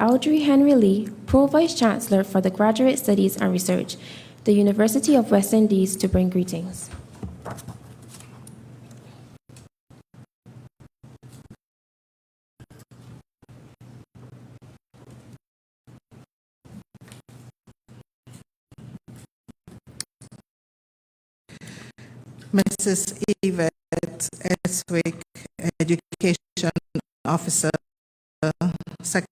Audrey Henry Lee, Pro-Vice Chancellor for the Graduate Studies and Research, the University of West Indies, to bring greetings. Mrs. Yvette Eswick, Education Officer, Secondary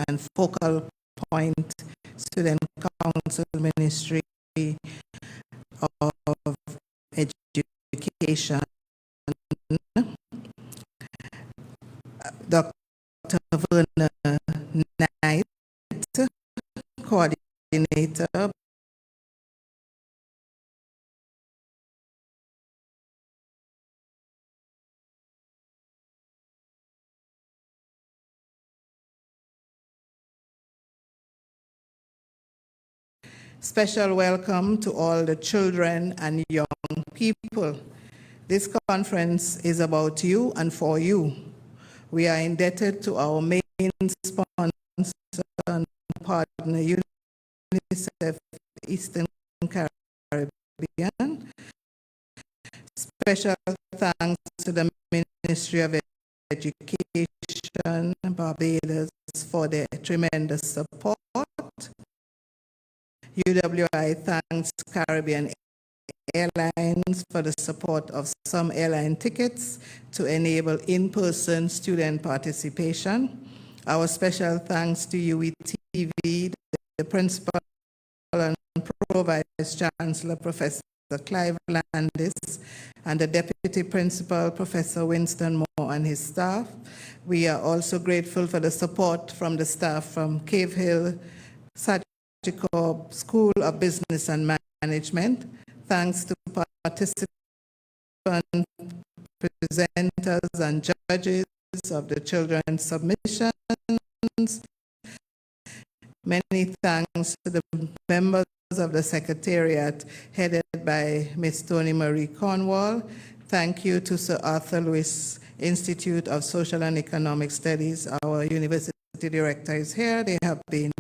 and Focal Point Student Council Ministry of Education, Dr. Verna Knight, Coordinator, Special welcome to all the children and young people. This conference is about you and for you. We are indebted to our main sponsor and partner, UNICEF Eastern Caribbean. Special thanks to the Ministry of Education, Barbados, for their tremendous support. UWI thanks Caribbean Airlines for the support of some airline tickets to enable in-person student participation. Our special thanks to UWITV, the Principal and Pro-Vice Chancellor, Professor Clive Landis, and the Deputy Principal, Professor Winston Moore, and his staff. We are also grateful for the support from the staff from Cave Hill, School of Business and Management. Thanks to participants, presenters, and judges of the children's submissions. Many thanks to the members of the Secretariat headed by Ms. Tony Marie Cornwall. Thank you to Sir Arthur Lewis Institute of Social and Economic Studies. Our university director is here. They have been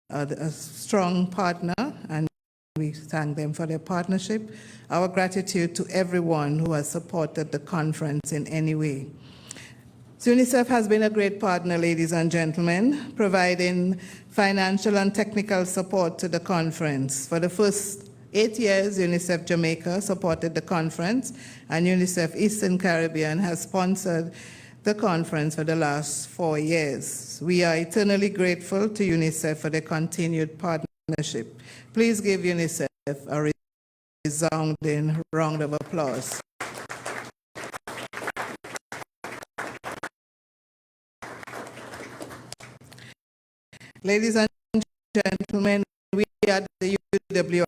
a strong partner, and we thank them for their partnership. Our gratitude to everyone who has supported the conference in any way. So UNICEF has been a great partner, ladies and gentlemen, providing financial and technical support to the conference. For the first 8 years, UNICEF Jamaica supported the conference, and UNICEF Eastern Caribbean has sponsored the conference for the last 4 years. We are eternally grateful to UNICEF for their continued partnership. Please give UNICEF a resounding round of applause. Ladies and gentlemen, we at the UWI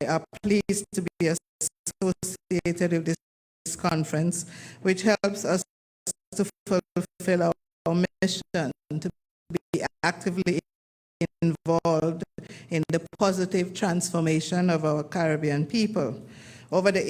are pleased to be associated with this conference, which helps us to fulfill our mission to be actively involved in the positive transformation of our Caribbean people. Over the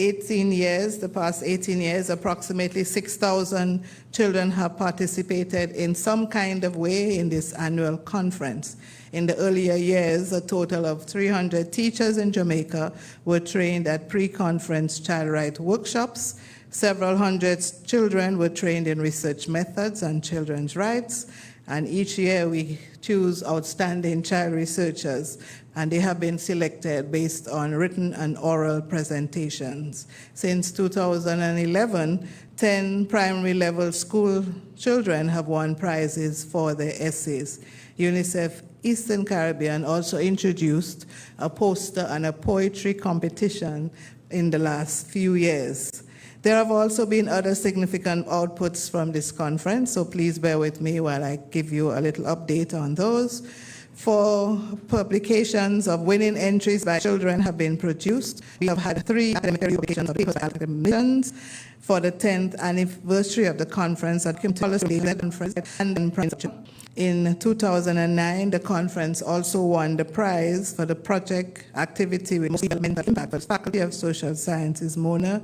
past 18 years, approximately 6,000 children have participated in some kind of way in this annual conference. In the earlier years, a total of 300 teachers in Jamaica were trained at pre-conference child rights workshops. Several hundred children were trained in research methods and children's rights, and each year we choose outstanding child researchers, and they have been selected based on written and oral presentations. Since 2011, 10 primary level school children have won prizes for their essays. UNICEF Eastern Caribbean also introduced a poster and a poetry competition in the last few years. There have also been other significant outputs from this conference, so please bear with me while I give you a little update on those. 4 publications of winning entries by children have been produced. We have had 3 academic publications of papers by academicians for the 10th anniversary of the conference at In 2009, the conference also won the prize for the project activity with most developmental impact for the Faculty of Social Sciences, Mona,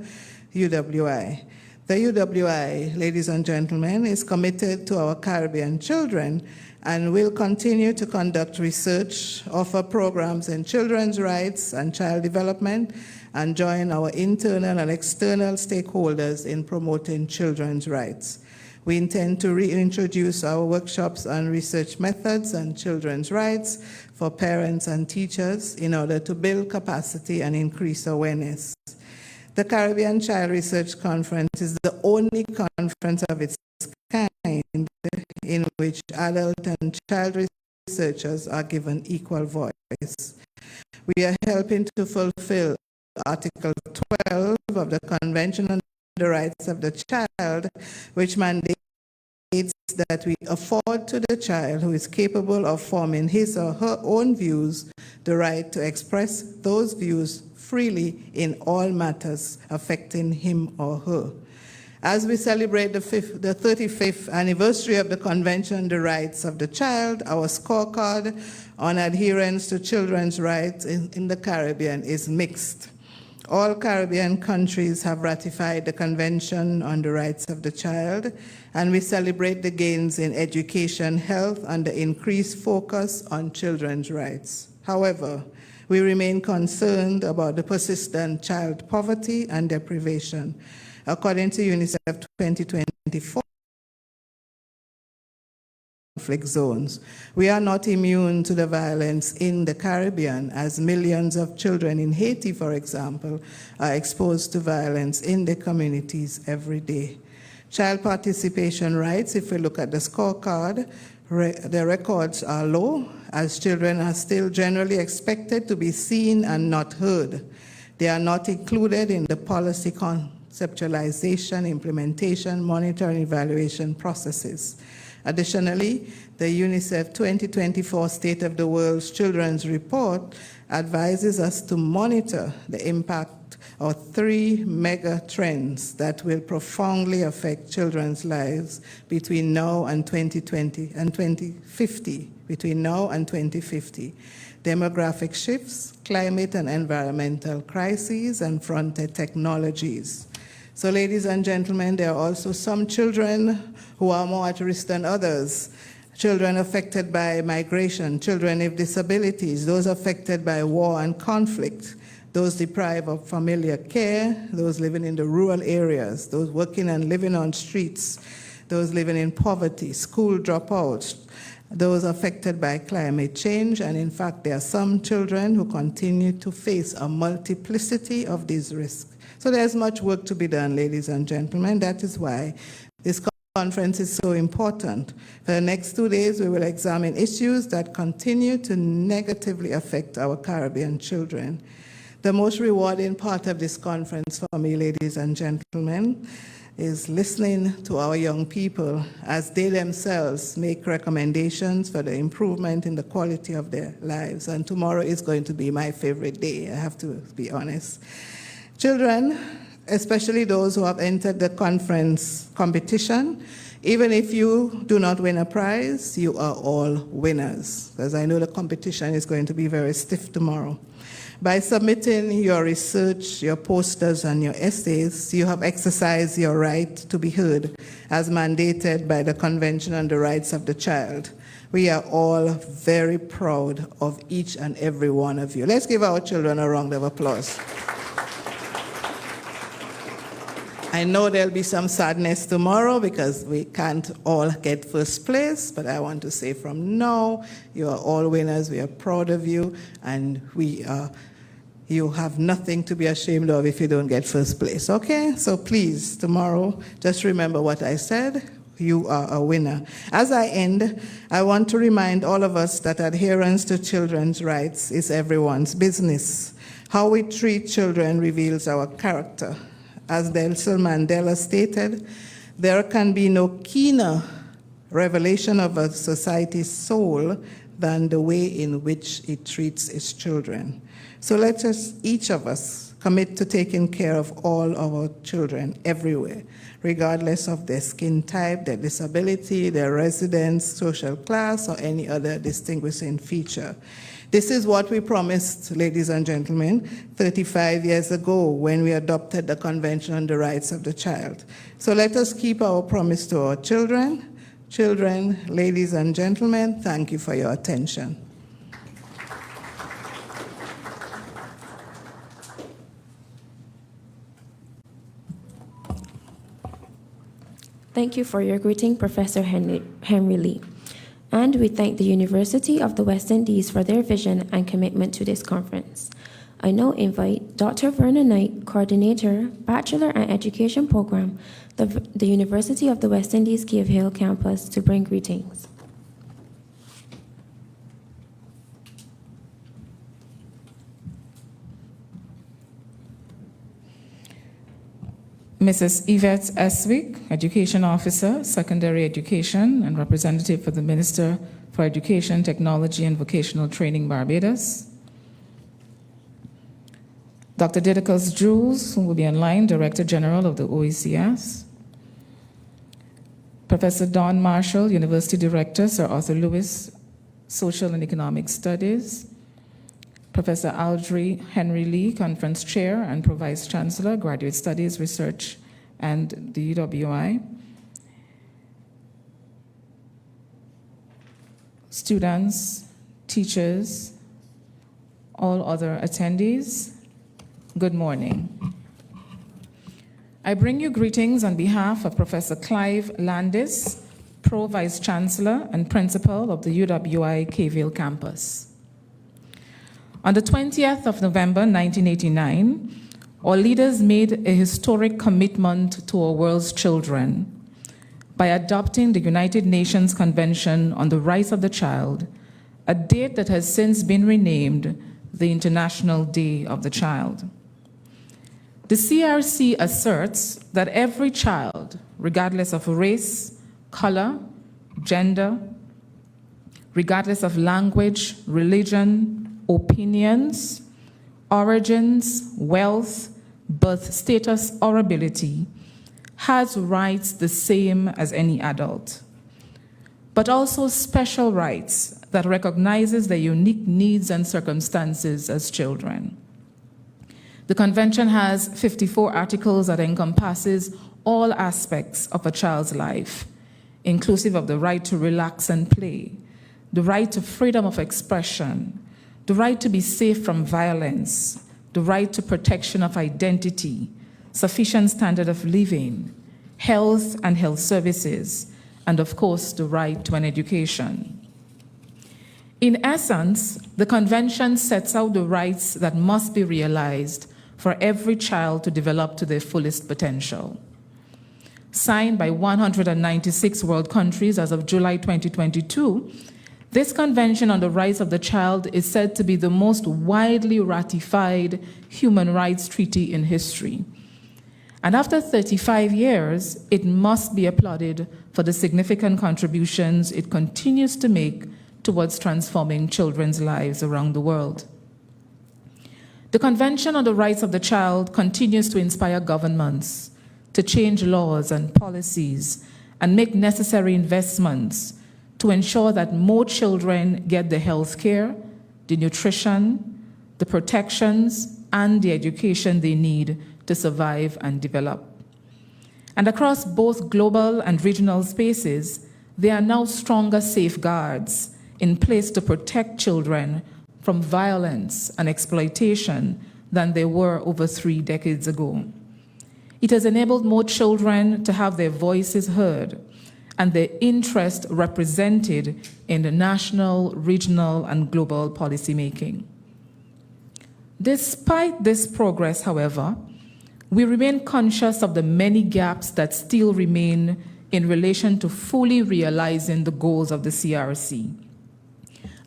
UWI. The UWI, ladies and gentlemen, is committed to our Caribbean children and will continue to conduct research, offer programs in children's rights and child development, and join our internal and external stakeholders in promoting children's rights. We intend to reintroduce our workshops on research methods and children's rights for parents and teachers in order to build capacity and increase awareness. The Caribbean Child Research Conference is the only conference of its kind in which adult and child researchers are given equal voice. We are helping to fulfill Article 12 of the Convention on the Rights of the Child, which mandates that we afford to the child who is capable of forming his or her own views the right to express those views freely in all matters affecting him or her. As we celebrate the 35th anniversary of the Convention on the Rights of the Child, our scorecard on adherence to children's rights in the Caribbean is mixed. All Caribbean countries have ratified the Convention on the Rights of the Child, and we celebrate the gains in education, health, and the increased focus on children's rights. However, we remain concerned about the persistent child poverty and deprivation. According to UNICEF 2024, conflict zones. We are not immune to the violence in the Caribbean, as millions of children in Haiti, for example, are exposed to violence in their communities every day. Child participation rights, if we look at the scorecard, the records are low, as children are still generally expected to be seen and not heard. They are not included in the policy conceptualization, implementation, monitoring, evaluation processes. Additionally, the UNICEF 2024 State of the World's Children's Report advises us to monitor the impact of 3 mega trends that will profoundly affect children's lives between now and 2020 and 2050, between now and 2050. Demographic shifts, climate and environmental crises, and frontier technologies. So, ladies and gentlemen, there are also some children who are more at risk than others. Children affected by migration, children with disabilities, those affected by war and conflict, those deprived of familiar care, those living in the rural areas, those working and living on streets, those living in poverty, school dropouts, those affected by climate change, and in fact, there are some children who continue to face a multiplicity of these risks. So there's much work to be done, ladies and gentlemen. That is why this conference is so important. For the next 2 days, we will examine issues that continue to negatively affect our Caribbean children. The most rewarding part of this conference for me, ladies and gentlemen, is listening to our young people as they themselves make recommendations for the improvement in the quality of their lives. And tomorrow is going to be my favorite day, I have to be honest. Children, especially those who have entered the conference competition, even if you do not win a prize, you are all winners, because I know the competition is going to be very stiff tomorrow. By submitting your research, your posters, and your essays, you have exercised your right to be heard, as mandated by the Convention on the Rights of the Child. We are all very proud of each and every one of you. Let's give our children a round of applause. I know there'll be some sadness tomorrow because we can't all get first place, but I want to say from now, you are all winners. We are proud of you, and you have nothing to be ashamed of if you don't get first place, okay? So please, tomorrow, just remember what I said. You are a winner. As I end, I want to remind all of us that adherence to children's rights is everyone's business. How we treat children reveals our character. As Nelson Mandela stated, there can be no keener revelation of a society's soul than the way in which it treats its children. So let us, each of us, commit to taking care of all our children everywhere, regardless of their skin type, their disability, their residence, social class, or any other distinguishing feature. This is what we promised, ladies and gentlemen, 35 years ago when we adopted the Convention on the Rights of the Child. So let us keep our promise to our children. Children, ladies and gentlemen, thank you for your attention. Thank you for your greeting, Professor Henry Lee. And we thank the University of the West Indies for their vision and commitment to this conference. I now invite Dr. Vernon Knight, Coordinator, Bachelor and Education Program, the University of the West Indies Cave Hill campus, to bring greetings. Mrs. Yvette Eswick, Education Officer, Secondary Education, and Representative for the Minister for Education, Technology, and Vocational Training, Barbados. Dr. Didacus Jules, who will be online, Director General of the OECS. Professor Don Marshall, University Director, Sir Arthur Lewis, Social and Economic Studies. Professor Aldry Henry Lee, Conference Chair and Pro-Vice Chancellor, Graduate Studies, Research, and the UWI. Students, teachers, all other attendees, good morning. I bring you greetings on behalf of Professor Clive Landis, Pro-Vice Chancellor and Principal of the UWI Cave Hill campus. On the 20th of November 1989, our leaders made a historic commitment to our world's children by adopting the United Nations Convention on the Rights of the Child, a date that has since been renamed the International Day of the Child. The CRC asserts that every child, regardless of race, color, gender, regardless of language, religion, opinions, origins, wealth, birth status, or ability, has rights the same as any adult, but also special rights that recognizes their unique needs and circumstances as children. The Convention has 54 articles that encompasses all aspects of a child's life, inclusive of the right to relax and play, the right to freedom of expression, the right to be safe from violence, the right to protection of identity, sufficient standard of living, health and health services, and of course, the right to an education. In essence, the Convention sets out the rights that must be realized for every child to develop to their fullest potential. Signed by 196 world countries as of July 2022, this Convention on the Rights of the Child is said to be the most widely ratified human rights treaty in history. And after 35 years, it must be applauded for the significant contributions it continues to make towards transforming children's lives around the world. The Convention on the Rights of the Child continues to inspire governments to change laws and policies and make necessary investments to ensure that more children get the health care, the nutrition, the protections, and the education they need to survive and develop. And across both global and regional spaces, there are now stronger safeguards in place to protect children from violence and exploitation than there were over 3 decades ago. It has enabled more children to have their voices heard and their interest represented in the national, regional, and global policymaking. Despite this progress, however, we remain conscious of the many gaps that still remain in relation to fully realizing the goals of the CRC.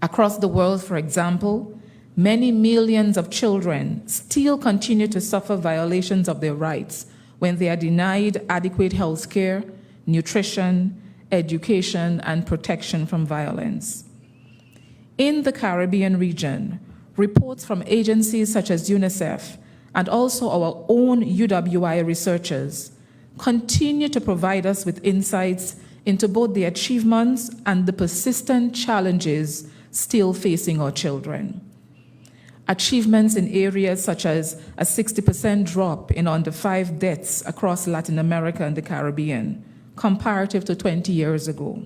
Across the world, for example, many millions of children still continue to suffer violations of their rights when they are denied adequate health care, nutrition, education, and protection from violence. In the Caribbean region, reports from agencies such as UNICEF and also our own UWI researchers continue to provide us with insights into both the achievements and the persistent challenges still facing our children. Achievements in areas such as a 60% drop in under 5 deaths across Latin America and the Caribbean, comparative to 20 years ago.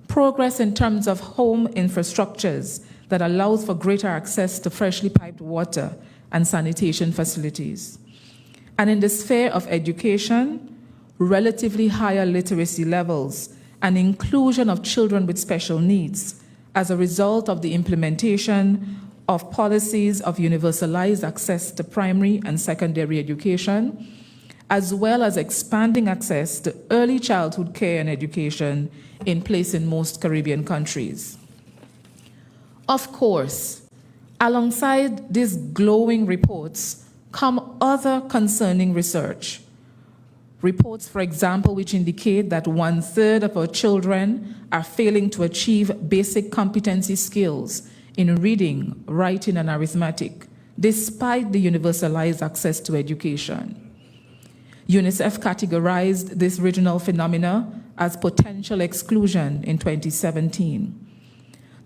Progress in terms of home infrastructures that allows for greater access to freshly piped water and sanitation facilities. And in the sphere of education, relatively higher literacy levels and inclusion of children with special needs as a result of the implementation of policies of universalized access to primary and secondary education, as well as expanding access to early childhood care and education in place in most Caribbean countries. Of course, alongside these glowing reports come other concerning research. Reports, for example, which indicate that 1/3 of our children are failing to achieve basic competency skills in reading, writing, and arithmetic, despite the universalized access to education. UNICEF categorized this regional phenomena as potential exclusion in 2017.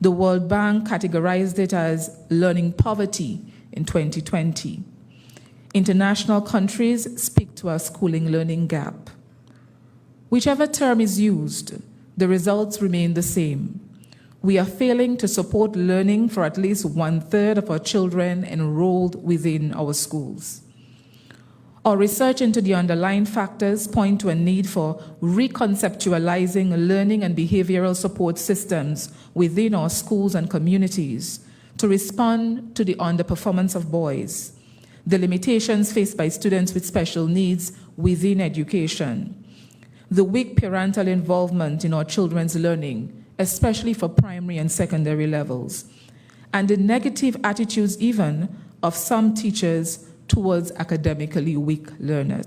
The World Bank categorized it as learning poverty in 2020. International countries speak to a schooling learning gap. Whichever term is used, the results remain the same. We are failing to support learning for at least 1/3 of our children enrolled within our schools. Our research into the underlying factors point to a need for reconceptualizing learning and behavioral support systems within our schools and communities to respond to the underperformance of boys, the limitations faced by students with special needs within education, the weak parental involvement in our children's learning, especially for primary and secondary levels, and the negative attitudes even of some teachers towards academically weak learners.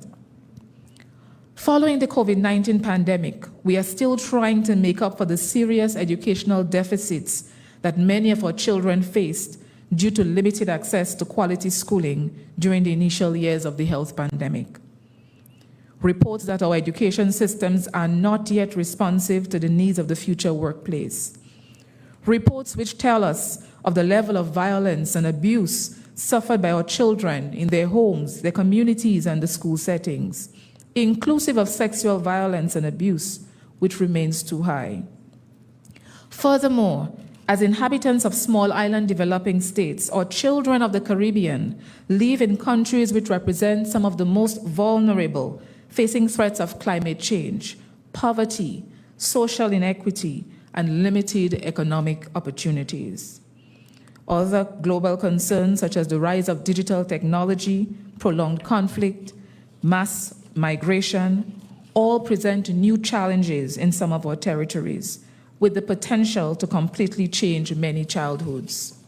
Following the COVID-19 pandemic, we are still trying to make up for the serious educational deficits that many of our children faced due to limited access to quality schooling during the initial years of the health pandemic. Reports that our education systems are not yet responsive to the needs of the future workplace. Reports which tell us of the level of violence and abuse suffered by our children in their homes, their communities, and the school settings, inclusive of sexual violence and abuse, which remains too high. Furthermore, as inhabitants of small island developing states or children of the Caribbean live in countries which represent some of the most vulnerable, facing threats of climate change, poverty, social inequity, and limited economic opportunities. Other global concerns, such as the rise of digital technology, prolonged conflict, mass migration, all present new challenges in some of our territories, with the potential to completely change many childhoods.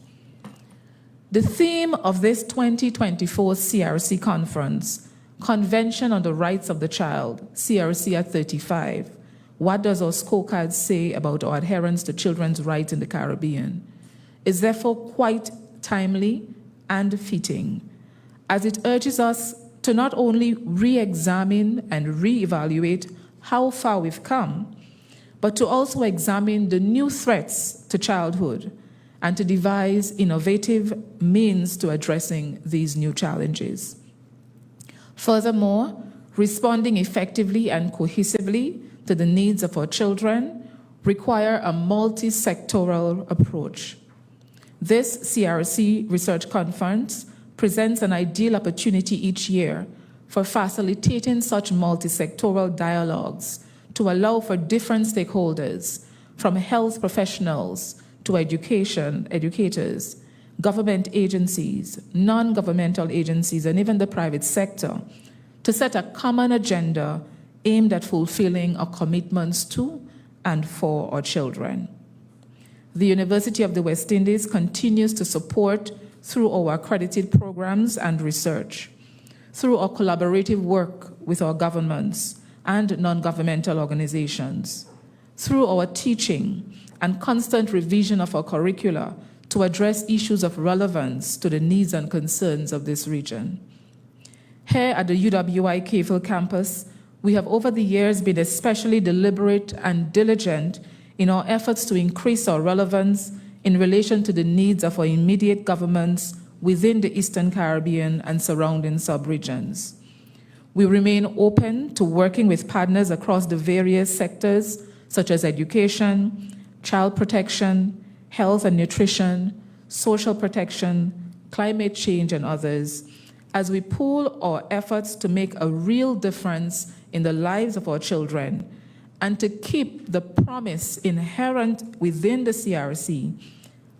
The theme of this 2024 CRC conference, Convention on the Rights of the Child, CRC at 35, what does our scorecard say about our adherence to children's rights in the Caribbean, is therefore quite timely and fitting, as it urges us to not only re-examine and re-evaluate how far we've come, but to also examine the new threats to childhood and to devise innovative means to addressing these new challenges. Furthermore, responding effectively and cohesively to the needs of our children require a multi-sectoral approach. This CRC Research Conference presents an ideal opportunity each year for facilitating such multi-sectoral dialogues to allow for different stakeholders, from health professionals to educators, government agencies, non-governmental agencies, and even the private sector, to set a common agenda aimed at fulfilling our commitments to and for our children. The University of the West Indies continues to support, through our accredited programs and research, through our collaborative work with our governments and non-governmental organizations, through our teaching and constant revision of our curricula to address issues of relevance to the needs and concerns of this region. Here at the UWI Cavell campus, we have over the years been especially deliberate and diligent in our efforts to increase our relevance in relation to the needs of our immediate governments within the Eastern Caribbean and surrounding subregions. We remain open to working with partners across the various sectors, such as education, child protection, health and nutrition, social protection, climate change, and others, as we pool our efforts to make a real difference in the lives of our children and to keep the promise inherent within the CRC,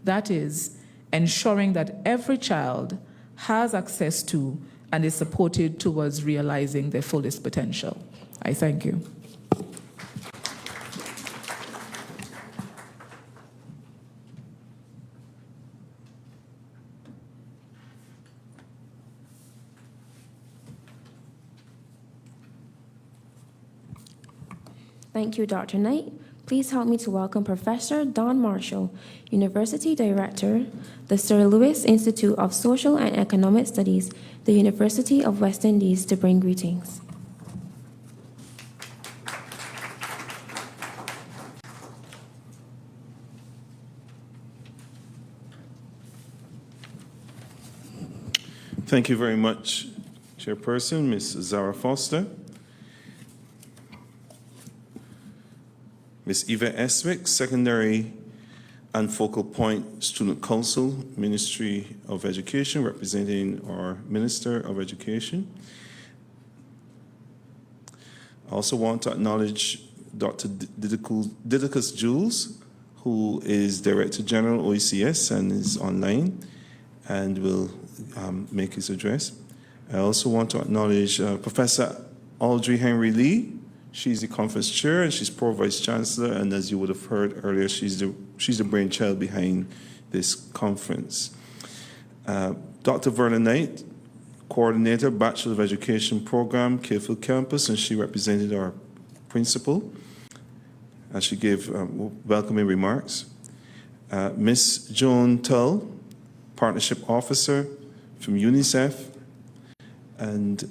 that is, ensuring that every child has access to and is supported towards realizing their fullest potential. I thank you. Thank you, Dr. Knight. Please help me to welcome Professor Don Marshall, University Director, the Sir Lewis Institute of Social and Economic Studies, the University of West Indies, to bring greetings. Thank you very much, Chairperson, Ms. Zara Foster. Ms. Eva Eswick, Secondary and Focal Point Student Council, Ministry of Education, representing our Minister of Education. I also want to acknowledge Dr. Didacus Jules, who is Director General OECS and is online and will make his address. I also want to acknowledge Professor Audrey Henry Lee. She's the conference chair and she's Pro Vice Chancellor, and as you would have heard earlier, she's the brainchild behind this conference. Dr. Verna Knight, Coordinator, Bachelor of Education Program, Clearfield Campus, and she represented our principal as she gave welcoming remarks. Ms. Joan Tull, Partnership Officer from UNICEF, and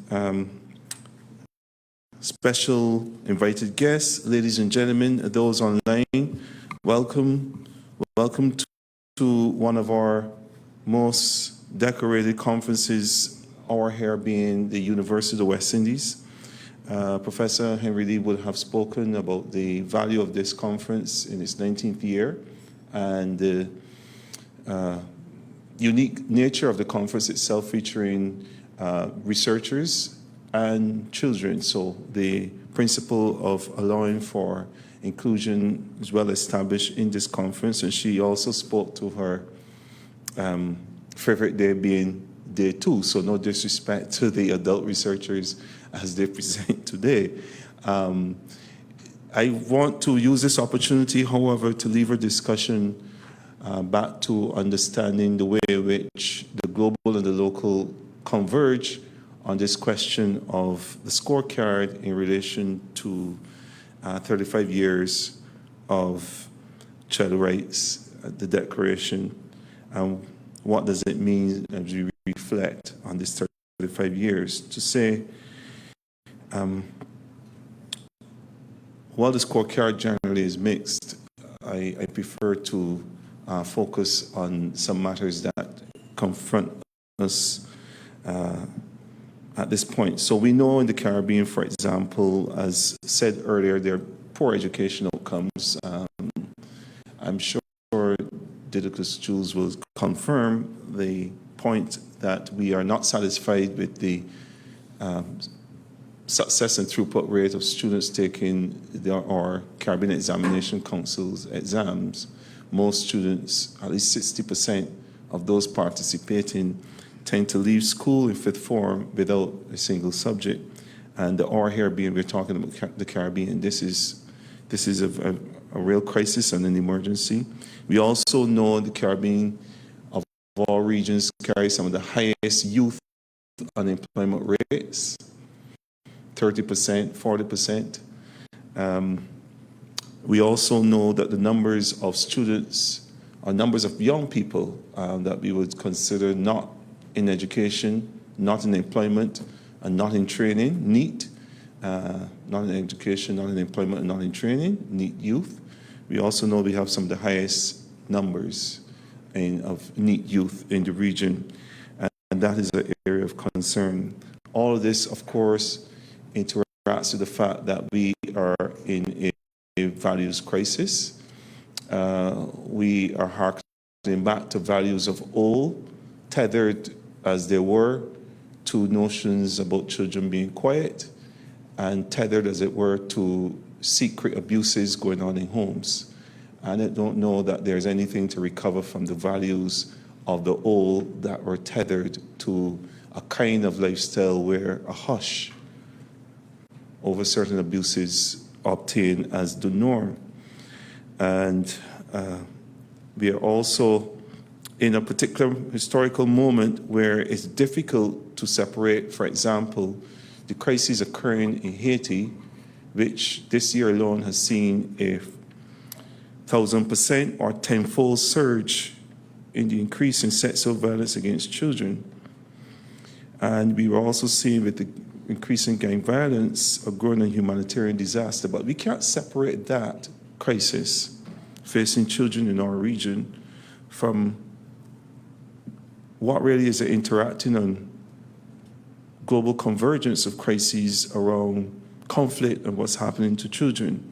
special invited guests, ladies and gentlemen, those online, welcome to one of our most decorated conferences, our here being the University of the West Indies. Professor Henry Lee would have spoken about the value of this conference in its 19th year and the unique nature of the conference itself, featuring researchers and children. So the principle of allowing for inclusion is well established in this conference, and she also spoke to her favorite day being day 2, so no disrespect to the adult researchers as they present today. I want to use this opportunity, however, to leave our discussion back to understanding the way in which the global and the local converge on this question of the scorecard in relation to 35 years of child rights, the Declaration, and what does it mean as we reflect on this 35 years. To say, while the scorecard generally is mixed, I prefer to focus on some matters that confront us at this point. So we know in the Caribbean, for example, as said earlier, there are poor education outcomes. I'm sure Didacus Jules will confirm the point that we are not satisfied with the success and throughput rate of students taking our Caribbean Examination Council's exams. Most students, at least 60% of those participating, tend to leave school in 5th form without a single subject. And the R here being, we're talking about the Caribbean, this is a real crisis and an emergency. We also know the Caribbean of all regions carries some of the highest youth unemployment rates, 30%, 40%. We also know that the numbers of students, or numbers of young people that we would consider not in education, not in employment, and not in training, NEET, not in education, not in employment, and not in training, NEET youth. We also know we have some of the highest numbers of neat youth in the region, and that is an area of concern. All of this, of course, interacts with the fact that we are in a values crisis. We are harkening back to values of old, tethered as they were to notions about children being quiet, and tethered, as it were, to secret abuses going on in homes. And I don't know that there's anything to recover from the values of the old that were tethered to a kind of lifestyle where a hush over certain abuses obtained as the norm. And we are also in a particular historical moment where it's difficult to separate, for example, the crisis occurring in Haiti, which this year alone has seen a 1,000% or tenfold surge in the increase in sexual violence against children. And we were also seeing with the increasing gang violence a growing humanitarian disaster. But we can't separate that crisis facing children in our region from what really is interacting on global convergence of crises around conflict and what's happening to children.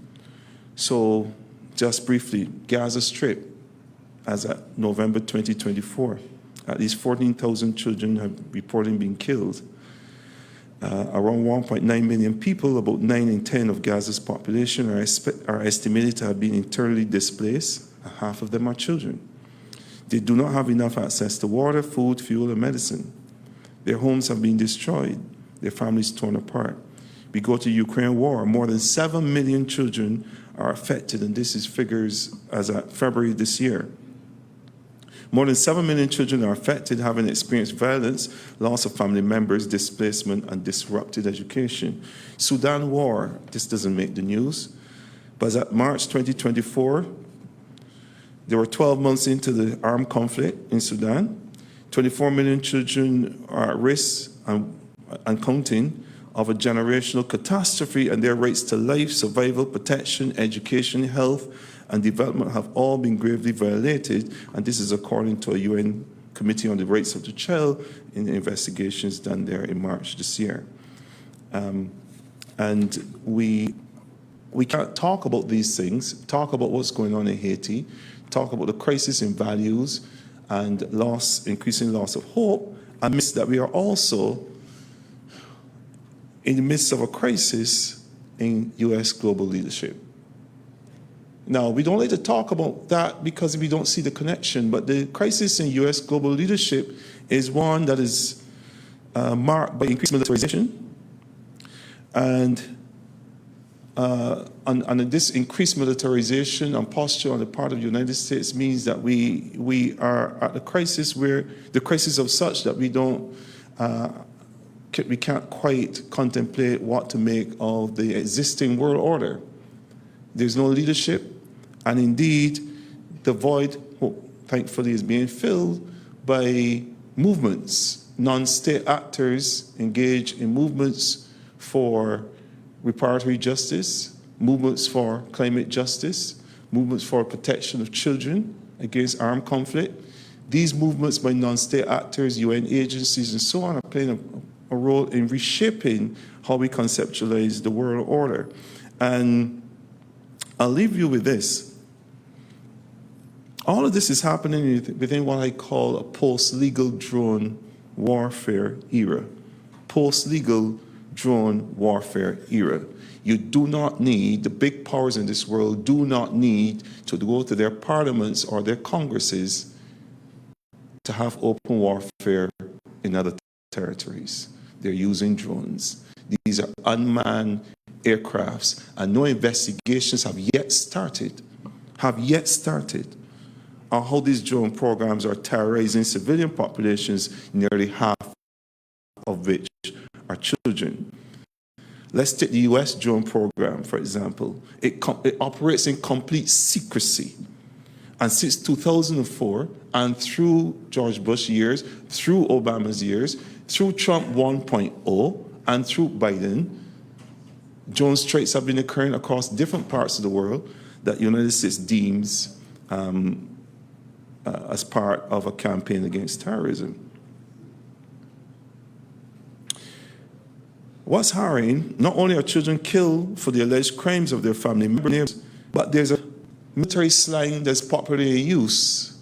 So just briefly, Gaza Strip, as at November 2024, at least 14,000 children have reported being killed. Around 1.9 million people, about 9 in 10 of Gaza's population, are estimated to have been internally displaced. Half of them are children. They do not have enough access to water, food, fuel, and medicine. Their homes have been destroyed, their families torn apart. We go to Ukraine war, more than 7 million children are affected, and this is figures as at February this year. More than 7 million children are affected, having experienced violence, loss of family members, displacement, and disrupted education. Sudan war, this doesn't make the news, but as at March 2024, there were 12 months into the armed conflict in Sudan. 24 million children are at risk and counting of a generational catastrophe, and their rights to life, survival, protection, education, health, and development have all been gravely violated, and this is according to a UN Committee on the Rights of the Child in the investigations done there in March this year. And we can't talk about these things, talk about what's going on in Haiti, talk about the crisis in values and increasing loss of hope, and miss that we are also in the midst of a crisis in U.S. global leadership. Now, we don't like to talk about that because we don't see the connection, but the crisis in U.S. global leadership is one that is marked by increased militarization. And this increased militarization and posture on the part of the United States means that we are at a crisis where the crisis of such that we can't quite contemplate what to make of the existing world order. There's no leadership, and indeed, the void, thankfully, is being filled by movements. Non-state actors engage in movements for reparatory justice, movements for climate justice, movements for protection of children against armed conflict. These movements by non-state actors, UN agencies, and so on are playing a role in reshaping how we conceptualize the world order. And I'll leave you with this. All of this is happening within what I call a post-legal drone warfare era. Post-legal drone warfare era. You do not need, the big powers in this world do not need to go to their parliaments or their congresses to have open warfare in other territories. They're using drones. These are unmanned aircrafts, and no investigations have yet started on how these drone programs are terrorizing civilian populations, nearly half of which are children. Let's take the US drone program, for example. It operates in complete secrecy. And since 2004, and through George Bush years, through Obama's years, through Trump 1.0, and through Biden, drone strikes have been occurring across different parts of the world that the United States deems as part of a campaign against terrorism. What's harrowing, not only are children killed for the alleged crimes of their family members, but there's a military slang that's popularly in use.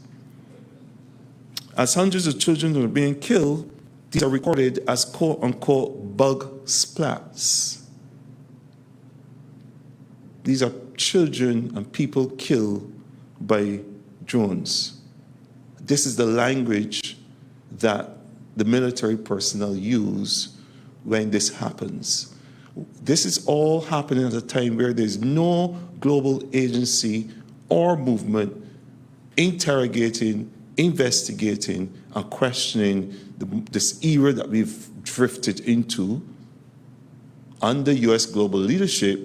As hundreds of children are being killed, these are recorded as quote-unquote bug splats. These are children and people killed by drones. This is the language that the military personnel use when this happens. This is all happening at a time where there's no global agency or movement interrogating, investigating, and questioning this era that we've drifted into under US global leadership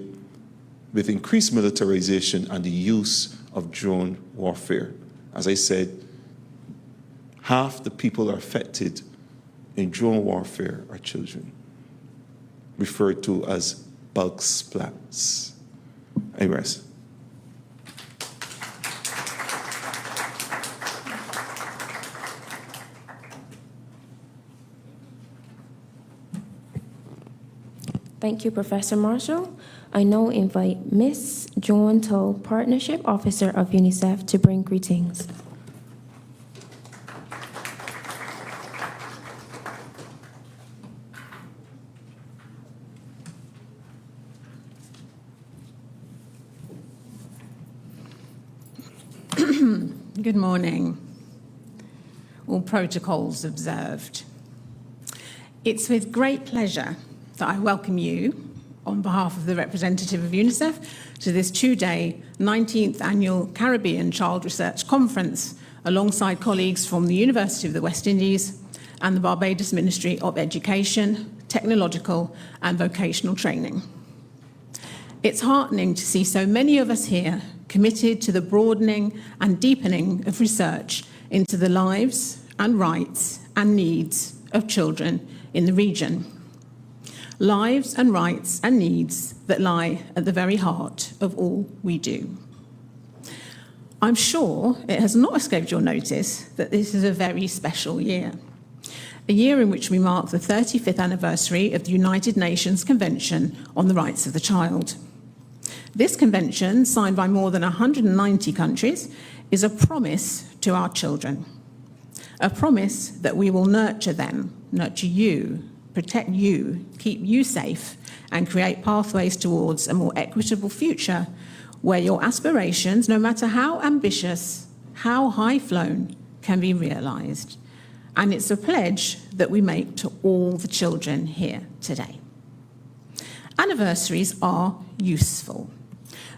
with increased militarization and the use of drone warfare. As I said, half the people affected in drone warfare are children, referred to as bug splats. I rest. Thank you, Professor Marshall. I now invite Ms. Joan Tull, Partnership Officer of UNICEF, to bring greetings. Good morning. All protocols observed. It's with great pleasure that I welcome you, on behalf of the representative of UNICEF, to this two-day 19th Annual Caribbean Child Research Conference, alongside colleagues from the University of the West Indies and the Barbados Ministry of Education, Technological and Vocational Training. It's heartening to see so many of us here committed to the broadening and deepening of research into the lives and rights and needs of children in the region. Lives and rights and needs that lie at the very heart of all we do. I'm sure it has not escaped your notice that this is a very special year, a year in which we mark the 35th anniversary of the United Nations Convention on the Rights of the Child. This convention, signed by more than 190 countries, is a promise to our children, a promise that we will nurture them, nurture you, protect you, keep you safe, and create pathways towards a more equitable future where your aspirations, no matter how ambitious, how high-flown, can be realised. And it's a pledge that we make to all the children here today. Anniversaries are useful,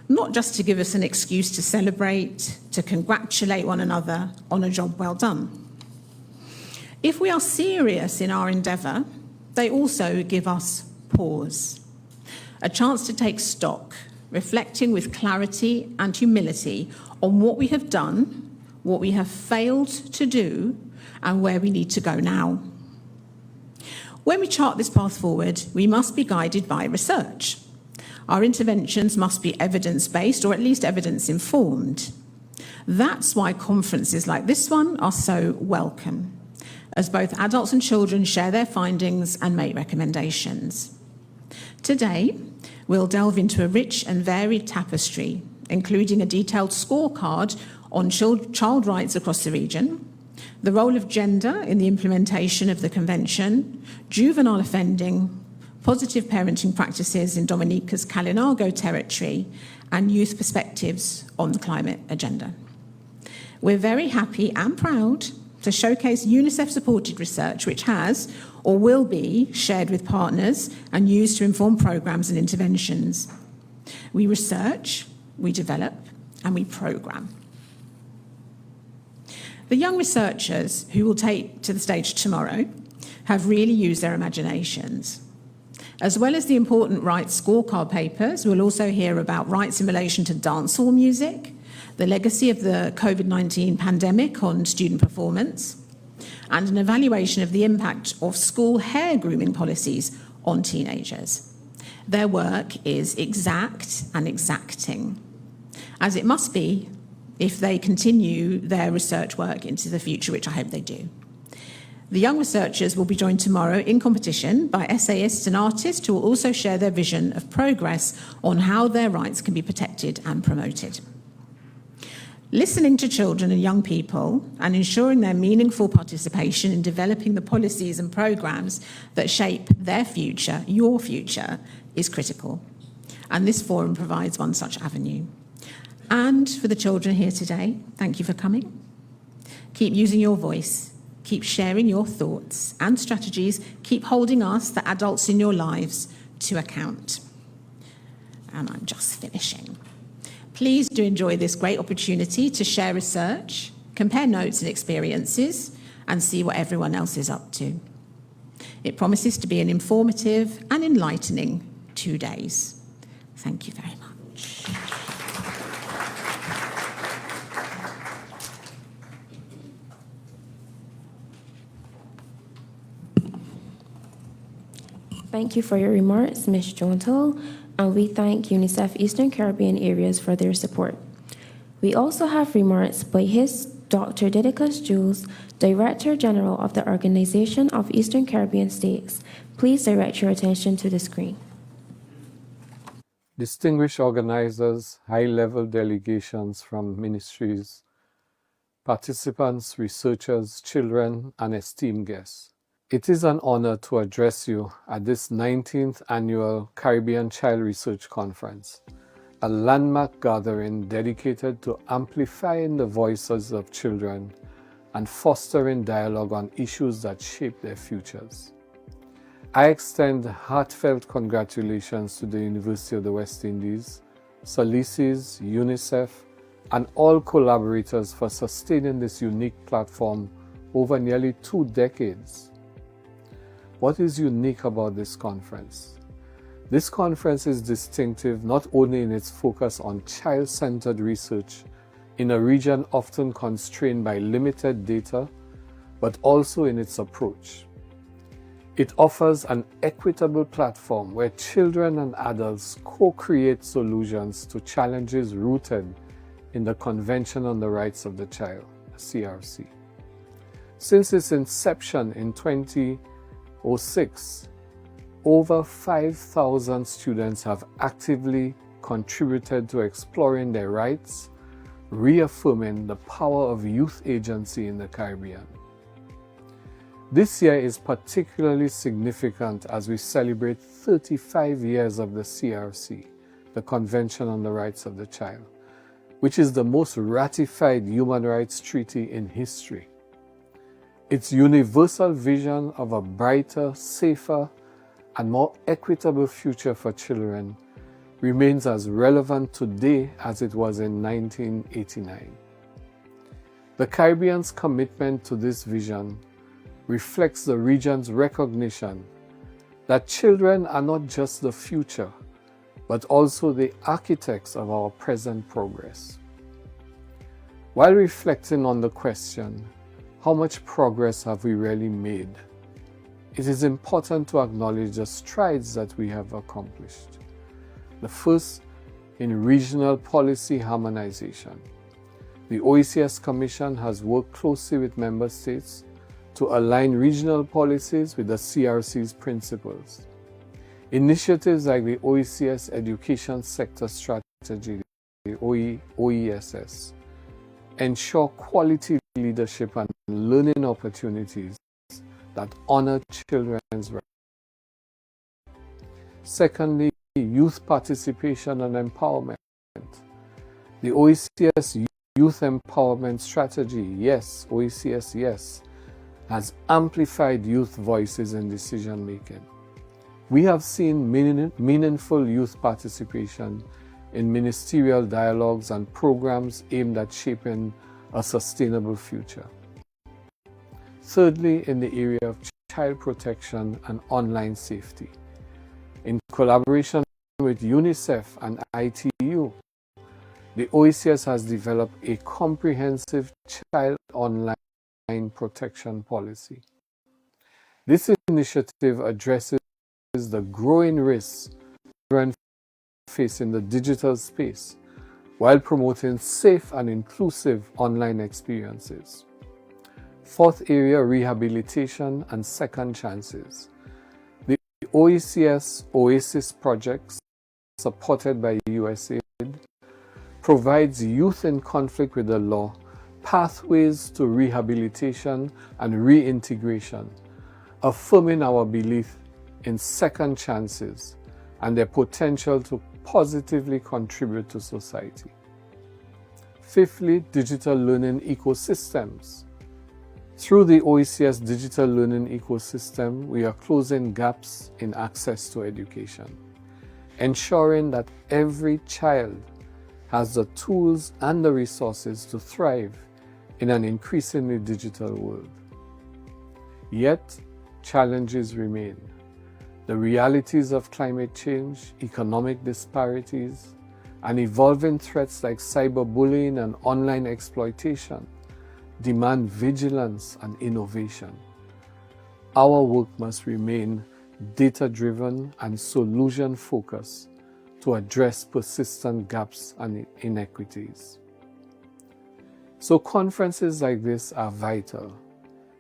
not just to give us an excuse to celebrate, to congratulate one another on a job well done. If we are serious in our endeavour, they also give us pause, a chance to take stock, reflecting with clarity and humility on what we have done, what we have failed to do, and where we need to go now. When we chart this path forward, we must be guided by research. Our interventions must be evidence-based, or at least evidence-informed. That's why conferences like this one are so welcome, as both adults and children share their findings and make recommendations. Today, we'll delve into a rich and varied tapestry, including a detailed scorecard on child rights across the region, the role of gender in the implementation of the Convention, juvenile offending, positive parenting practices in Dominica's Kalinago territory, and youth perspectives on the climate agenda. We're very happy and proud to showcase UNICEF-supported research which has or will be shared with partners and used to inform programmes and interventions. We research, we develop, and we programme. The young researchers who will take to the stage tomorrow have really used their imaginations. As well as the important rights scorecard papers, we'll also hear about rights in relation to dancehall music, the legacy of the COVID-19 pandemic on student performance, and an evaluation of the impact of school hair grooming policies on teenagers. Their work is exact and exacting, as it must be, if they continue their research work into the future, which I hope they do. The young researchers will be joined tomorrow in competition by essayists and artists who will also share their vision of progress on how their rights can be protected and promoted. Listening to children and young people and ensuring their meaningful participation in developing the policies and programs that shape their future, your future, is critical. And this forum provides one such avenue. And for the children here today, thank you for coming. Keep using your voice. Keep sharing your thoughts and strategies. Keep holding us, the adults in your lives, to account. And I'm just finishing. Please do enjoy this great opportunity to share research, compare notes and experiences, and see what everyone else is up to. It promises to be an informative and enlightening 2 days. Thank you very much. Thank you for your remarks, Ms. Jontel, and we thank UNICEF Eastern Caribbean Areas for their support. We also have remarks by His Dr. Didicus Jules, Director General of the Organization of Eastern Caribbean States. Please direct your attention to the screen. Distinguished organizers, high-level delegations from ministries, participants, researchers, children, and esteemed guests. It is an honor to address you at this 19th Annual Caribbean Child Research Conference, a landmark gathering dedicated to amplifying the voices of children and fostering dialogue on issues that shape their futures. I extend heartfelt congratulations to the University of the West Indies, Solis, UNICEF, and all collaborators for sustaining this unique platform over nearly 2 decades. What is unique about this conference? This conference is distinctive not only in its focus on child-centered research in a region often constrained by limited data, but also in its approach. It offers an equitable platform where children and adults co-create solutions to challenges rooted in the Convention on the Rights of the Child, CRC. Since its inception in 2006, over 5,000 students have actively contributed to exploring their rights, reaffirming the power of youth agency in the Caribbean. This year is particularly significant as we celebrate 35 years of the CRC, the Convention on the Rights of the Child, which is the most ratified human rights treaty in history. Its universal vision of a brighter, safer, and more equitable future for children remains as relevant today as it was in 1989. The Caribbean's commitment to this vision reflects the region's recognition that children are not just the future, but also the architects of our present progress. While reflecting on the question, how much progress have we really made? It is important to acknowledge the strides that we have accomplished. The first, in regional policy harmonization. The OECS Commission has worked closely with member states to align regional policies with the CRC's principles. Initiatives like the OECS Education Sector Strategy, the OESS, ensure quality leadership and learning opportunities that honor children's rights. Secondly, youth participation and empowerment. The OECS Youth Empowerment Strategy, yes, OECS, yes, has amplified youth voices in decision-making. We have seen meaningful youth participation in ministerial dialogues and programs aimed at shaping a sustainable future. Thirdly, in the area of child protection and online safety. In collaboration with UNICEF and ITU, the OECS has developed a comprehensive child online protection policy. This initiative addresses the growing risks children face in the digital space, while promoting safe and inclusive online experiences. Fourth area, rehabilitation and second chances. The OECS OASIS project, supported by USAID, provides youth in conflict with the law pathways to rehabilitation and reintegration, affirming our belief in second chances and their potential to positively contribute to society. Fifthly, digital learning ecosystems. Through the OECS digital learning ecosystem, we are closing gaps in access to education, ensuring that every child has the tools and the resources to thrive in an increasingly digital world. Yet, challenges remain. The realities of climate change, economic disparities, and evolving threats like cyberbullying and online exploitation demand vigilance and innovation. Our work must remain data-driven and solution-focused to address persistent gaps and inequities. So conferences like this are vital.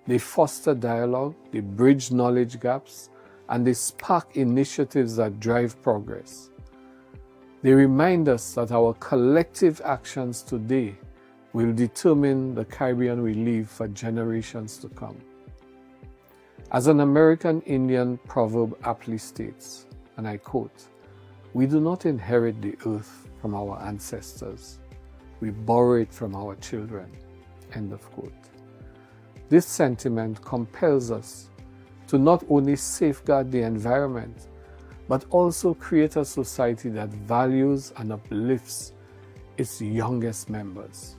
They foster dialogue, they bridge knowledge gaps, and they spark initiatives that drive progress. They remind us that our collective actions today will determine the Caribbean we leave for generations to come. As an American Indian proverb aptly states, and I quote, "We do not inherit the earth from our ancestors. We borrow it from our children." End of quote. This sentiment compels us to not only safeguard the environment, but also create a society that values and uplifts its youngest members.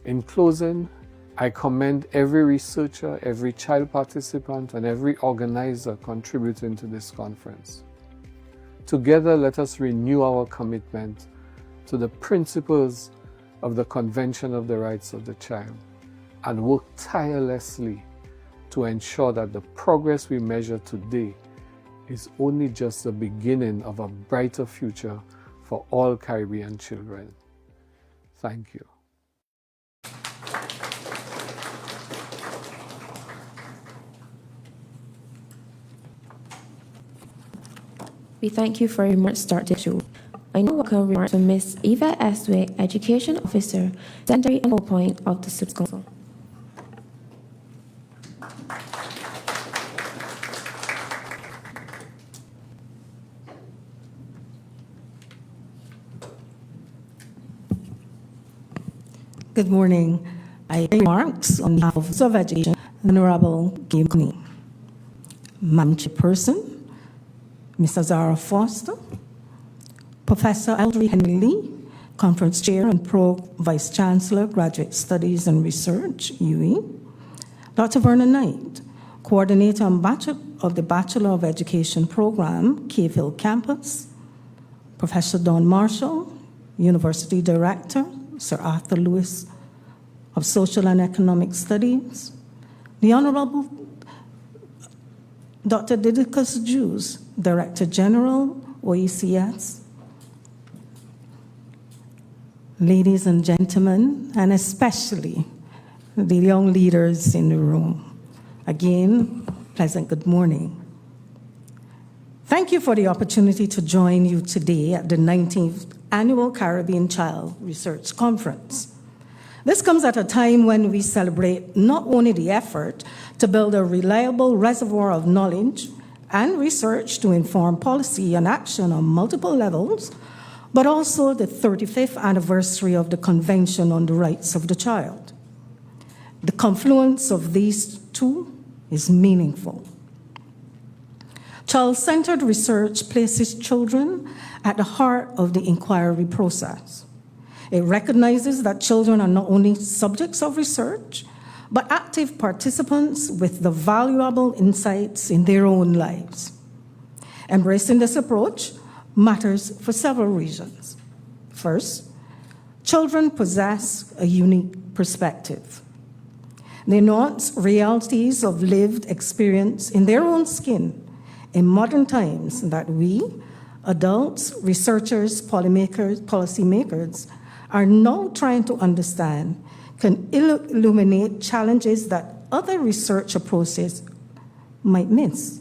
In closing, I commend every researcher, every child participant, and every organizer contributing to this conference. Together, let us renew our commitment to the principles of the Convention of the Rights of the Child and work tirelessly to ensure that the progress we measure today is only just the beginning of a brighter future for all Caribbean children. Thank you. We thank you for your remarks start the show. I now welcome remarks from Ms. Eva Estway, Education Officer, Secretary and Point of the Supreme Council. Good morning. I remarks on behalf of Education, Honorable Gimney, Madam Chairperson, Mr. Zara Foster, Professor Eldridge Henry Lee, Conference Chair and Pro Vice Chancellor, Graduate Studies and Research, UE, Dr. Vernon Knight, Coordinator of the Bachelor of Education Program, Cave Hill Campus, Professor Don Marshall, University Director, Sir Arthur Lewis of Social and Economic Studies, the Honorable Dr. Didicus Jews, Director General, OECS, ladies and gentlemen, and especially the young leaders in the room. Again, pleasant good morning. Thank you for the opportunity to join you today at the 19th Annual Caribbean Child Research Conference. This comes at a time when we celebrate not only the effort to build a reliable reservoir of knowledge and research to inform policy and action on multiple levels, but also the 35th anniversary of the Convention on the Rights of the Child. The confluence of these two is meaningful. Child-centered research places children at the heart of the inquiry process. It recognizes that children are not only subjects of research, but active participants with the valuable insights in their own lives. Embracing this approach matters for several reasons. First, children possess a unique perspective. They nuance realities of lived experience in their own skin in modern times that we, Adults, researchers, policymakers are now trying to understand, can illuminate challenges that other research approaches might miss,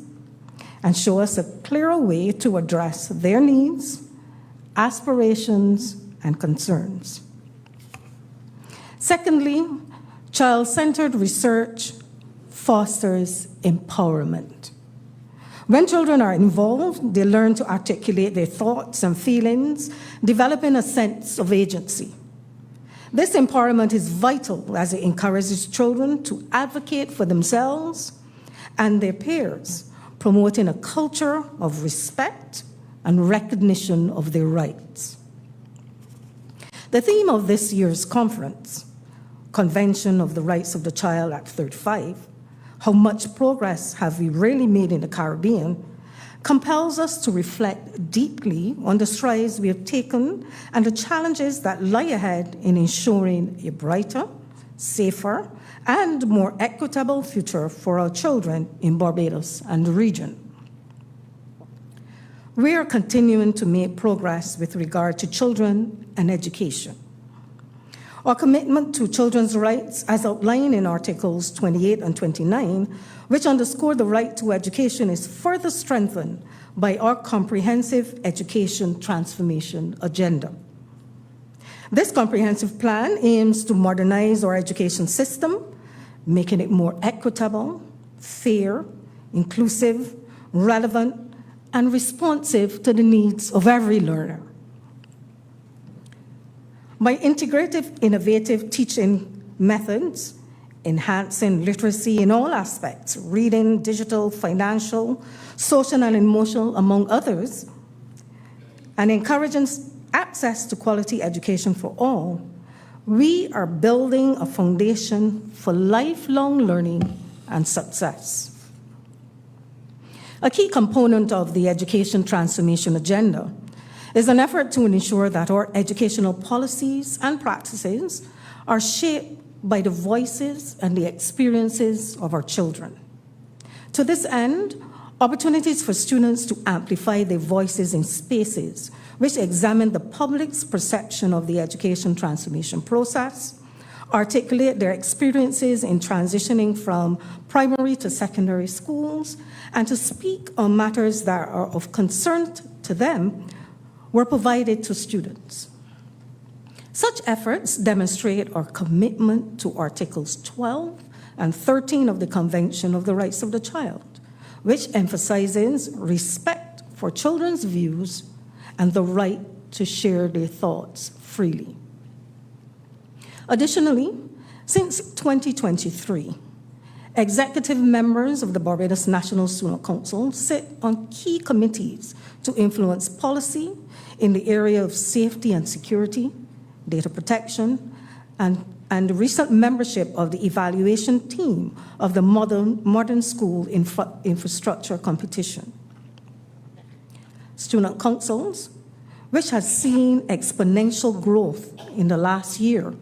and show us a clearer way to address their needs, aspirations, and concerns. Secondly, child-centered research fosters empowerment. When children are involved, they learn to articulate their thoughts and feelings, developing a sense of agency. This empowerment is vital as it encourages children to advocate for themselves and their peers, promoting a culture of respect and recognition of their rights. The theme of this year's conference, Convention of the Rights of the Child Act 35, how much progress have we really made in the Caribbean, compels us to reflect deeply on the strides we have taken and the challenges that lie ahead in ensuring a brighter, safer, and more equitable future for our children in Barbados and the region. We are continuing to make progress with regard to children and education. Our commitment to children's rights, as outlined in Articles 28 and 29, which underscore the right to education, is further strengthened by our comprehensive education transformation agenda. This comprehensive plan aims to modernize our education system, making it more equitable, fair, inclusive, relevant, and responsive to the needs of every learner. By integrative, innovative teaching methods, enhancing literacy in all aspects, reading, digital, financial, social, and emotional, among others, and encouraging access to quality education for all, we are building a foundation for lifelong learning and success. A key component of the education transformation agenda is an effort to ensure that our educational policies and practices are shaped by the voices and the experiences of our children. To this end, opportunities for students to amplify their voices in spaces which examine the public's perception of the education transformation process, articulate their experiences in transitioning from primary to secondary schools, and to speak on matters that are of concern to them, were provided to students. Such efforts demonstrate our commitment to Articles 12 and 13 of the Convention of the Rights of the Child, which emphasizes respect for children's views and the right to share their thoughts freely. Additionally, since 2023, executive members of the Barbados National Student Council sit on key committees to influence policy in the area of safety and security, data protection, and recent membership of the evaluation team of the Modern School Infrastructure Competition. Student councils, which has seen exponential growth in the last year,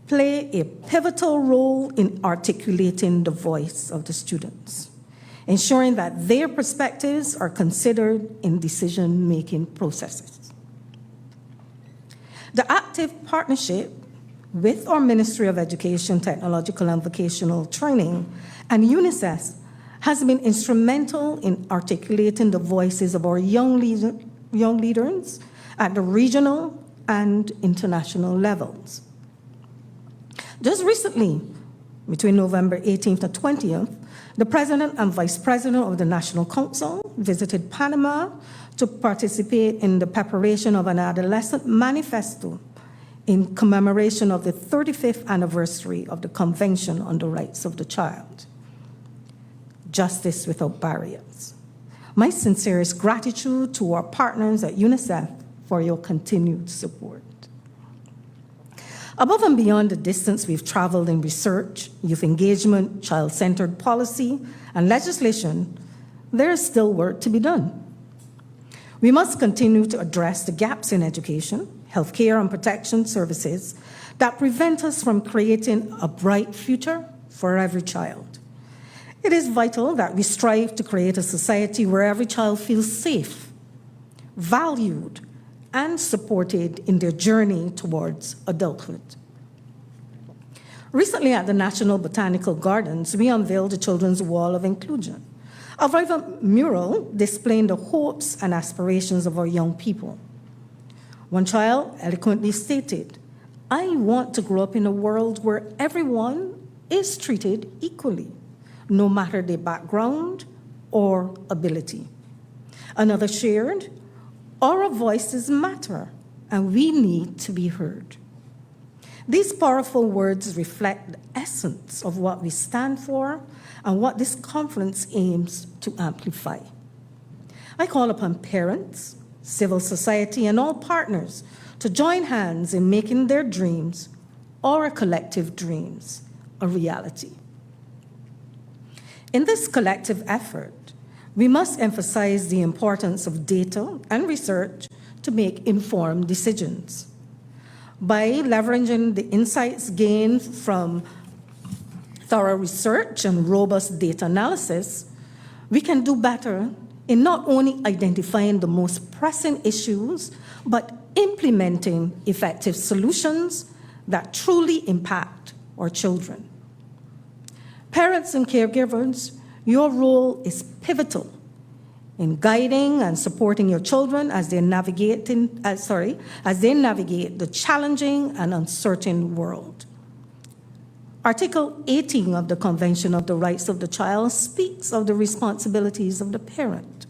play a pivotal role in articulating the voice of the students, ensuring that their perspectives are considered in decision-making processes. The active partnership with our Ministry of Education, Technological and Vocational Training and UNICEF has been instrumental in articulating the voices of our young leaders at the regional and international levels. Just recently, between November 18th and 20th, the President and Vice President of the National Council visited Panama to participate in the preparation of an adolescent manifesto in commemoration of the 35th anniversary of the Convention on the Rights of the Child. Justice without barriers. My sincerest gratitude to our partners at UNICEF for your continued support. Above and beyond the distance we've traveled in research, youth engagement, child-centered policy, and legislation, there is still work to be done. We must continue to address the gaps in education, healthcare, and protection services that prevent us from creating a bright future for every child. It is vital that we strive to create a society where every child feels safe, valued, and supported in their journey towards adulthood. Recently at the National Botanical Gardens, we unveiled the Children's Wall of Inclusion, a vibrant mural displaying the hopes and aspirations of our young people. One child eloquently stated, "I want to grow up in a world where everyone is treated equally, no matter their background or ability." Another shared, "Our voices matter, and we need to be heard." These powerful words reflect the essence of what we stand for and what this conference aims to amplify. I call upon parents, civil society, and all partners to join hands in making their dreams, our collective dreams, a reality. In this collective effort, we must emphasize the importance of data and research to make informed decisions. By leveraging the insights gained from thorough research and robust data analysis, we can do better in not only identifying the most pressing issues, but implementing effective solutions that truly impact our children. Parents and caregivers, your role is pivotal in guiding and supporting your children as they navigate the challenging and uncertain world. Article 18 of the Convention of the Rights of the Child speaks of the responsibilities of the parent.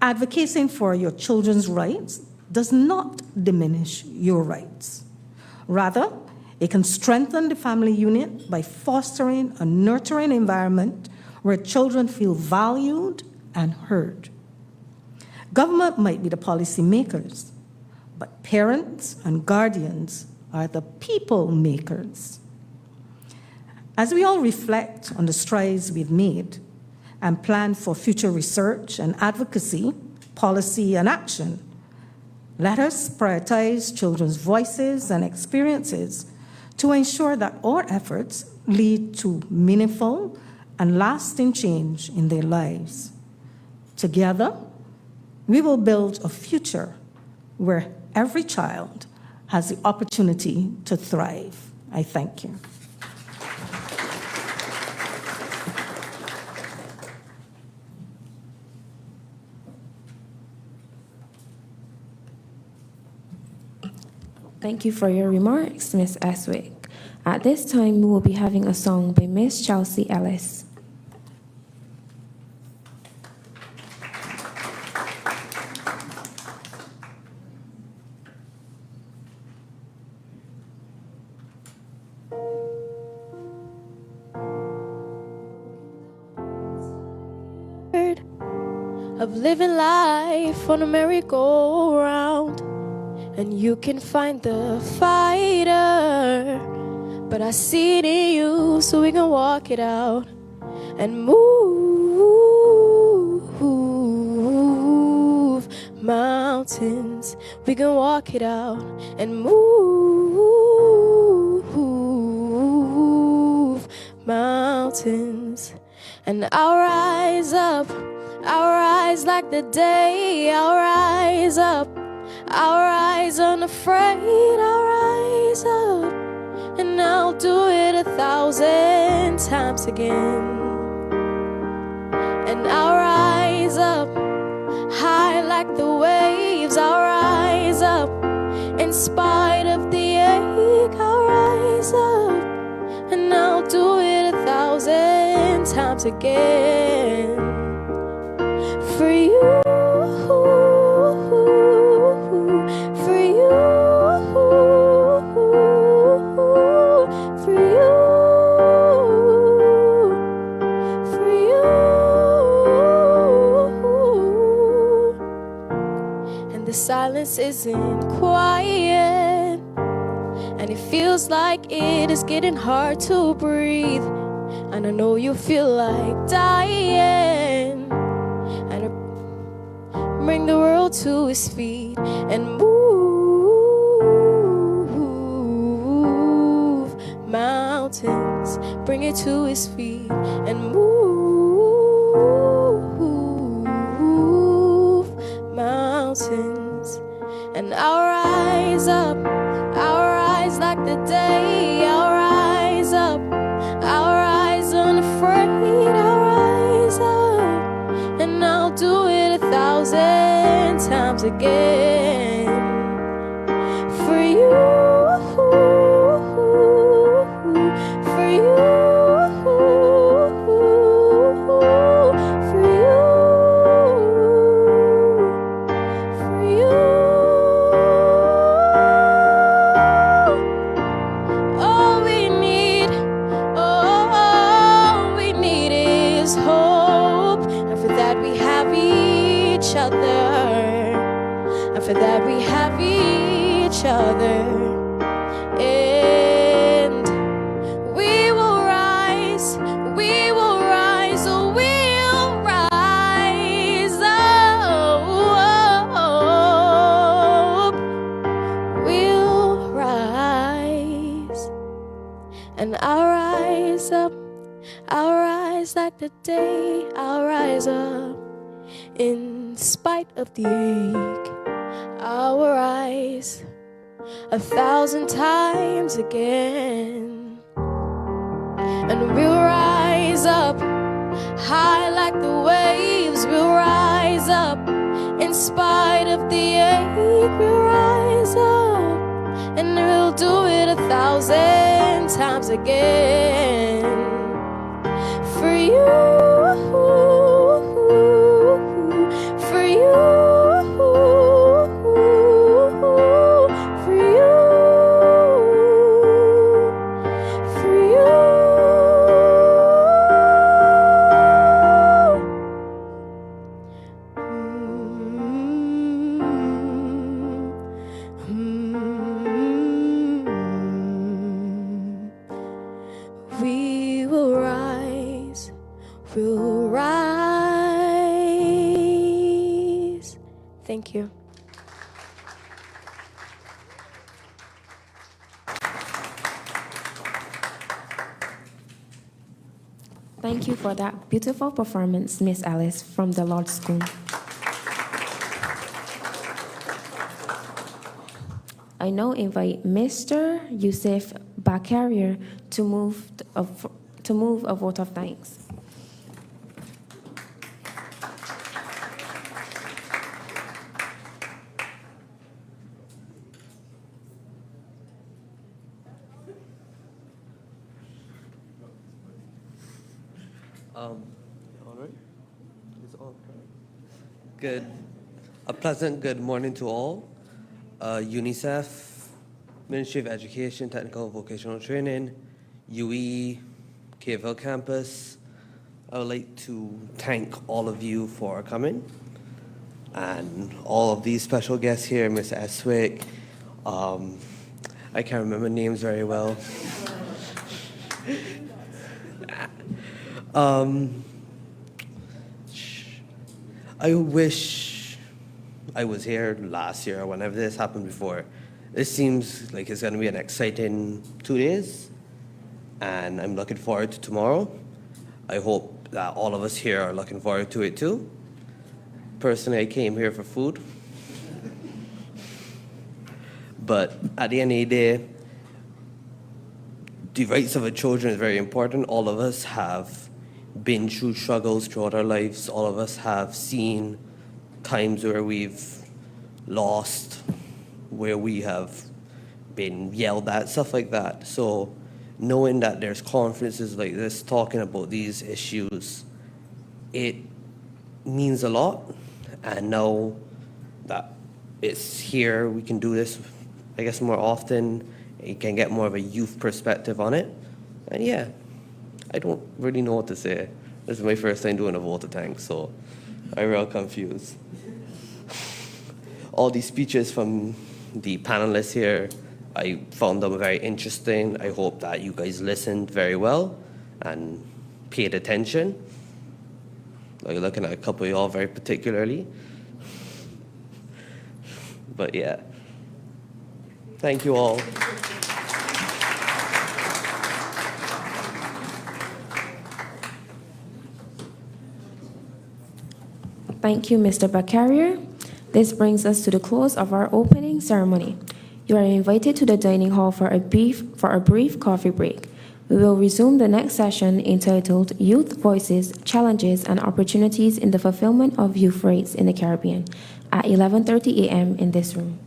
Advocating for your children's rights does not diminish your rights. Rather, it can strengthen the family unit by fostering a nurturing environment where children feel valued and heard. Government might be the policy makers, but parents and guardians are the people makers. As we all reflect on the strides we've made and plan for future research and advocacy, policy and action, let us prioritize children's voices and experiences to ensure that our efforts lead to meaningful and lasting change in their lives. Together, we will build a future where every child has the opportunity to thrive. I thank you. Thank you for your remarks, Ms. Aswick. At this time, we will be having a song by Ms. Chelsea Ellis. Of living life on a merry-go-round, and you can find the fighter, but I see it in you, so we can walk it out and move mountains. We can walk it out and move mountains. And I'll rise up, I'll rise like the day, I'll rise up, I'll rise unafraid, I'll rise up, and I'll do it 1,000 times again. And I'll rise up, high like the waves, I'll rise up, in spite of the ache, I'll rise up, and I'll do it 1,000 times again. For you, for you, for you, for you. And the silence isn't quiet, and it feels like it is getting hard to breathe. And I know you feel like dying, and bring the world to his feet and move mountains. Bring it to his feet and move mountains. mountains. And I'll rise up, I'll rise like the day. I'll rise up, I'll rise unafraid. I'll rise up, and I'll do it 1,000 times again. For you, for you, for you, for you. All we need, all we need is hope, and for that we have each other, and for that we have each other. And we will rise, we will rise, oh, we'll rise up, we'll rise. And I'll rise up, I'll rise like the day. I'll rise up in spite of the ache. I'll rise 1,000 times again. And we'll rise up high like the waves. We'll rise up in spite of the ache. We'll rise up, and we'll do it 1,000 times again. For you, for you, for you, for you. We will rise, we'll rise. Thank you. Thank you for that beautiful performance, Miss Alice from the Lord School. I now invite Mr. Yusuf Bakarier to move a vote of thanks. All right. It's all good. A pleasant good morning to all. UNICEF, Ministry of Education, Technical and Vocational Training, UE, KVille campus. I would like to thank all of you for coming, and all of these special guests here, Ms. Eswick. I can't remember names very well. I wish I was here last year or whenever this happened before. It seems like it's going to be an exciting 2 days, and I'm looking forward to tomorrow. I hope that all of us here are looking forward to it too. Personally, I came here for food. But at the end of the day, the rights of our children is very important. All of us have been through struggles throughout our lives. All of us have seen times where we've lost, where we have been yelled at, stuff like that. So knowing that there's conferences like this talking about these issues, it means a lot. And now that it's here, we can do this, I guess, more often. You can get more of a youth perspective on it. And yeah, I don't really know what to say. This is my first time doing a vote of thanks, so I'm real confused. All these speeches from the panelists here, I found them very interesting. I hope that you guys listened very well and paid attention. Like looking at a couple of y'all very particularly. But yeah, thank you all. Thank you, Mr. Bakarier. This brings us to the close of our opening ceremony. You are invited to the dining hall for a brief coffee break. We will resume the next session entitled Youth Voices, Challenges and Opportunities in the Fulfillment of Youth Rights in the Caribbean at 11:30 a.m. in this room.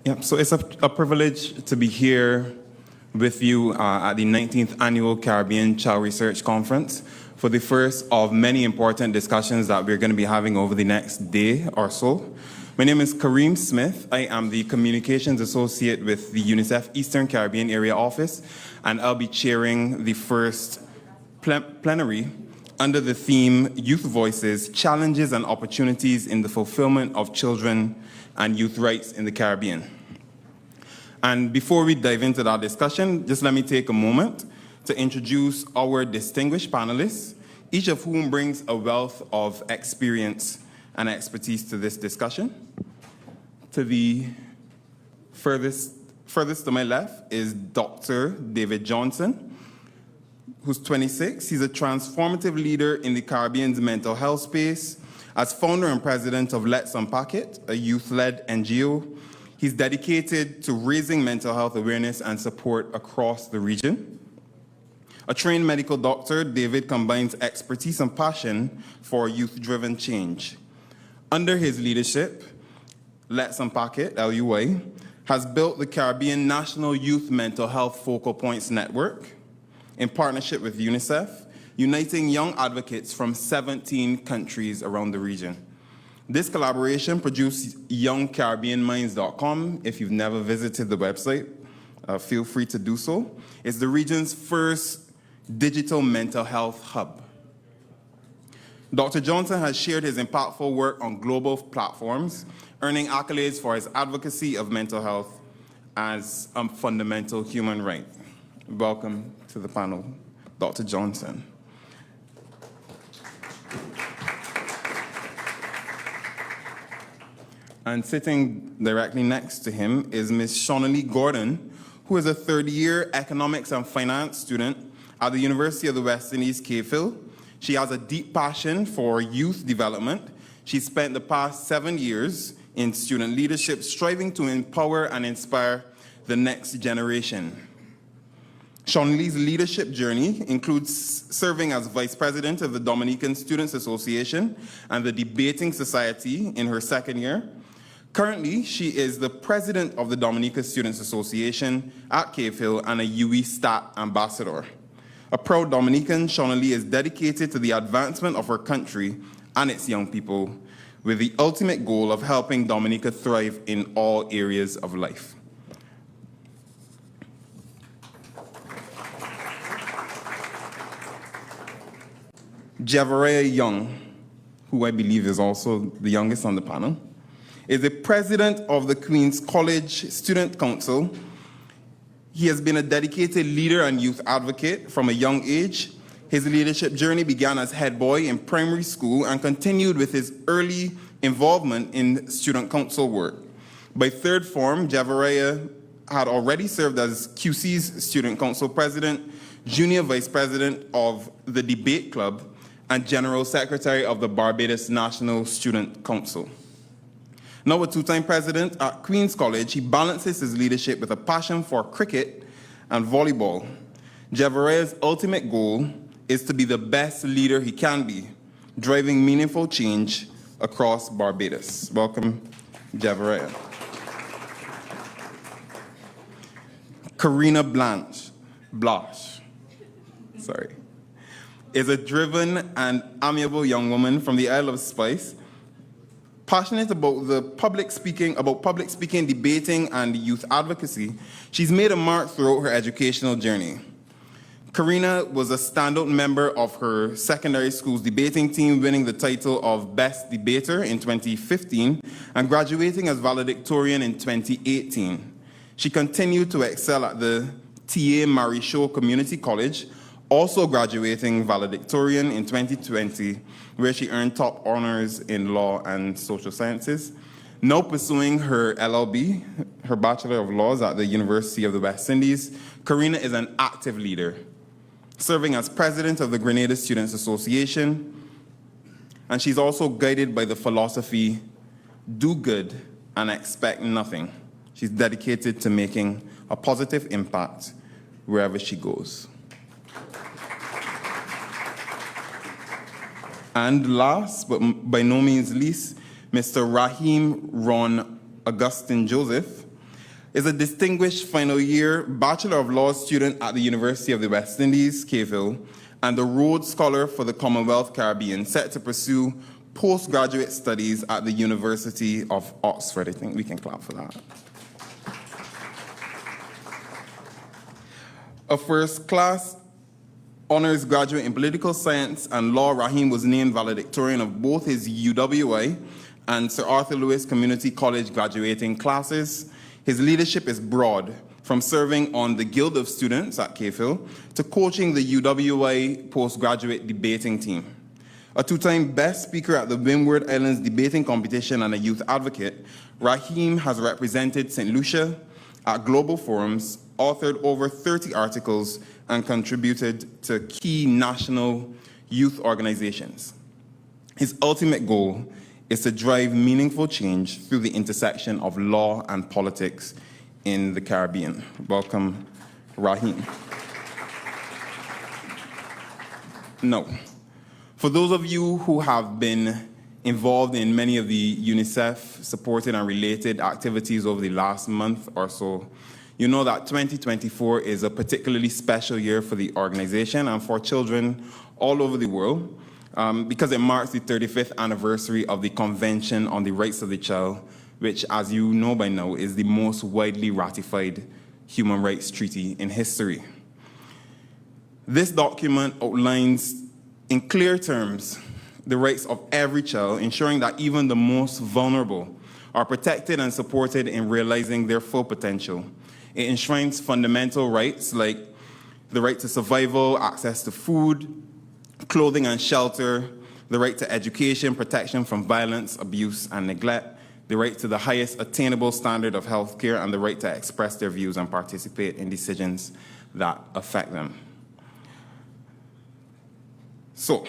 Yep, so it's a privilege to be here with you at the 19th Annual Caribbean Child Research Conference for the first of many important discussions that we're going to be having over the next day or so. My name is Kareem Smith. I am the Communications Associate with the UNICEF Eastern Caribbean Area Office, and I'll be chairing the first plenary under the theme Youth Voices, Challenges and Opportunities in the Fulfillment of Children and Youth Rights in the Caribbean. And before we dive into that discussion, just let me take a moment to introduce our distinguished panelists, each of whom brings a wealth of experience and expertise to this discussion. To the furthest to my left is Dr. David Johnson, who's 26. He's a transformative leader in the Caribbean's mental health space. As founder and president of Let's Unpack It, a youth-led NGO, he's dedicated to raising mental health awareness and support across the region. A trained medical doctor, David combines expertise and passion for youth-driven change. Under his leadership, Let's Unpack It, LUI, has built the Caribbean National Youth Mental Health Focal Points Network in partnership with UNICEF, uniting young advocates from 17 countries around the region. This collaboration produced youngcaribbeanminds.com. If you've never visited the website, feel free to do so. It's the region's first digital mental health hub. Dr. Johnson has shared his impactful work on global platforms, earning accolades for his advocacy of mental health as a fundamental human right. Welcome to the panel, Dr. Johnson. And sitting directly next to him is Ms. Shaunalee Gordon, who is a third-year economics and finance student at the University of the West Indies, Cave Hill. She has a deep passion for youth development. She spent the past 7 years in student leadership, striving to empower and inspire the next generation. Shaunalee's leadership journey includes serving as vice president of the Dominican Students Association and the Debating Society in her second year. Currently, she is the president of the Dominica Students Association at Cave Hill and a UE Stat ambassador. A proud Dominican, Shaunalee is dedicated to the advancement of her country and its young people, with the ultimate goal of helping Dominica thrive in all areas of life. Javaria Young, who I believe is also the youngest on the panel, is the president of the Queen's College Student Council. He has been a dedicated leader and youth advocate from a young age. His leadership journey began as head boy in primary school and continued with his early involvement in student council work. By third form, Javaria had already served as QC's student council president, junior vice president of the debate club, and general secretary of the Barbados National Student Council. Now a two-time president at Queen's College, he balances his leadership with a passion for cricket and volleyball. Javaria's ultimate goal is to be the best leader he can be, driving meaningful change across Barbados. Welcome, Javaria. Karina Blash, is a driven and amiable young woman from the Isle of Spice, passionate about public speaking, debating, and youth advocacy. She's made a mark throughout her educational journey. Karina was a standout member of her secondary school's debating team, winning the title of Best Debater in 2015 and graduating as valedictorian in 2018. She continued to excel at the T.A. Marichaud Community College, also graduating valedictorian in 2020, where she earned top honors in law and social sciences. Now pursuing her LLB, her Bachelor of Laws at the University of the West Indies, Karina is an active leader, serving as president of the Grenada Students Association, and she's also guided by the philosophy, do good and expect nothing. She's dedicated to making a positive impact wherever she goes. And last, but by no means least, Mr. Raheem Ron Augustine Joseph is a distinguished final year Bachelor of Laws student at the University of the West Indies, Caville, and the Rhodes Scholar for the Commonwealth Caribbean, set to pursue postgraduate studies at the University of Oxford. I think we can clap for that. A first-class honors graduate in political science and law, Rahim was named valedictorian of both his UWI and Sir Arthur Lewis Community College graduating classes. His leadership is broad, from serving on the Guild of Students at Caville to coaching the UWI postgraduate debating team. A two-time best speaker at the Windward Islands debating competition and a youth advocate, Rahim has represented St. Lucia at global forums, authored over 30 articles, and contributed to key national youth organizations. His ultimate goal is to drive meaningful change through the intersection of law and politics in the Caribbean. Welcome, Rahim. Now, for those of you who have been involved in many of the UNICEF-supported and related activities over the last month or so, you know that 2024 is a particularly special year for the organization and for children all over the world, because it marks the 35th anniversary of the Convention on the Rights of the Child, which, as you know by now, is the most widely ratified human rights treaty in history. This document outlines in clear terms the rights of every child, ensuring that even the most vulnerable are protected and supported in realizing their full potential. It enshrines fundamental rights like the right to survival, access to food, clothing and shelter, the right to education, protection from violence, abuse, and neglect, the right to the highest attainable standard of health care, and the right to express their views and participate in decisions that affect them. So,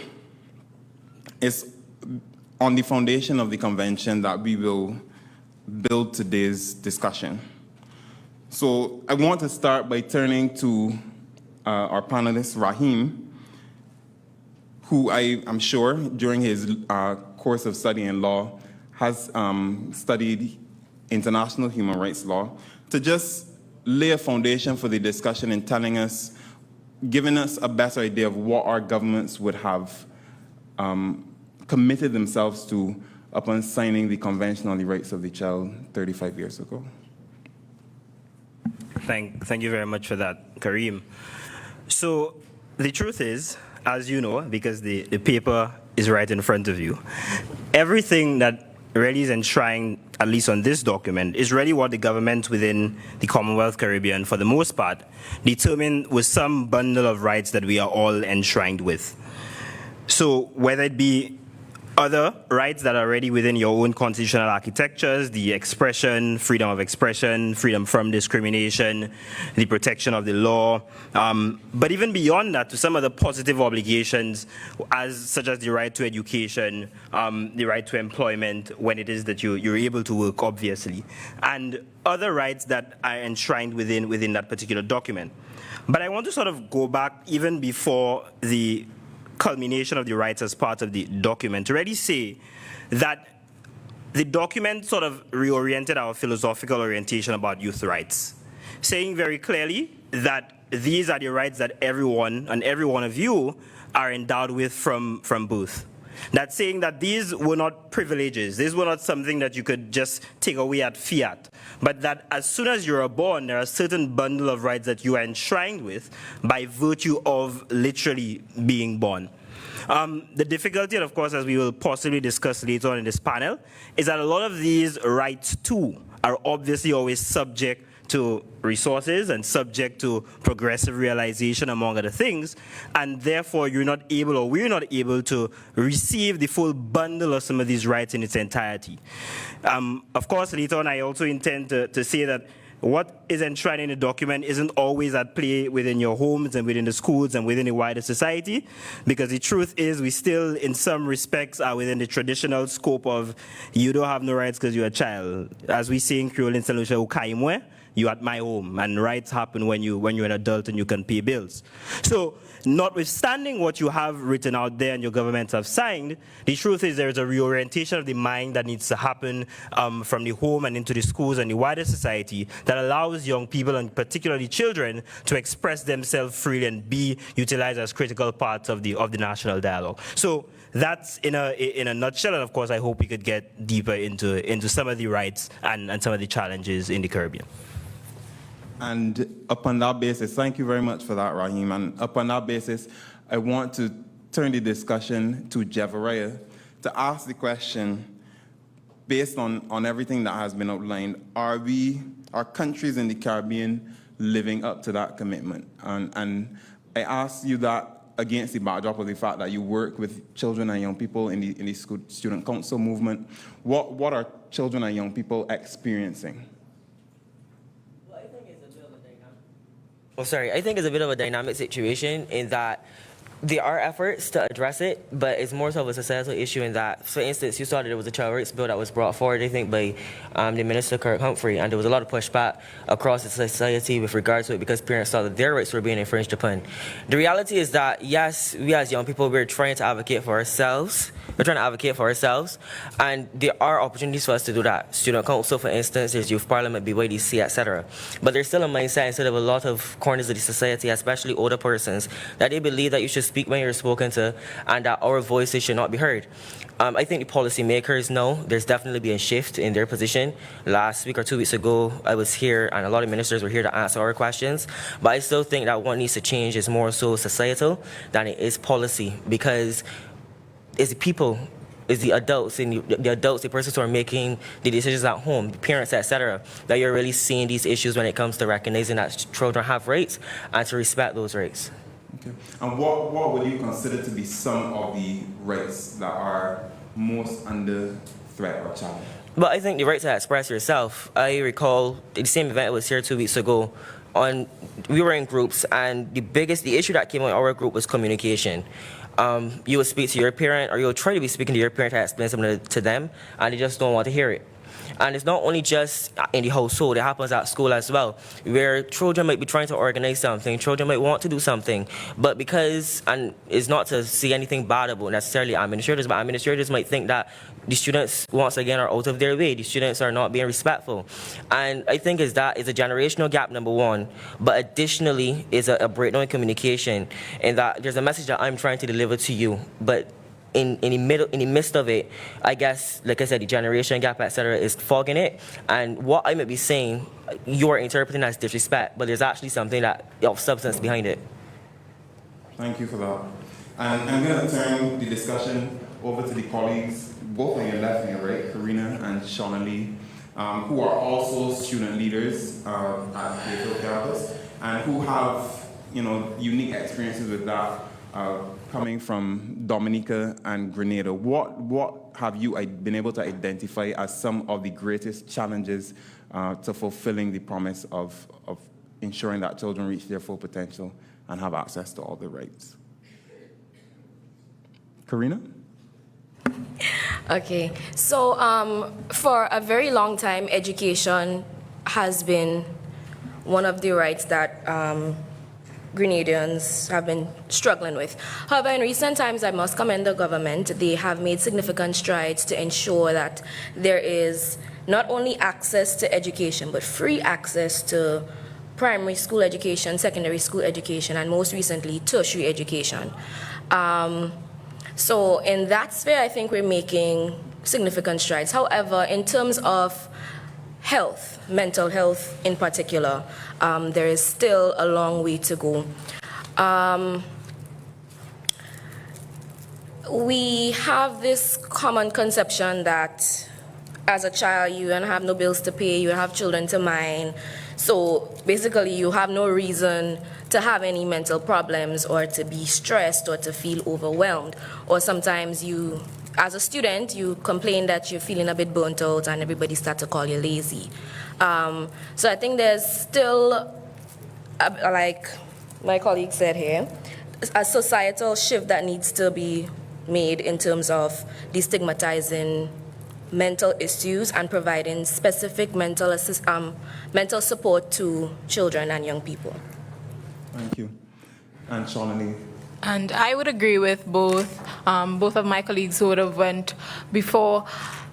it's on the foundation of the convention that we will build today's discussion. So I want to start by turning to our panelist, Rahim, who I'm sure during his course of study in law has studied international human rights law, to just lay a foundation for the discussion in telling us, giving us a better idea of what our governments would have committed themselves to upon signing the Convention on the Rights of the Child 35 years ago. Thank you very much for that, Kareem. So the truth is, as you know, because the paper is right in front of you, everything that really is enshrined, at least on this document, is really what the government within the Commonwealth Caribbean, for the most part, determined was some bundle of rights that we are all enshrined with. So whether it be other rights that are already within your own constitutional architectures, the expression, freedom of expression, freedom from discrimination, the protection of the law, but even beyond that, to some of the positive obligations, such as the right to education, the right to employment when it is that you're able to work, obviously, and other rights that are enshrined within that particular document. But I want to sort of go back even before the culmination of the rights as part of the document to really say that the document sort of reoriented our philosophical orientation about youth rights, saying very clearly that these are the rights that everyone and every one of you are endowed with from birth. That's saying that these were not privileges, these were not something that you could just take away at fiat, but that as soon as you are born, there are a certain bundle of rights that you are enshrined with by virtue of literally being born. The difficulty, and of course, as we will possibly discuss later on in this panel, is that a lot of these rights, too, are obviously always subject to resources and subject to progressive realization, among other things, and therefore you're not able, or we're not able, to receive the full bundle of some of these rights in its entirety. Of course, later on, I also intend to say that what is enshrined in the document isn't always at play within your homes and within the schools and within the wider society, because the truth is we still, in some respects, are within the traditional scope of you don't have no rights because you're a child. As we say in Creole in St. Lucia, ukaimwe, you're at my home, and rights happen when you're an adult and you can pay bills. So, notwithstanding what you have written out there and your governments have signed, the truth is there is a reorientation of the mind that needs to happen from the home and into the schools and the wider society that allows young people, and particularly children, to express themselves freely and be utilized as critical parts of the national dialogue. So that's in a nutshell, and of course I hope we could get deeper into some of the rights and some of the challenges in the Caribbean. And upon that basis, thank you very much for that, Raheem. And upon that basis, I want to turn the discussion to Jevariah to ask the question, based on everything that has been outlined, are countries in the Caribbean living up to that commitment? And I ask you that against the backdrop of the fact that you work with children and young people in the student council movement. What are children and young people experiencing? I think it's a bit of a dynamic situation in that there are efforts to address it, but it's more so of a societal issue in that, for instance, you saw that there was a child rights bill that was brought forward, I think, by the Minister Kirk Humphrey, and there was a lot of pushback across the society with regard to it because parents saw that their rights were being infringed upon. The reality is that, yes, we as young people, we're trying to advocate for ourselves. And there are opportunities for us to do that. Student council, for instance, there's youth parliament, BYDC, etc. But there's still a mindset instead of a lot of corners of the society, especially older persons, that they believe that you should speak when you're spoken to and that our voices should not be heard. I think the policymakers know there's definitely been a shift in their position. Last week or 2 weeks ago, I was here and a lot of ministers were here to answer our questions. But I still think that what needs to change is more so societal than it is policy, because it's the people, it's the adults, and the persons who are making the decisions at home, the parents, etc., that you're really seeing these issues when it comes to recognizing that children have rights and to respect those rights. Okay. And what would you consider to be some of the rights that are most under threat or challenge? But I think the right to express yourself. I recall the same event I was here 2 weeks ago. We were in groups, and the issue that came on our group was communication. You will speak to your parent, or you'll try to be speaking to your parent to explain something to them, and they just don't want to hear it. And it's not only just in the household, it happens at school as well, where children might be trying to organize something, children might want to do something, but and it's not to see anything bad about necessarily administrators, but administrators might think that the students, once again, are out of their way, the students are not being respectful. And I think is a generational gap, number one, but additionally is a breakdown in communication, in that there's a message that I'm trying to deliver to you, but in the midst of it, I guess, like I said, the generation gap, etc., is fogging it. And what I might be saying, you are interpreting as disrespect, but there's actually something of substance behind it. Thank you for that. And I'm going to turn the discussion over to the colleagues, both on your left and your right, Karina and Shauna Lee, who are also student leaders at Fayetteville campus, and who have, unique experiences with that. Coming from Dominica and Grenada, what have you been able to identify as some of the greatest challenges to fulfilling the promise of ensuring that children reach their full potential and have access to all the rights? Karina? Okay, so for a very long time, education has been one of the rights that Grenadians have been struggling with. However, in recent times, I must commend the government. They have made significant strides to ensure that there is not only access to education, but free access to primary school education, secondary school education, and most recently, tertiary education. So in that sphere, I think we're making significant strides. However, in terms of health, mental health in particular, there is still a long way to go. We have this common conception that as a child, you don't have no bills to pay, you have children to mind. So basically, you have no reason to have any mental problems or to be stressed or to feel overwhelmed. Or sometimes as a student, you complain that you're feeling a bit burnt out and everybody starts to call you lazy. So I think there's still, like my colleague said here, a societal shift that needs to be made in terms of destigmatizing mental issues and providing specific mental support to children and young people. Thank you. And Shawnee. And I would agree with both of my colleagues who would have went before,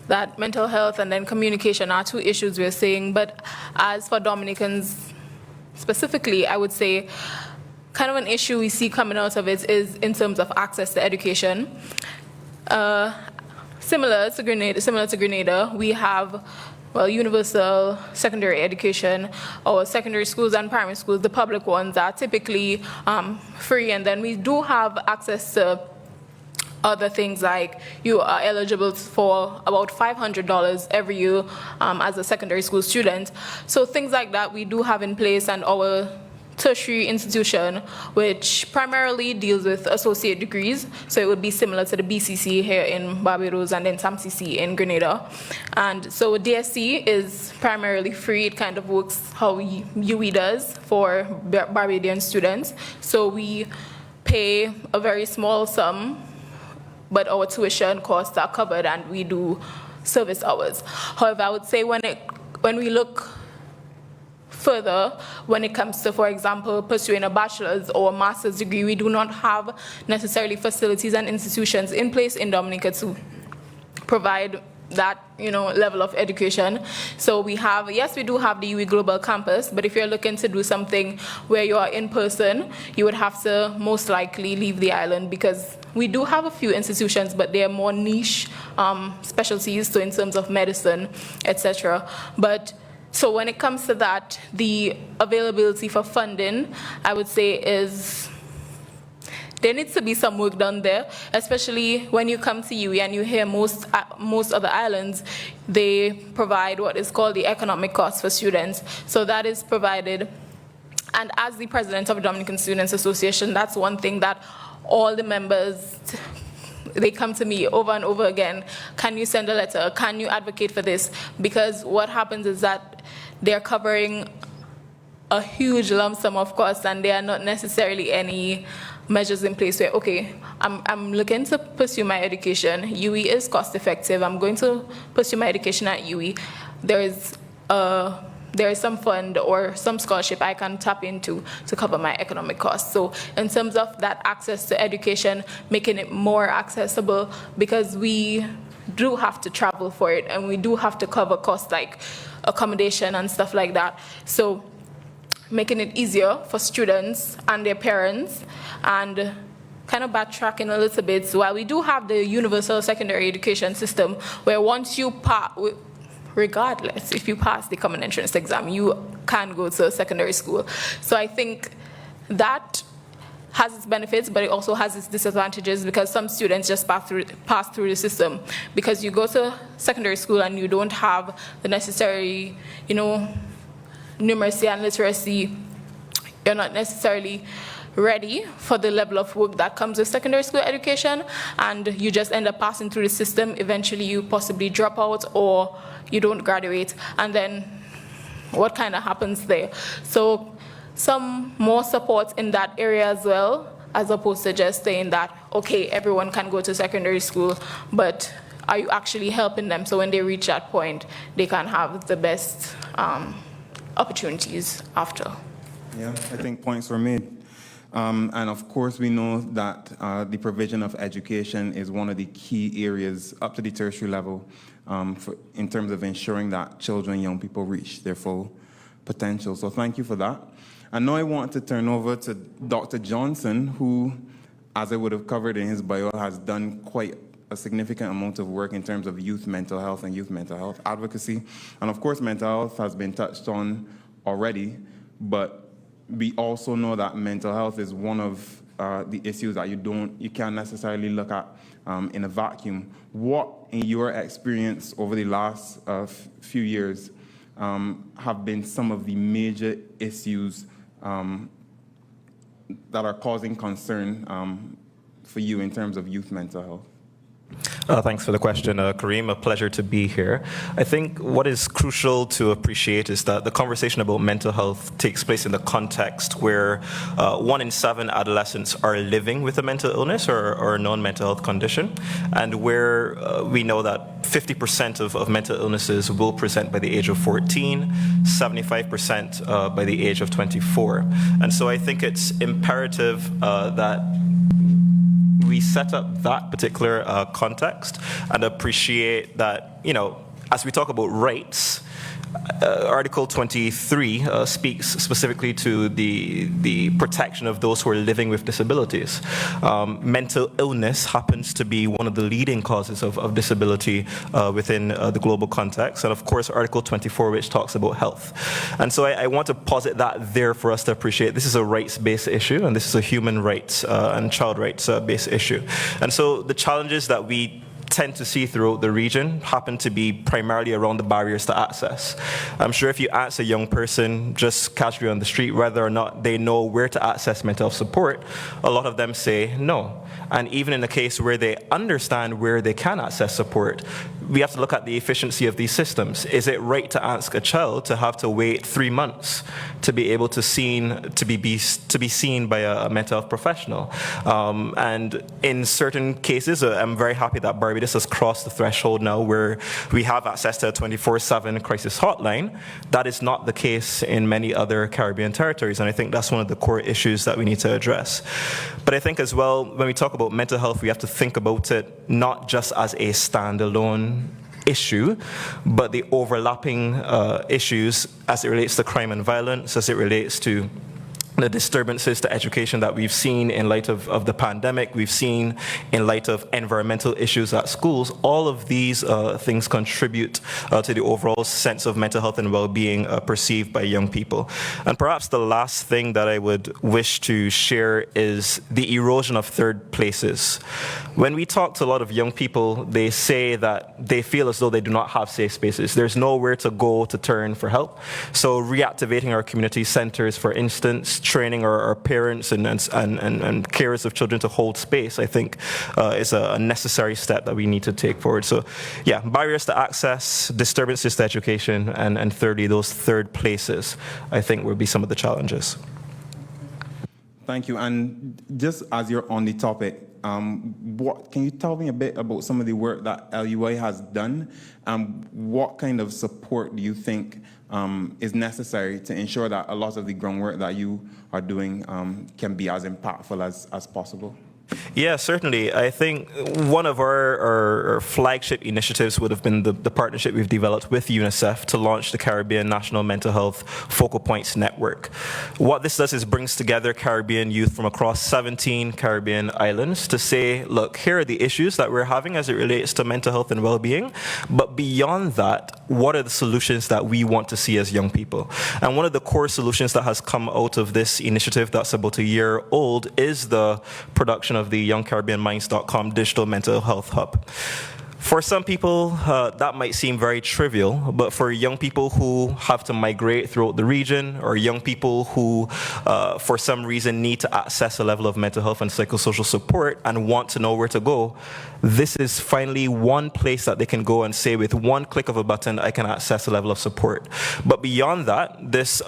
that mental health and then communication are two issues we're seeing. But as for Dominicans specifically, I would say kind of an issue we see coming out of it is in terms of access to education. Similar to Grenada, we have universal secondary education. Our secondary schools and primary schools, the public ones, are typically free, and then we do have access to other things, like you are eligible for about $500 every year as a secondary school student. So things like that we do have in place, and our tertiary institution, which primarily deals with associate degrees, so it would be similar to the BCC here in Barbados and then SAMCC in Grenada. And so DSC is primarily free. It kind of works how UWI does for Barbadian students. So we pay a very small sum, but our tuition costs are covered and we do service hours. However, I would say when we look further, when it comes to, for example, pursuing a bachelor's or a master's degree, we do not have necessarily facilities and institutions in place in Dominica to provide that level of education. So we do have the UWI Global Campus, but if you're looking to do something where you are in person, you would have to most likely leave the island, because we do have a few institutions, but they are more niche specialties, so in terms of medicine, etc. So when it comes to that, the availability for funding, I would say, there needs to be some work done there, especially when you come to UWI and you hear most other islands, they provide what is called the economic cost for students. So that is provided. And as the president of the Dominican Students Association, that's one thing that all the members, they come to me over and over again. Can you send a letter? Can you advocate for this? Because what happens is that they're covering a huge lump sum of costs, and there are not necessarily any measures in place where, okay, I'm looking to pursue my education. UWI is cost effective. I'm going to pursue my education at UWI. There is some fund or some scholarship I can tap into to cover my economic costs. So in terms of that access to education, making it more accessible, because we do have to travel for it and we do have to cover costs like accommodation and stuff like that. So making it easier for students and their parents, and kind of backtracking a little bit. So while we do have the universal secondary education system, where once you regardless if you pass the common entrance exam, you can go to a secondary school. So I think that has its benefits, but it also has its disadvantages, because some students just pass through the system. Because you go to secondary school and you don't have the necessary, numeracy and literacy, you're not necessarily ready for the level of work that comes with secondary school education, and you just end up passing through the system. Eventually you possibly drop out or you don't graduate, and then what kind of happens there? So some more support in that area as well, as opposed to just saying that, okay, everyone can go to secondary school, but are you actually helping them so when they reach that point, they can have the best opportunities after? Yeah, I think points were made. And of course, we know that the provision of education is one of the key areas up to the tertiary level in terms of ensuring that children and young people reach their full potential. So thank you for that. And now I want to turn over to Dr. Johnson, who, as I would have covered in his bio, has done quite a significant amount of work in terms of youth mental health and youth mental health advocacy. And of course, mental health has been touched on already, but we also know that mental health is one of the issues that you can't necessarily look at in a vacuum. What, in your experience over the last few years, have been some of the major issues that are causing concern for you in terms of youth mental health? Thanks for the question, Kareem. A pleasure to be here. I think what is crucial to appreciate is that the conversation about mental health takes place in the context where 1 in 7 adolescents are living with a mental illness or a non-mental health condition, and where we know that 50% of mental illnesses will present by the age of 14, 75% by the age of 24. And so I think it's imperative that we set up that particular context and appreciate that, as we talk about rights, Article 23 speaks specifically to the protection of those who are living with disabilities. Mental illness happens to be one of the leading causes of disability within the global context. And of course, Article 24, which talks about health. And so I want to posit that there for us to appreciate this is a rights-based issue, and this is a human rights and child rights-based issue. And so the challenges that we tend to see throughout the region happen to be primarily around the barriers to access. I'm sure if you ask a young person just casually on the street whether or not they know where to access mental health support, a lot of them say no. And even in the case where they understand where they can access support, we have to look at the efficiency of these systems. Is it right to ask a child to have to wait 3 months to be able to be seen by a mental health professional? And in certain cases, I'm very happy that Barbados has crossed the threshold now where we have access to a 24/7 crisis hotline. That is not the case in many other Caribbean territories, and I think that's one of the core issues that we need to address. But I think as well, when we talk about mental health, we have to think about it not just as a standalone issue, but the overlapping issues as it relates to crime and violence, as it relates to the disturbances to education that we've seen in light of the pandemic, we've seen in light of environmental issues at schools. All of these things contribute to the overall sense of mental health and well-being perceived by young people. And perhaps the last thing that I would wish to share is the erosion of third places. When we talk to a lot of young people, they say that they feel as though they do not have safe spaces. There's nowhere to go to turn for help. So reactivating our community centers, for instance, training our parents and carers of children to hold space, I think, is a necessary step that we need to take forward. So, yeah, barriers to access, disturbances to education, and thirdly, those third places, I think, will be some of the challenges. Thank you. And just as you're on the topic, can you tell me a bit about some of the work that LUI has done? What kind of support do you think is necessary to ensure that a lot of the groundwork that you are doing can be as impactful as possible? Yeah, certainly. I think one of our flagship initiatives would have been the partnership we've developed with UNICEF to launch the Caribbean National Mental Health Focal Points Network. What this does is brings together Caribbean youth from across 17 Caribbean islands to say, look, here are the issues that we're having as it relates to mental health and well-being, but beyond that, what are the solutions that we want to see as young people? And one of the core solutions that has come out of this initiative that's about a year old is the production of the YoungCaribbeanMinds.com digital mental health hub. For some people, that might seem very trivial, but for young people who have to migrate throughout the region, or young people who, for some reason, need to access a level of mental health and psychosocial support and want to know where to go, this is finally one place that they can go and say, with one click of a button, I can access a level of support. But beyond that, this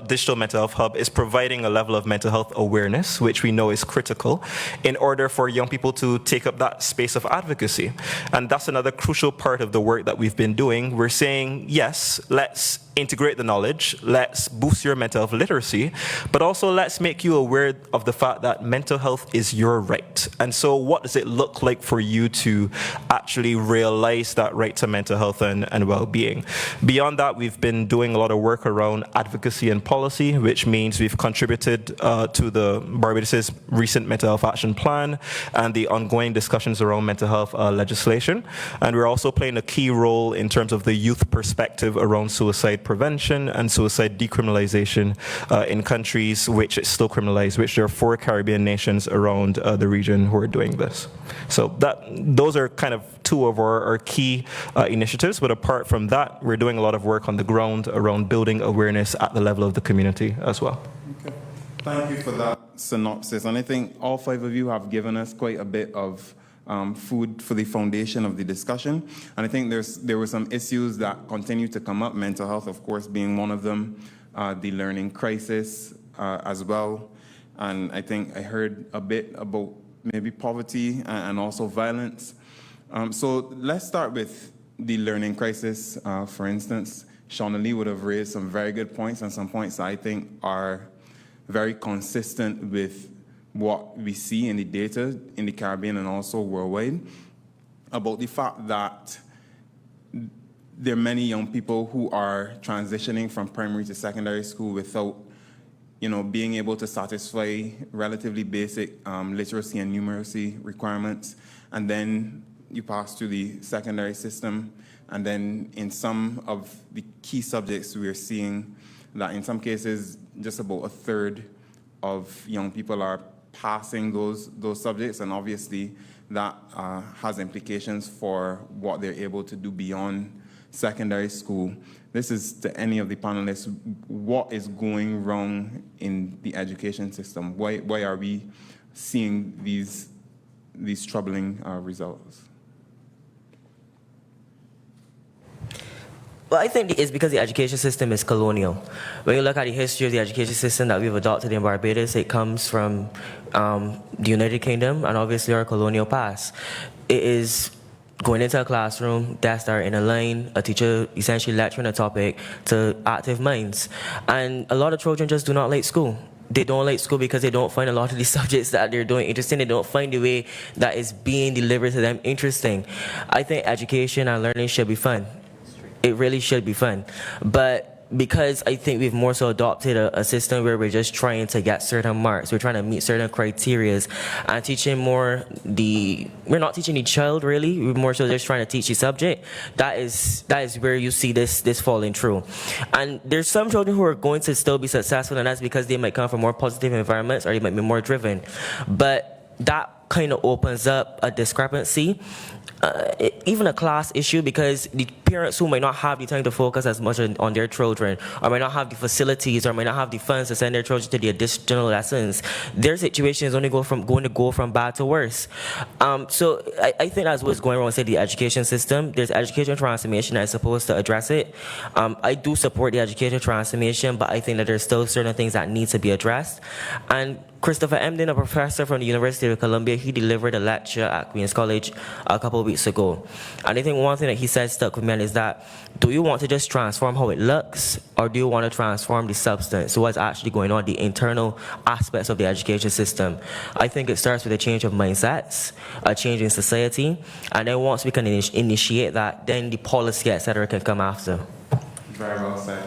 digital mental health hub is providing a level of mental health awareness, which we know is critical, in order for young people to take up that space of advocacy. And that's another crucial part of the work that we've been doing. We're saying, yes, let's integrate the knowledge, let's boost your mental health literacy, but also let's make you aware of the fact that mental health is your right. And so what does it look like for you to actually realize that right to mental health and well-being? Beyond that, we've been doing a lot of work around advocacy and policy, which means we've contributed to the Barbados' recent mental health action plan and the ongoing discussions around mental health legislation. And we're also playing a key role in terms of the youth perspective around suicide prevention and suicide decriminalization in countries which it's still criminalized, which there are 4 Caribbean nations around the region who are doing this. So those are kind of 2 of our key initiatives, but apart from that, we're doing a lot of work on the ground around building awareness at the level of the community as well. Okay. Thank you for that synopsis. And I think all 5 of you have given us quite a bit of food for the foundation of the discussion. And I think there were some issues that continue to come up, mental health, of course, being one of them, the learning crisis as well. And I think I heard a bit about maybe poverty and also violence. So let's start with the learning crisis, for instance, Shauna Lee would have raised some very good points and some points that I think are very consistent with what we see in the data in the Caribbean and also worldwide about the fact that there are many young people who are transitioning from primary to secondary school without, being able to satisfy relatively basic literacy and numeracy requirements. And then you pass to the secondary system. And then in some of the key subjects, we're seeing that in some cases, just about a third of young people are passing those subjects. And obviously, that has implications for what they're able to do beyond secondary school. This is to any of the panelists. What is going wrong in the education system? Why are we seeing these troubling results? Well, I think it's because the education system is colonial. When you look at the history of the education system that we've adopted in Barbados, it comes from the United Kingdom and obviously our colonial past. It is going into a classroom, desks are in a line, a teacher essentially lecturing a topic to active minds. And a lot of children just do not like school. They don't like school because they don't find a lot of the subjects that they're doing interesting. They don't find the way that is being delivered to them interesting. I think education and learning should be fun. It really should be fun. But because I think we've more so adopted a system where we're just trying to get certain marks, we're trying to meet certain criterias, and teaching we're not teaching the child really, we're more so just trying to teach the subject. That is where you see this falling through. And there's some children who are going to still be successful, and that's because they might come from more positive environments or they might be more driven. But that kind of opens up a discrepancy, even a class issue, because the parents who might not have the time to focus as much on their children, or might not have the facilities, or might not have the funds to send their children to the additional lessons, their situation is only going to go from bad to worse. So I think that's what's going wrong with the education system. There's education transformation that's supposed to address it. I do support the education transformation, but I think that there's still certain things that need to be addressed. And Christopher Emden, a professor from the University of Columbia, he delivered a lecture at Queen's College a couple of weeks ago. And I think one thing that he said stuck with me is that, do you want to just transform how it looks, or do you want to transform the substance? So what's actually going on, the internal aspects of the education system? I think it starts with a change of mindsets, a change in society, and then once we can initiate that, then the policy, etc., can come after. Very well said.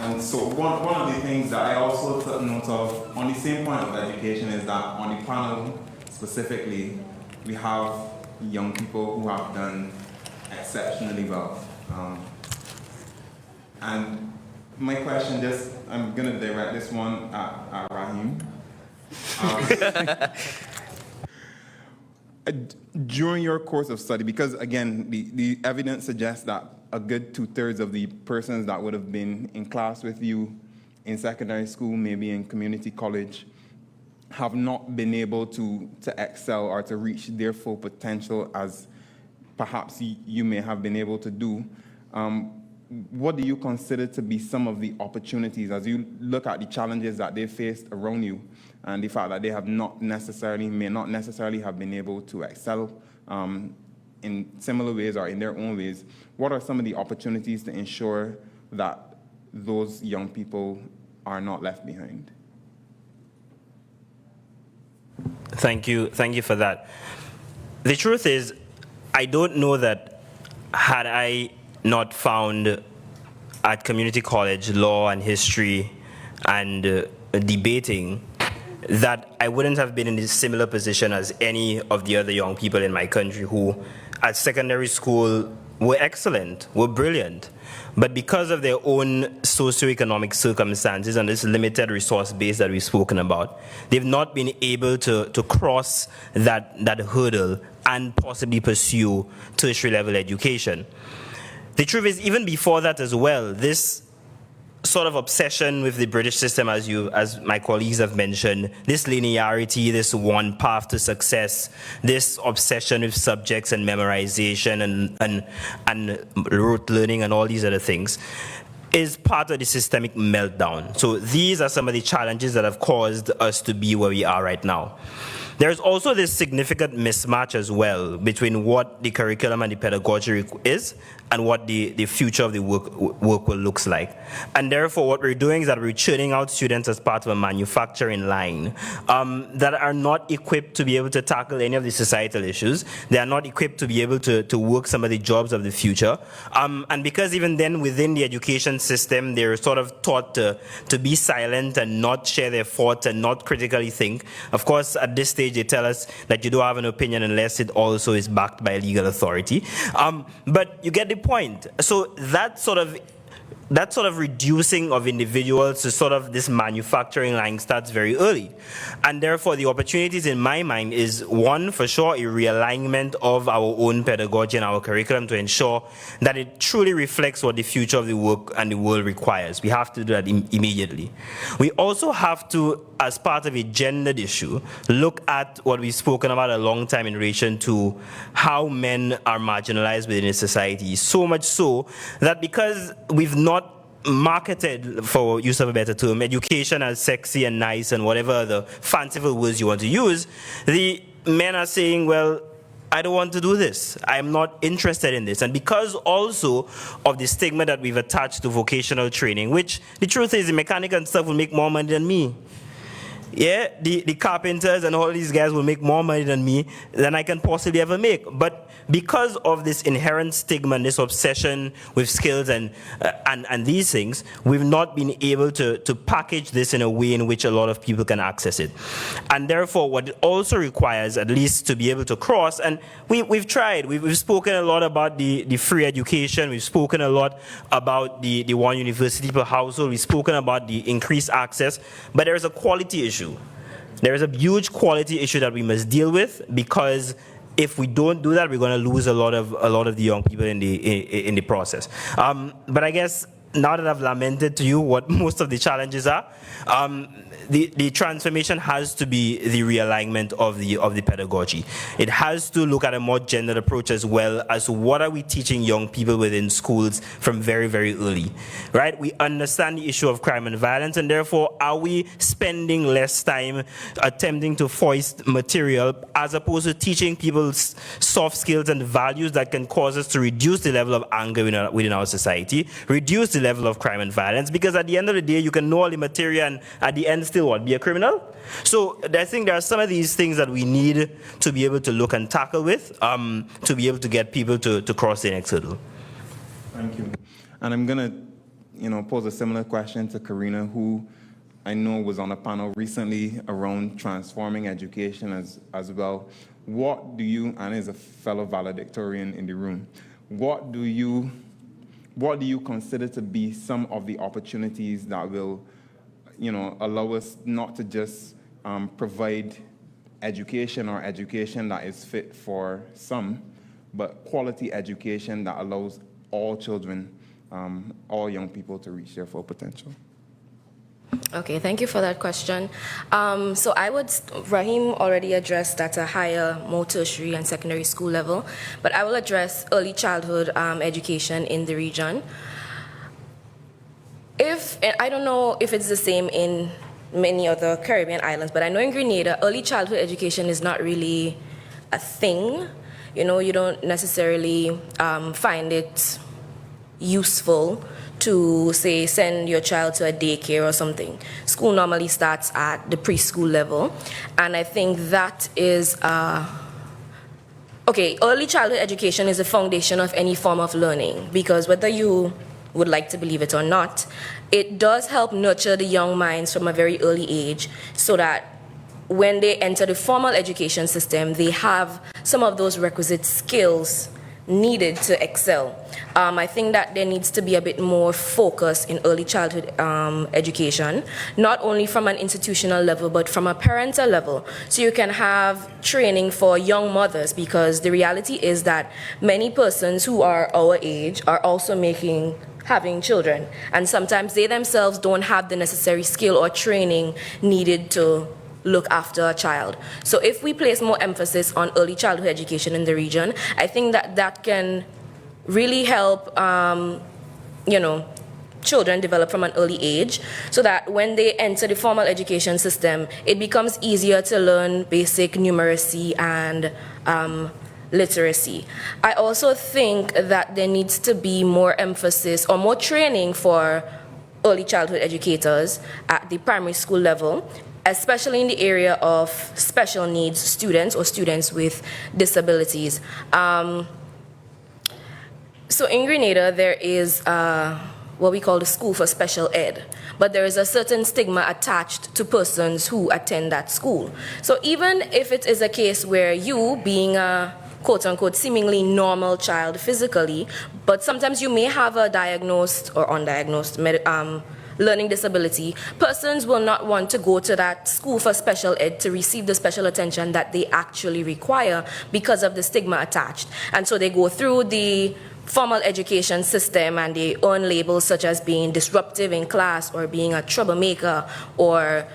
And so one of the things that I also took note of on the same point of education is that on the panel specifically, we have young people who have done exceptionally well. And my question, I'm going to direct this one at Rahim. During your course of study, because again, the evidence suggests that a good 2/3 of the persons that would have been in class with you in secondary school, maybe in community college, have not been able to excel or to reach their full potential as perhaps you may have been able to do. What do you consider to be some of the opportunities as you look at the challenges that they faced around you and the fact that they may not necessarily have been able to excel in similar ways or in their own ways? What are some of the opportunities to ensure that those young people are not left behind? Thank you for that. The truth is, I don't know that had I not found at community college law and history and debating, that I wouldn't have been in a similar position as any of the other young people in my country who at secondary school were excellent, were brilliant. But because of their own socioeconomic circumstances and this limited resource base that we've spoken about, they've not been able to cross that hurdle and possibly pursue tertiary level education. The truth is, even before that as well, this sort of obsession with the British system, as my colleagues have mentioned, this linearity, this one path to success, this obsession with subjects and memorization and rote learning and all these other things, is part of the systemic meltdown. So these are some of the challenges that have caused us to be where we are right now. There's also this significant mismatch as well between what the curriculum and the pedagogy is and what the future of the work will looks like. And therefore, what we're doing is that we're churning out students as part of a manufacturing line that are not equipped to be able to tackle any of the societal issues. They are not equipped to be able to work some of the jobs of the future. And because even then within the education system, they're sort of taught to be silent and not share their thoughts and not critically think. Of course, at this stage, they tell us that you don't have an opinion unless it also is backed by legal authority. But you get the point. So that sort of reducing of individuals to sort of this manufacturing line starts very early. And therefore, the opportunities in my mind is, one, for sure, a realignment of our own pedagogy and our curriculum to ensure that it truly reflects what the future of the work and the world requires. We have to do that immediately. We also have to, as part of a gendered issue, look at what we've spoken about a long time in relation to how men are marginalized within a society. So much so that because we've not marketed, for use of a better term, education as sexy and nice and whatever the fanciful words you want to use, the men are saying, well, I don't want to do this. I'm not interested in this. And because also of the stigma that we've attached to vocational training, which the truth is the mechanic and stuff will make more money than me. Yeah, the carpenters and all these guys will make more money than me than I can possibly ever make. But because of this inherent stigma and this obsession with skills and these things, we've not been able to package this in a way in which a lot of people can access it. And therefore, what it also requires, at least to be able to cross, and we've tried, we've spoken a lot about the free education, we've spoken a lot about the one university per household, we've spoken about the increased access, but there is a quality issue. There is a huge quality issue that we must deal with, because if we don't do that, we're going to lose a lot of the young people in the process. But I guess now that I've lamented to you what most of the challenges are, the transformation has to be the realignment of the pedagogy. It has to look at a more gendered approach as well as to what are we teaching young people within schools from very, very early, right? We understand the issue of crime and violence, and therefore are we spending less time attempting to foist material as opposed to teaching people soft skills and values that can cause us to reduce the level of anger within our society, reduce the level of crime and violence, because at the end of the day, you can know all the material and at the end still what? Be a criminal? So I think there are some of these things that we need to be able to look and tackle with to be able to get people to cross the next hurdle. Thank you. And I'm going to pose a similar question to Karina, who I know was on a panel recently around transforming education as well. What do you, and is a fellow valedictorian in the room, what do you consider to be some of the opportunities that will allow us not to just provide education or education that is fit for some, but quality education that allows all children, all young people to reach their full potential? Okay, thank you for that question. So Rahim already addressed at a higher, more tertiary and secondary school level, but I will address early childhood education in the region. I don't know if it's the same in many other Caribbean islands, but I know in Grenada, early childhood education is not really a thing. You don't necessarily find it useful to, say, send your child to a daycare or something. School normally starts at the preschool level, and I think that is early childhood education is the foundation of any form of learning, because whether you would like to believe it or not, it does help nurture the young minds from a very early age, so that when they enter the formal education system, they have some of those requisite skills needed to excel. I think that there needs to be a bit more focus in early childhood education, not only from an institutional level, but from a parental level. So you can have training for young mothers, because the reality is that many persons who are our age are also having children, and sometimes they themselves don't have the necessary skill or training needed to look after a child. So if we place more emphasis on early childhood education in the region, I think that can really help, children develop from an early age, so that when they enter the formal education system, it becomes easier to learn basic numeracy and literacy. I also think that there needs to be more emphasis or more training for early childhood educators at the primary school level, especially in the area of special needs students or students with disabilities. So in Grenada, there is what we call the School for Special Ed, but there is a certain stigma attached to persons who attend that school. So even if it is a case where you, being a quote-unquote seemingly normal child physically, but sometimes you may have a diagnosed or undiagnosed learning disability, persons will not want to go to that school for special ed to receive the special attention that they actually require because of the stigma attached. And so they go through the formal education system and they earn labels such as being disruptive in class or being a troublemaker or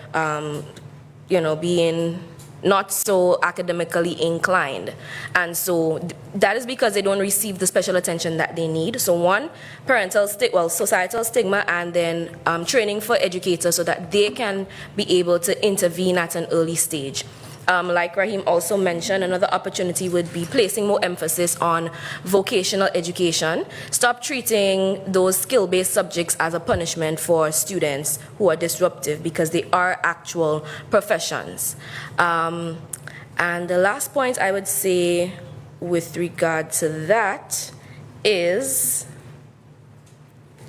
being not so academically inclined. And so that is because they don't receive the special attention that they need. So one, societal stigma, and then training for educators so that they can be able to intervene at an early stage. Like Rahim also mentioned, another opportunity would be placing more emphasis on vocational education. Stop treating those skill-based subjects as a punishment for students who are disruptive, because they are actual professions. And the last point I would say with regard to that is,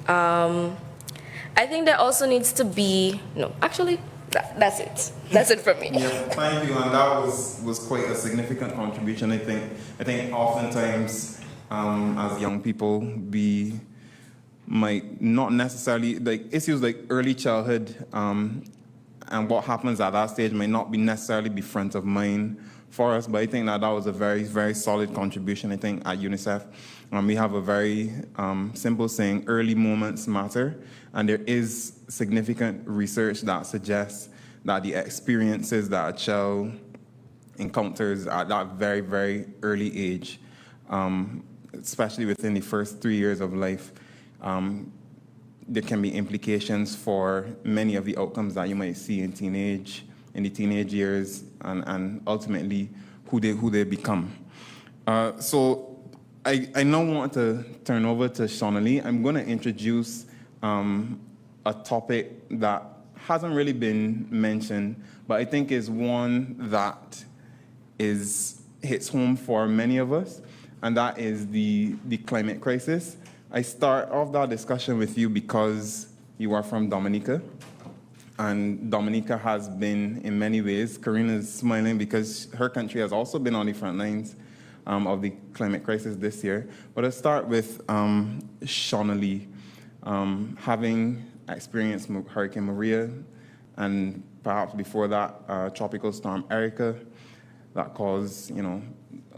I think there also needs to be, that's it. That's it from me. Yeah, thank you, and that was quite a significant contribution. I think oftentimes as young people, we might not necessarily, like issues like early childhood and what happens at that stage might not be necessarily be front of mind for us, but I think that was a very, very solid contribution. I think at UNICEF, we have a very simple saying, early moments matter, and there is significant research that suggests that the experiences that a child encounters at that very, very early age, especially within the first 3 years of life, there can be implications for many of the outcomes that you might see in the teenage years, and ultimately who they become. So I now want to turn over to Shonali. I'm going to introduce a topic that hasn't really been mentioned, but I think is one that hits home for many of us, and that is the climate crisis. I start off that discussion with you because you are from Dominica, and Dominica has been, in many ways, Karina is smiling because her country has also been on the front lines of the climate crisis this year. But let's start with Shonali, having experienced Hurricane Maria, and perhaps before that, Tropical Storm Erica, that caused,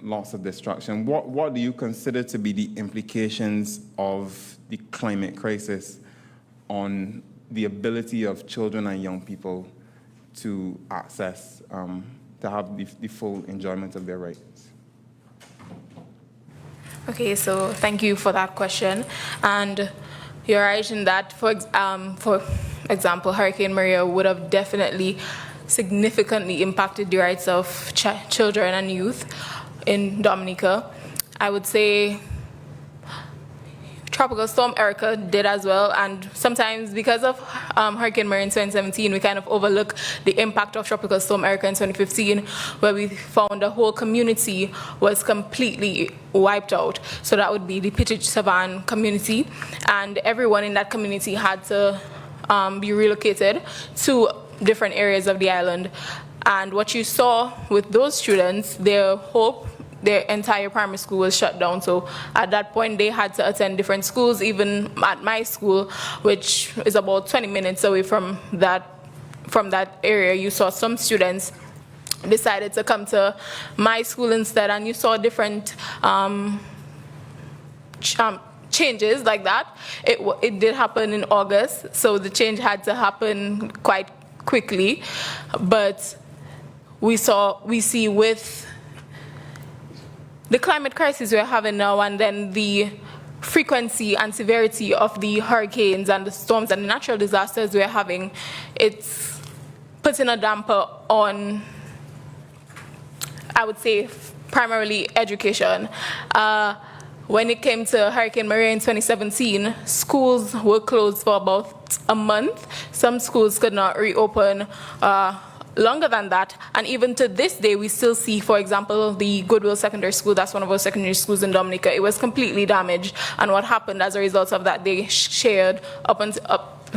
lots of destruction. What do you consider to be the implications of the climate crisis on the ability of children and young people to access, to have the full enjoyment of their rights? Okay, so thank you for that question. And you're right in that, for example, Hurricane Maria would have definitely significantly impacted the rights of children and youth in Dominica. I would say Tropical Storm Erica did as well, and sometimes because of Hurricane Maria in 2017, we kind of overlook the impact of Tropical Storm Erica in 2015, where we found the whole community was completely wiped out. So that would be the Pittich Savan community, and everyone in that community had to be relocated to different areas of the island. And what you saw with those students, their entire primary school was shut down. So at that point, they had to attend different schools, even at my school, which is about 20 minutes away from that area. You saw some students decided to come to my school instead, and you saw different changes like that. It did happen in August, so the change had to happen quite quickly. But we see with the climate crisis we're having now, and then the frequency and severity of the hurricanes and the storms and the natural disasters we're having, it's putting a damper on, I would say, primarily education. When it came to Hurricane Maria in 2017, schools were closed for about a month. Some schools could not reopen longer than that. And even to this day, we still see, for example, the Goodwill Secondary School, that's one of our secondary schools in Dominica, it was completely damaged. And what happened as a result of that, they shared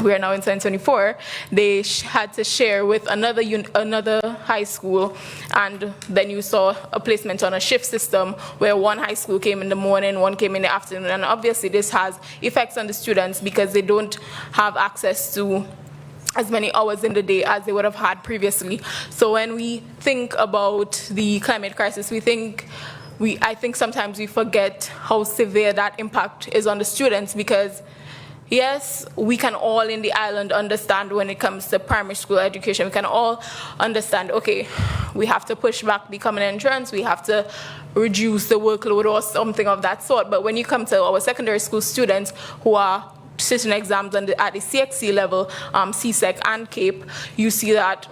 we are now in 2024, they had to share with another high school, and then you saw a placement on a shift system where one high school came in the morning, one came in the afternoon, and obviously this has effects on the students because they don't have access to as many hours in the day as they would have had previously. So when we think about the climate crisis, I think sometimes we forget how severe that impact is on the students, because yes, we can all in the island understand when it comes to primary school education. We can all understand, okay, we have to push back the common entrance, we have to reduce the workload or something of that sort. But when you come to our secondary school students who are sitting exams at the CXC level, CSEC and CAPE, you see that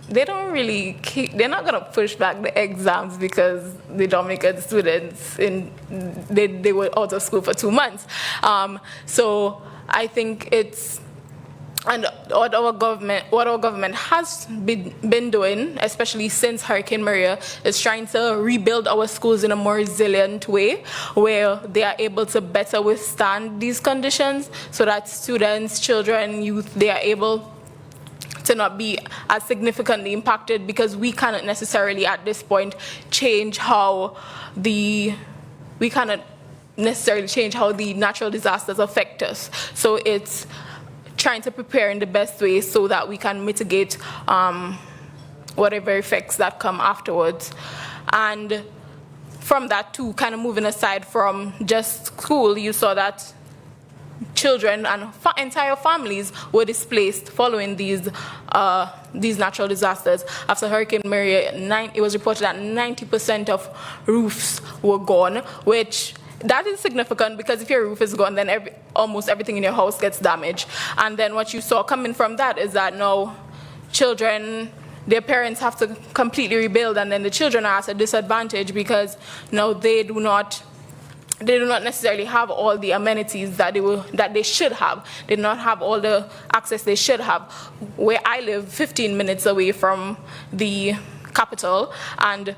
they're not going to push back the exams because the Dominican students, they were out of school for 2 months. So I think and what our government has been doing, especially since Hurricane Maria, is trying to rebuild our schools in a more resilient way, where they are able to better withstand these conditions, so that students, children, youth, they are able to not be as significantly impacted, because we cannot necessarily at this point change how the natural disasters affect us. So it's trying to prepare in the best way so that we can mitigate whatever effects that come afterwards. And from that too, kind of moving aside from just school, you saw that children and entire families were displaced following these natural disasters. After Hurricane Maria, it was reported that 90% of roofs were gone, which that is significant, because if your roof is gone, then almost everything in your house gets damaged. And then what you saw coming from that is that now children, their parents have to completely rebuild, and then the children are at a disadvantage because now they do not necessarily have all the amenities that they should have. They do not have all the access they should have. Where I live, 15 minutes away from the capital, and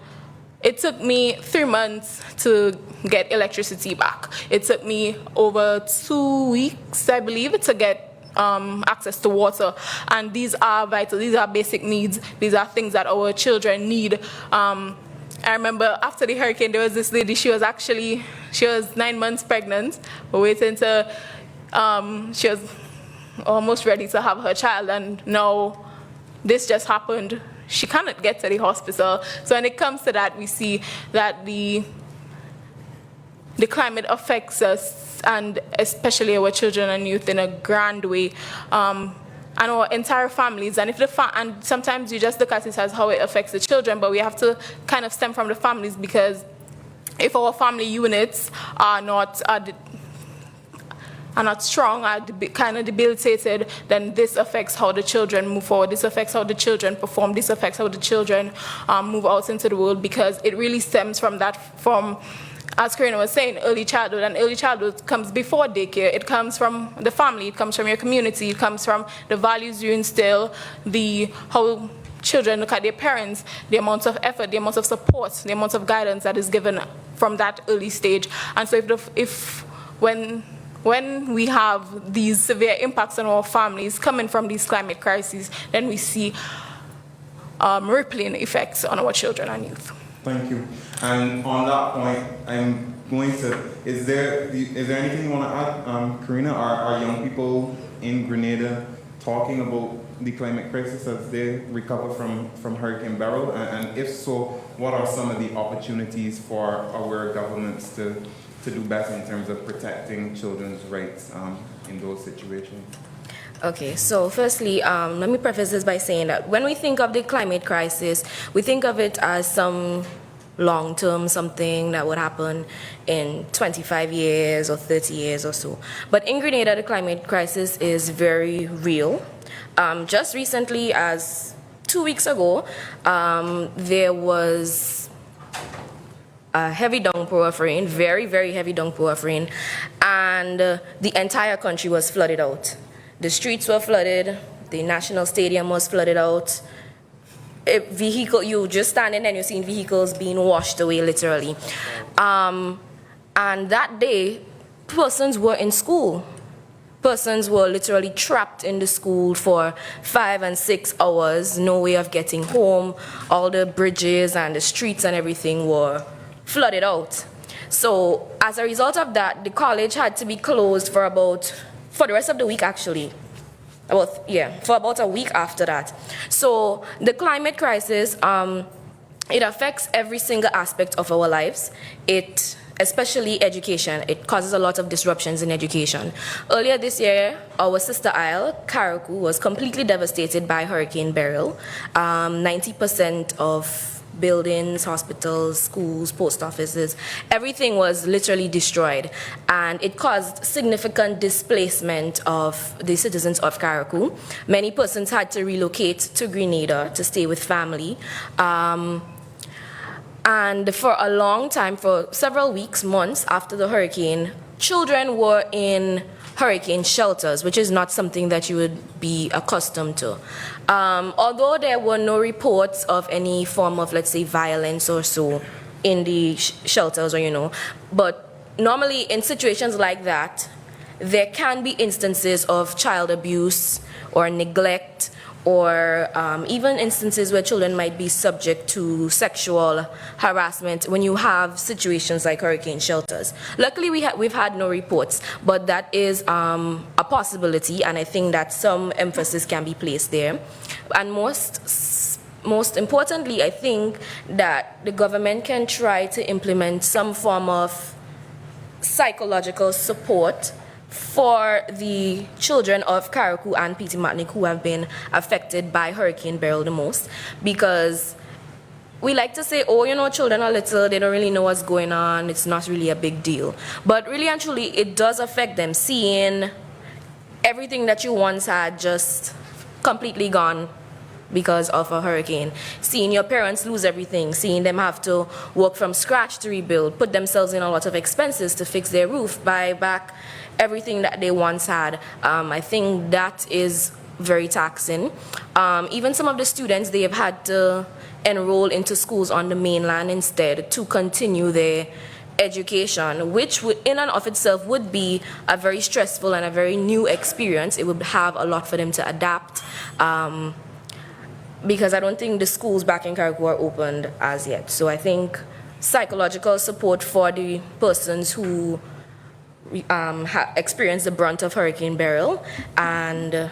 it took me 3 months to get electricity back. It took me over 2 weeks, I believe, to get access to water. And these are vital, these are basic needs, these are things that our children need. I remember after the hurricane, there was this lady, she was 9 months pregnant, she was almost ready to have her child, and now this just happened. She cannot get to the hospital. So when it comes to that, we see that the climate affects us, and especially our children and youth, in a grand way. And our entire families, and and sometimes you just look at it as how it affects the children, but we have to kind of stem from the families, because if our family units are not strong, are kind of debilitated, then this affects how the children move forward, this affects how the children perform, this affects how the children move out into the world, because it really stems from as Karina was saying, early childhood, and early childhood comes before daycare. It comes from the family, it comes from your community, it comes from the values you instill, how children look at their parents, the amount of effort, the amount of support, the amount of guidance that is given from that early stage. And so when we have these severe impacts on our families coming from these climate crises, then we see rippling effects on our children and youth. Thank you. And on that point, is there anything you want to add, Karina? Are young people in Grenada talking about the climate crisis as they recover from Hurricane Beryl? And if so, what are some of the opportunities for our governments to do better in terms of protecting children's rights in those situations? Okay, so firstly, let me preface this by saying that when we think of the climate crisis, we think of it as some long term, something that would happen in 25 years or 30 years or so. But in Grenada, the climate crisis is very real. Just recently, as 2 weeks ago, there was a heavy downpour of rain, very, very heavy downpour of rain, and the entire country was flooded out. The streets were flooded, the National Stadium was flooded out. You just standing and you're seeing vehicles being washed away, literally. And that day, persons were in school. Persons were literally trapped in the school for 5 and 6 hours, no way of getting home. All the bridges and the streets and everything were flooded out. So as a result of that, the college had to be closed for the rest of the week, actually. For about a week after that. So the climate crisis, it affects every single aspect of our lives. Especially education. It causes a lot of disruptions in education. Earlier this year, our sister isle, Karakou, was completely devastated by Hurricane Beryl. 90% of buildings, hospitals, schools, post offices, everything was literally destroyed. And it caused significant displacement of the citizens of Karakou. Many persons had to relocate to Grenada to stay with family. And for a long time, for several weeks, months after the hurricane, children were in hurricane shelters, which is not something that you would be accustomed to. Although there were no reports of any form of, let's say, violence or so in the shelters, but normally in situations like that, there can be instances of child abuse or neglect, or even instances where children might be subject to sexual harassment when you have situations like hurricane shelters. Luckily, we've had no reports, but that is a possibility, and I think that some emphasis can be placed there. And most importantly, I think that the government can try to implement some form of psychological support for the children of Karakou and Petit Martinique who have been affected by Hurricane Beryl the most, because we like to say, children are little, they don't really know what's going on, it's not really a big deal. But really and truly, it does affect them, seeing everything that you once had just completely gone because of a hurricane, seeing your parents lose everything, seeing them have to work from scratch to rebuild, put themselves in a lot of expenses to fix their roof, buy back everything that they once had. I think that is very taxing. Even some of the students, they have had to enroll into schools on the mainland instead to continue their education, which would, in and of itself, would be a very stressful and a very new experience. It would have a lot for them to adapt, because I don't think the schools back in Karakou are opened as yet. So I think psychological support for the persons who experienced the brunt of Hurricane Beryl, and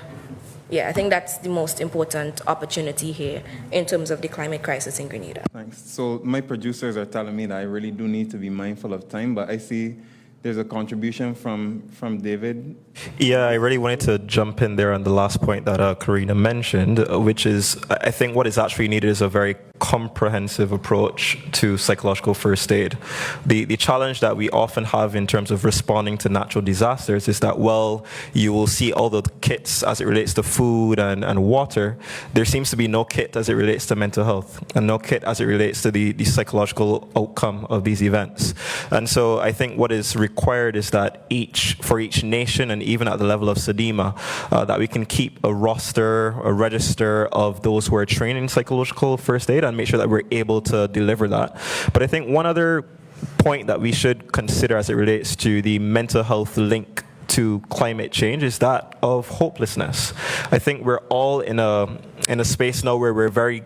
I think that's the most important opportunity here in terms of the climate crisis in Grenada. Thanks. So my producers are telling me that I really do need to be mindful of time, but I see there's a contribution from David. Yeah, I really wanted to jump in there on the last point that Karina mentioned, which is, I think what is actually needed is a very comprehensive approach to psychological first aid. The challenge that we often have in terms of responding to natural disasters is that, well, you will see all the kits as it relates to food and water. There seems to be no kit as it relates to mental health, and no kit as it relates to the psychological outcome of these events. And so I think what is required is that for each nation, and even at the level of SEDIMA, that we can keep a roster, a register of those who are trained in psychological first aid and make sure that we're able to deliver that. But I think one other point that we should consider as it relates to the mental health link to climate change is that of hopelessness. I think we're all in a space now where we're very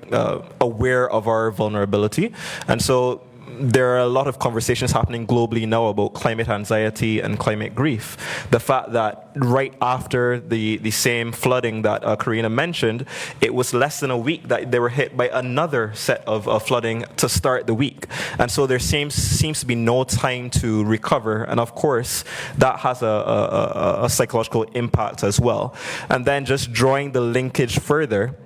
aware of our vulnerability, and so there are a lot of conversations happening globally now about climate anxiety and climate grief. The fact that right after the same flooding that Karina mentioned, it was less than a week that they were hit by another set of flooding to start the week. And so there seems to be no time to recover. And of course, that has a psychological impact as well. And then just drawing the linkage further,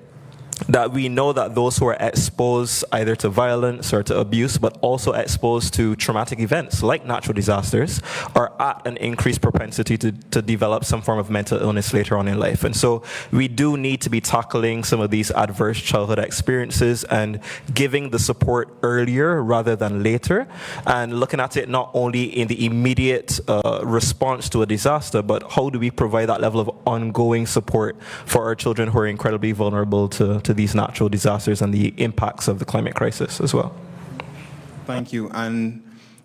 that we know that those who are exposed either to violence or to abuse, but also exposed to traumatic events like natural disasters, are at an increased propensity to develop some form of mental illness later on in life. And so we do need to be tackling some of these adverse childhood experiences and giving the support earlier rather than later, and looking at it not only in the immediate response to a disaster, but how do we provide that level of ongoing support for our children who are incredibly vulnerable to these natural disasters and the impacts of the climate crisis as well. Thank you. And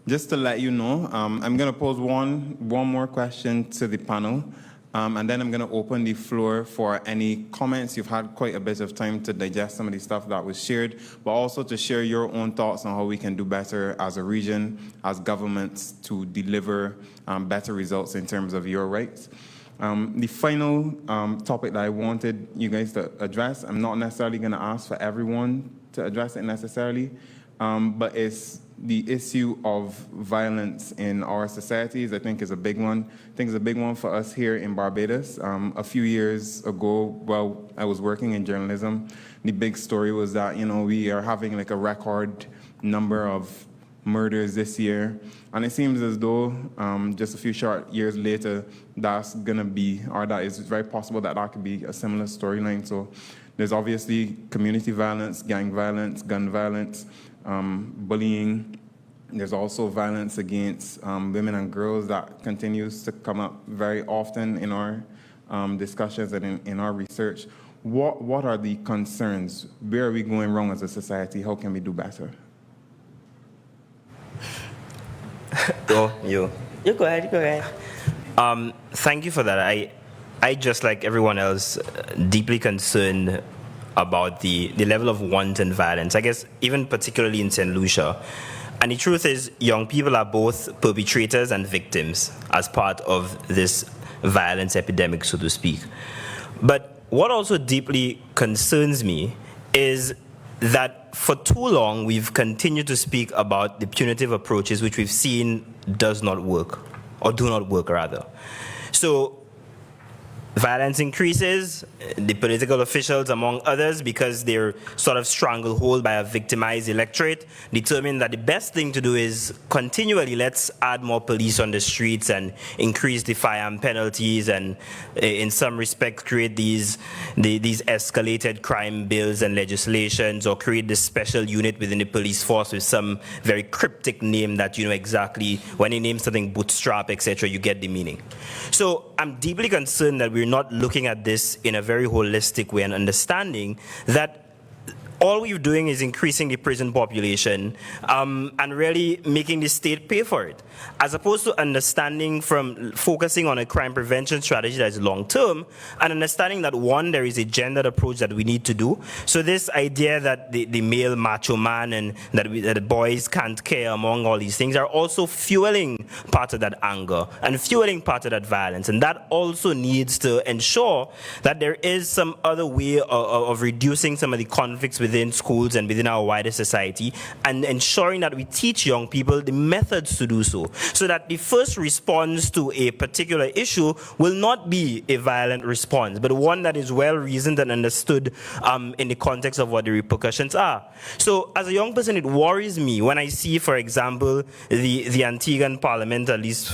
just to let you know, I'm going to pose one more question to the panel, and then I'm going to open the floor for any comments. You've had quite a bit of time to digest some of the stuff that was shared, but also to share your own thoughts on how we can do better as a region, as governments, to deliver better results in terms of your rights. The final topic that I wanted you guys to address, I'm not necessarily going to ask for everyone to address it necessarily, but it's the issue of violence in our societies. I think is a big one. I think it's a big one for us here in Barbados. A few years ago, while I was working in journalism, the big story was that, we are having like a record number of murders this year, and it seems as though just a few short years later, that's gonna be, or that is very possible that could be a similar storyline. So there's obviously community violence, gang violence, gun violence, bullying. There's also violence against women and girls that continues to come up very often in our discussions and in our research. What are the concerns? Where are we going wrong as a society? How can we do better? You go ahead. Thank you for that. I just, like everyone else, deeply concerned about the level of wanton violence, I guess even particularly in St. Lucia. And the truth is, young people are both perpetrators and victims as part of this violence epidemic, so to speak. But what also deeply concerns me is that for too long we've continued to speak about the punitive approaches which we've seen does not work, or do not work rather. So violence increases, the political officials, among others, because they're sort of stranglehold by a victimized electorate, determine that the best thing to do is continually let's add more police on the streets and increase the firearm penalties, and in some respects create these escalated crime bills and legislations, or create this special unit within the police force with some very cryptic name that you know exactly, when you name something bootstrap, etc., you get the meaning. So I'm deeply concerned that we're not looking at this in a very holistic way and understanding that all we're doing is increasing the prison population and really making the state pay for it, as opposed to understanding from focusing on a crime prevention strategy that is long-term and understanding that, one, there is a gendered approach that we need to do. So this idea that the male macho man and that boys can't care among all these things are also fueling part of that anger and fueling part of that violence. And that also needs to ensure that there is some other way of reducing some of the conflicts within schools and within our wider society, and ensuring that we teach young people the methods to do so that the first response to a particular issue will not be a violent response, but one that is well reasoned and understood in the context of what the repercussions are. So as a young person, it worries me when I see, for example, the Antiguan Parliament, at least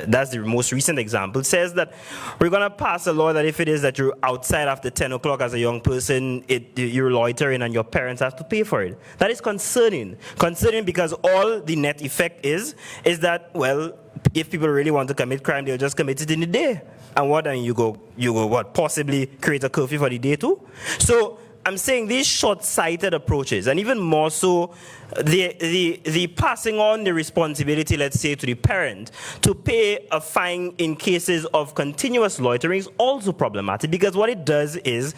that's the most recent example, says that we're going to pass a law that if it is that you're outside after 10 o'clock as a young person, you're loitering and your parents have to pay for it. That is concerning. Concerning because all the net effect is that, well, if people really want to commit crime, they'll just commit it in the day. And what? And you go what? Possibly create a curfew for the day too? So I'm saying these short-sighted approaches, and even more so, the passing on the responsibility, let's say, to the parent to pay a fine in cases of continuous loitering is also problematic, because what it does is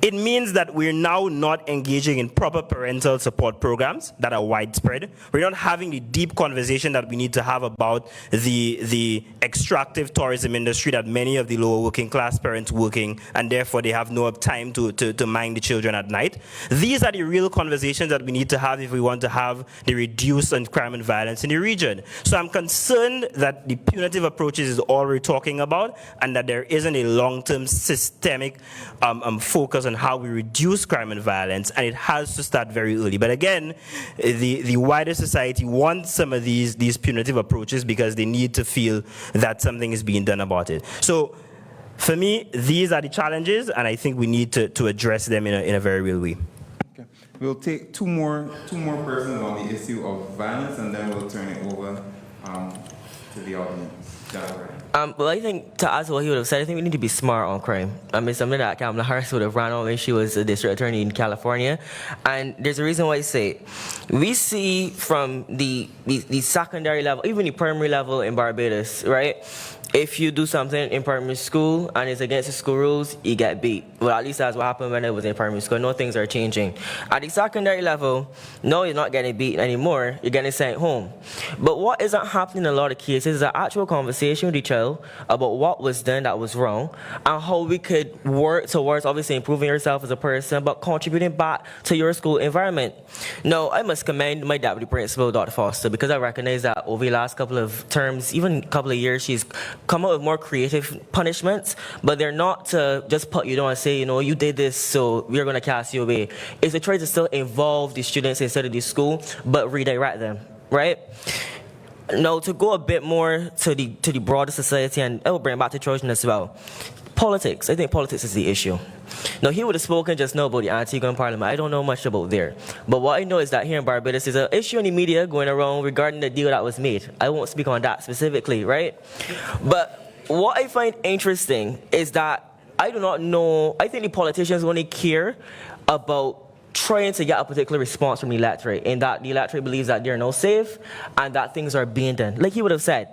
it means that we're now not engaging in proper parental support programs that are widespread. We're not having the deep conversation that we need to have about the extractive tourism industry that many of the lower working class parents working, and therefore they have no time to mind the children at night. These are the real conversations that we need to have if we want to have the reduced crime and violence in the region. So I'm concerned that the punitive approaches is all we're talking about, and that there isn't a long-term systemic focus on how we reduce crime and violence, and it has to start very early. But again, the wider society wants some of these punitive approaches because they need to feel that something is being done about it. So for me, these are the challenges, and I think we need to address them in a very real way. Okay. We'll take two more persons on the issue of violence, and then we'll turn it over to the audience. Well, I think to add to what he would have said, I think we need to be smart on crime. I mean, something that Kamala Harris would have ran on when she was a district attorney in California. And there's a reason why I say it. We see from the secondary level, even the primary level in Barbados, right? If you do something in primary school and it's against the school rules, you get beat. Well, at least that's what happened when I was in primary school. No, things are changing. At the secondary level, no, you're not getting beaten anymore. You're getting sent home. But what isn't happening in a lot of cases is an actual conversation with the child about what was done that was wrong and how we could work towards obviously improving yourself as a person, but contributing back to your school environment. Now, I must commend my deputy principal, Dr. Foster, because I recognize that over the last couple of terms, even a couple of years, she's come up with more creative punishments, but they're not to just put you down and say, you know, you did this, so we're going to cast you away. It's to try to still involve the students inside of the school, but redirect them, right? Now, to go a bit more to the broader society, and I will bring it back to Trojan as well. Politics. I think politics is the issue. Now, he would have spoken just now about the anti-gun parliament. I don't know much about there. But what I know is that here in Barbados, there's an issue in the media going around regarding the deal that was made. I won't speak on that specifically, right? But what I find interesting is that I do not know, I think the politicians only care about trying to get a particular response from the electorate, in that the electorate believes that they're now safe and that things are being done, like he would have said.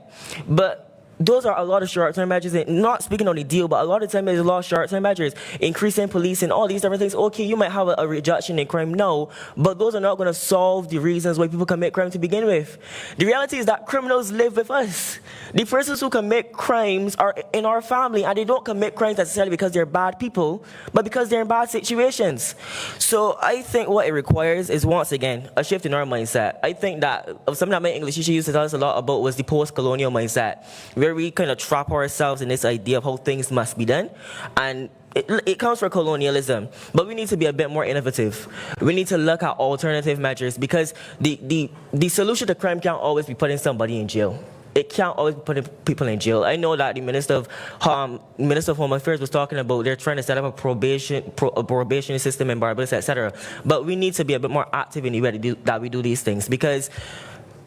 But those are a lot of short-term measures, and not speaking on the deal, but a lot of time there's a lot of short-term measures, increasing police and all these different things. Okay, you might have a reduction in crime now, but those are not going to solve the reasons why people commit crime to begin with. The reality is that criminals live with us. The persons who commit crimes are in our family, and they don't commit crimes necessarily because they're bad people, but because they're in bad situations. So I think what it requires is, once again, a shift in our mindset. I think that something that my English teacher used to tell us a lot about was the post-colonial mindset, where we kind of trap ourselves in this idea of how things must be done. And it comes from colonialism, but we need to be a bit more innovative. We need to look at alternative measures, because the solution to crime can't always be putting somebody in jail. It can't always be putting people in jail. I know that the Minister of Home Affairs was talking about they're trying to set up a probation system in Barbados, etc. But we need to be a bit more active in the way that we do these things, because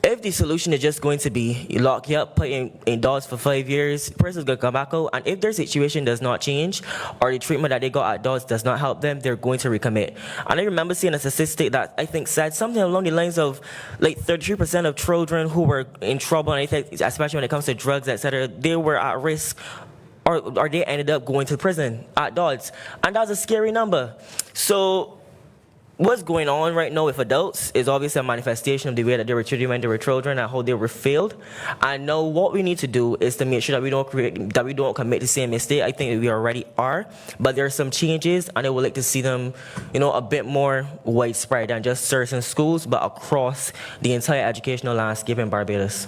if the solution is just going to be you lock you up, put you in DOS for 5 years, the person's going to come back out, and if their situation does not change or the treatment that they got at DOS does not help them, they're going to recommit. And I remember seeing a statistic that I think said something along the lines of like 33% of children who were in trouble, and I think especially when it comes to drugs, etc., they were at risk or they ended up going to prison at DOS. And that's a scary number. So what's going on right now with adults is obviously a manifestation of the way that they were treated when they were children and how they were failed. And now what we need to do is to make sure that we don't commit the same mistake. I think we already are, but there are some changes, and I would like to see them, a bit more widespread than just certain schools, but across the entire educational landscape in Barbados.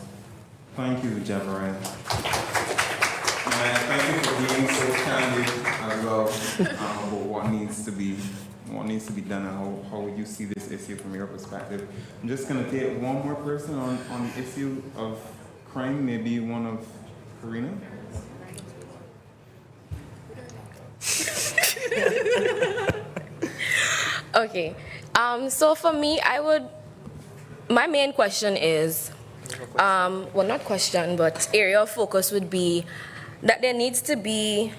Thank you, Javaran. And thank you for being so candid as well about what needs to be done and how you see this issue from your perspective. I'm just going to take one more person on the issue of crime, maybe one of Karina. Okay. So for me, my main question is, well, not question, but area of focus would be that there needs to be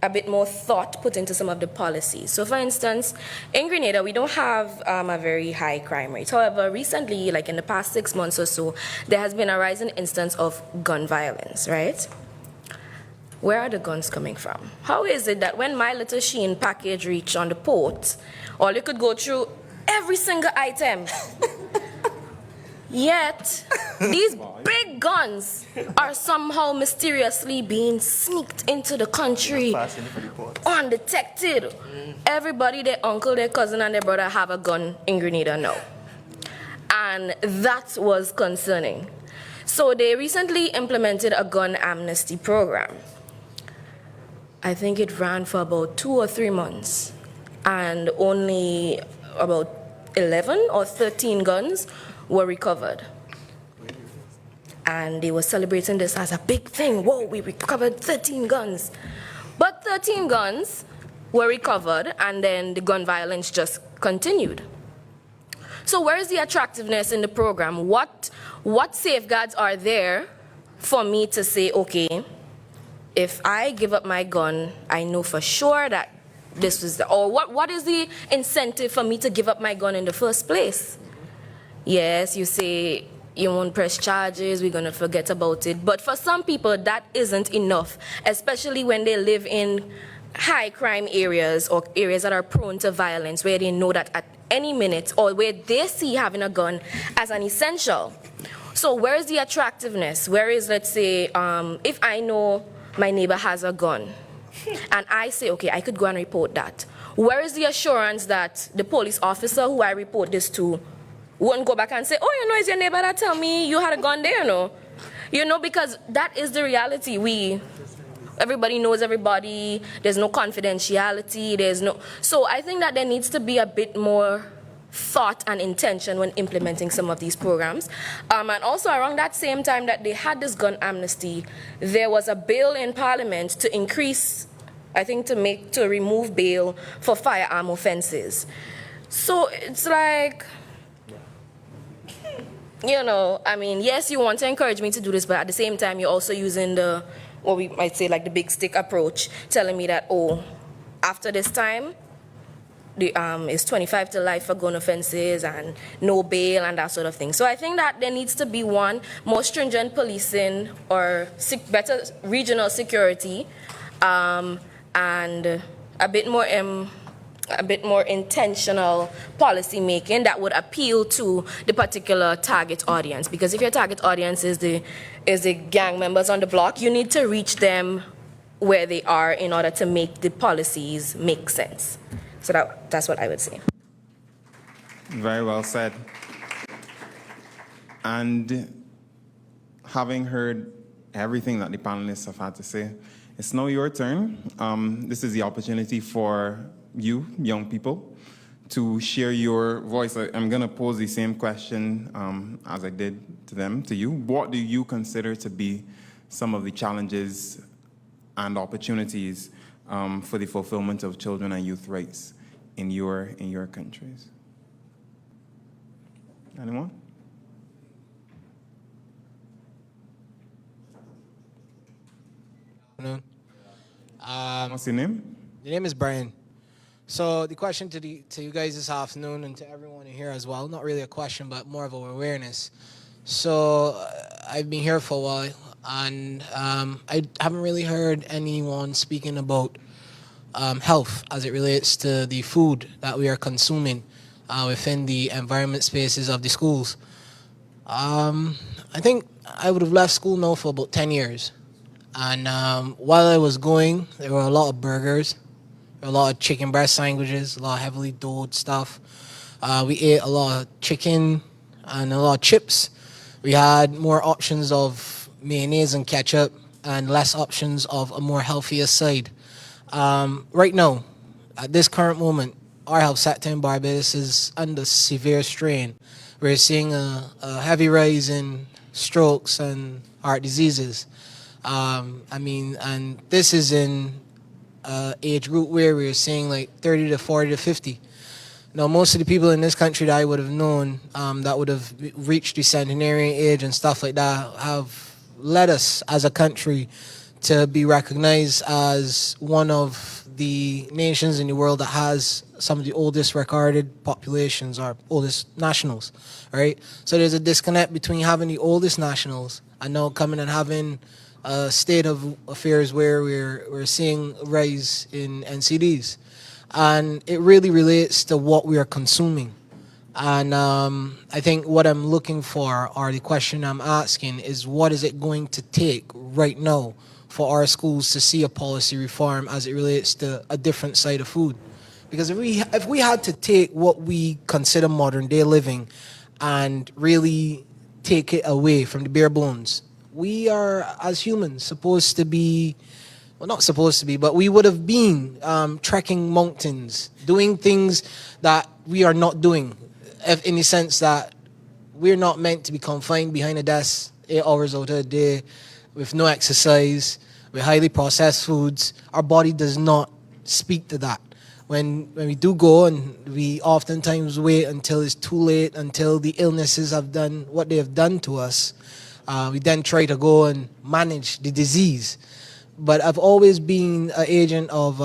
a bit more thought put into some of the policies. So for instance, in Grenada, we don't have a very high crime rate. However, recently, like in the past 6 months or so, there has been a rising instance of gun violence, right? Where are the guns coming from? How is it that when my little Shein package reached on the port, all you could go through every single item, yet these big guns are somehow mysteriously being sneaked into the country undetected? Everybody, their uncle, their cousin, and their brother have a gun in Grenada now. And that was concerning. So they recently implemented a gun amnesty program. I think it ran for about 2 or 3 months. and only about 11 or 13 guns were recovered. And they were celebrating this as a big thing. Whoa, we recovered 13 guns. But 13 guns were recovered, and then the gun violence just continued. So where is the attractiveness in the program? What safeguards are there for me to say, okay, if I give up my gun, I know for sure that this was or what is the incentive for me to give up my gun in the first place? Yes, you say you won't press charges, we're going to forget about it. But for some people, that isn't enough, especially when they live in high crime areas or areas that are prone to violence, where they know that at any minute, or where they see having a gun as an essential. So where is the attractiveness? Where is, let's say, if I know my neighbor has a gun, and I say, okay, I could go and report that. Where is the assurance that the police officer who I report this to won't go back and say, oh, it's your neighbor that tell me you had a gun there, no? Because that is the reality. Everybody knows everybody. There's no confidentiality. So I think that there needs to be a bit more thought and intention when implementing some of these programs. And also around that same time that they had this gun amnesty, there was a bill in Parliament to increase, I think to remove bail for firearm offenses. So it's like, yes, you want to encourage me to do this, but at the same time, you're also using what we might say like the big stick approach, telling me that, after this time, it's 25 to life for gun offenses and no bail and that sort of thing. So I think that there needs to be more stringent policing or better regional security, and a bit more intentional policy making that would appeal to the particular target audience. Because if your target audience is the gang members on the block, you need to reach them where they are in order to make the policies make sense. So that's what I would say. Very well said. And having heard everything that the panelists have had to say, it's now your turn. This is the opportunity for you, young people, to share your voice. I'm going to pose the same question as I did to you. What do you consider to be some of the challenges and opportunities for the fulfillment of children and youth rights in your countries? Anyone? What's your name? The name is Brian. So the question to you guys this afternoon, and to everyone in here as well, not really a question, but more of an awareness. So I've been here for a while, and I haven't really heard anyone speaking about health as it relates to the food that we are consuming within the environment spaces of the schools. I think I would have left school now for about 10 years. And while I was going, there were a lot of burgers, a lot of chicken breast sandwiches, a lot of heavily doughed stuff. We ate a lot of chicken and a lot of chips. We had more options of mayonnaise and ketchup and less options of a more healthier side. Right now, at this current moment, our health sector in Barbados is under severe strain. We're seeing a heavy rise in strokes and heart diseases. And this is in age group where we're seeing like 30 to 40 to 50. Now, most of the people in this country that I would have known that would have reached the centenarian age and stuff like that have led us as a country to be recognized as one of the nations in the world that has some of the oldest recorded populations or oldest nationals, right? So there's a disconnect between having the oldest nationals and now coming and having a state of affairs where we're seeing a rise in NCDs. And it really relates to what we are consuming. And I think what I'm looking for, or the question I'm asking, is what is it going to take right now for our schools to see a policy reform as it relates to a different side of food? Because if we had to take what we consider modern day living and really take it away from the bare bones, we are, as humans, supposed to be well, not supposed to be, but we would have been trekking mountains, doing things that we are not doing, in the sense that we're not meant to be confined behind a desk 8 hours out of a day with no exercise, with highly processed foods. Our body does not speak to that. When we do go, and we oftentimes wait until it's too late, until the illnesses have done what they have done to us, we then try to go and manage the disease. But I've always been an agent of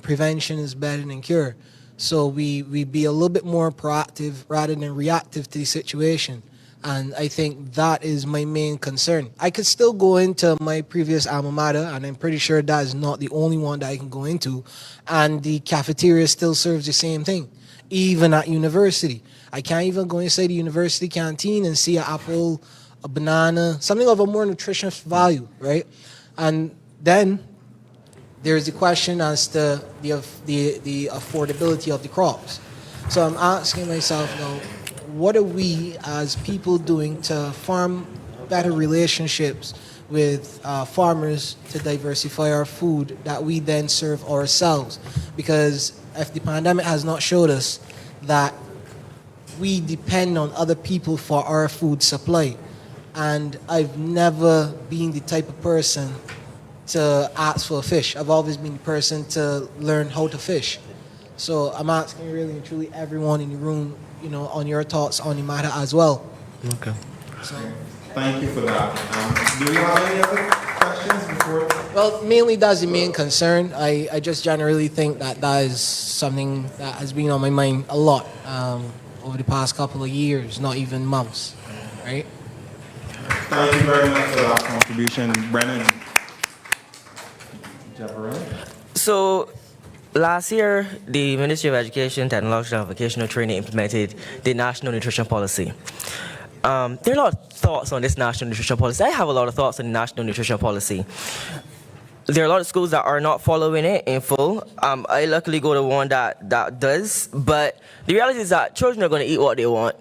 prevention is better than cure. So we be a little bit more proactive rather than reactive to the situation. And I think that is my main concern. I could still go into my previous alma mater, and I'm pretty sure that is not the only one that I can go into, and the cafeteria still serves the same thing, even at university. I can't even go inside the university canteen and see an apple, a banana, something of a more nutritious value, right? And then there's the question as to the affordability of the crops. So I'm asking myself now, what are we as people doing to form better relationships with farmers to diversify our food that we then serve ourselves? Because if the pandemic has not showed us that we depend on other people for our food supply, and I've never been the type of person to ask for a fish. I've always been the person to learn how to fish. So I'm asking really and truly everyone in the room, you know, on your thoughts on the matter as well. Okay. So, Thank you for that. Do we have any other questions before? well, mainly that's the main concern. I just generally think that that is something that has been on my mind a lot over the past couple of years, not even months, right? Thank you very much for that contribution, Brennan. So, last year, the Ministry of Education, Technology and Vocational Training implemented the National Nutrition Policy. There are a lot of thoughts on this National Nutrition Policy. I have a lot of thoughts on the National Nutrition Policy. There are a lot of schools that are not following it in full. I luckily go to one that does, but the reality is that children are going to eat what they want.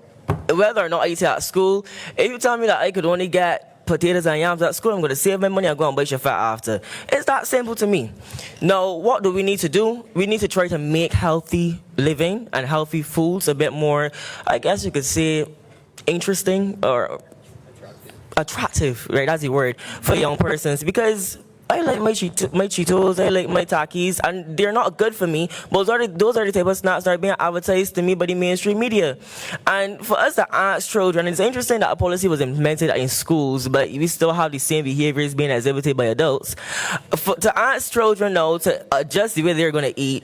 Whether or not I eat it at school, if you tell me that I could only get potatoes and yams at school, I'm going to save my money and go and buy your fat after. It's that simple to me. Now, what do we need to do? We need to try to make healthy living and healthy foods a bit more, I guess you could say, interesting or attractive, right? That's the word for young persons, because I like my Cheetos, I like my Takis, and they're not good for me, but those are the type of snacks that are being advertised to me by the mainstream media. And for us to ask children, it's interesting that a policy was implemented in schools, but we still have the same behaviors being exhibited by adults. To ask children now to adjust the way they're going to eat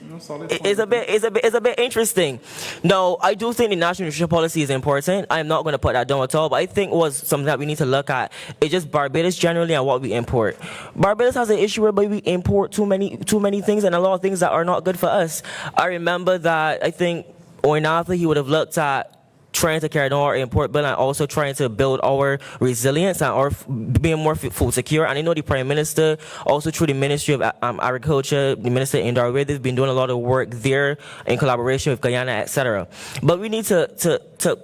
is a bit interesting. Now, I do think the National Nutrition Policy is important. I'm not going to put that down at all, but I think was something that we need to look at is just Barbados generally and what we import. Barbados has an issue whereby we import too many things and a lot of things that are not good for us. I remember that I think Oinatha, he would have looked at trying to carry on our import bill and also trying to build our resilience and our being more food secure. And I know the Prime Minister, also through the Ministry of Agriculture, the Minister in Darwin, they've been doing a lot of work there in collaboration with Guyana, etc. But we need to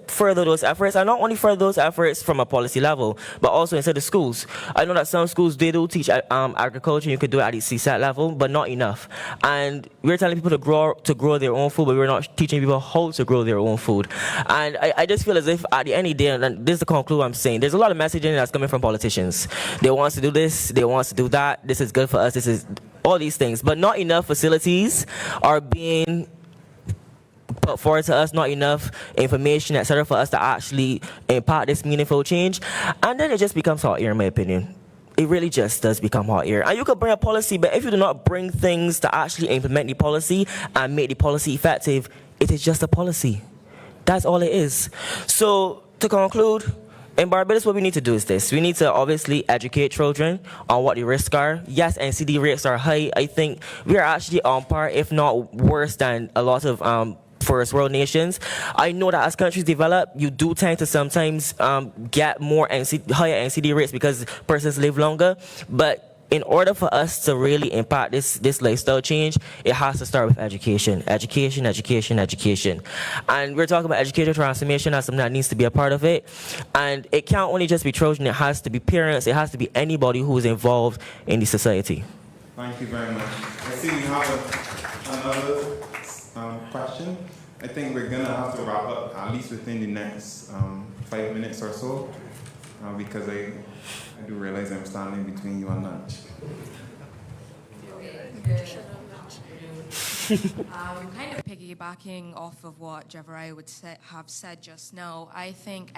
further those efforts, and not only further those efforts from a policy level, but also inside the schools. I know that some schools, they do teach agriculture, you could do it at the CSAT level, but not enough. And we're telling people to grow their own food, but we're not teaching people how to grow their own food. And I just feel as if at the end of the day, and this is the conclusion I'm saying, there's a lot of messaging that's coming from politicians. They want to do this, they want to do that, this is good for us, this is all these things, but not enough facilities are being put forward to us, not enough information, etc., for us to actually impact this meaningful change. And then it just becomes hot air, in my opinion. It really just does become hot air. And you could bring a policy, but if you do not bring things to actually implement the policy and make the policy effective, it is just a policy. That's all it is. So, to conclude, in Barbados, what we need to do is this. We need to obviously educate children on what the risks are. Yes, NCD rates are high. I think we are actually on par, if not worse than a lot of first world nations. I know that as countries develop, you do tend to sometimes get more higher NCD rates because persons live longer. But in order for us to really impact this lifestyle change, it has to start with education. Education. And we're talking about educational transformation as something that needs to be a part of it. And it can't only just be children, it has to be parents, it has to be anybody who is involved in the society. Thank you very much. I see we have another question. I think we're going to have to wrap up at least within the next 5 minutes or so, because I do realize I'm standing between you and lunch. Kind of piggybacking off of what Javarai would have said just now, I think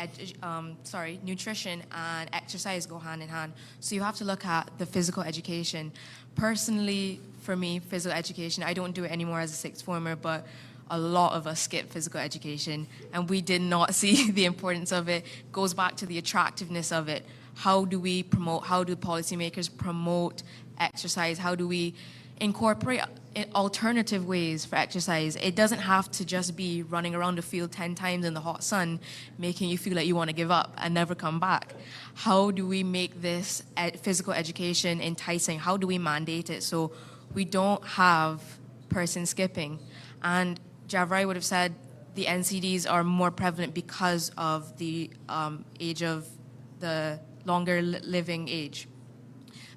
nutrition and exercise go hand in hand. So you have to look at the physical education. Personally, for me, physical education, I don't do it anymore as a sixth former, but a lot of us skip physical education, and we did not see the importance of it. It goes back to the attractiveness of it. How do policymakers promote exercise? How do we incorporate alternative ways for exercise? It doesn't have to just be running around the field 10 times in the hot sun, making you feel like you want to give up and never come back. How do we make this physical education enticing? How do we mandate it so we don't have person skipping? And Javarai would have said the NCDs are more prevalent because of the age of the longer living age.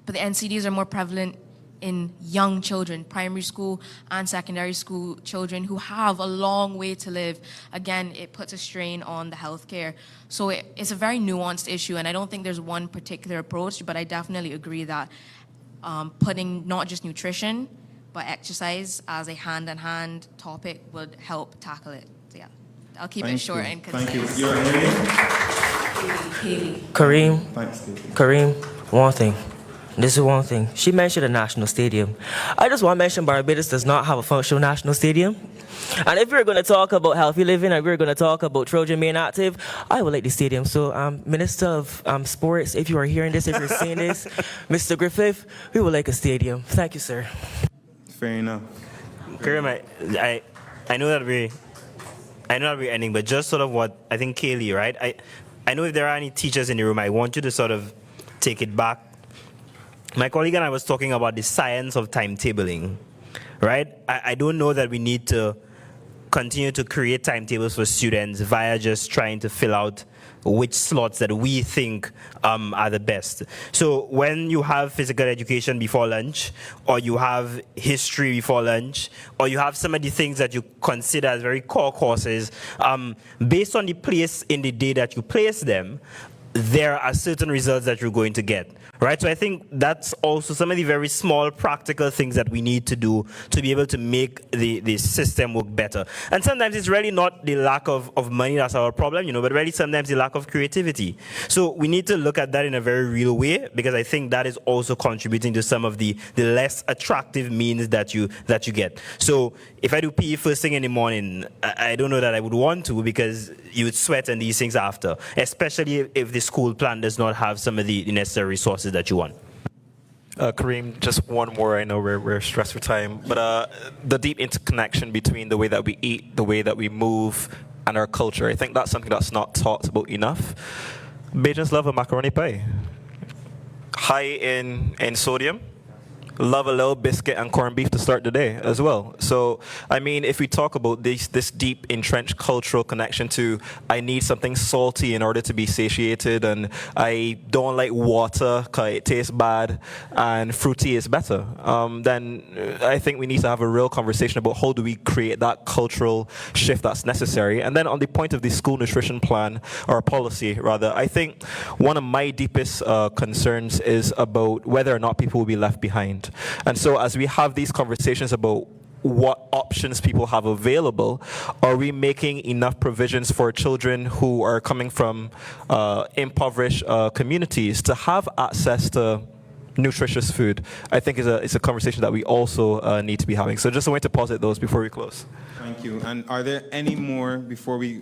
But the NCDs are more prevalent in young children, primary school and secondary school children who have a long way to live. Again, it puts a strain on the healthcare. So it's a very nuanced issue, and I don't think there's one particular approach, but I definitely agree that putting not just nutrition, but exercise as a hand-in-hand topic would help tackle it. So yeah, I'll keep it short and concise. Thank you. Your name? Kareem. Thanks, Kareem, one thing. This is one thing. She mentioned a national stadium. I just want to mention Barbados does not have a functional national stadium. And if we're going to talk about healthy living and we're going to talk about Trojan Main Active, I would like the stadium. So, Minister of Sports, if you are hearing this, if you're seeing this, Mr. Griffith, we would like a stadium. Thank you, sir. Fair enough. Kareem, I know that we're ending, but just sort of what I think Kaylee, right? I know if there are any teachers in the room, I want you to sort of take it back. My colleague and I was talking about the science of timetabling, right? I don't know that we need to continue to create timetables for students via just trying to fill out which slots that we think are the best. So when you have physical education before lunch, or you have history before lunch, or you have some of the things that you consider as very core courses, based on the place in the day that you place them, there are certain results that you're going to get, right? So I think that's also some of the very small practical things that we need to do to be able to make the system work better. And sometimes it's really not the lack of money that's our problem, but really sometimes the lack of creativity. So we need to look at that in a very real way, because I think that is also contributing to some of the less attractive means that you get. So if I do PE first thing in the morning, I don't know that I would want to, because you would sweat and these things after, especially if the school plan does not have some of the necessary resources that you want. Kareem, just one more. I know we're stressed for time, but the deep interconnection between the way that we eat, the way that we move, and our culture, I think that's something that's not talked about enough. Bajans love a macaroni pie. High in sodium. Love a little biscuit and corned beef to start the day as well. So, I mean, if we talk about this deep, entrenched cultural connection to, I need something salty in order to be satiated, and I don't like water because it tastes bad, and fruity is better, then I think we need to have a real conversation about how do we create that cultural shift that's necessary. And then on the point of the school nutrition plan, or policy rather, I think one of my deepest concerns is about whether or not people will be left behind. And so as we have these conversations about what options people have available, are we making enough provisions for children who are coming from impoverished communities to have access to nutritious food? I think it's a conversation that we also need to be having. So just a way to posit those before we close. Thank you. And are there any more, before we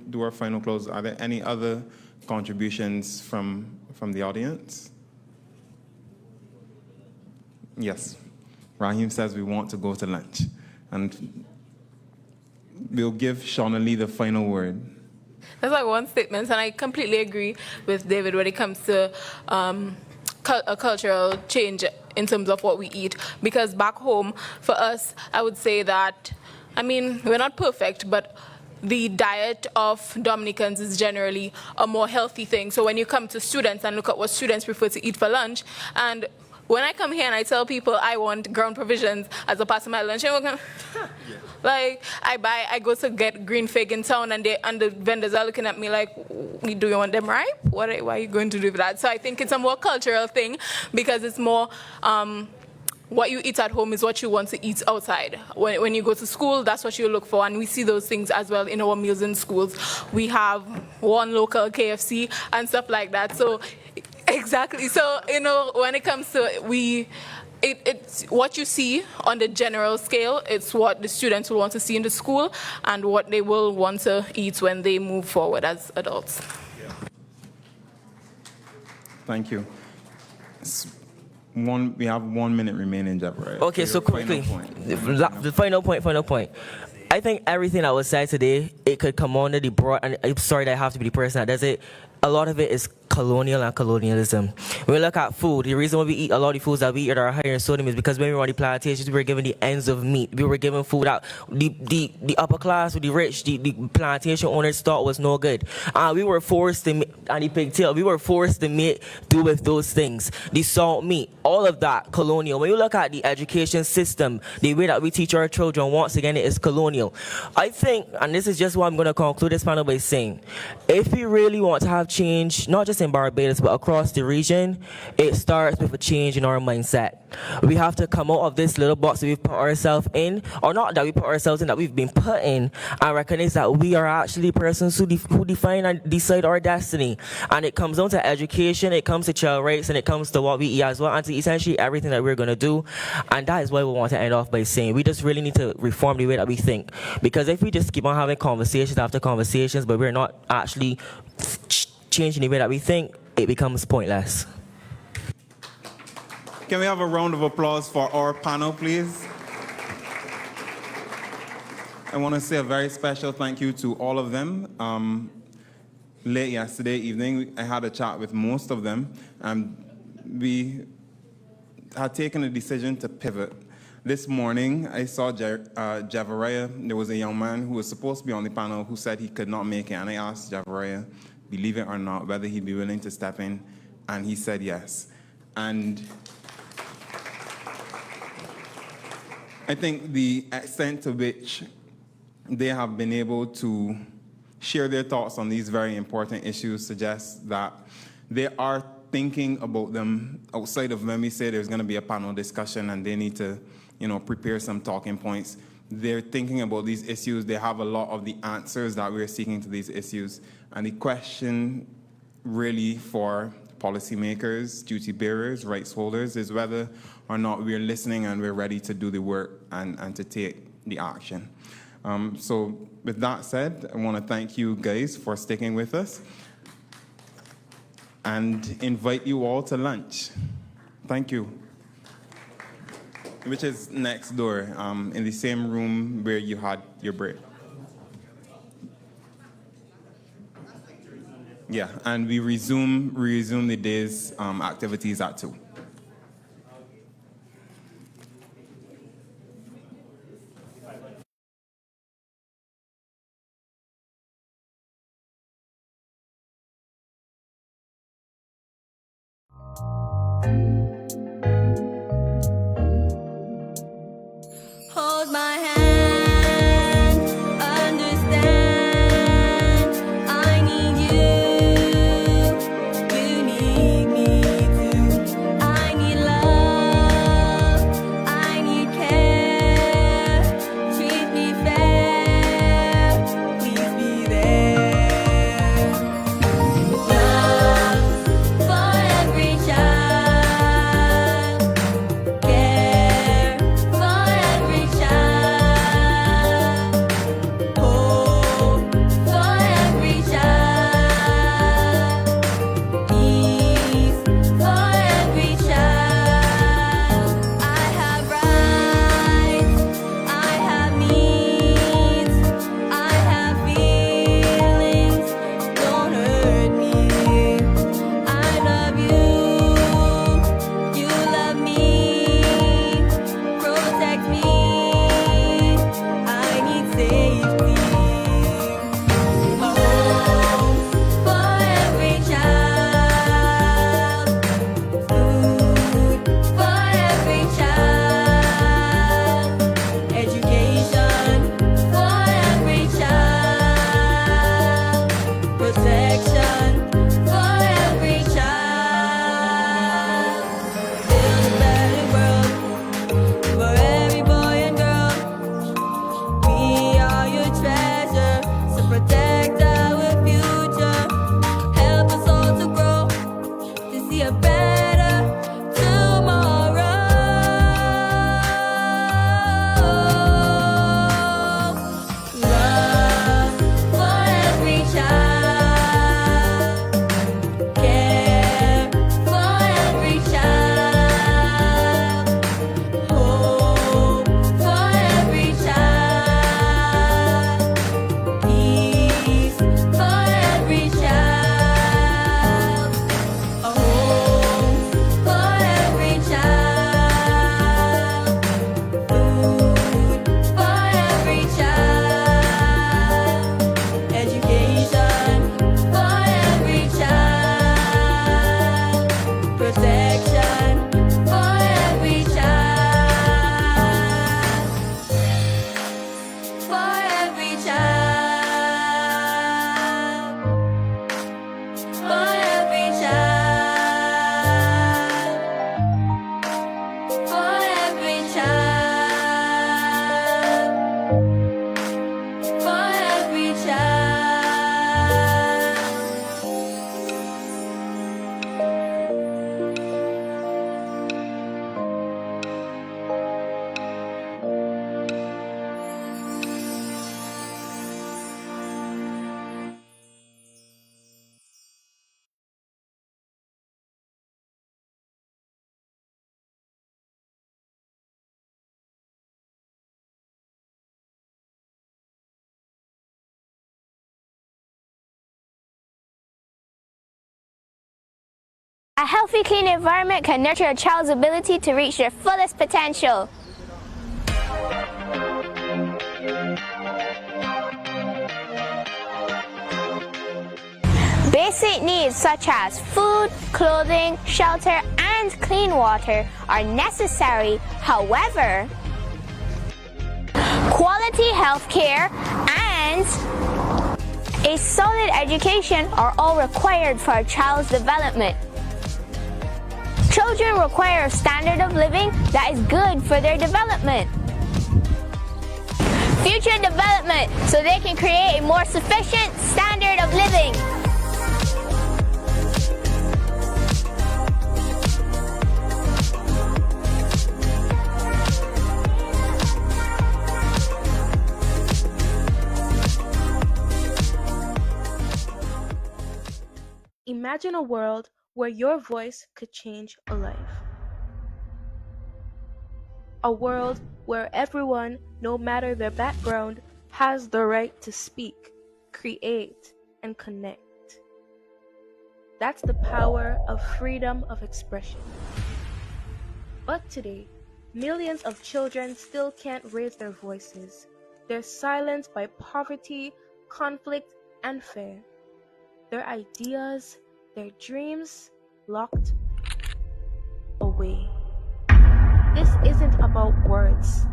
do our final close, are there any other contributions from the audience? Yes. Raheem says we want to go to lunch. And we'll give Shauna Lee the final word. That's like one statement, and I completely agree with David when it comes to a cultural change in terms of what we eat. Because back home, for us, I would say that, I mean, we're not perfect, but the diet of Dominicans is generally a more healthy thing. So when you come to students and look at what students prefer to eat for lunch, and when I come here and I tell people I want ground provisions as a part of my lunch, like I go to get green fig in town, and the vendors are looking at me like, do you want them ripe? Why are you going to do that? So I think it's a more cultural thing, because it's more what you eat at home is what you want to eat outside. When you go to school, that's what you look for, and we see those things as well in our meals in schools. We have one local KFC and stuff like that. So exactly. So when it comes to it's what you see on the general scale. It's what the students will want to see in the school and what they will want to eat when they move forward as adults. Thank you. We have 1 minute remaining, Jeffrey. Okay, so quickly, the final point. I think everything that was said today, it could come under the broad, and I'm sorry that I have to be the person that does it. A lot of it is colonial and colonialism. When we look at food, the reason why we eat a lot of the foods that we eat that are higher in sodium is because when we were on the plantations, we were given the ends of meat. We were given food that the upper class, the rich, the plantation owners thought was no good. We were forced to, and the pigtail, we were forced to do with those things. The salt meat, all of that, colonial. When you look at the education system, the way that we teach our children, once again, it is colonial. I think, and this is just what I'm going to conclude this panel by saying, if we really want to have change, not just in Barbados, but across the region, it starts with a change in our mindset. We have to come out of this little box that we've put ourselves in, or not that we put ourselves in, that we've been put in, and recognize that we are actually persons who define and decide our destiny. And it comes down to education, it comes to child rights, and it comes to what we eat as well, and to essentially everything that we're going to do. And that is why we want to end off by saying we just really need to reform the way that we think. Because if we just keep on having conversations after conversations, but we're not actually changing the way that we think, it becomes pointless. Can we have a round of applause for our panel, please? I want to say a very special thank you to all of them. Late yesterday evening, I had a chat with most of them, and we had taken a decision to pivot. This morning, I saw Javariah. There was a young man who was supposed to be on the panel who said he could not make it, and I asked Javariah, believe it or not, whether he'd be willing to step in, and he said yes. And I think the extent to which they have been able to share their thoughts on these very important issues suggests that they are thinking about them outside of when we say there's going to be a panel discussion and they need to, prepare some talking points. They're thinking about these issues. They have a lot of the answers that we're seeking to these issues. And the question really for policymakers, duty bearers, rights holders is whether or not we're listening and we're ready to do the work and to take the action. So with that said, I want to thank you guys for sticking with us and invite you all to lunch. Thank you. Which is next door, in the same room where you had your break. Yeah, and we resume the day's activities at 2. Hold my hand, understand, I need you, you need me too. I need love, I need care, treat me fair, please be there. Love for every child. A healthy, clean environment can nurture a child's ability to reach their fullest potential. Basic needs such as food, clothing, shelter, and clean water are necessary. However, quality health care and a solid education are all required for a child's development. Children require a standard of living that is good for their development. Future development so they can create a more sufficient standard of living. Imagine a world where your voice could change a life. A world where everyone, no matter their background, has the right to speak, create, and connect. That's the power of freedom of expression. But today, millions of children still can't raise their voices. They're silenced by poverty, conflict, and fear. Their ideas, their dreams, locked away. This isn't about words.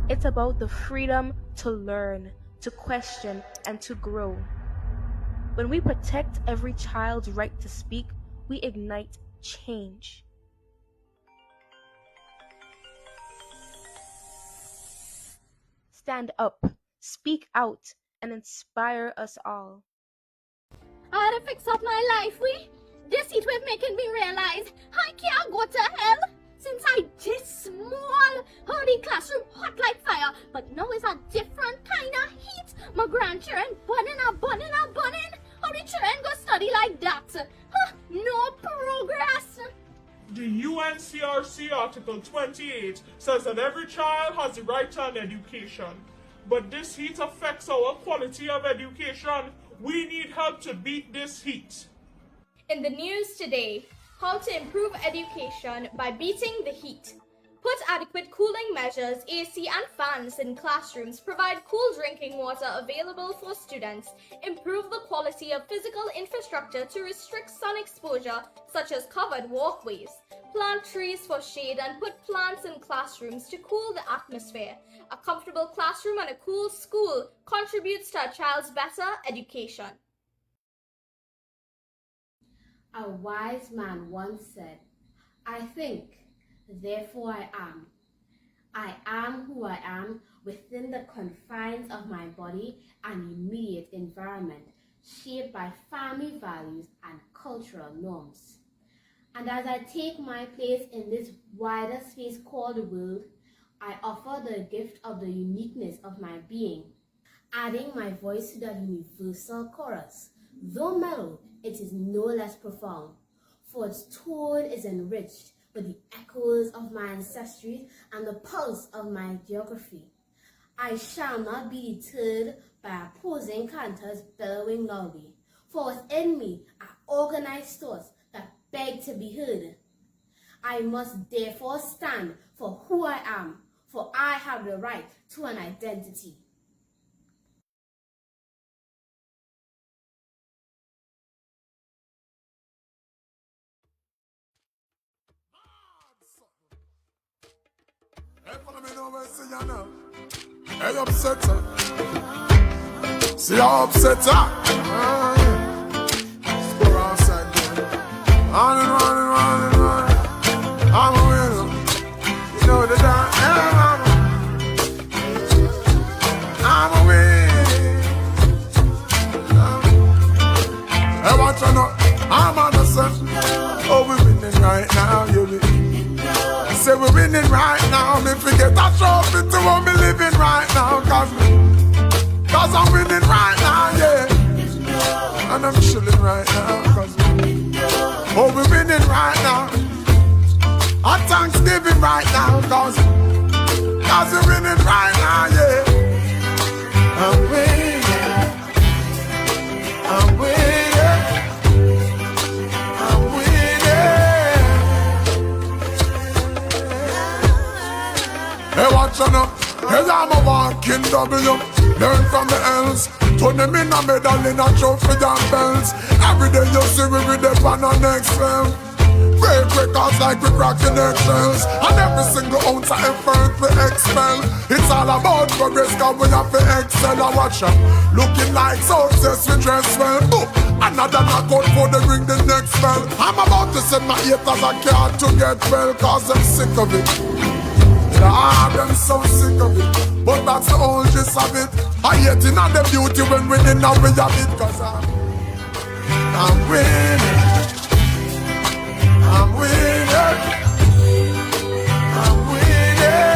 It's about the freedom to learn, to question, and to grow. When we protect every child's right to speak, we ignite change. Stand up, speak out, and inspire us all. I had to fix up my life, This heat wave making me realize I can't go to hell. Since I this small, how the classroom hot like fire, but now it's a different kind of heat. My grandchildren burning. How the children go study like that? No progress. The UNCRC Article 28 says that every child has the right to an education. But this heat affects our quality of education. We need help to beat this heat. In the news today, how to improve education by beating the heat. Put adequate cooling measures, AC and fans in classrooms, provide cool drinking water available for students, improve the quality of physical infrastructure to restrict sun exposure, such as covered walkways, plant trees for shade and put plants in classrooms to cool the atmosphere. A comfortable classroom and a cool school contributes to a child's better education. A wise man once said, "I think, therefore I am. I am who I am within the confines of my body and immediate environment, shaped by family values and cultural norms. And as I take my place in this wider space called the world, I offer the gift of the uniqueness of my being, adding my voice to the universal chorus. Though mellow, it is no less profound, for its tone is enriched with the echoes of my ancestry and the pulse of my geography. I shall not be deterred by opposing cantors bellowing loudly, for within me are organized thoughts that beg to be heard. I must therefore stand for who I am, for I have the right to an identity." Hey, upset her. See how upset her? Go outside there. Running. I'm a winner. You know the time. I'm a winner. Hey, watch out now. I'm on the sun. Oh, we're winning right now, you be. Say we're winning right now. Me forget that trophy to what me living right now. Cause I'm winning right now, yeah. And I'm chilling right now. Oh, we're winning right now. Our Thanksgiving right now. Cause we're winning right now, yeah. I'm winning. I'm winning. I'm winning. walking W. Learn from the L's. Turn them in a medal in a trophy and bells. Every day you see we with the pan on next level. Break records like we cracking eggshells. And every single ounce of effort we expel. It's all about progress, cause we have to excel. I watch them looking like success, we dress well. Another knockout for the ring, the next spell. I'm about to send my haters a card to get well, cause I'm sick of it. I'm so sick of it. But that's the whole gist of it. I hate in all the beauty when winning now we have it. Cause I'm winning. I'm winning. I'm winning.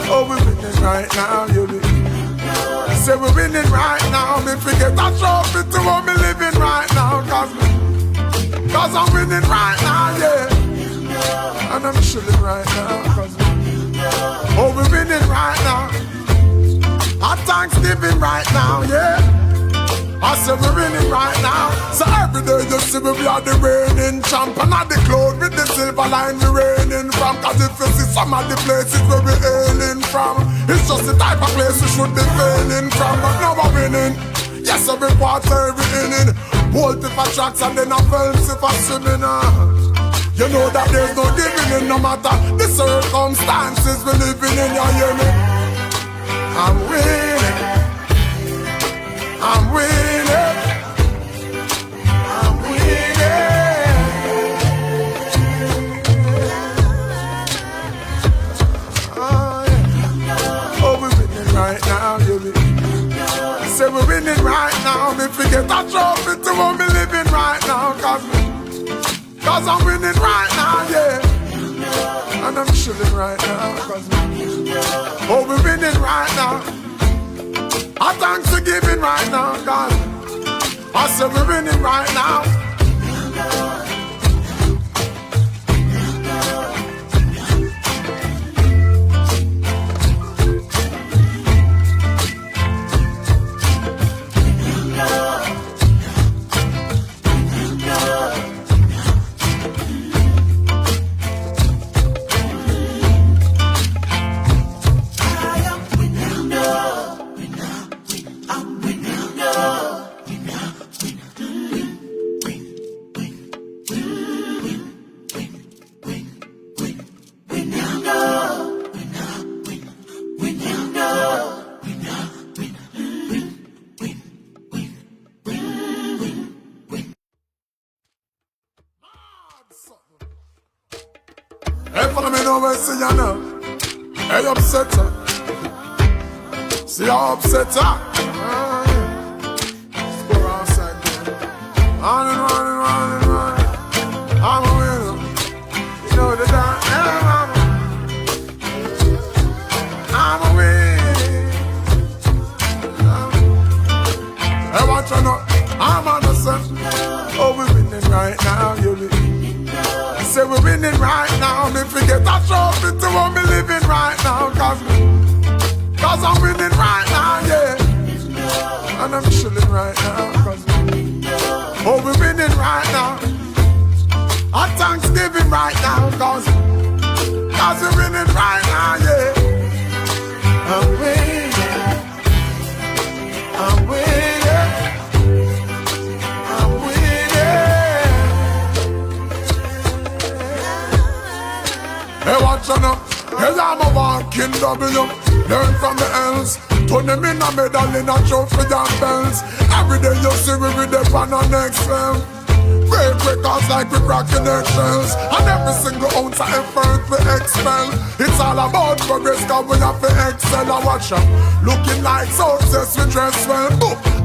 Oh, we're winning right now, you be. Say we're winning right now. Me forget that trophy to what me living right now. Cause I'm winning right now, yeah. And I'm chilling right now. Oh, we're winning right now. Our Thanksgiving right now, yeah. I say we're winning right now. So every day you see me, we are the reigning champ. And at the cloud with the silver line we reigning from. Cause if you see some of the places where we're hailing from, it's just the type of place we should be failing from. But now we're winning. Yes, every quarter, every inning. Bolt if I tracks and then I films if I swimming. You know that there's no giving in no matter the circumstances we're living in, you hear me? I'm winning. I'm winning. I'm winning. Oh, we're winning right now, you be. Say we're winning right now. Me forget that trophy to what me living right now. Cause I'm winning right now, yeah. And I'm chilling right now. Oh, we're winning right now. Our Thanksgiving right now, God. I said we're winning right now. Hey, follow me now, I see you now. Hey, upset her. See how upset her. Let's go outside there. On and on and on and on. I'm a winner. You know the dance. I'm a winner. Hey, watch out now. I'm on the sun. Oh, we're winning right now, you be. Say we're winning right now. Me forget that trophy to what me living right now. Cause I'm winning right now, yeah. And I'm chilling right now. Oh, we're winning right now. Our Thanksgiving right now. Cause we're winning right now, yeah. I'm winning. I'm winning. I'm winning. Hey, watch out now. Hey, I'm a walking W. Learn from the L's. Turn them in a medal in a trophy and bells. Every day you see we with the pan on next level. Break records like we cracking eggshells. And every single ounce of effort we expel. It's all about progress, cause we have to excel. I watch them looking like success, we dress well.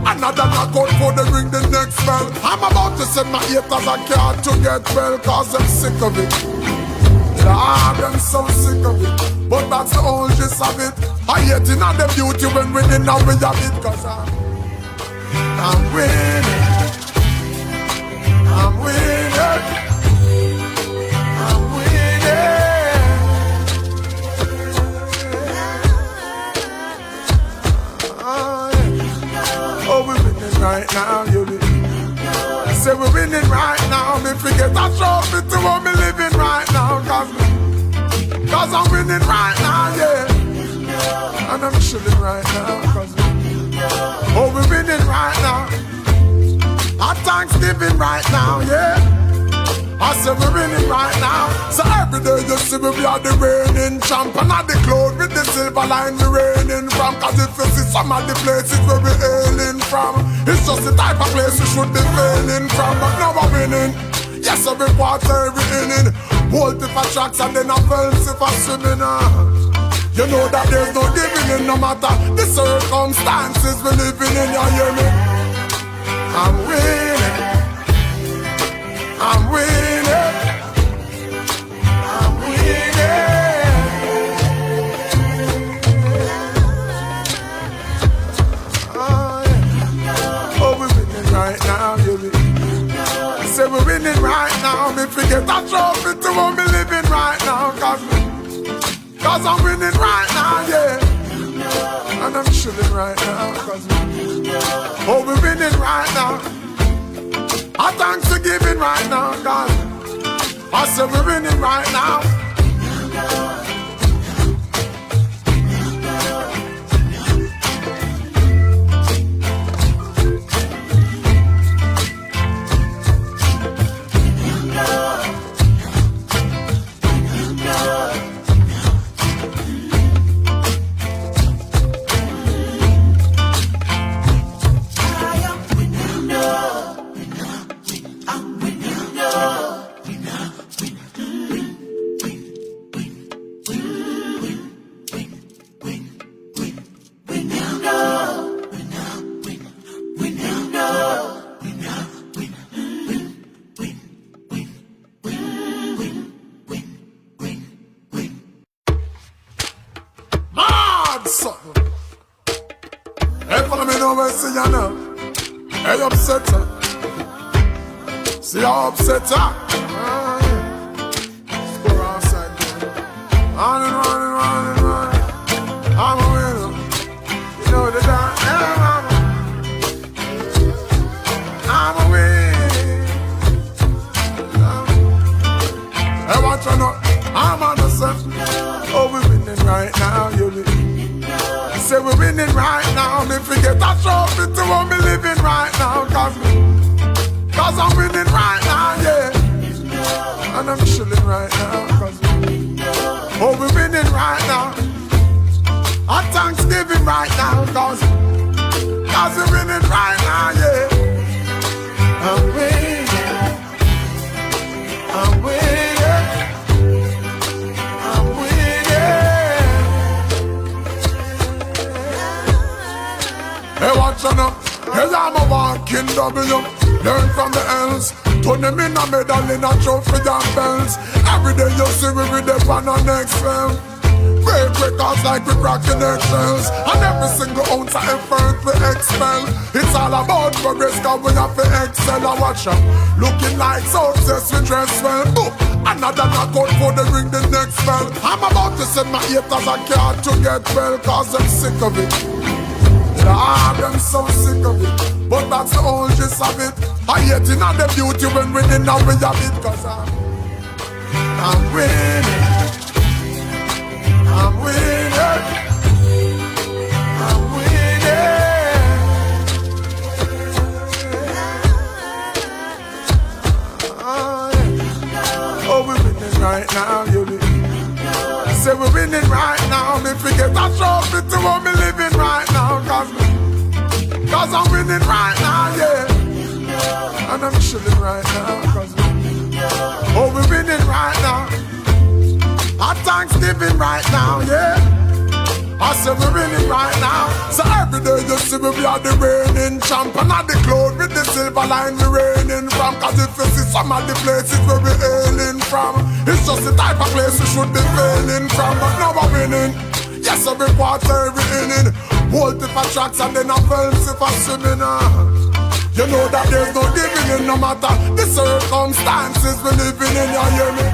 Another knockout for the ring, the next spell. I'm about to send my haters a card to get well, cause I'm sick of it. I'm so sick of it. But that's the whole gist of it. I hate in all the beauty when winning now we have it. Cause I'm winning. I'm winning. I'm winning. Oh, we're winning right now, you be. say we're winning right now. Me forget a trophy to what me living right now. Cause I'm winning right now, yeah. And I'm chilling right now. Oh, we're winning right now. Our Thanksgiving right now, yeah. I say we're winning right now. So every day you see me, we are the reigning champ. And at the cloud with the silver line we reigning from. Cause if you see some of the places where we hailing from, it's just the type of place we should be failing from. But now we're winning. Yes, every quarter, every inning. Bolt if a tracks and then a fence if a swimming. You know that there's no giving in no matter the circumstances we're living in, you hear me? I'm winning. I'm winning. I'm winning. Oh, yeah. Oh, we're winning right now, baby. Say we're winning right now. Me forget a trophy to what me living right now. Cause I'm winning right now, yeah. And I'm chilling right now. Oh, we're winning right now. I thanks for giving right now, God. I said we're winning right now. Hey, upset her. See how upset her. Score outside there. Running. I'm a winner. You know the dance. I'm a winner. Hey, watch her now. I'm on the set. Oh, we're winning right now, you be. Say we're winning right now. Me forget a trophy to what me living right now. Cause I'm winning right now, yeah. And I'm chilling right now. Oh, we're winning right now. Our Thanksgiving right now. Cause we're winning right now, yeah. I'm winning. I'm winning. I'm winning. Hey, watch out now. Hey, I'm a walking W. Learn from the L's. Turn them in a medal in a trophy and bells. Every day you see me with them on our next film. Break records like we cracking eggshells. And every single ounce of effort we expel. It's all about progress cause we have to excel. I watch them looking like success we dress well. Boom. Another knockout for the ring the next spell. I'm about to send my haters a card to get well. Cause I'm sick of it. I'm so sick of it, but that's the whole gist of it. I hate it on the beauty when winning now we have it. Cause I'm winning. I'm winning. I'm winning. Oh, we're winning right now, you be. Say we're winning right now. Me forget a trophy to what me living right now. Cause I'm winning right now, yeah. And I'm chilling right now. Oh, we're winning right now. Our Thanksgiving right now, yeah. I say we're winning right now. So every day you see me, we are the reigning champ. And at the cloud with the silver line we reigning from. Cause if you see some of the places where we hailing from, it's just the type of place we should be failing from. But now we're winning. Yes, every quarter, every inning. Bolt if a tracks and then a fence if a swimming. You know that there's no giving in no matter the circumstances we living in, you hear me?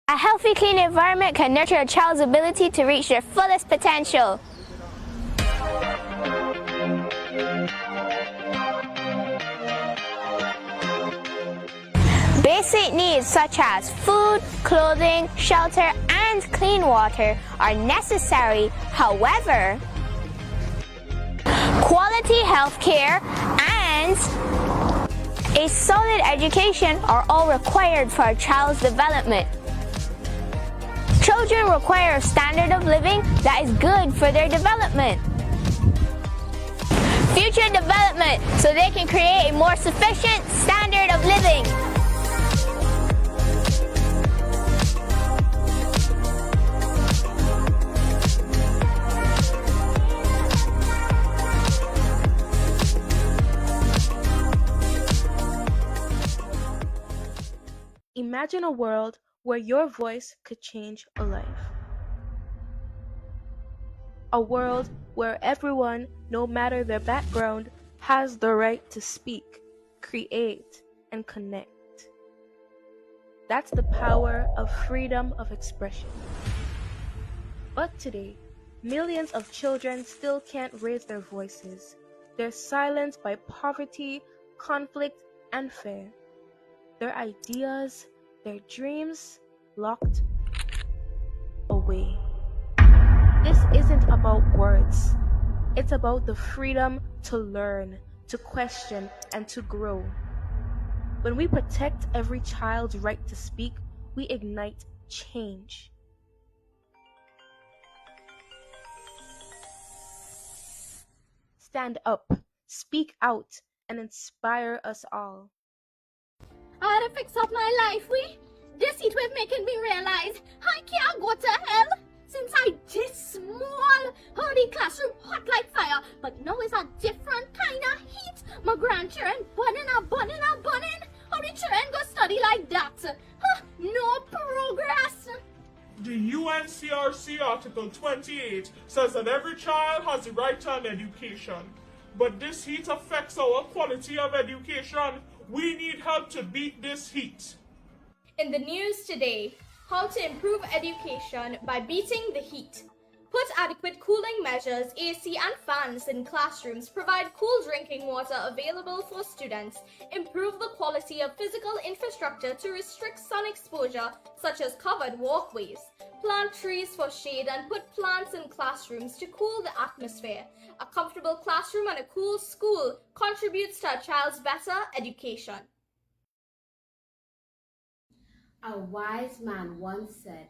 A healthy, clean environment can nurture a child's ability to reach their fullest potential. Basic needs such as food, clothing, shelter, and clean water are necessary. However, quality health care and a solid education are all required for a child's development. Children require a standard of living that is good for their development. Future development so they can create a more sufficient standard of living. Imagine a world where your voice could change a life. A world where everyone, no matter their background, has the right to speak, create, and connect. That's the power of freedom of expression. But today, millions of children still can't raise their voices. They're silenced by poverty, conflict, and fear. Their ideas, their dreams, locked away. This isn't about words. It's about the freedom to learn, to question, and to grow. When we protect every child's right to speak, we ignite change. Stand up, speak out, and inspire us all. I had to fix up my life, This heat wave making me realize I can't go to hell. Since I this small, how the classroom hot like fire, but now it's a different kind of heat. My grandchildren burning. How the children go study like that? No progress. The UNCRC Article 28 says that every child has the right to an education. But this heat affects our quality of education. We need help to beat this heat. In the news today, how to improve education by beating the heat. Put adequate cooling measures, AC and fans in classrooms, provide cool drinking water available for students, improve the quality of physical infrastructure to restrict sun exposure, such as covered walkways, plant trees for shade and put plants in classrooms to cool the atmosphere. A comfortable classroom and a cool school contributes to a child's better education. A wise man once said,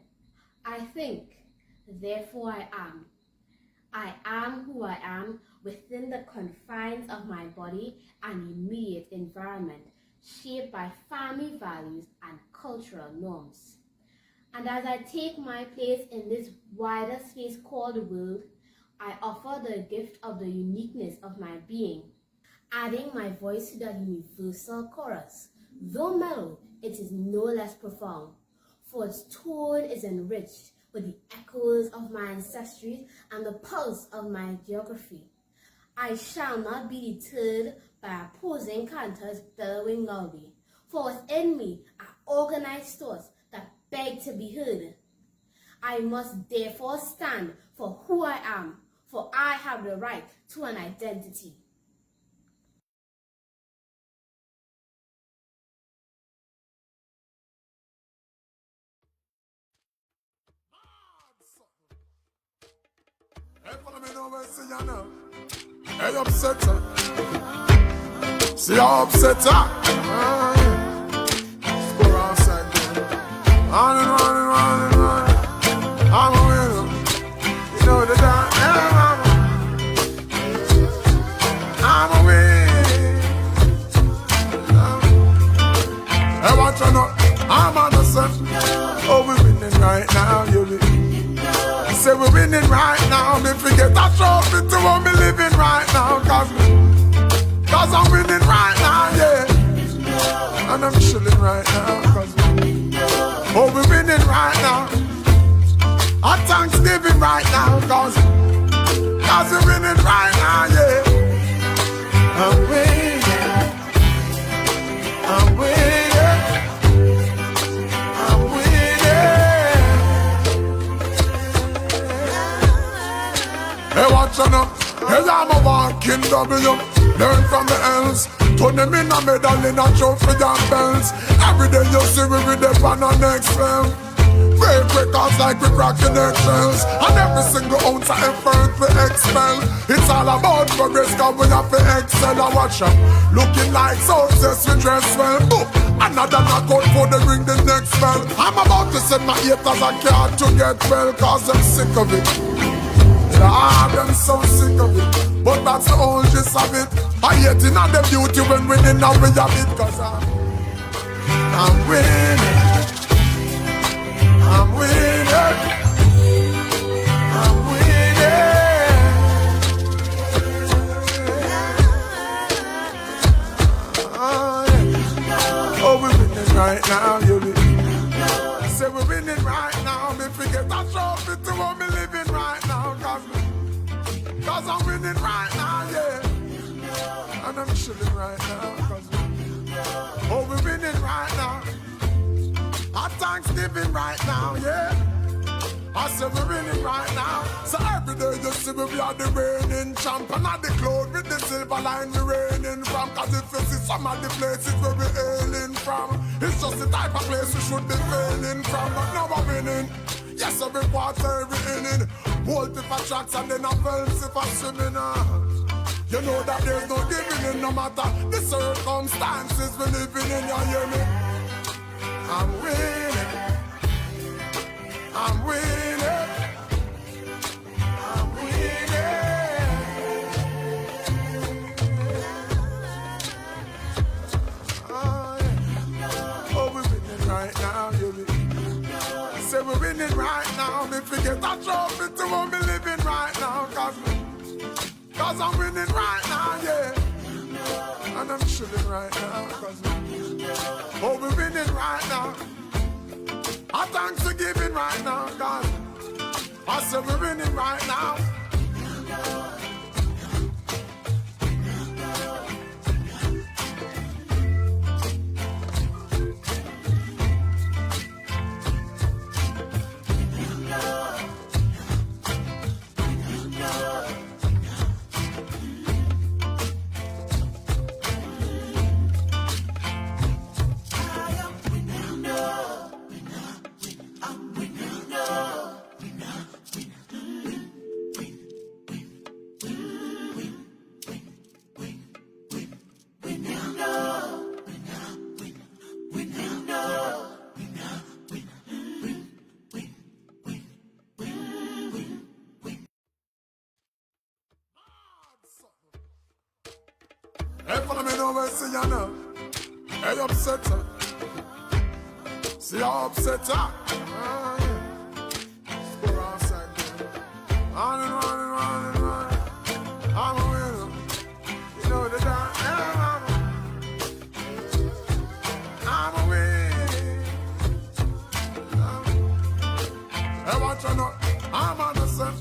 I think, therefore I am. I am who I am within the confines of my body and immediate environment, shaped by family values and cultural norms. And as I take my place in this wider space called the world, I offer the gift of the uniqueness of my being, adding my voice to the universal chorus. Though mellow, it is no less profound, for its tone is enriched with the echoes of my ancestry and the pulse of my geography. I shall not be deterred by opposing cantors bellowing loudly, for within me are organized thoughts that beg to be heard. I must therefore stand for who I am, for I have the right to an identity. Hey, upset her. See how upset her? Go outside there. Running. I'm a winner. You know the dance. I'm a winner. Hey, watch her now. I'm on the sun. Oh, we're winning right now, you be. Say we're winning right now. Me forget that trophy to what me living right now. Cause I'm winning right now, yeah. And I'm chilling right now. Oh, we're winning right now. Our Thanksgiving right now. Cause we're winning right now, yeah. I'm winning. I'm winning. I'm winning. watching up. Hey, I'm a walking W. Learn from the L's. Turn them in a medal in a trophy and bells. Every day you see we with them on the next level. Break records like we cracking eggshells. And every single ounce of effort we expel. It's all about progress, cause we have to excel. I watch them looking like success, we dress well. Boom. Another knockout for the ring, the next spell. I'm about to send my haters a card to get well, cause I'm sick of it. Yeah, I'm so sick of it. But that's the whole gist of it. I hate in all the beauty when winning now we have it. Cause I'm winning. I'm winning. I'm winning. Oh, we're winning right now, you I say we're winning right now. Me forget that trophy to what me living right now. Cause I'm winning right now, yeah. And I'm chilling right now. Oh, we're winning right now. Our Thanksgiving right now, yeah. I say we're winning right now. So every day you see we are the reigning champ. And at the cloud with the silver line we reigning from. Cause if you see some of the places where we're hailing from, it's just the type of place we should be failing from. But now we're winning. Yes, every quarter, every inning. Bolt if I tracks and then I films if I swimming. You know that there's no giving in no matter the circumstances we're living in, you hear me? I'm winning. I'm winning. I'm winning. Oh, yeah. Oh, we're winning right now, you I say we're winning right now. Me forget that trophy to what me living right now. Cause I'm winning right now, yeah. And I'm chilling right now. Oh, we're winning right now. Our Thanksgiving right now, God. I said we're winning right now. Hey, follow me now, I see you now. Hey, upset her. See how upset her. Score outside there. On and on and on and on. I'm a winner. You know the dance. I'm a winner. Hey, watch out now. I'm on the set.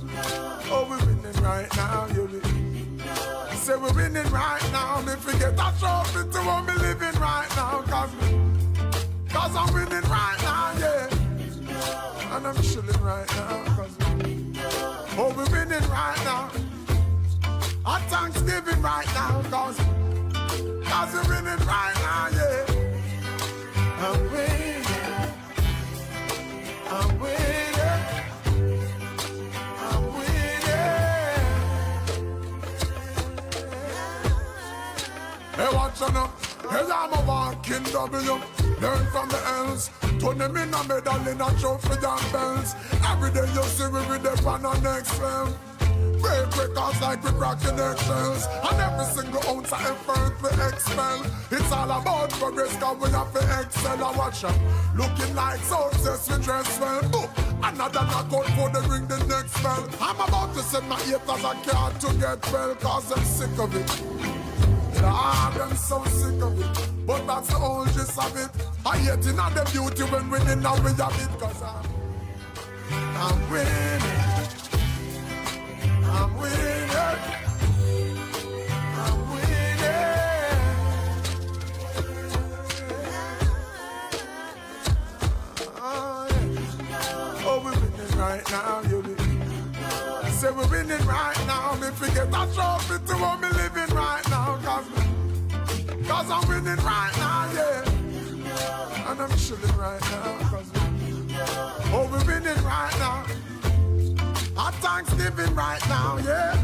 Oh, we're winning right now, you be. Say we're winning right now. Me forget that trophy to what me living right now. Cause I'm winning right now, yeah. And I'm chilling right now. Oh, we're winning right now. Our Thanksgiving right now. Cause we're winning right now, yeah. I'm winning. I'm winning. Hey, watch on up. Hey, I'm a walking W. Learn from the L's. Turn them in a medal in a trophy and bells. Every day you see we with them on the next level. Break records like we cracking eggshells. And every single ounce of effort we expel. It's all about progress, cause we have to excel. I watch them looking like success, we dress well. Boom. Another knockout for the ring, the next spell. I'm about to send my haters a card to get well, cause I'm sick of it. I'm so sick of it. But that's the whole gist of it. I hate in all the beauty when winning now we have it. Cause I'm winning. I'm winning. I'm winning. Oh, yeah. Oh, we're winning right now, you be. say we're winning right now. Me forget a trophy to what me living right now. Cause I'm winning right now, yeah. And I'm chilling right now. Oh, we're winning right now. Our Thanksgiving right now, yeah.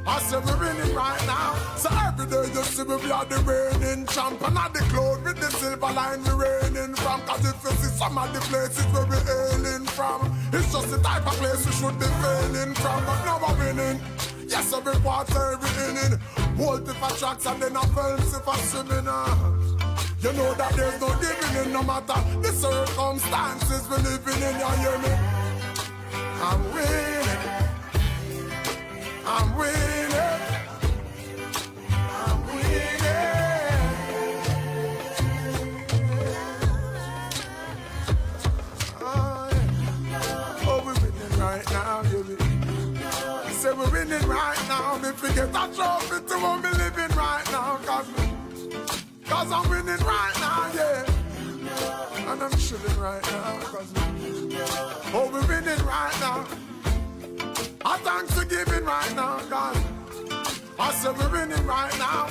I say we're winning right now. So every day you see we are the reigning champ. And at the cloud with the silver line we reigning from. Cause if you see some of the places where we hailing from, it's just the type of place we should be failing from. But now we're winning. Yes, every quarter, every inning. Bolt if a tracks and then a films if a swimming. You know that there's no giving in no matter the circumstances we're living in, you hear me? I'm winning. I'm winning. I'm winning. Oh, yeah. Oh, we're winning right now, yeah. Say we're winning right now. Me forget a trophy to what me living right now. Cause I'm winning right now, yeah. And I'm chilling right now. Oh, we're winning right now. I thanks for giving right now, God. I said we're winning right now.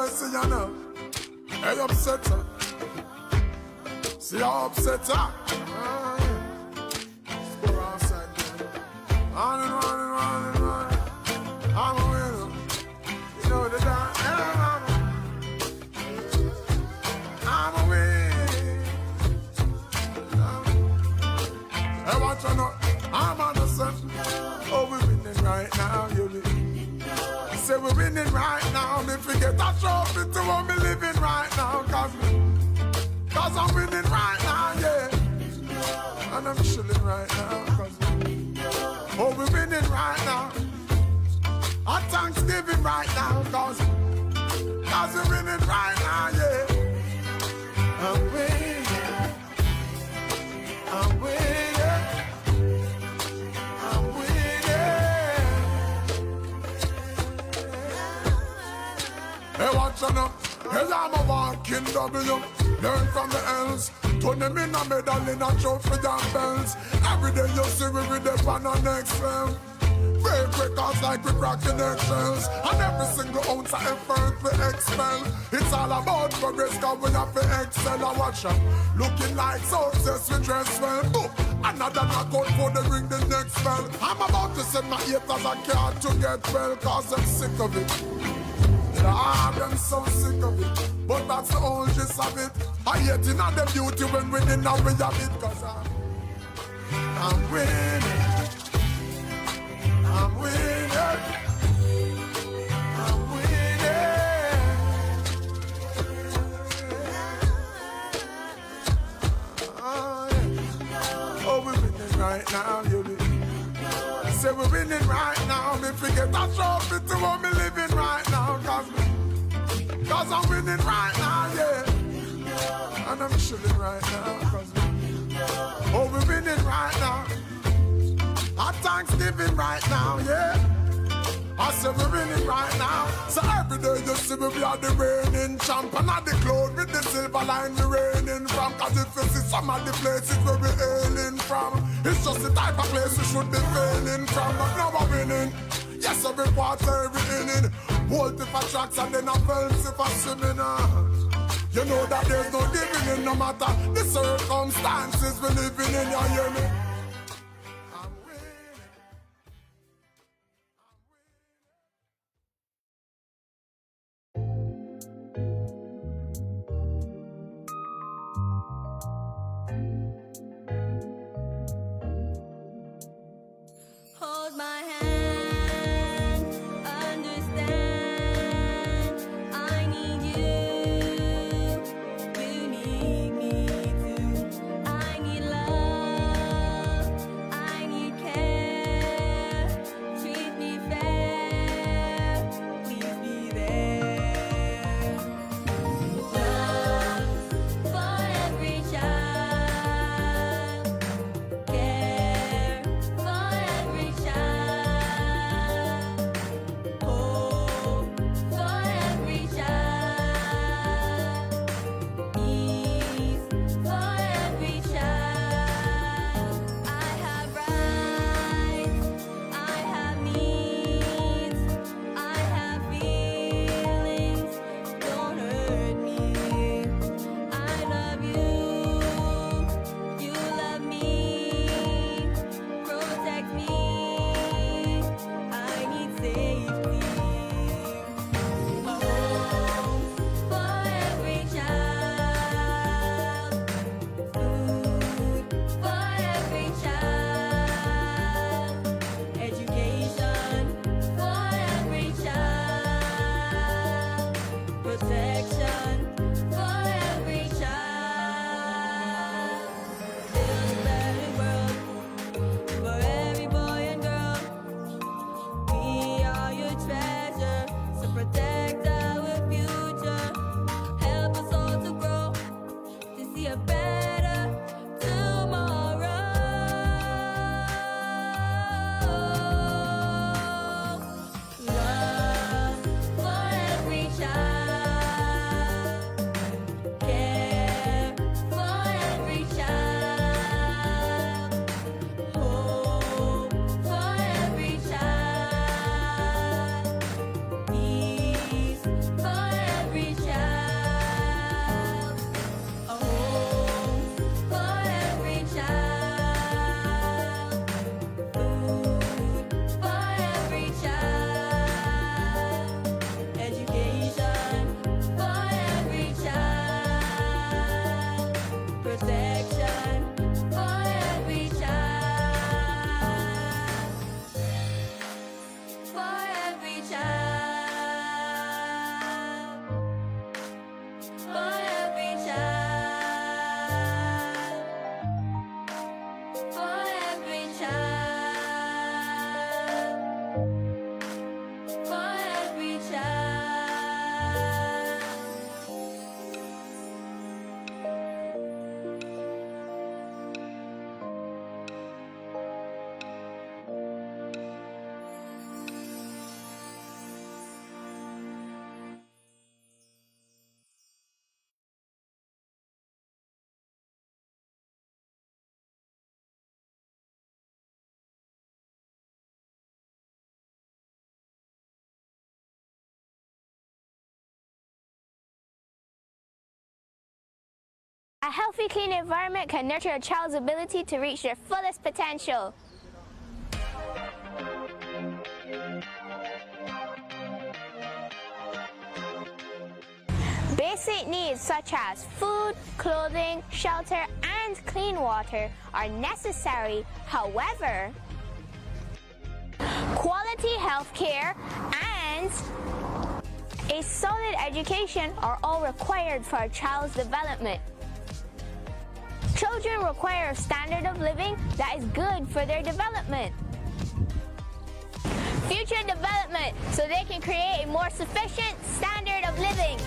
See you now. Hey, upset her. See how upset her. Score outside there. On and on and on and on. I'm a winner. You know the dance. I'm a winner. Hey, watch out now. I'm on the sun. Oh, we're winning right now, you be. Say we're winning right now. Me forget a trophy to what me living right now. Cause I'm winning right now, yeah. And I'm chilling right now. Oh, we're winning right now. Our Thanksgiving right now. Cause we're winning right now, yeah. I'm winning. I'm winning. Hey, watch out now. Hey, I'm a walking W. Learn from the L's. Turn them in a medal in a trophy and bells. Every day you see we with the pan on next level. Break records like we cracking eggshells. And every single ounce of effort we expel. It's all about progress cause we have to excel. I watch out. Looking like success we dress well. Boom. Another knockout for the ring the next spell. I'm about to send my haters a card to get well. Cause I'm sick of it. I'm so sick of it, but that's the whole gist of it. I hate it on the beauty when we didn't know we have it. Cause I'm winning. I'm winning. I'm winning. Oh, yeah. Oh, we're winning right now, you be. Say we're winning right now. Me forget a trophy to what me living right now. Cause I'm winning right now, yeah. And I'm chilling right now. Oh, we're winning right now. Our Thanksgiving right now, yeah. I say we're winning right now. So every day you see we are the reigning champ. And at the cloud with the silver line we reigning from. Cause if you see some of the places where we hailing from, it's just the type of place we should be failing from. But now we're winning. Yes, every quarter, every inning. Bolt if a tracks and then a films if a swimming. You know that there's no giving in no matter the circumstances we're living in, you hear me? for every child. A healthy, clean environment can nurture a child's ability to reach their fullest potential. Basic needs such as food, clothing, shelter, and clean water are necessary. However, quality health care and a solid education are all required for a child's development. Children require a standard of living that is good for their development. Future development so they can create a more sufficient standard of living.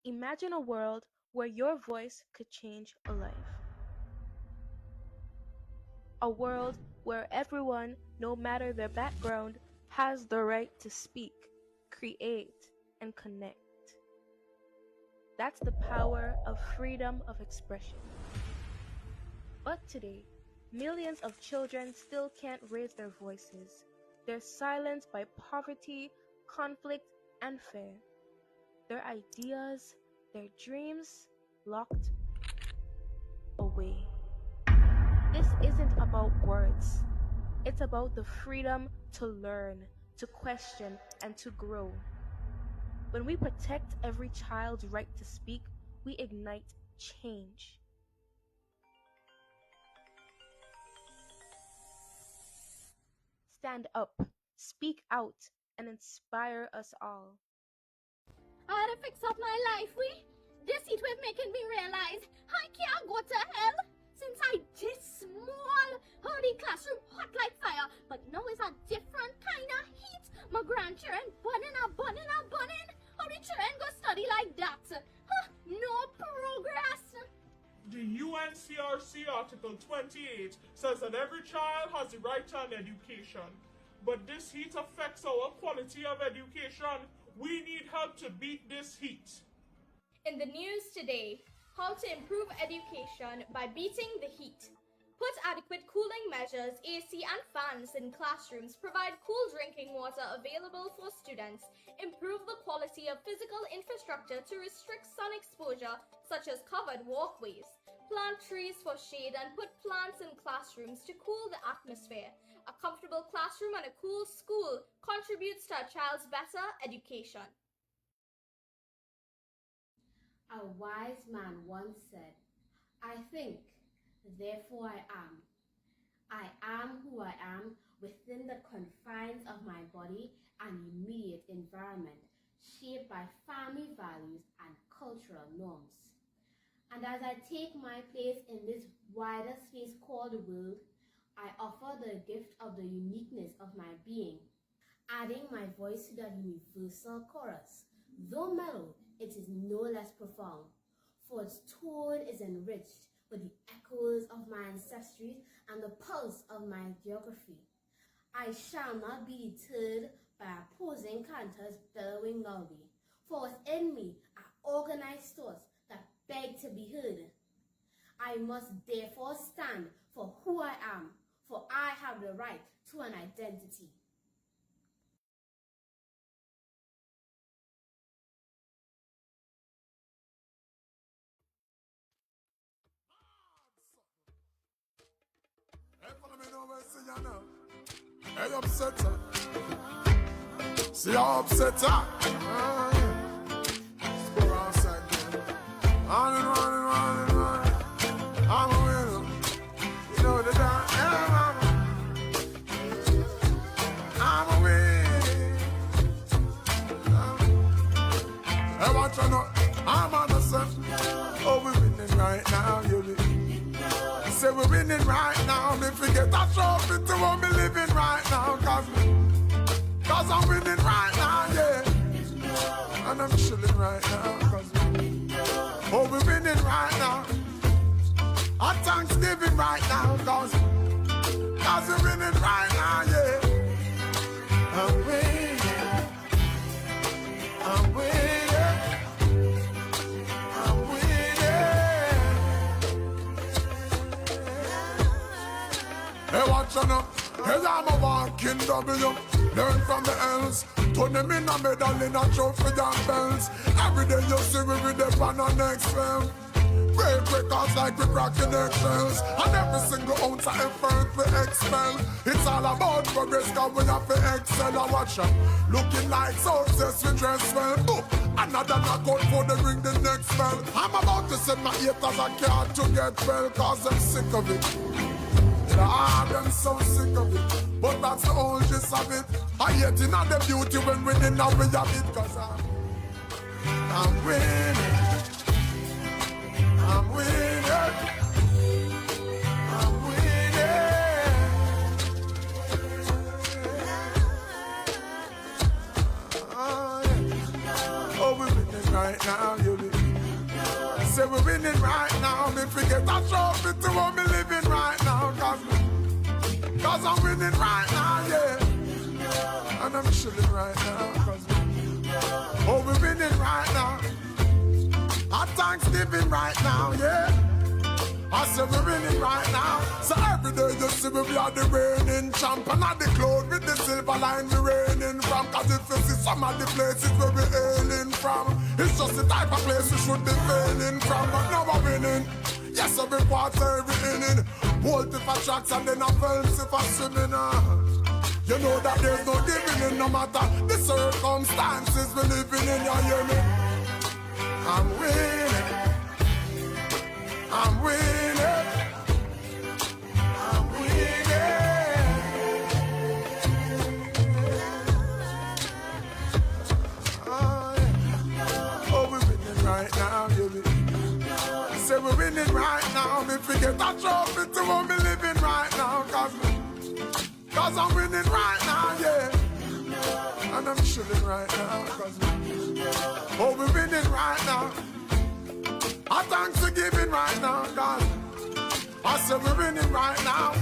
Imagine a world where your voice could change a life. A world where everyone, no matter their background, has the right to speak, create, and connect. That's the power of freedom of expression. But today, millions of children still can't raise their voices. They're silenced by poverty, conflict, and fear. Their ideas, their dreams, locked away. This isn't about words. It's about the freedom to learn, to question, and to grow. When we protect every child's right to speak, we ignite change. Stand up, speak out, and inspire us all. I had to fix up my life, we. This heat wave making me realize I can't go to hell. Since I this small, how the classroom hot like fire, but now it's a different kind of heat. My grandchildren burning. How the children go study like that? No progress. The UNCRC Article 28 says that every child has the right to an education. But this heat affects our quality of education. We need help to beat this heat. In the news today, how to improve education by beating the heat. Put adequate cooling measures, AC and fans in classrooms, provide cool drinking water available for students, improve the quality of physical infrastructure to restrict sun exposure, such as covered walkways, plant trees for shade and put plants in classrooms to cool the atmosphere. A comfortable classroom and a cool school contributes to a child's better education. A wise man once said, I think, therefore I am. I am who I am within the confines of my body and immediate environment, shaped by family values and cultural norms. And as I take my place in this wider space called the world, I offer the gift of the uniqueness of my being, adding my voice to that universal chorus. Though mellow, it is no less profound, for its tone is enriched with the echoes of my ancestry and the pulse of my geography. I shall not be deterred by opposing cantors bellowing loudly, for within me are organized thoughts that beg to be heard. I must therefore stand for who I am, for I have the right to an identity. Hey, upset her. See how upset her. Go outside there. Running. I'm a winner. You know the time. I'm a winner. Hey, watch out now. I'm on the sun. Oh, we're winning right now, you be. Say we're winning right now. Me forget a trophy to what me living right now. Cause I'm winning right now, yeah. And I'm chilling right now. Oh, we're winning right now. Our Thanksgiving right now. Cause we're winning right now, yeah. I'm winning. I'm winning. I'm winning. Hey, watch on up. Hey, I'm a walking W. Learn from the L's. Turn them in a medal in a trophy and bells. Every day you see we with the pan on next film. Break records like we cracking eggshells. And every single ounce of effort we expel. It's all about progress cause we have to excel. I watch them looking like success we dress well. Boop. Another knockout for the ring the next bell. I'm about to send my haters a card to get well. Cause I'm sick of it. I'm so sick of it. But that's the whole gist of it. I hate in all the beauty when winning now we have it. Cause I'm winning. I'm winning. I'm winning. Oh, we're winning right now, you be. Say we're winning right now. Me forget a trophy to what me living right now. Cause I'm winning right now, yeah. And I'm chilling right now. Oh, we're winning right now. Our Thanksgiving right now, yeah. I said we're winning right now. So every day you see we are the reigning champ. And at the cloud with the silver line we reigning from. Cause if you see some of the places where we're hailing from, it's just the type of place we should be failing from. But now we're winning. Yes, every quarter, every inning. Bolt if I tracks and then I films if I swimming. You know that there's no giving in no matter the circumstances we're living in, you hear me? I'm winning. I'm winning. I'm winning. Oh, we're winning right now, you be. Say we're winning right now. Me forget a trophy to what me living right now. Cause I'm winning right now, yeah. And I'm chilling right now. Oh, we're winning right now. Our Thanksgiving right now, God. I said we're winning right now.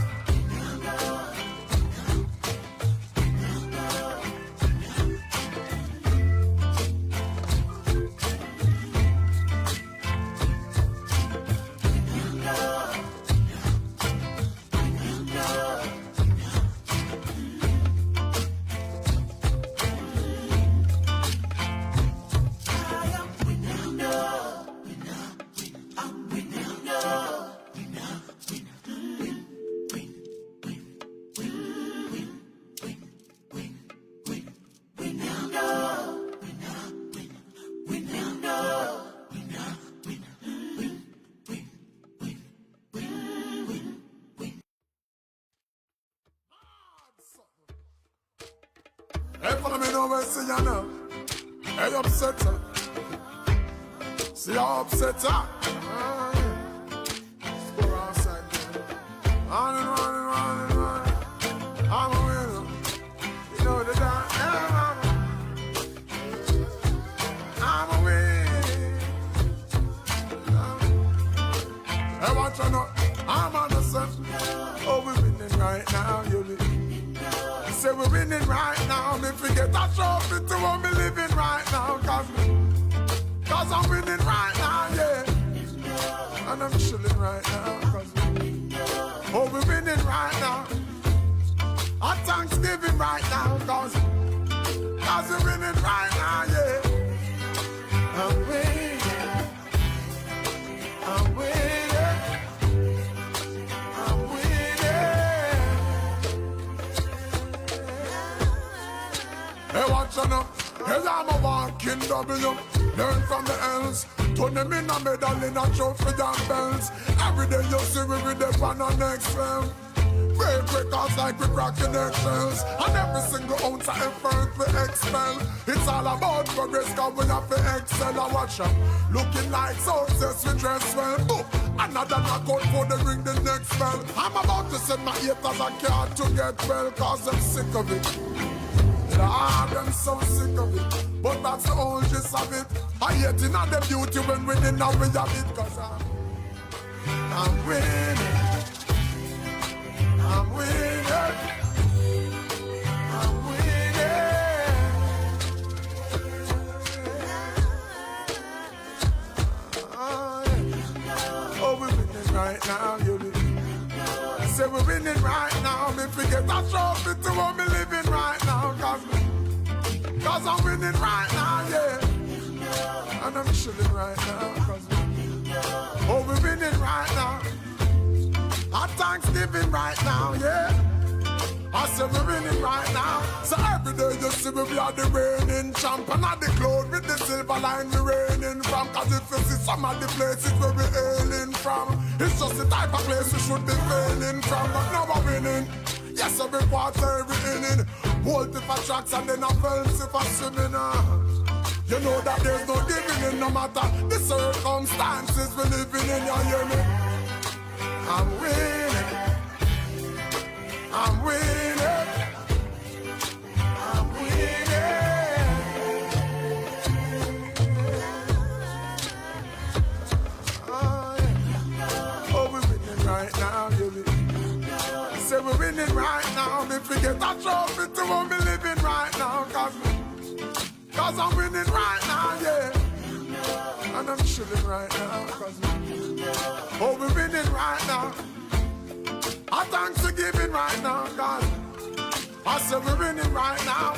Hey, follow me now, see you now. Hey, upset her. See how upset her. Score outside there. Running. I'm a winner. You know the dance. I'm a winner. Hey, watch out now. I'm on the sun. Oh, we're winning right now, you be. Say we're winning right now. Me forget a trophy to what me living right now. Cause I'm winning right now, yeah. And I'm chilling right now. Oh, we're winning right now. Our Thanksgiving right now. Cause we're winning right now, yeah. I'm winning. I'm winning. I'm winning. Hey, watch on up. Hey, I'm a walking W. Learn from the L's. Turn them in a medal in a trophy and bells. Every day you see we with the pan on next film. Break records like we cracking eggshells. And every single ounce of effort we expel. It's all about progress, cause we have to excel. And watch out, looking like success, we dress well. Boom, another knockout for the ring, the next bell. I'm about to send my haters a card to get well, cause I'm sick of it. Lord, I'm so sick of it. But that's the whole gist of it. I hate in all the beauty when winning now we have it. Cause I'm winning. I'm winning. I'm winning. Oh, we're winning right now, you know. Say we're winning right now. Me forget a trophy to what me living right now. Cause I'm winning right now, yeah. And I'm chilling right now. Oh, we're winning right now. Our Thanksgiving right now, yeah. I say we're winning right now. So every day you see me, we are the reigning champ. And at the cloud with the silver line we reigning from. Cause if you see some of the places where we're hailing from, it's just the type of place we should be failing from. But now we're winning. Yes, every quarter, every inning. Hold it for tracks and then I films if I swimming. You know that there's no giving in no matter the circumstances we're living in, you hear me? I'm winning. I'm winning. I'm winning. Oh, we're winning right now, you know. Say we're winning right now. Me forget a trophy to what me living right now. Cause I'm winning right now, yeah. And I'm chilling right now. Oh, we're winning right now. Our Thanksgiving right now, cause I said we're winning right now.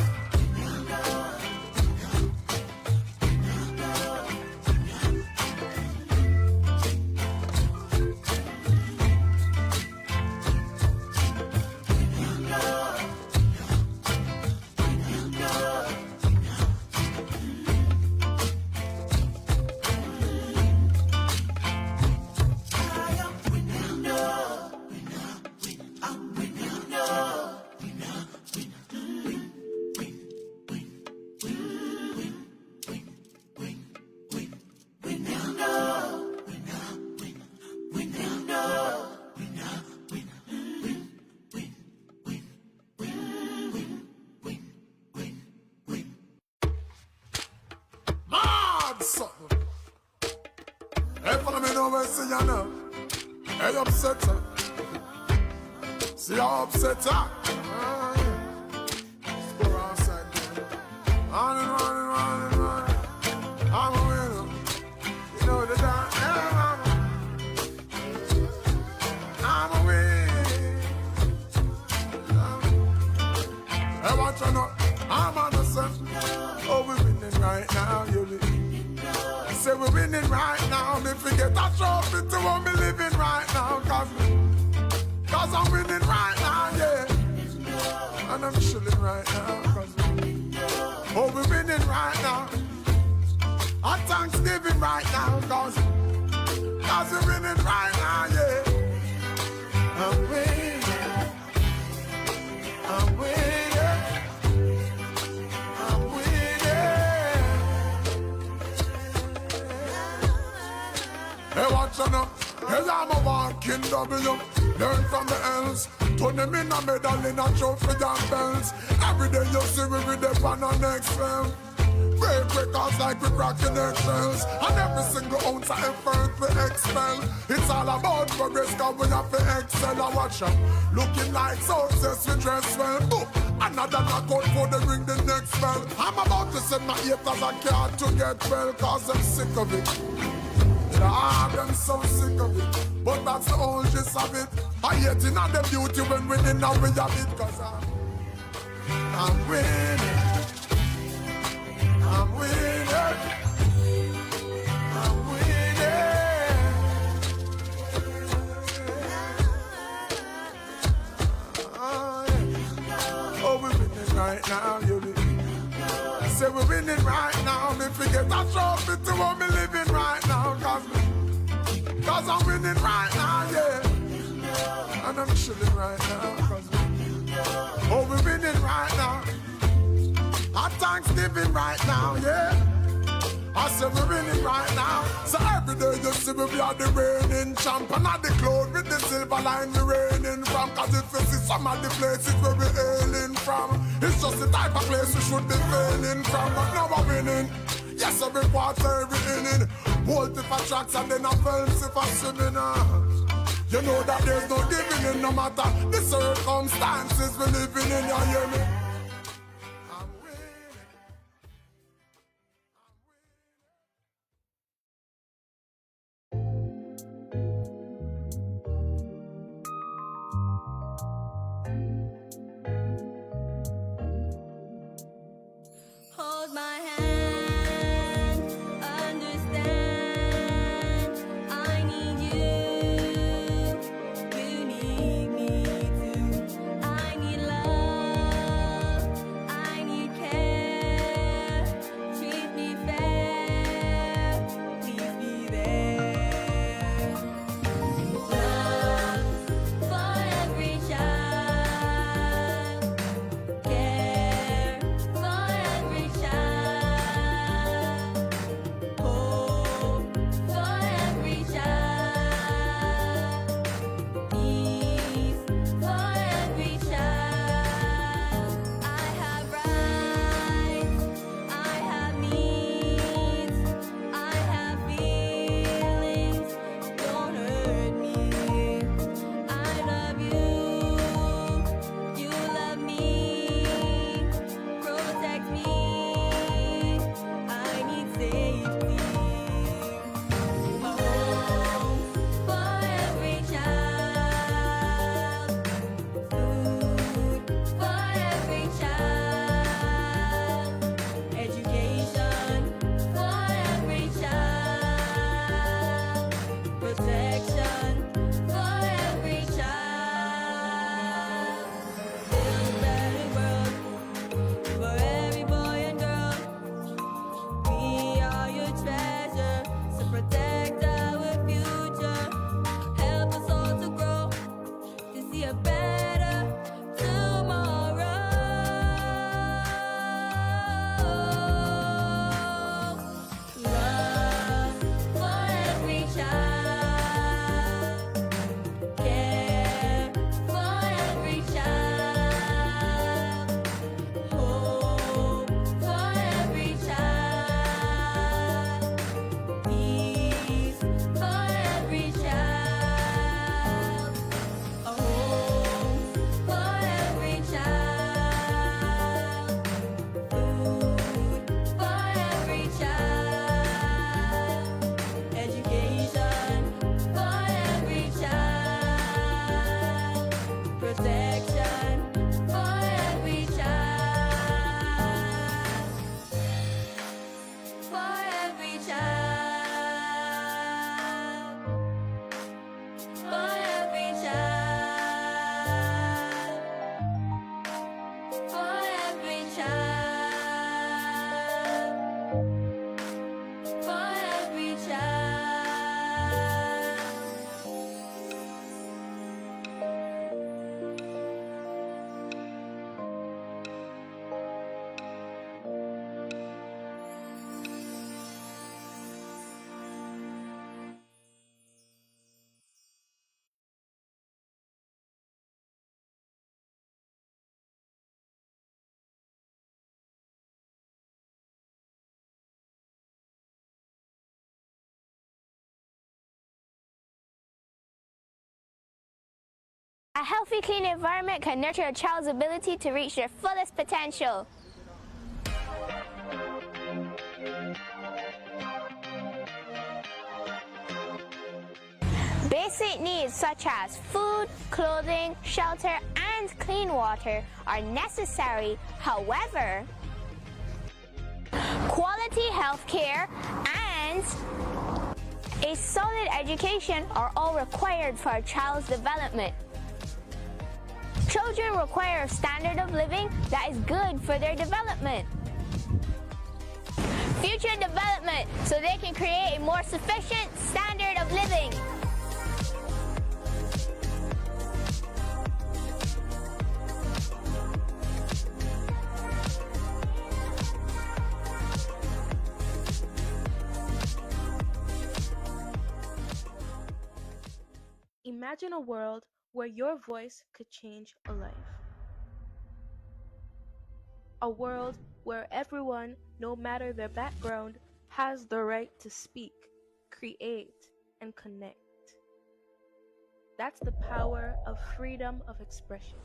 See you now. Hey, upset her. See how upset her. Let's go outside. Running. I'm a winner. You know the time. I'm a winner. Hey, watch out now. I'm on the sun. Oh, we're winning right now, you live. Say we're winning right now. Me forget a trophy to what me living right now. Cause I'm winning right now, yeah. And I'm chilling right now. Oh, we're winning right now. Our Thanksgiving right now. Cause we're winning right now, yeah. I'm winning. I'm winning. Hey, watch out now. Hey, I'm a walking W. Learn from the L's. Turn them in a medal in a trophy and bells. Every day you see me with the pan on next film. Break records like we cracking eggshells. And every single ounce of effort we expel. It's all about progress, cause we have to excel. And watch out, looking like success we dress well. Boom, another knockout for the ring, the next bell. I'm about to send my haters a card to get well, cause I'm sick of it. Lord, I'm so sick of it. But that's the whole gist of it. I hate in all the beauty when winning now we have it. Cause I'm winning. I'm winning. I'm winning. Oh, we're winning right now, you know. Say we're winning right now. Me forget a trophy to what me living right now. Cause I'm winning right now, yeah. and I'm chilling right now. Oh, we're winning right now. Our Thanksgiving right now, yeah. I say we're winning right now. So every day you see we are the reigning champ. And at the cloud with the silver line we reigning from. Cause if you see some of the places where we're hailing from, it's just the type of place we should be failing from. But now we're winning. Yes, every quarter, every inning. Bolt if I tracks and then I films if I swimming. You know that there's no giving in no matter the circumstances we're living in, you hear me? Hold my hand, understand, I need you, you need me too. I need love, I need care, treat me fair, please be there. Love for every child, care for every child, hope for every child, peace for every child. I have rights, I have needs, I have feelings, don't hurt me. I love you, you love me, protect me, I need safety. A home for every child, food for every child, education for every child, protection for every child. Build a better world for every boy and girl. We are your treasure, so protect our future. Help us all to grow, to see a better tomorrow. Love for every child, care for every child, hope for every child, peace for every child, a home for every child, food for every child, education for every child, protection for every child, for every child, for every child, for every child, for every A healthy, clean environment can nurture a child's ability to reach their fullest potential. Basic needs such as food, clothing, shelter, and clean water are necessary. However, quality health care and a solid education are all required for a child's development. Children require a standard of living that is good for their development. Future development so they can create a more sufficient standard of living. Imagine a world where your voice could change a life. A world where everyone, no matter their background, has the right to speak, create, and connect. That's the power of freedom of expression.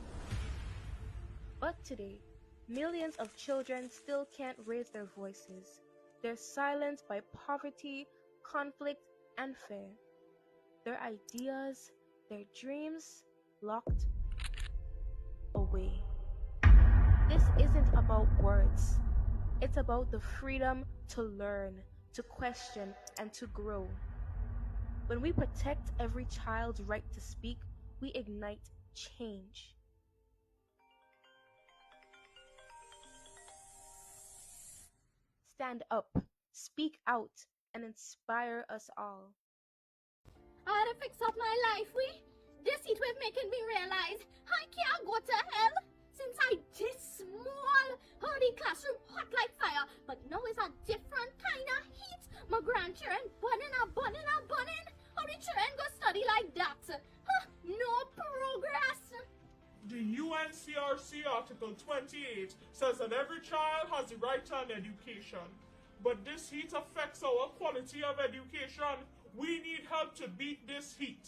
But today, millions of children still can't raise their voices. They're silenced by poverty, conflict, and fear. Their ideas, their dreams, locked away. This isn't about words. It's about the freedom to learn, to question, and to grow. When we protect every child's right to speak, we ignite change. Stand up, speak out, and inspire us all. I had to fix up my life, we. This heat wave making me realize I can't go to hell. Since I this small, how the classroom hot like fire, but now it's a different kind of heat. My grandchildren burning. How the children go study like that? Huh, no progress. The UNCRC Article 28 says that every child has the right to an education. But this heat affects our quality of education. We need help to beat this heat.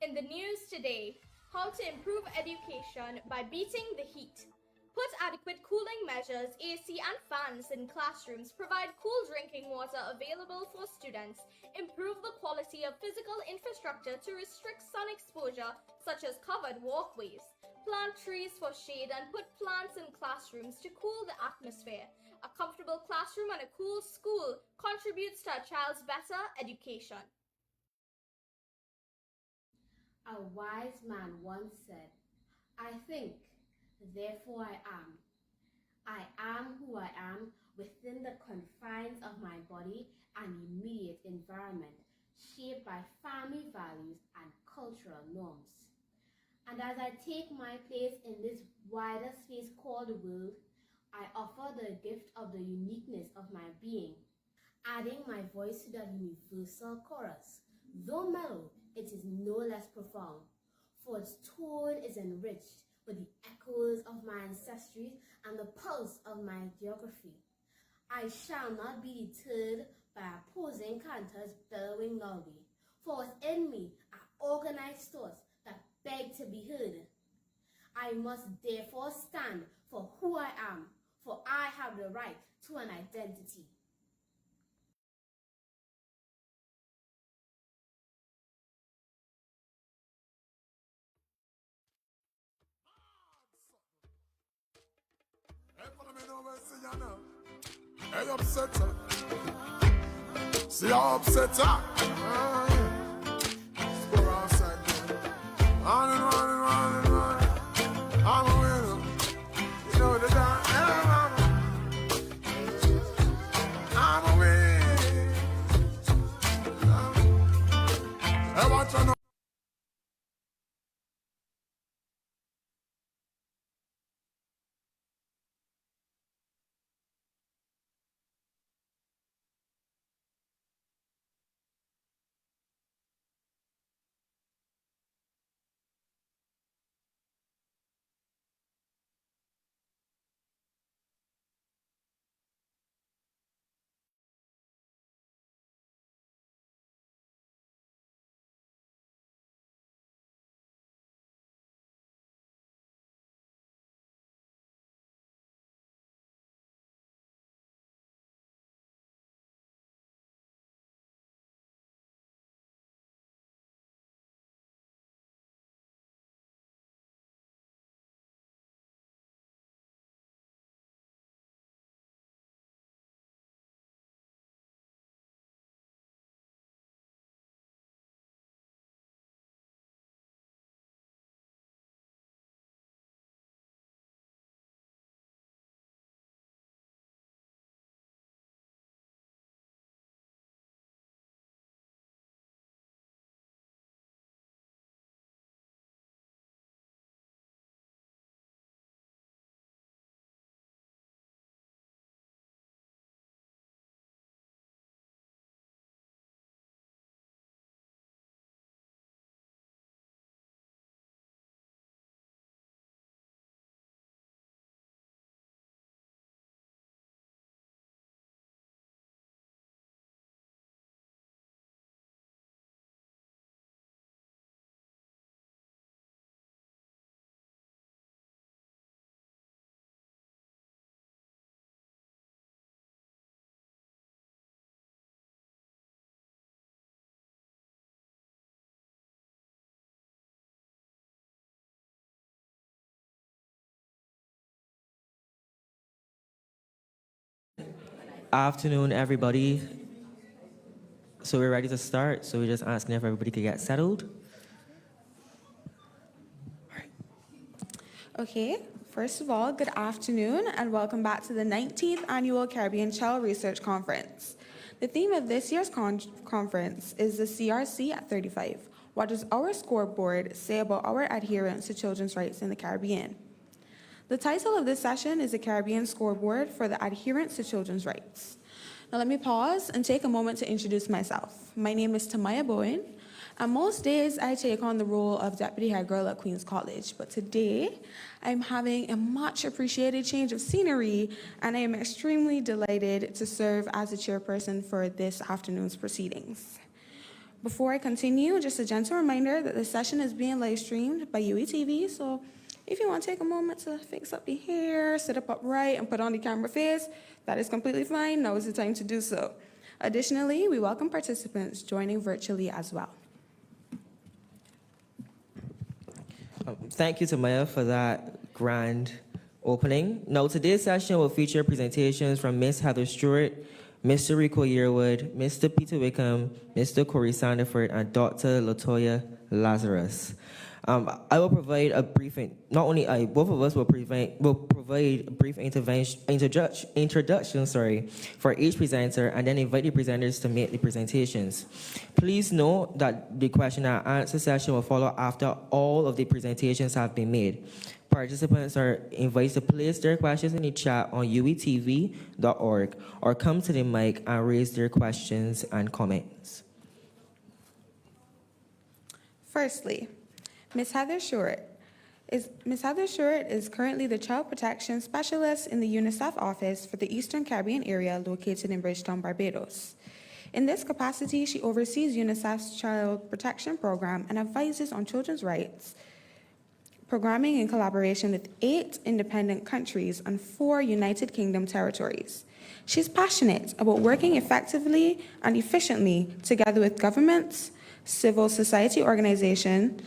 In the news today, how to improve education by beating the heat. Put adequate cooling measures, AC and fans in classrooms, provide cool drinking water available for students, improve the quality of physical infrastructure to restrict sun exposure, such as covered walkways, plant trees for shade and put plants in classrooms to cool the atmosphere. A comfortable classroom and a cool school contributes to a child's better education. A wise man once said, I think, therefore I am. I am who I am within the confines of my body and immediate environment, shaped by family values and cultural norms. And as I take my place in this wider space called the world, I offer the gift of the uniqueness of my being, adding my voice to the universal chorus. Though mellow, it is no less profound, for its tone is enriched with the echoes of my ancestry and the pulse of my geography. I shall not be deterred by opposing cantors bellowing loudly, for within me are organized thoughts that beg to be heard. I must therefore stand for who I am, for I have the right to an identity. Hey, upset her. See how upset her. Score outside there. Running. I'm a winner. You know the time. I'm a winner. Hey, watch out. afternoon, everybody. So we're ready to start. So we're just asking if everybody could get settled. Okay, first of all, good afternoon and welcome back to the 19th Annual Caribbean Child Research Conference. The theme of this year's conference is the CRC at 35. What does our scoreboard say about our adherence to children's rights in the Caribbean? The title of this session is the Caribbean Scoreboard for the Adherence to Children's Rights. Now let me pause and take a moment to introduce myself. My name is Tamaya Bowen, and most days I take on the role of Deputy Head Girl at Queen's College, but today I'm having a much appreciated change of scenery, and I am extremely delighted to serve as the chairperson for this afternoon's proceedings. Before I continue, just a gentle reminder that this session is being live streamed by UWITV, so if you want to take a moment to fix up your hair, sit up upright, and put on the camera face, that is completely fine. Now is the time to do so. Additionally, we welcome participants joining virtually as well. Thank you, Tamaya, for that grand opening. Now, today's session will feature presentations from Ms. Heather Stewart, Mr. Rico Yearwood, Mr. Peter Wickham, Mr. Corey Sandiford, and Dr. Latoya Lazarus. I will provide a briefing. Not only I, both of us will provide a brief introduction, for each presenter, and then invite the presenters to make the presentations. Please note that the question and answer session will follow after all of the presentations have been made. Participants are invited to place their questions in the chat on uwitv.org or come to the mic and raise their questions and comments. Firstly, Ms. Heather Stewart is currently the Child Protection Specialist in the UNICEF office for the Eastern Caribbean area located in Bridgetown, Barbados. In this capacity, she oversees UNICEF's Child Protection Program and advises on children's rights programming in collaboration with 8 independent countries and 4 United Kingdom territories. She's passionate about working effectively and efficiently together with governments, civil society organizations,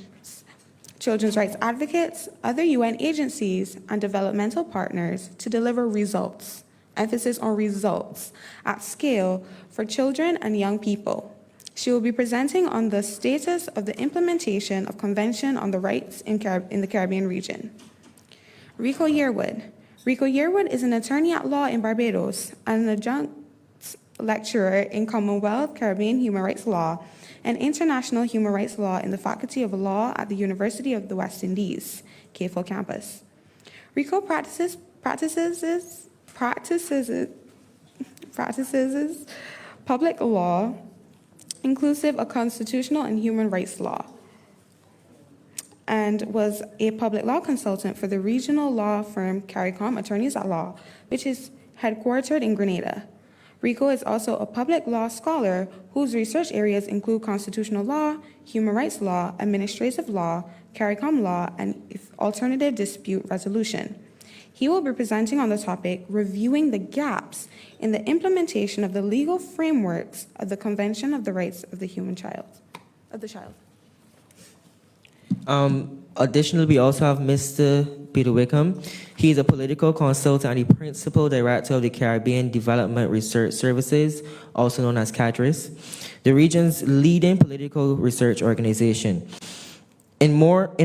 children's rights advocates, other UN agencies, and developmental partners to deliver results, emphasis on results, at scale for children and young people. She will be presenting on the status of the implementation of Convention on the Rights in the Caribbean region. Rico Yearwood. Rico Yearwood is an attorney at law in Barbados and an adjunct lecturer in Commonwealth Caribbean Human Rights Law and International Human Rights Law in the Faculty of Law at the University of the West Indies, KFO campus. Rico practices public law, inclusive of constitutional and human rights law, and was a public law consultant for the regional law firm CARICOM Attorneys at Law, which is headquartered in Grenada. Rico is also a public law scholar whose research areas include constitutional law, human rights law, administrative law, CARICOM law, and alternative dispute resolution. He will be presenting on the topic, reviewing the gaps in the implementation of the legal frameworks of the Convention of the Rights of the Child. Additionally, we also have Mr. Peter Wickham. He is a political consultant and the principal director of the Caribbean Development Research Services, also known as CADRIS, the region's leading political research organization. In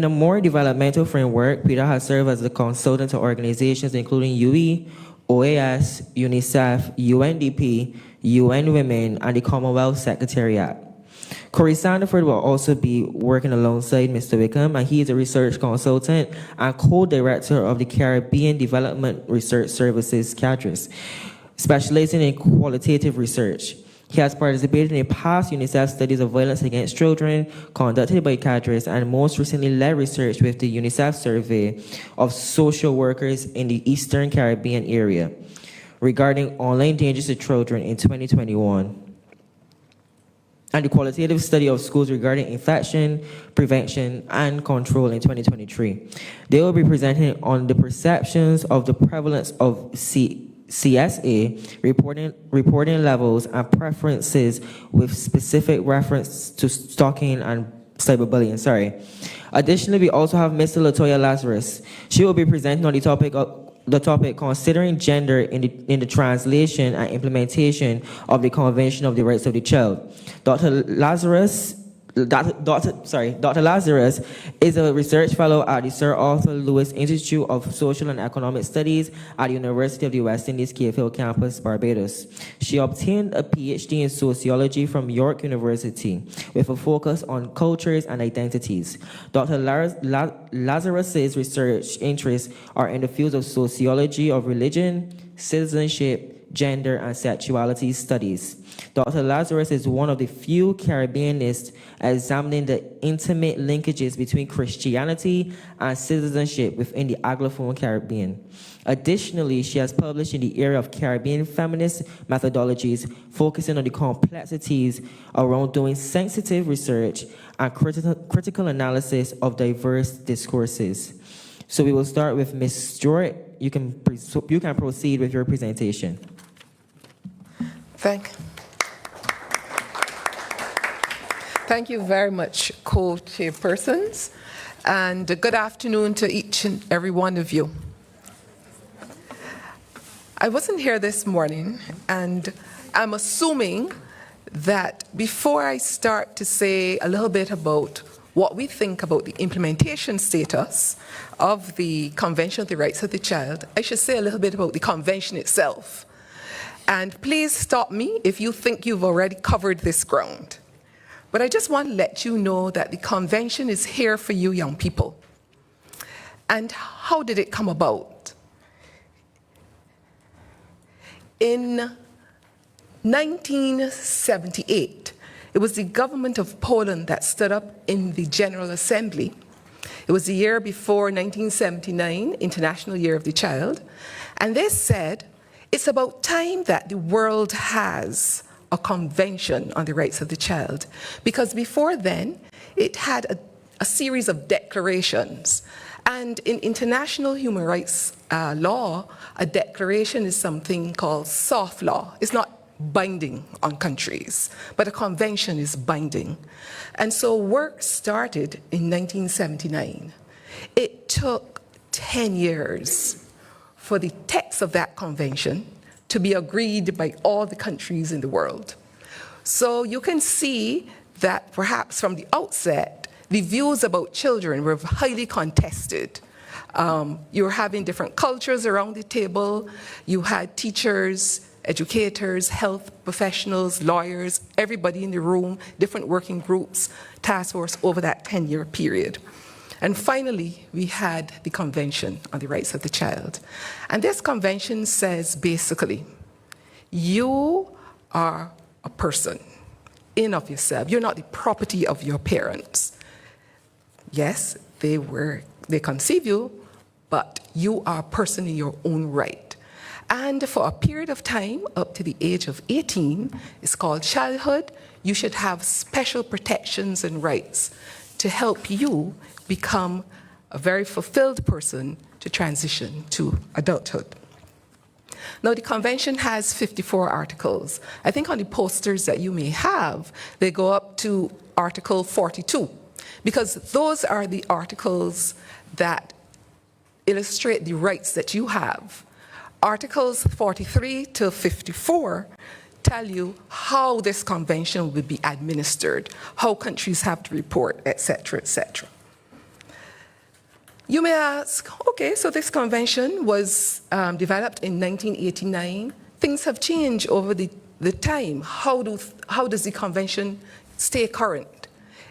a more developmental framework, Peter has served as a consultant to organizations including UE, OAS, UNICEF, UNDP, UN Women, and the Commonwealth Secretariat. Corey Sandiford will also be working alongside Mr. Wickham, and he is a research consultant and co-director of the Caribbean Development Research Services, CADRIS, specializing in qualitative research. He has participated in past UNICEF studies of violence against children conducted by CADRIS and most recently led research with the UNICEF survey of social workers in the Eastern Caribbean area regarding online dangers to children in 2021. And the qualitative study of schools regarding infection, prevention, and control in 2023. They will be presenting on the perceptions of the prevalence of CSA, reporting levels, and preferences with specific reference to stalking and cyberbullying. Additionally, we also have Mr. Latoya Lazarus. She will be presenting on the topic of the topic considering gender in the translation and implementation of the Convention of the Rights of the Child. Dr. Lazarus is a research fellow at the Sir Arthur Lewis Institute of Social and Economic Studies at the University of the West Indies, Cave Hill campus, Barbados. She obtained a PhD in sociology from York University with a focus on cultures and identities. Dr. Lazarus's research interests are in the fields of sociology of religion, citizenship, gender, and sexuality studies. Dr. Lazarus is one of the few Caribbeanists examining the intimate linkages between Christianity and citizenship within the Anglophone Caribbean. Additionally, she has published in the area of Caribbean feminist methodologies, focusing on the complexities around doing sensitive research and critical analysis of diverse discourses. So we will start with Ms. Stewart. You can proceed with your presentation. Thank you very much, co-chairpersons, and good afternoon to each and every one of you. I wasn't here this morning, and I'm assuming that before I start to say a little bit about what we think about the implementation status of the Convention on the Rights of the Child, I should say a little bit about the convention itself. And please stop me if you think you've already covered this ground. But I just want to let you know that the convention is here for you young people. And how did it come about? In 1978, it was the government of Poland that stood up in the General Assembly. It was the year before 1979, International Year of the Child. And they said, it's about time that the world has a convention on the rights of the child, because before then, it had a series of declarations. And in international human rights law, a declaration is something called soft law. It's not binding on countries, but a convention is binding. And so work started in 1979. It took 10 years for the text of that convention to be agreed by all the countries in the world. So you can see that perhaps from the outset, the views about children were highly contested. You were having different cultures around the table. You had teachers, educators, health professionals, lawyers, everybody in the room, different working groups, task force over that 10-year period. And finally, we had the Convention on the Rights of the Child. And this convention says basically, you are a person in of yourself. You're not the property of your parents. Yes, they conceive you, but you are a person in your own right. And for a period of time, up to the age of 18, it's called childhood, you should have special protections and rights to help you become a very fulfilled person to transition to adulthood. Now, the convention has 54 articles. I think on the posters that you may have, they go up to Article 42, because those are the articles that illustrate the rights that you have. Articles 43 to 54 tell you how this convention will be administered, how countries have to report, etc., etc. You may ask, okay, so this convention was developed in 1989. Things have changed over the time. How does the convention stay current?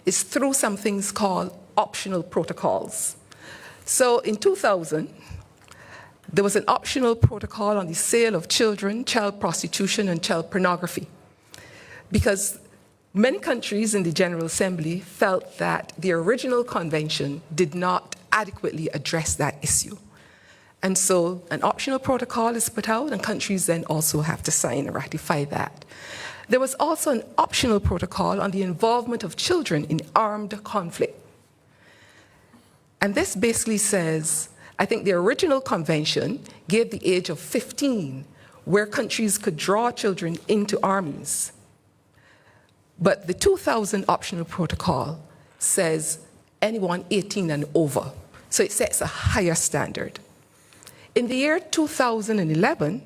It's through some things called optional protocols. So in 2000, there was an optional protocol on the sale of children, child prostitution, and child pornography, because many countries in the General Assembly felt that the original convention did not adequately address that issue. And so an optional protocol is put out, and countries then also have to sign and ratify that. There was also an optional protocol on the involvement of children in armed conflict. And this basically says, I think the original convention gave the age of 15 where countries could draw children into armies. But the 2000 optional protocol says anyone 18 and over. So it sets a higher standard. In the year 2011,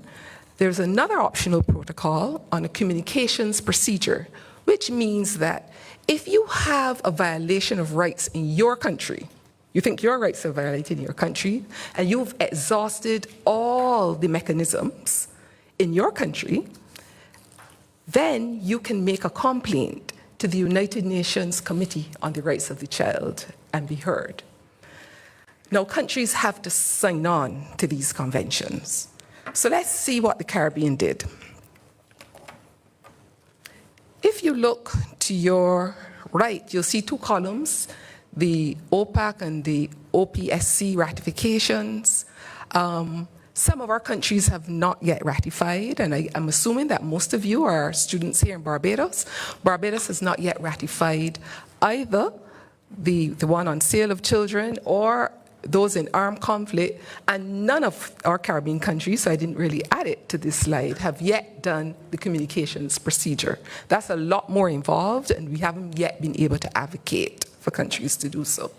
there's another optional protocol on a communications procedure, which means that if you have a violation of rights in your country, you think your rights are violated in your country, and you've exhausted all the mechanisms in your country, then you can make a complaint to the United Nations Committee on the Rights of the Child and be heard. Now, countries have to sign on to these conventions. So let's see what the Caribbean did. If you look to your right, you'll see two columns, the OPAC and the OPSC ratifications. Some of our countries have not yet ratified, and I'm assuming that most of you are students here in Barbados. Barbados has not yet ratified either the one on sale of children or those in armed conflict, and none of our Caribbean countries, so I didn't really add it to this slide, have yet done the communications procedure. That's a lot more involved, and we haven't yet been able to advocate for countries to do so.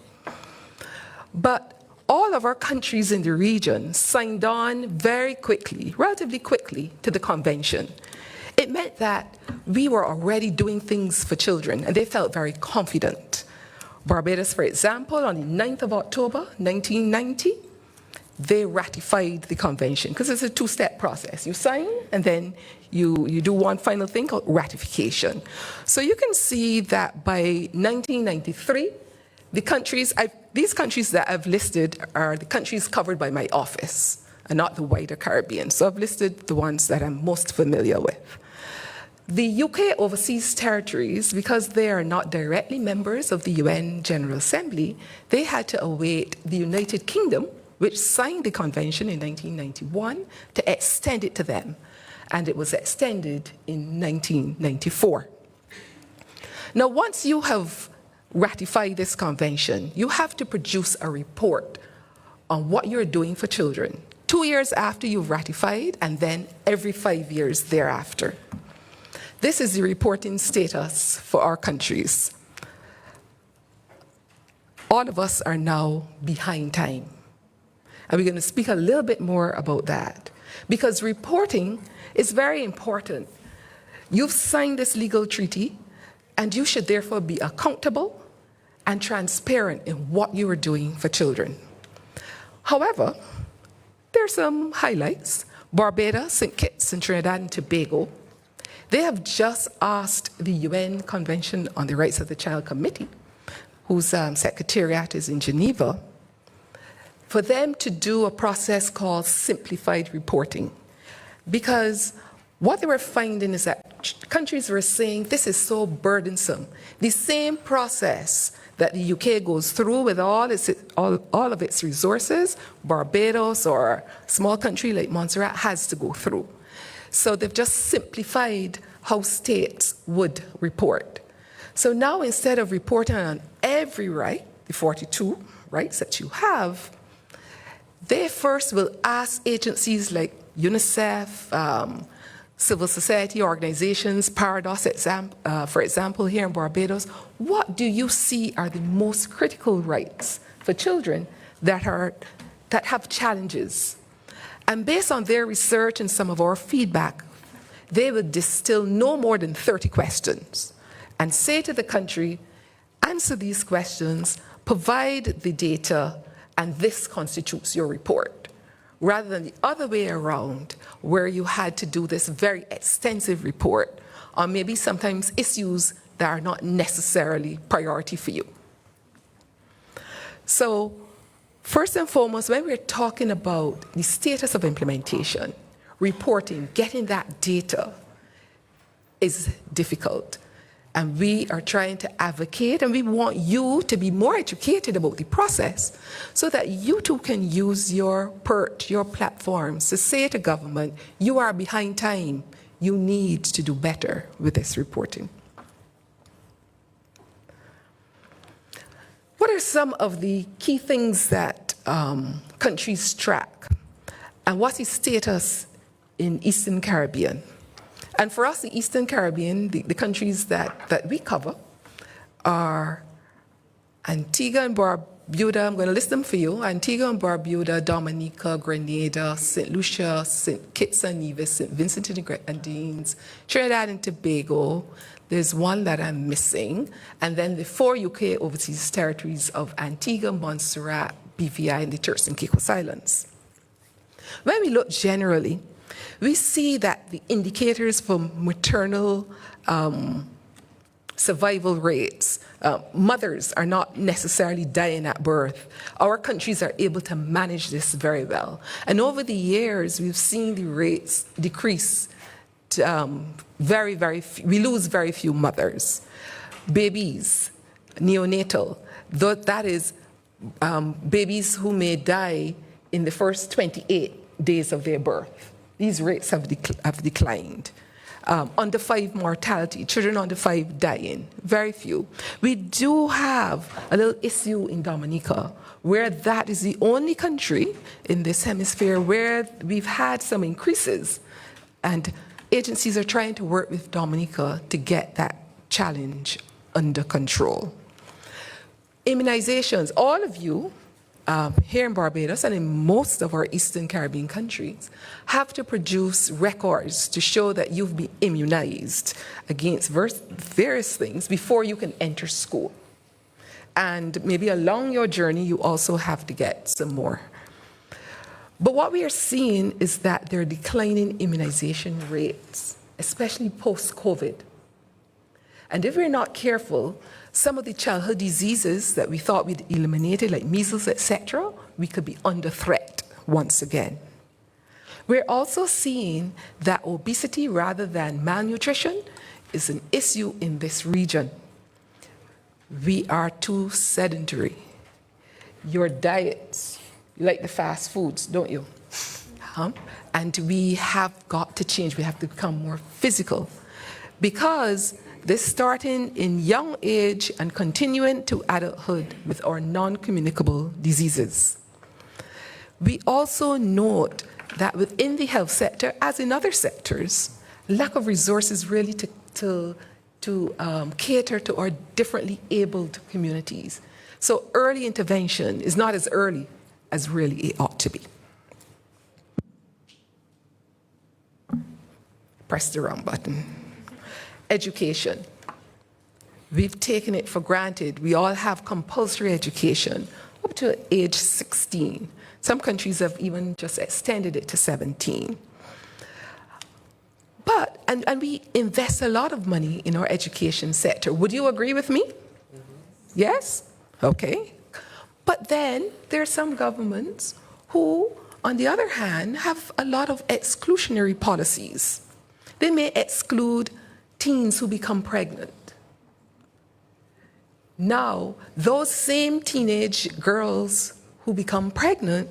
But all of our countries in the region signed on very quickly, relatively quickly, to the convention. It meant that we were already doing things for children, and they felt very confident. Barbados, for example, on the 9th of October, 1990, they ratified the convention, because it's a two-step process. You sign, and then you do one final thing called ratification. So you can see that by 1993, these countries that I've listed are the countries covered by my office, and not the wider Caribbean. So I've listed the ones that I'm most familiar with. The UK overseas territories, because they are not directly members of the UN General Assembly, they had to await the United Kingdom, which signed the convention in 1991, to extend it to them. And it was extended in 1994. Now, once you have ratified this convention, you have to produce a report on what you're doing for children 2 years after you've ratified, and then every 5 years thereafter. This is the reporting status for our countries. All of us are now behind time. And we're going to speak a little bit more about that, because reporting is very important. You've signed this legal treaty, and you should therefore be accountable and transparent in what you are doing for children. However, there are some highlights. Barbados, St. Kitts, and Trinidad and Tobago, they have just asked the UN Convention on the Rights of the Child Committee, whose secretariat is in Geneva, for them to do a process called simplified reporting. Because what they were finding is that countries were saying, this is so burdensome. The same process that the UK goes through with all of its resources, Barbados or a small country like Montserrat has to go through. So they've just simplified how states would report. So now, instead of reporting on every right, the 42 rights that you have, they first will ask agencies like UNICEF, civil society organizations, Parados, for example, here in Barbados, what do you see are the most critical rights for children that have challenges? And based on their research and some of our feedback, they would distill no more than 30 questions and say to the country, answer these questions, provide the data, and this constitutes your report, rather than the other way around, where you had to do this very extensive report on maybe sometimes issues that are not necessarily priority for you. So, first and foremost, when we're talking about the status of implementation, reporting, getting that data is difficult. And we are trying to advocate, and we want you to be more educated about the process so that you too can use your PERT, your platforms, to say to government, you are behind time. You need to do better with this reporting. What are some of the key things that countries track? And what's the status in Eastern Caribbean? And for us, the Eastern Caribbean, the countries that we cover are Antigua and Barbuda, I'm going to list them for you. Antigua and Barbuda, Dominica, Grenada, St. Lucia, St. Kitts and Nevis, St. Vincent and the Grenadines, Trinidad and Tobago. There's one that I'm missing. And then the 4 UK overseas territories of Antigua, Montserrat, BVI, and the Turks and Caicos Islands. When we look generally, we see that the indicators for maternal survival rates, mothers are not necessarily dying at birth. Our countries are able to manage this very well. And over the years, we've seen the rates decrease. We lose very few mothers. Babies, neonatal, that is babies who may die in the first 28 days of their birth. These rates have declined. Under 5 mortality, children under 5 dying, very few. We do have a little issue in Dominica, where that is the only country in this hemisphere where we've had some increases, and agencies are trying to work with Dominica to get that challenge under control. Immunizations, all of you here in Barbados and in most of our Eastern Caribbean countries have to produce records to show that you've been immunized against various things before you can enter school. And maybe along your journey, you also have to get some more. But what we are seeing is that there are declining immunization rates, especially post-COVID. And if we're not careful, some of the childhood diseases that we thought we'd eliminated, like measles, etc., we could be under threat once again. We're also seeing that obesity rather than malnutrition is an issue in this region. We are too sedentary. Your diets, you like the fast foods, don't you? And we have got to change. We have to become more physical, because this starting in young age and continuing to adulthood with our non-communicable diseases. We also note that within the health sector, as in other sectors, lack of resources really to cater to our differently abled communities. So early intervention is not as early as really it ought to be. Press the wrong button. Education. We've taken it for granted. We all have compulsory education up to age 16. Some countries have even just extended it to 17. But, and we invest a lot of money in our education sector. Would you agree with me? Yes? Okay. But then there are some governments who, on the other hand, have a lot of exclusionary policies. They may exclude teens who become pregnant. Now, those same teenage girls who become pregnant,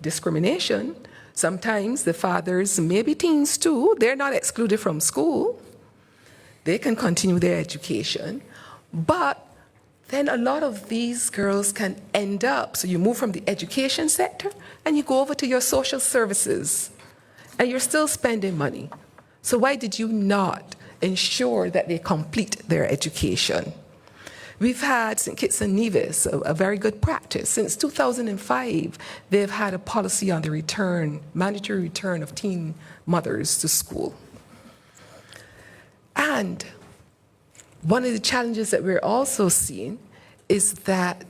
discrimination, sometimes the fathers, maybe teens too, they're not excluded from school. They can continue their education. But then a lot of these girls can end up, so you move from the education sector and you go over to your social services, and you're still spending money. So why did you not ensure that they complete their education? We've had St. Kitts and Nevis, a very good practice. Since 2005, they've had a policy on the return, mandatory return of teen mothers to school. And one of the challenges that we're also seeing is that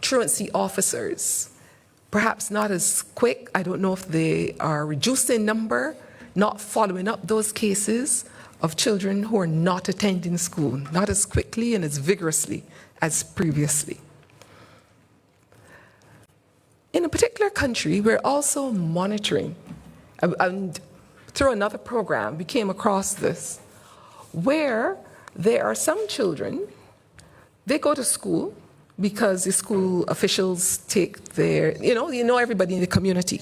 truancy officers, perhaps not as quick, I don't know if they are reduced in number, not following up those cases of children who are not attending school, not as quickly and as vigorously as previously. In a particular country, we're also monitoring, and through another program, we came across this, where there are some children, they go to school because the school officials take their, you know everybody in the community.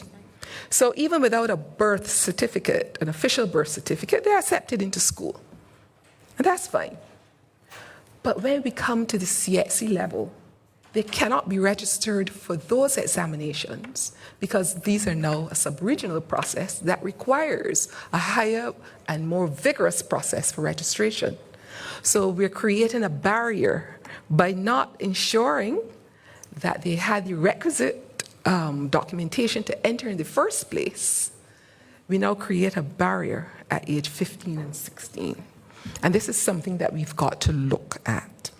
So even without a birth certificate, an official birth certificate, they're accepted into school. And that's fine. But when we come to the CXC level, they cannot be registered for those examinations because these are now a sub-regional process that requires a higher and more vigorous process for registration. So we're creating a barrier by not ensuring that they had the requisite documentation to enter in the first place, we now create a barrier at age 15 and 16. And this is something that we've got to look at.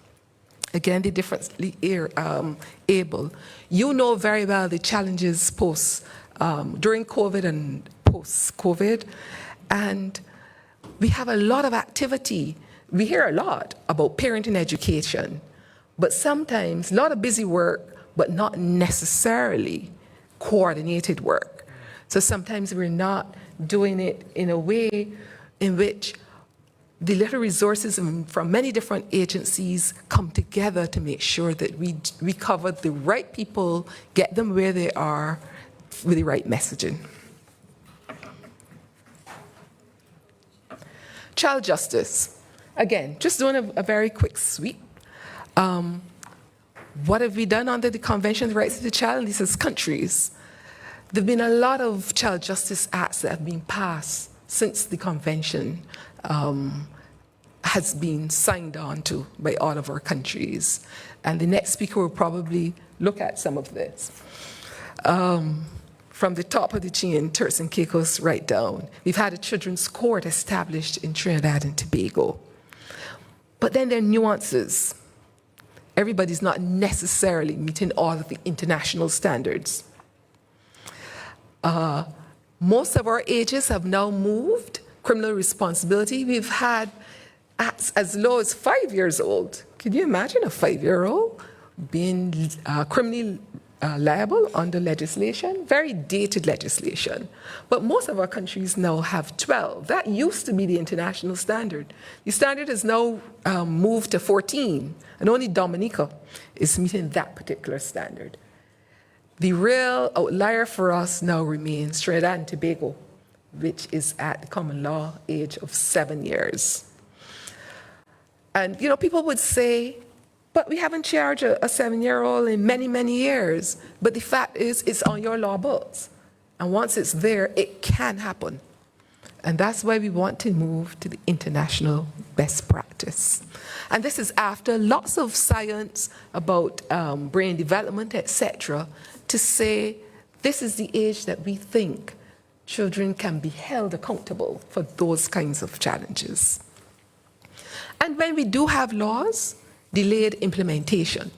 Again, the differently able. You know very well the challenges during COVID and post-COVID. And we have a lot of activity. We hear a lot about parenting education, but sometimes a lot of busy work, but not necessarily coordinated work. So sometimes we're not doing it in a way in which the little resources from many different agencies come together to make sure that we cover the right people, get them where they are with the right messaging. Child justice. Again, just doing a very quick sweep. What have we done under the Convention on the Rights of the Child in these countries? There have been a lot of child justice acts that have been passed since the Convention has been signed on to by all of our countries. And the next speaker will probably look at some of this. From the top of the chain, Turks and Caicos right down. We've had a children's court established in Trinidad and Tobago. But then there are nuances. Everybody's not necessarily meeting all of the international standards. Most of our ages have now moved. Criminal responsibility, we've had acts as low as 5 years old. Can you imagine a 5-year-old being criminally liable under legislation? Very dated legislation. But most of our countries now have 12. That used to be the international standard. The standard has now moved to 14, and only Dominica is meeting that particular standard. The real outlier for us now remains Trinidad and Tobago, which is at the common law age of 7 years. And, you know, people would say, but we haven't charged a 7-year-old in many, many years. But the fact is, it's on your law books. And once it's there, it can happen. And that's why we want to move to the international best practice. And this is after lots of science about brain development, etc., to say this is the age that we think children can be held accountable for those kinds of challenges. And when we do have laws, delayed implementation.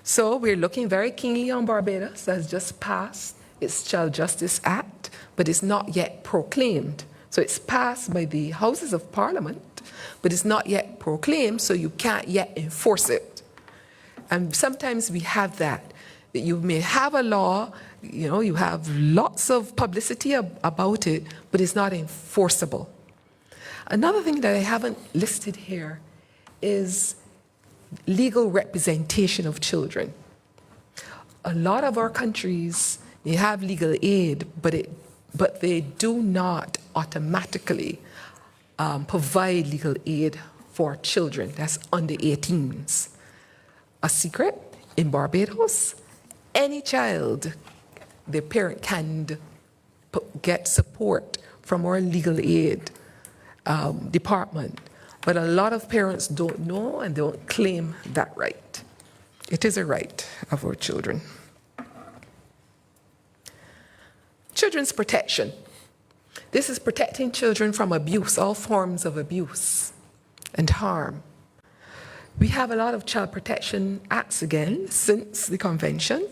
So we're looking very keenly on Barbados, has just passed its Child Justice Act, but it's not yet proclaimed. So it's passed by the Houses of Parliament, but it's not yet proclaimed, so you can't yet enforce it. And sometimes we have that you may have a law, you know, you have lots of publicity about it, but it's not enforceable. Another thing that I haven't listed here is legal representation of children. A lot of our countries, they have legal aid, but they do not automatically provide legal aid for children that's under 18s. A secret, in Barbados, any child, their parent can get support from our legal aid department. But a lot of parents don't know and don't claim that right. It is a right of our children. Children's protection. This is protecting children from abuse, all forms of abuse and harm. We have a lot of child protection acts again since the convention,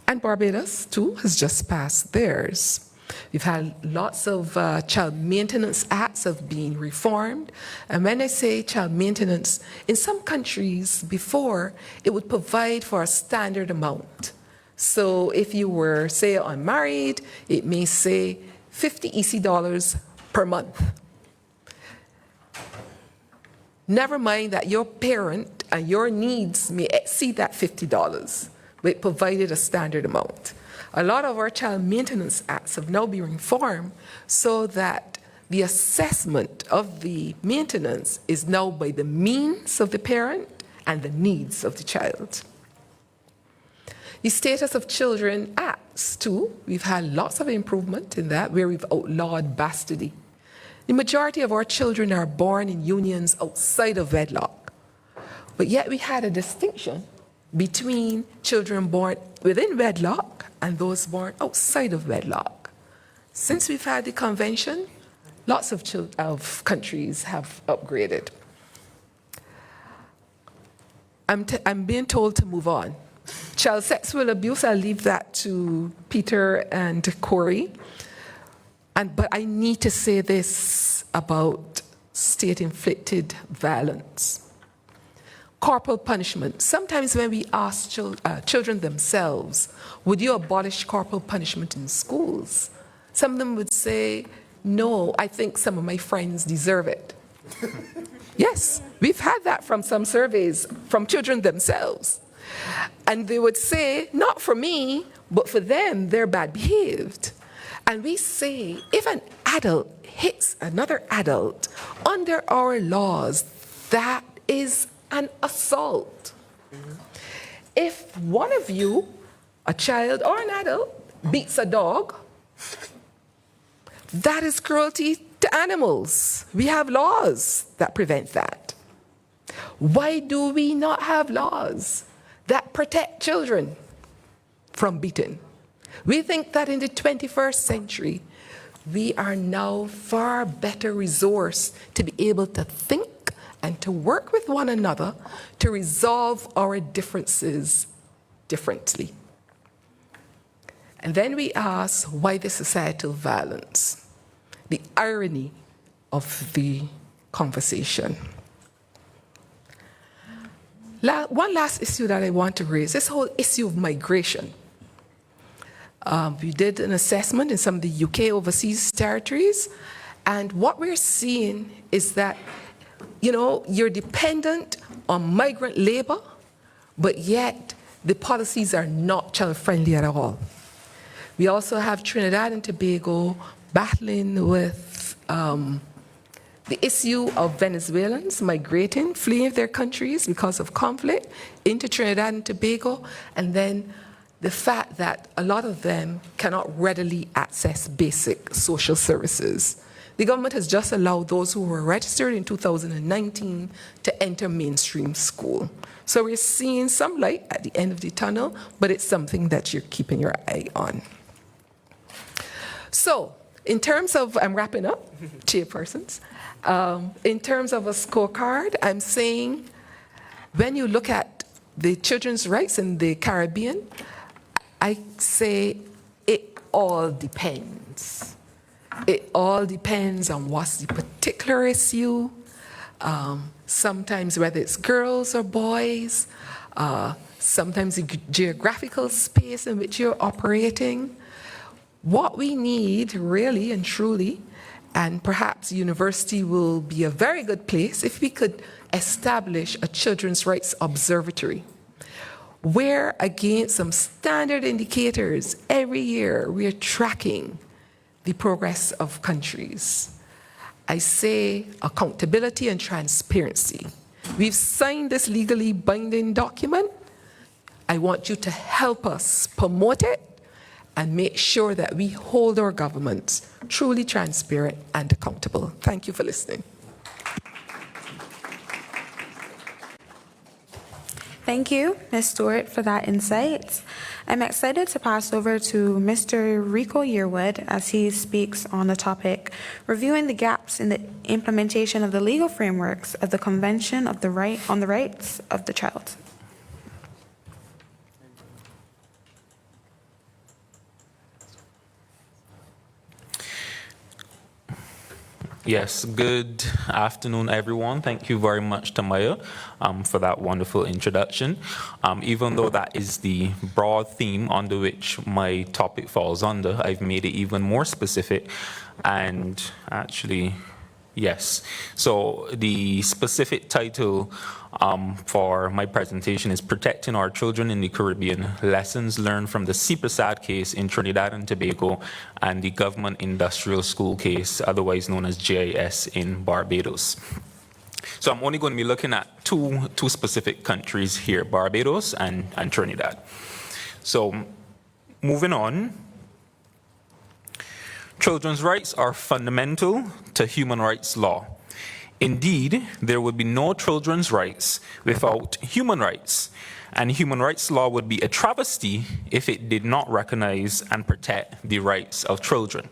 and Barbados too has just passed theirs. We've had lots of child maintenance acts have been reformed. And when I say child maintenance, in some countries before, it would provide for a standard amount. So if you were, say, unmarried, it may say $50 EC per month. Never mind that your parent and your needs may exceed that $50, but it provided a standard amount. A lot of our child maintenance acts have now been reformed so that the assessment of the maintenance is now by the means of the parent and the needs of the child. The Status of Children Acts, too, we've had lots of improvement in that, where we've outlawed bastardy. The majority of our children are born in unions outside of wedlock, but yet we had a distinction between children born within wedlock and those born outside of wedlock. Since we've had the convention, lots of countries have upgraded. I'm being told to move on. Child sexual abuse, I'll leave that to Peter and Corey. But I need to say this about state-inflicted violence. Corporal punishment. Sometimes when we ask children themselves, would you abolish corporal punishment in schools? Some of them would say, no, I think some of my friends deserve it. Yes, we've had that from some surveys from children themselves. And they would say, not for me, but for them, they're bad behaved. And we say, if an adult hits another adult, under our laws, that is an assault. If one of you, a child or an adult, beats a dog, that is cruelty to animals. We have laws that prevent that. Why do we not have laws that protect children from beating? We think that in the 21st century, we are now far better resourced to be able to think and to work with one another to resolve our differences differently. And then we ask, why the societal violence? The irony of the conversation. One last issue that I want to raise, this whole issue of migration. We did an assessment in some of the UK overseas territories, and what we're seeing is that, you're dependent on migrant labor, but yet the policies are not child-friendly at all. We also have Trinidad and Tobago battling with the issue of Venezuelans migrating, fleeing their countries because of conflict into Trinidad and Tobago, and then the fact that a lot of them cannot readily access basic social services. The government has just allowed those who were registered in 2019 to enter mainstream school. So we're seeing some light at the end of the tunnel, but it's something that you're keeping your eye on. So, in terms of, I'm wrapping up, chairpersons. In terms of a scorecard, I'm saying when you look at the children's rights in the Caribbean, I say it all depends. It all depends on what's the particular issue. Sometimes whether it's girls or boys, sometimes the geographical space in which you're operating. What we need really and truly, and perhaps university will be a very good place if we could establish a children's rights observatory, where against some standard indicators every year we are tracking the progress of countries. I say accountability and transparency. We've signed this legally binding document. I want you to help us promote it and make sure that we hold our governments truly transparent and accountable. Thank you for listening. Thank you, Ms. Stewart, for that insight. I'm excited to pass over to Mr. Rico Yearwood as he speaks on the topic, reviewing the gaps in the implementation of the legal frameworks of the Convention on the Rights of the Child. Yes, good afternoon, everyone. Thank you very much, Tamaya, for that wonderful introduction. Even though that is the broad theme under which my topic falls under, I've made it even more specific. And actually, yes. So the specific title for my presentation is Protecting Our Children in the Caribbean, Lessons Learned from the CPSAD case in Trinidad and Tobago and the Government Industrial School case, otherwise known as GIS in Barbados. So I'm only going to be looking at two specific countries here, Barbados and Trinidad. So moving on. Children's rights are fundamental to human rights law. Indeed, there would be no children's rights without human rights, and human rights law would be a travesty if it did not recognize and protect the rights of children.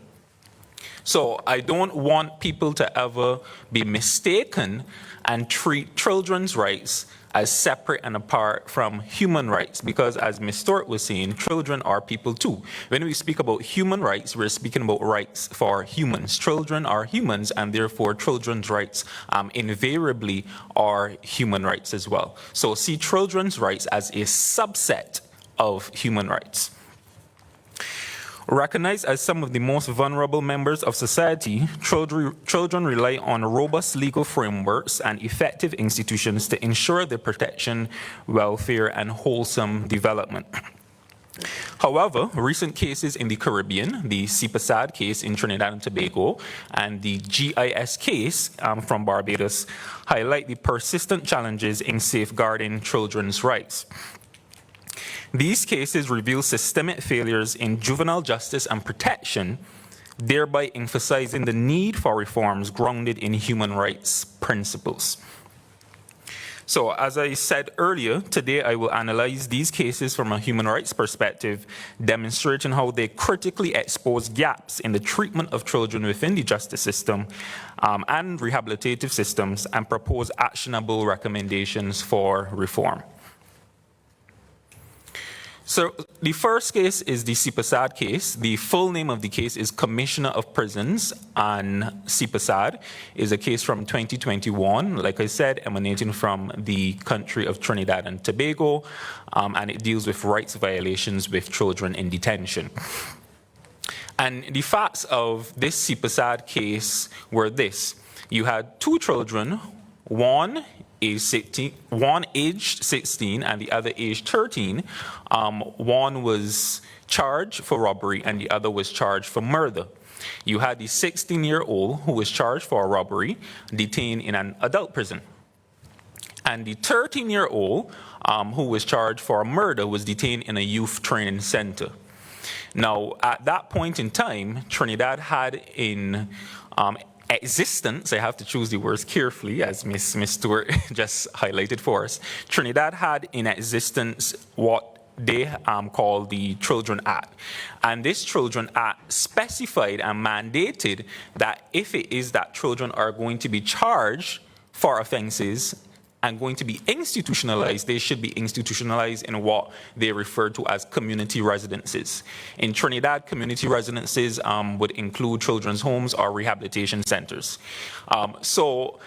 So I don't want people to ever be mistaken and treat children's rights as separate and apart from human rights, because as Ms. Stewart was saying, children are people too. When we speak about human rights, we're speaking about rights for humans. Children are humans, and therefore children's rights invariably are human rights as well. So see children's rights as a subset of human rights. Recognized as some of the most vulnerable members of society, children rely on robust legal frameworks and effective institutions to ensure their protection, welfare, and wholesome development. However, recent cases in the Caribbean, the CPSAD case in Trinidad and Tobago, and the GIS case from Barbados, highlight the persistent challenges in safeguarding children's rights. These cases reveal systemic failures in juvenile justice and protection, thereby emphasizing the need for reforms grounded in human rights principles. So, as I said earlier, today I will analyze these cases from a human rights perspective, demonstrating how they critically expose gaps in the treatment of children within the justice system and rehabilitative systems, and propose actionable recommendations for reform. So the first case is the CPSAD case. The full name of the case is Commissioner of Prisons, and CPSAD is a case from 2021, like I said, emanating from the country of Trinidad and Tobago, and it deals with rights violations with children in detention. And the facts of this CPSAD case were this. You had two children, one aged 16 and the other aged 13. One was charged for robbery and the other was charged for murder. You had the 16-year-old who was charged for robbery detained in an adult prison. And the 13-year-old who was charged for murder was detained in a youth training center. Now, at that point in time, Trinidad had in existence, I have to choose the words carefully, as Ms. Stewart just highlighted for us. Trinidad had in existence what they call the Children Act. And this Children Act specified and mandated that if it is that children are going to be charged for offenses and going to be institutionalized, they should be institutionalized in what they refer to as community residences. In Trinidad, community residences would include children's homes or rehabilitation centers. So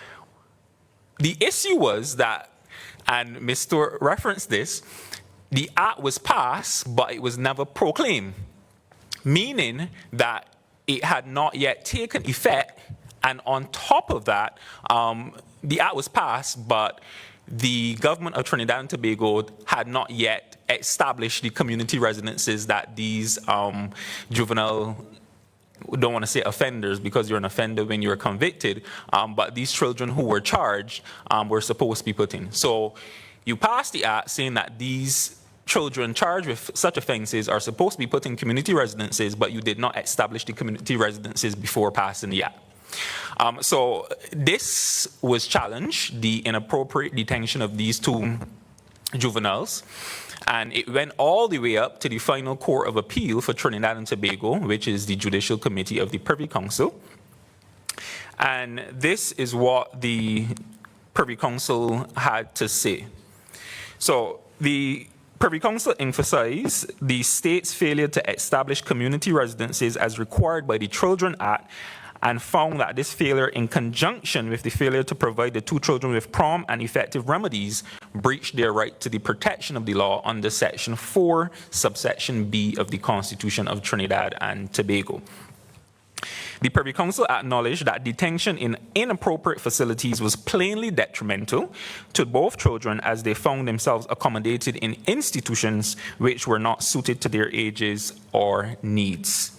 the issue was that, and Ms. Stewart referenced this, the act was passed, but it was never proclaimed, meaning that it had not yet taken effect, and on top of that, the act was passed, but the government of Trinidad and Tobago had not yet established the community residences that these juvenile, don't want to say offenders because you're an offender when you're convicted, but these children who were charged were supposed to be put in. So you passed the act saying that these children charged with such offenses are supposed to be put in community residences, but you did not establish the community residences before passing the act. So this was challenged, the inappropriate detention of these two juveniles, and it went all the way up to the final court of appeal for Trinidad and Tobago, which is the Judicial Committee of the Privy Council. And this is what the Privy Council had to say. So the Privy Council emphasized the state's failure to establish community residences as required by the Children Act, and found that this failure, in conjunction with the failure to provide the two children with prompt and effective remedies, breached their right to the protection of the law under Section 4, subsection B of the Constitution of Trinidad and Tobago. The Privy Council acknowledged that detention in inappropriate facilities was plainly detrimental to both children, as they found themselves accommodated in institutions which were not suited to their ages or needs.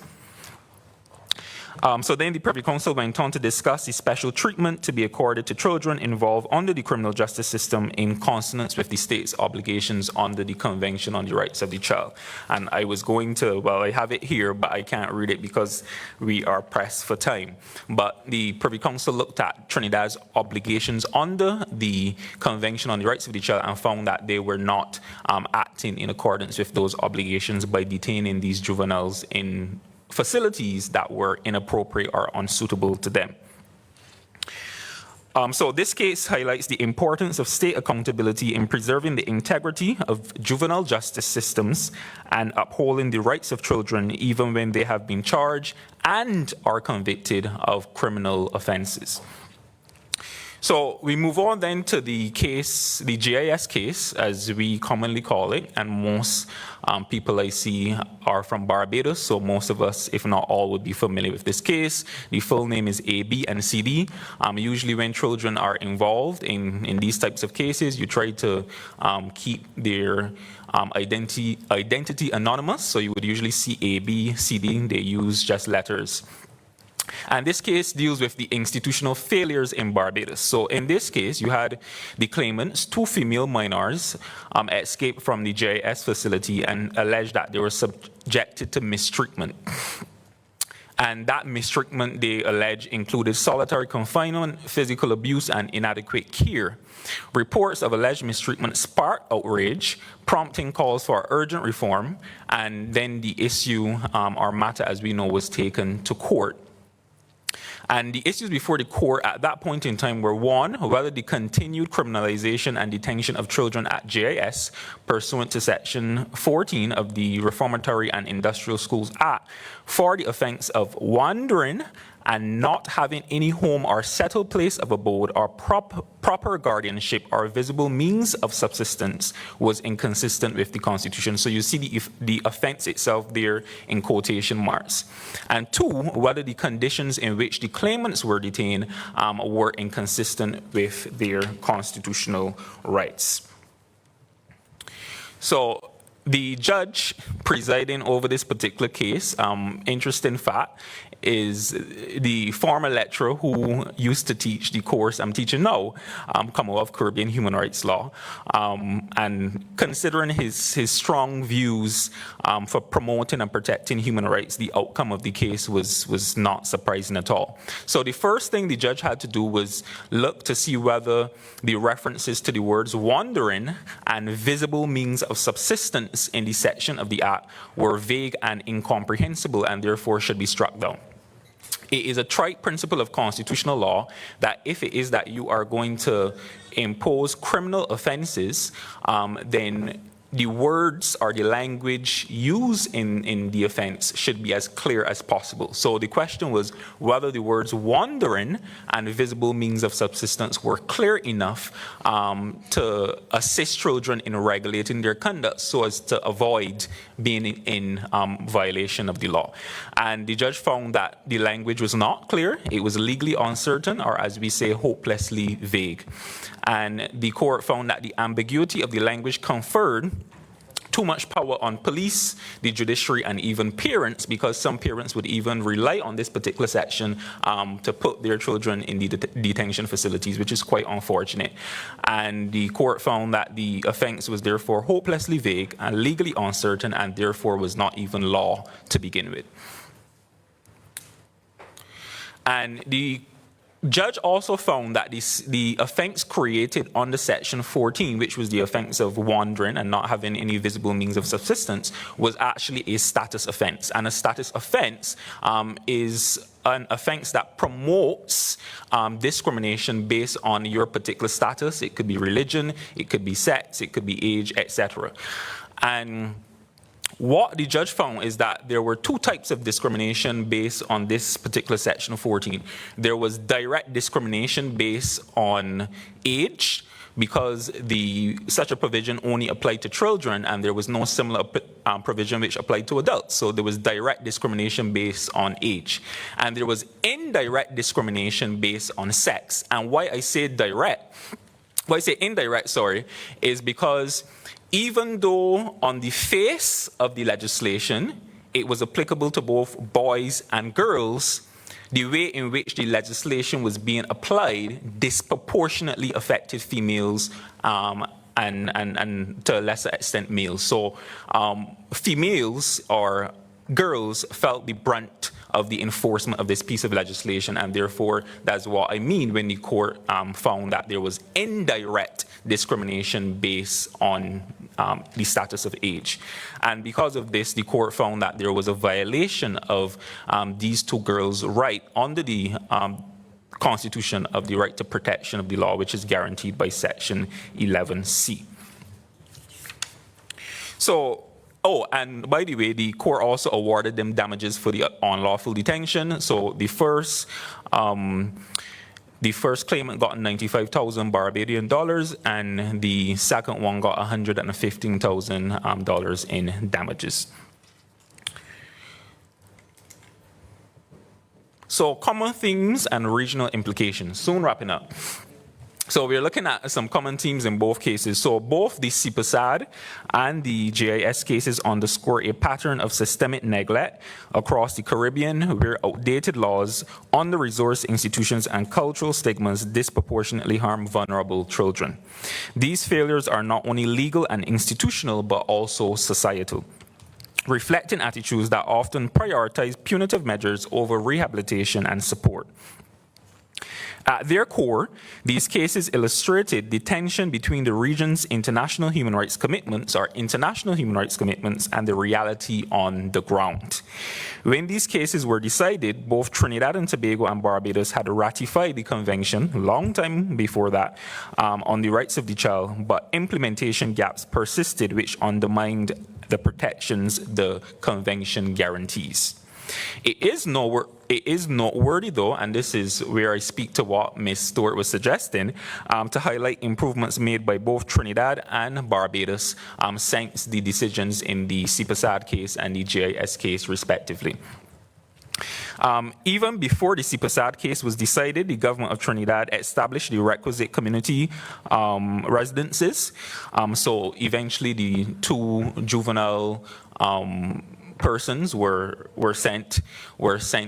So then the Privy Council went on to discuss the special treatment to be accorded to children involved under the criminal justice system in consonance with the state's obligations under the Convention on the Rights of the Child. And I was going to, well, I have it here, but I can't read it because we are pressed for time. But the Privy Council looked at Trinidad's obligations under the Convention on the Rights of the Child and found that they were not acting in accordance with those obligations by detaining these juveniles in facilities that were inappropriate or unsuitable to them. So this case highlights the importance of state accountability in preserving the integrity of juvenile justice systems and upholding the rights of children even when they have been charged and are convicted of criminal offenses. So we move on then to the case, the GIS case, as we commonly call it, and most people I see are from Barbados, so most of us, if not all, would be familiar with this case. The full name is A, B, and CD. Usually when children are involved in these types of cases, you try to keep their identity anonymous, so you would usually see A, B, CD, they use just letters. And this case deals with the institutional failures in Barbados. So in this case, you had the claimants, 2 female minors, escape from the JIS facility and alleged that they were subjected to mistreatment. And that mistreatment, they allege, included solitary confinement, physical abuse, and inadequate care. Reports of alleged mistreatment sparked outrage, prompting calls for urgent reform, and then the issue, or matter as we know, was taken to court. And the issues before the court at that point in time were, 1, whether the continued criminalization and detention of children at JIS pursuant to Section 14 of the Reformatory and Industrial Schools Act for the offense of wandering and not having any home or settled place of abode or proper guardianship or visible means of subsistence was inconsistent with the Constitution. So you see the offense itself there in quotation marks. And 2, whether the conditions in which the claimants were detained were inconsistent with their constitutional rights. So the judge presiding over this particular case, interesting fact, is the former lecturer who used to teach the course I'm teaching now, Commonwealth of Caribbean Human Rights Law. And considering his strong views for promoting and protecting human rights, the outcome of the case was not surprising at all. So the first thing the judge had to do was look to see whether the references to the words wandering and visible means of subsistence in the section of the Act were vague and incomprehensible and therefore should be struck down. It is a trite principle of constitutional law that if it is that you are going to impose criminal offenses, then the words or the language used in the offense should be as clear as possible. So the question was whether the words wandering and visible means of subsistence were clear enough to assist children in regulating their conduct so as to avoid being in violation of the law. And the judge found that the language was not clear, it was legally uncertain, or as we say, hopelessly vague. And the court found that the ambiguity of the language conferred too much power on police, the judiciary, and even parents, because some parents would even rely on this particular section to put their children in the detention facilities, which is quite unfortunate. And the court found that the offense was therefore hopelessly vague and legally uncertain, and therefore was not even law to begin with. And the judge also found that the offense created under Section 14, which was the offense of wandering and not having any visible means of subsistence, was actually a status offense. And a status offense is an offense that promotes discrimination based on your particular status. It could be religion, it could be sex, it could be age, etc. And what the judge found is that there were 2 types of discrimination based on this particular Section 14. There was direct discrimination based on age, because such a provision only applied to children, and there was no similar provision which applied to adults. So there was direct discrimination based on age. And there was indirect discrimination based on sex. And why I say indirect, is because even though on the face of the legislation, it was applicable to both boys and girls, the way in which the legislation was being applied disproportionately affected females and to a lesser extent males. So females or girls felt the brunt of the enforcement of this piece of legislation, and therefore that's what I mean when the court found that there was indirect discrimination based on the status of age. And because of this, the court found that there was a violation of these two girls' right under the Constitution of the right to protection of the law, which is guaranteed by Section 11C. So, and by the way, the court also awarded them damages for the unlawful detention. So the first claimant got 95,000 Barbadian dollars, and the second one got $115,000 in damages. So common themes and regional implications. Soon wrapping up. So we're looking at some common themes in both cases. So both the CPSAD and the JIS cases underscore a pattern of systemic neglect across the Caribbean, where outdated laws, under-resourced institutions, and cultural stigmas disproportionately harm vulnerable children. These failures are not only legal and institutional, but also societal, reflecting attitudes that often prioritize punitive measures over rehabilitation and support. At their core, these cases illustrated the tension between the region's international human rights commitments, or international human rights commitments, and the reality on the ground. When these cases were decided, both Trinidad and Tobago and Barbados had ratified the convention a long time before that on the rights of the child, but implementation gaps persisted, which undermined the protections the convention guarantees. It is noteworthy, though, and this is where I speak to what Ms. Stewart was suggesting, to highlight improvements made by both Trinidad and Barbados since the decisions in the CPSAD case and the JIS case, respectively. Even before the CPSAD case was decided, the government of Trinidad established the requisite community residences. So eventually the two juvenile persons were sent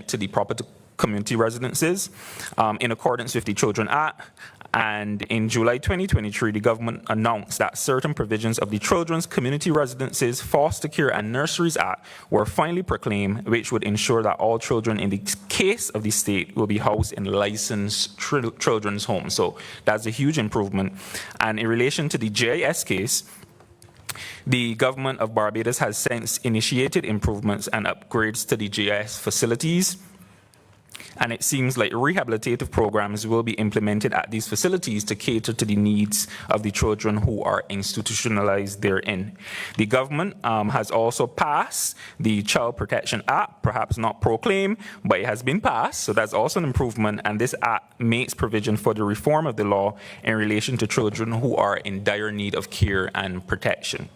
to the proper community residences in accordance with the Children Act. And in July 2023, the government announced that certain provisions of the Children's Community Residences, Foster Care and Nurseries Act were finally proclaimed, which would ensure that all children in the case of the state will be housed in licensed children's homes. So that's a huge improvement. And in relation to the JIS case, the government of Barbados has since initiated improvements and upgrades to the JIS facilities, and it seems like rehabilitative programs will be implemented at these facilities to cater to the needs of the children who are institutionalized therein. The government has also passed the Child Protection Act, perhaps not proclaimed, but it has been passed, so that's also an improvement, and this act makes provision for the reform of the law in relation to children who are in dire need of care and protection.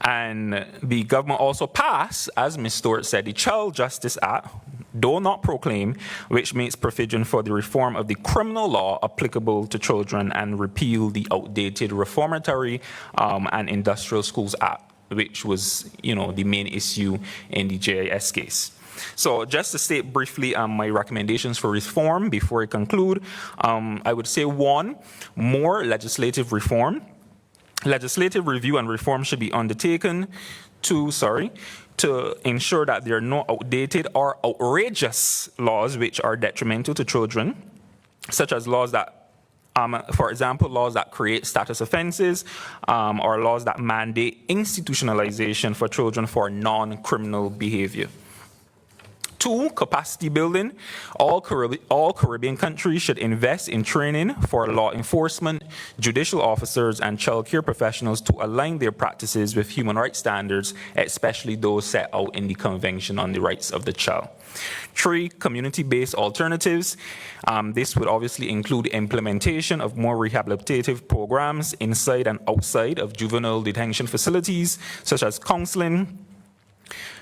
And the government also passed, as Ms. Stewart said, the Child Justice Act, though not proclaimed, which makes provision for the reform of the criminal law applicable to children and repeal the outdated Reformatory and Industrial Schools Act, which was, the main issue in the JIS case. So just to state briefly my recommendations for reform before I conclude, I would say 1, more legislative reform. Legislative review and reform should be undertaken to ensure that there are no outdated or outrageous laws which are detrimental to children, such as laws that, for example, laws that create status offenses or laws that mandate institutionalization for children for non-criminal behavior. 2, capacity building. All Caribbean countries should invest in training for law enforcement, judicial officers, and child care professionals to align their practices with human rights standards, especially those set out in the Convention on the Rights of the Child. 3, community-based alternatives. This would obviously include implementation of more rehabilitative programs inside and outside of juvenile detention facilities, such as counseling,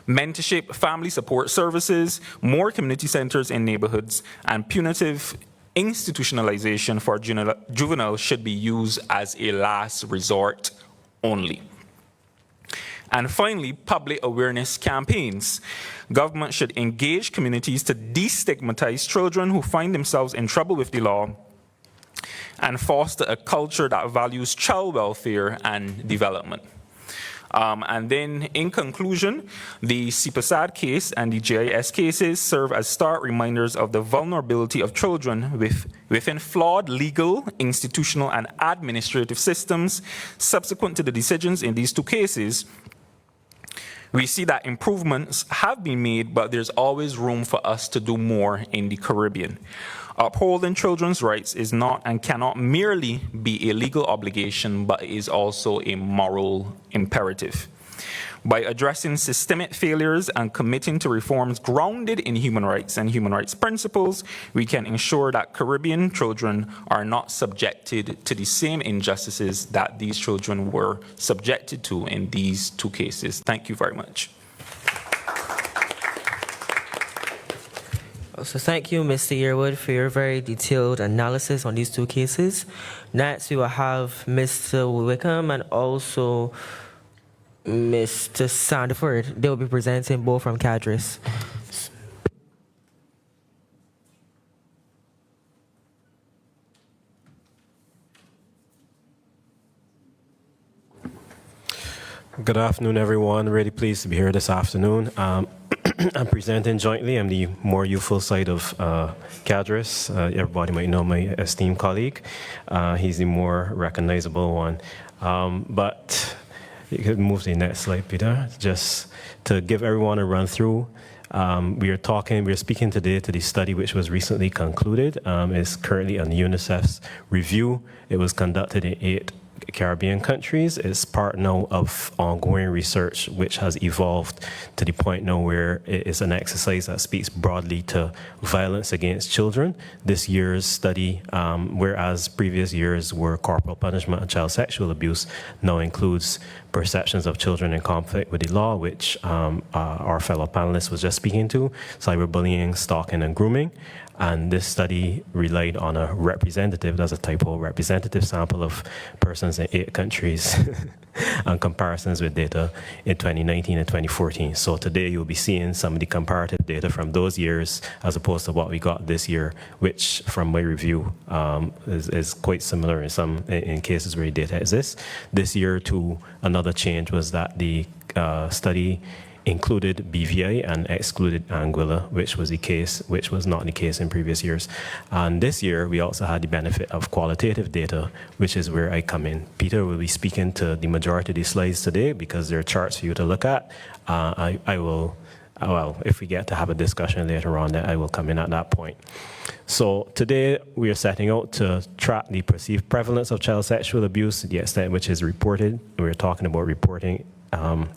mentorship, family support services, more community centers in neighborhoods, and punitive institutionalization for juveniles should be used as a last resort only. And finally, public awareness campaigns. Government should engage communities to destigmatize children who find themselves in trouble with the law and foster a culture that values child welfare and development. And then, in conclusion, the CPSAD case and the GIS cases serve as stark reminders of the vulnerability of children within flawed legal, institutional, and administrative systems. Subsequent to the decisions in these two cases, we see that improvements have been made, but there's always room for us to do more in the Caribbean. Upholding children's rights is not and cannot merely be a legal obligation, but is also a moral imperative. By addressing systemic failures and committing to reforms grounded in human rights and human rights principles, we can ensure that Caribbean children are not subjected to the same injustices that these children were subjected to in these two cases. Thank you very much. So thank you, Mr. Yearwood, for your very detailed analysis on these two cases. Next, we will have Mr. Wickham and also Mr. Sandiford. They will be presenting both from Cadres. Good afternoon, everyone. Really pleased to be here this afternoon. I'm presenting jointly. I'm the more youthful side of Cadres. Everybody might know my esteemed colleague. He's the more recognizable one. But you could move to the next slide, Peter. Just to give everyone a run through. We are speaking today to the study which was recently concluded. It's currently on UNICEF's review. It was conducted in 8 Caribbean countries. It's part now of ongoing research which has evolved to the point now where it is an exercise that speaks broadly to violence against children. This year's study, whereas previous years were corporal punishment and child sexual abuse, now includes perceptions of children in conflict with the law, which our fellow panelist was just speaking to, cyberbullying, stalking, and grooming. And this study relied on a representative, that's a typo, representative sample of persons in 8 countries and comparisons with data in 2019 and 2014. So today you'll be seeing some of the comparative data from those years as opposed to what we got this year, which from my review is quite similar in cases where data exists. This year too, another change was that the study included BVI and excluded Anguilla, which was not the case in previous years. And this year, we also had the benefit of qualitative data, which is where I come in. Peter will be speaking to the majority of these slides today because there are charts for you to look at. I will, well, if we get to have a discussion later on, I will come in at that point. So today, we are setting out to track the perceived prevalence of child sexual abuse, the extent which is reported. We're talking about reporting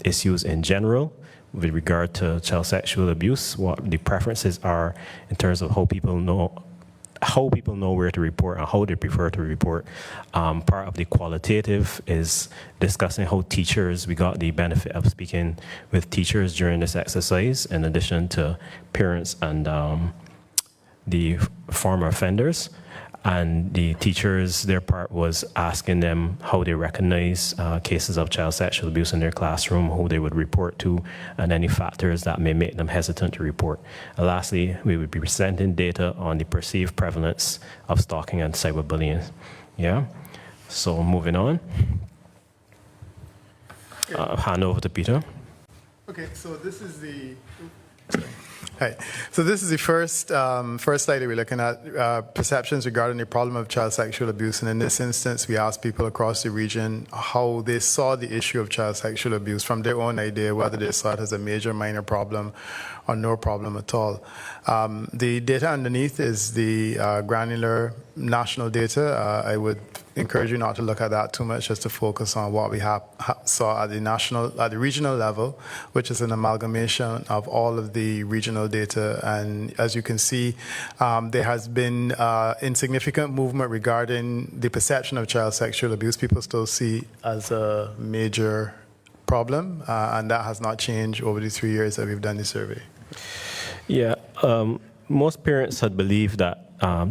issues in general, with regard to child sexual abuse, what the preferences are in terms of how people know where to report and how they prefer to report. Part of the qualitative is discussing how teachers, we got the benefit of speaking with teachers during this exercise, in addition to parents and the former offenders. And the teachers, their part was asking them how they recognize cases of child sexual abuse in their classroom, who they would report to, and any factors that may make them hesitant to report. And lastly, we would be presenting data on the perceived prevalence of stalking and cyberbullying. Yeah? So moving on. Hand over to Peter. Okay, so this is the... Hi. So this is the first slide that we're looking at, perceptions regarding the problem of child sexual abuse. And in this instance, we asked people across the region how they saw the issue of child sexual abuse from their own idea, whether they saw it as a major, minor problem or no problem at all. The data underneath is the granular national data. I would encourage you not to look at that too much, just to focus on what we saw at the regional level, which is an amalgamation of all of the regional data. And as you can see, there has been insignificant movement regarding the perception of child sexual abuse. People still see as a major problem, and that has not changed over the 3 years that we've done the survey. Yeah, most parents had believed that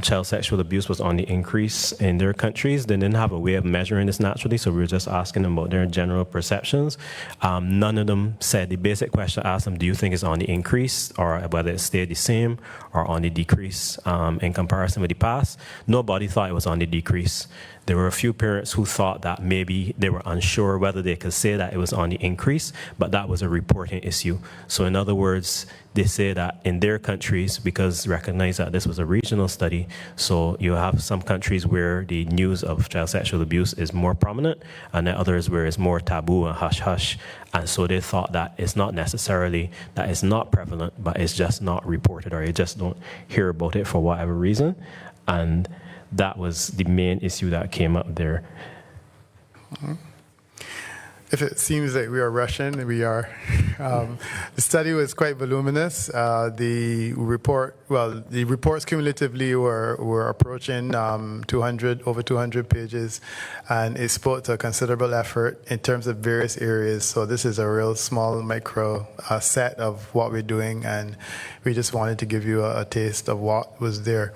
child sexual abuse was on the increase in their countries. They didn't have a way of measuring this naturally, so we were just asking them about their general perceptions. None of them said the basic question I asked them, do you think it's on the increase, or whether it stayed the same or on the decrease in comparison with the past? Nobody thought it was on the decrease. There were a few parents who thought that maybe they were unsure whether they could say that it was on the increase, but that was a reporting issue. So in other words, they say that in their countries, because recognize that this was a regional study, so you have some countries where the news of child sexual abuse is more prominent, and then others where it's more taboo and hush-hush. And so they thought that it's not necessarily that it's not prevalent, but it's just not reported, or you just don't hear about it for whatever reason. And that was the main issue that came up there. If it seems like we are rushing, we are. The study was quite voluminous. The reports cumulatively were approaching over 200 pages, and it spoke to a considerable effort in terms of various areas. So this is a real small micro set of what we're doing, and we just wanted to give you a taste of what was there.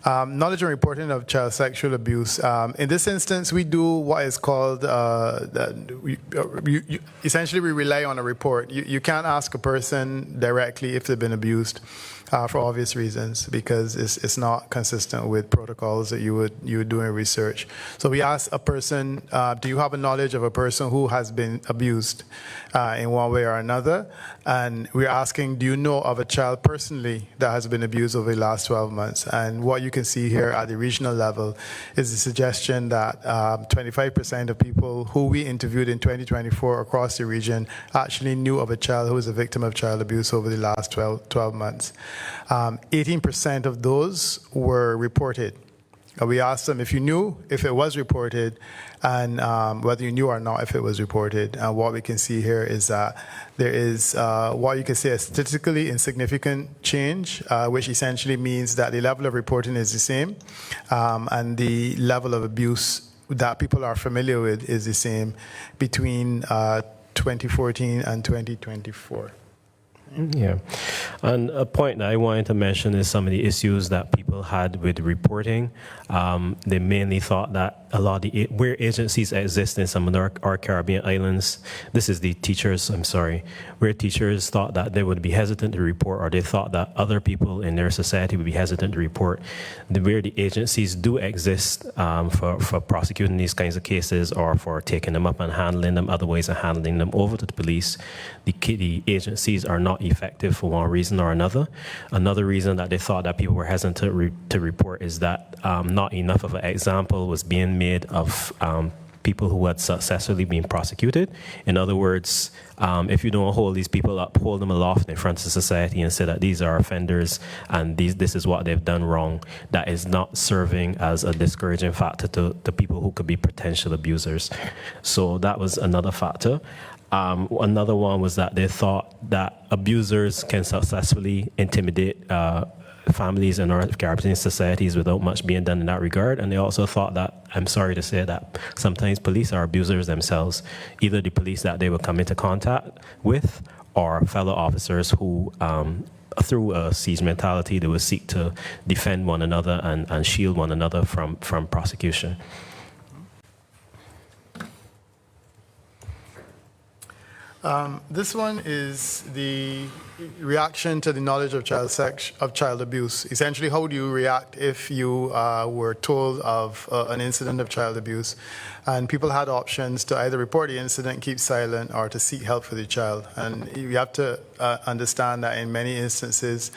Knowledge and reporting of child sexual abuse. In this instance, we do what is called essentially we rely on a report. You can't ask a person directly if they've been abused for obvious reasons, because it's not consistent with protocols that you would do in research. So we ask a person, do you have a knowledge of a person who has been abused in one way or another? And we're asking, do you know of a child personally that has been abused over the last 12 months? And what you can see here at the regional level is the suggestion that 25% of people who we interviewed in 2024 across the region actually knew of a child who was a victim of child abuse over the last 12 months. 18% of those were reported. We asked them if you knew if it was reported, and whether you knew or not if it was reported. And what we can see here is that there is what you can say a statistically insignificant change, which essentially means that the level of reporting is the same, and the level of abuse that people are familiar with is the same between 2014 and 2024. Yeah, and a point that I wanted to mention is some of the issues that people had with reporting. They mainly thought that a lot of where agencies exist in some of our Caribbean islands, this is the teachers, where teachers thought that they would be hesitant to report, or they thought that other people in their society would be hesitant to report. Where the agencies do exist for prosecuting these kinds of cases, or for taking them up and handling them, other ways of handling them over to the police, the agencies are not effective for one reason or another. Another reason that they thought that people were hesitant to report is that not enough of an example was being made of people who had successfully been prosecuted. In other words, if you don't hold these people up, hold them aloft in front of society and say that these are offenders and this is what they've done wrong, that is not serving as a discouraging factor to people who could be potential abusers. So that was another factor. Another one was that they thought that abusers can successfully intimidate families in our Caribbean societies without much being done in that regard. And they also thought that, I'm sorry to say, that sometimes police are abusers themselves, either the police that they would come into contact with, or fellow officers who, through a siege mentality, they would seek to defend one another and shield one another from prosecution. This one is the reaction to the knowledge of child abuse. Essentially, how do you react if you were told of an incident of child abuse? And people had options to either report the incident, keep silent, or to seek help for the child. And you have to understand that in many instances,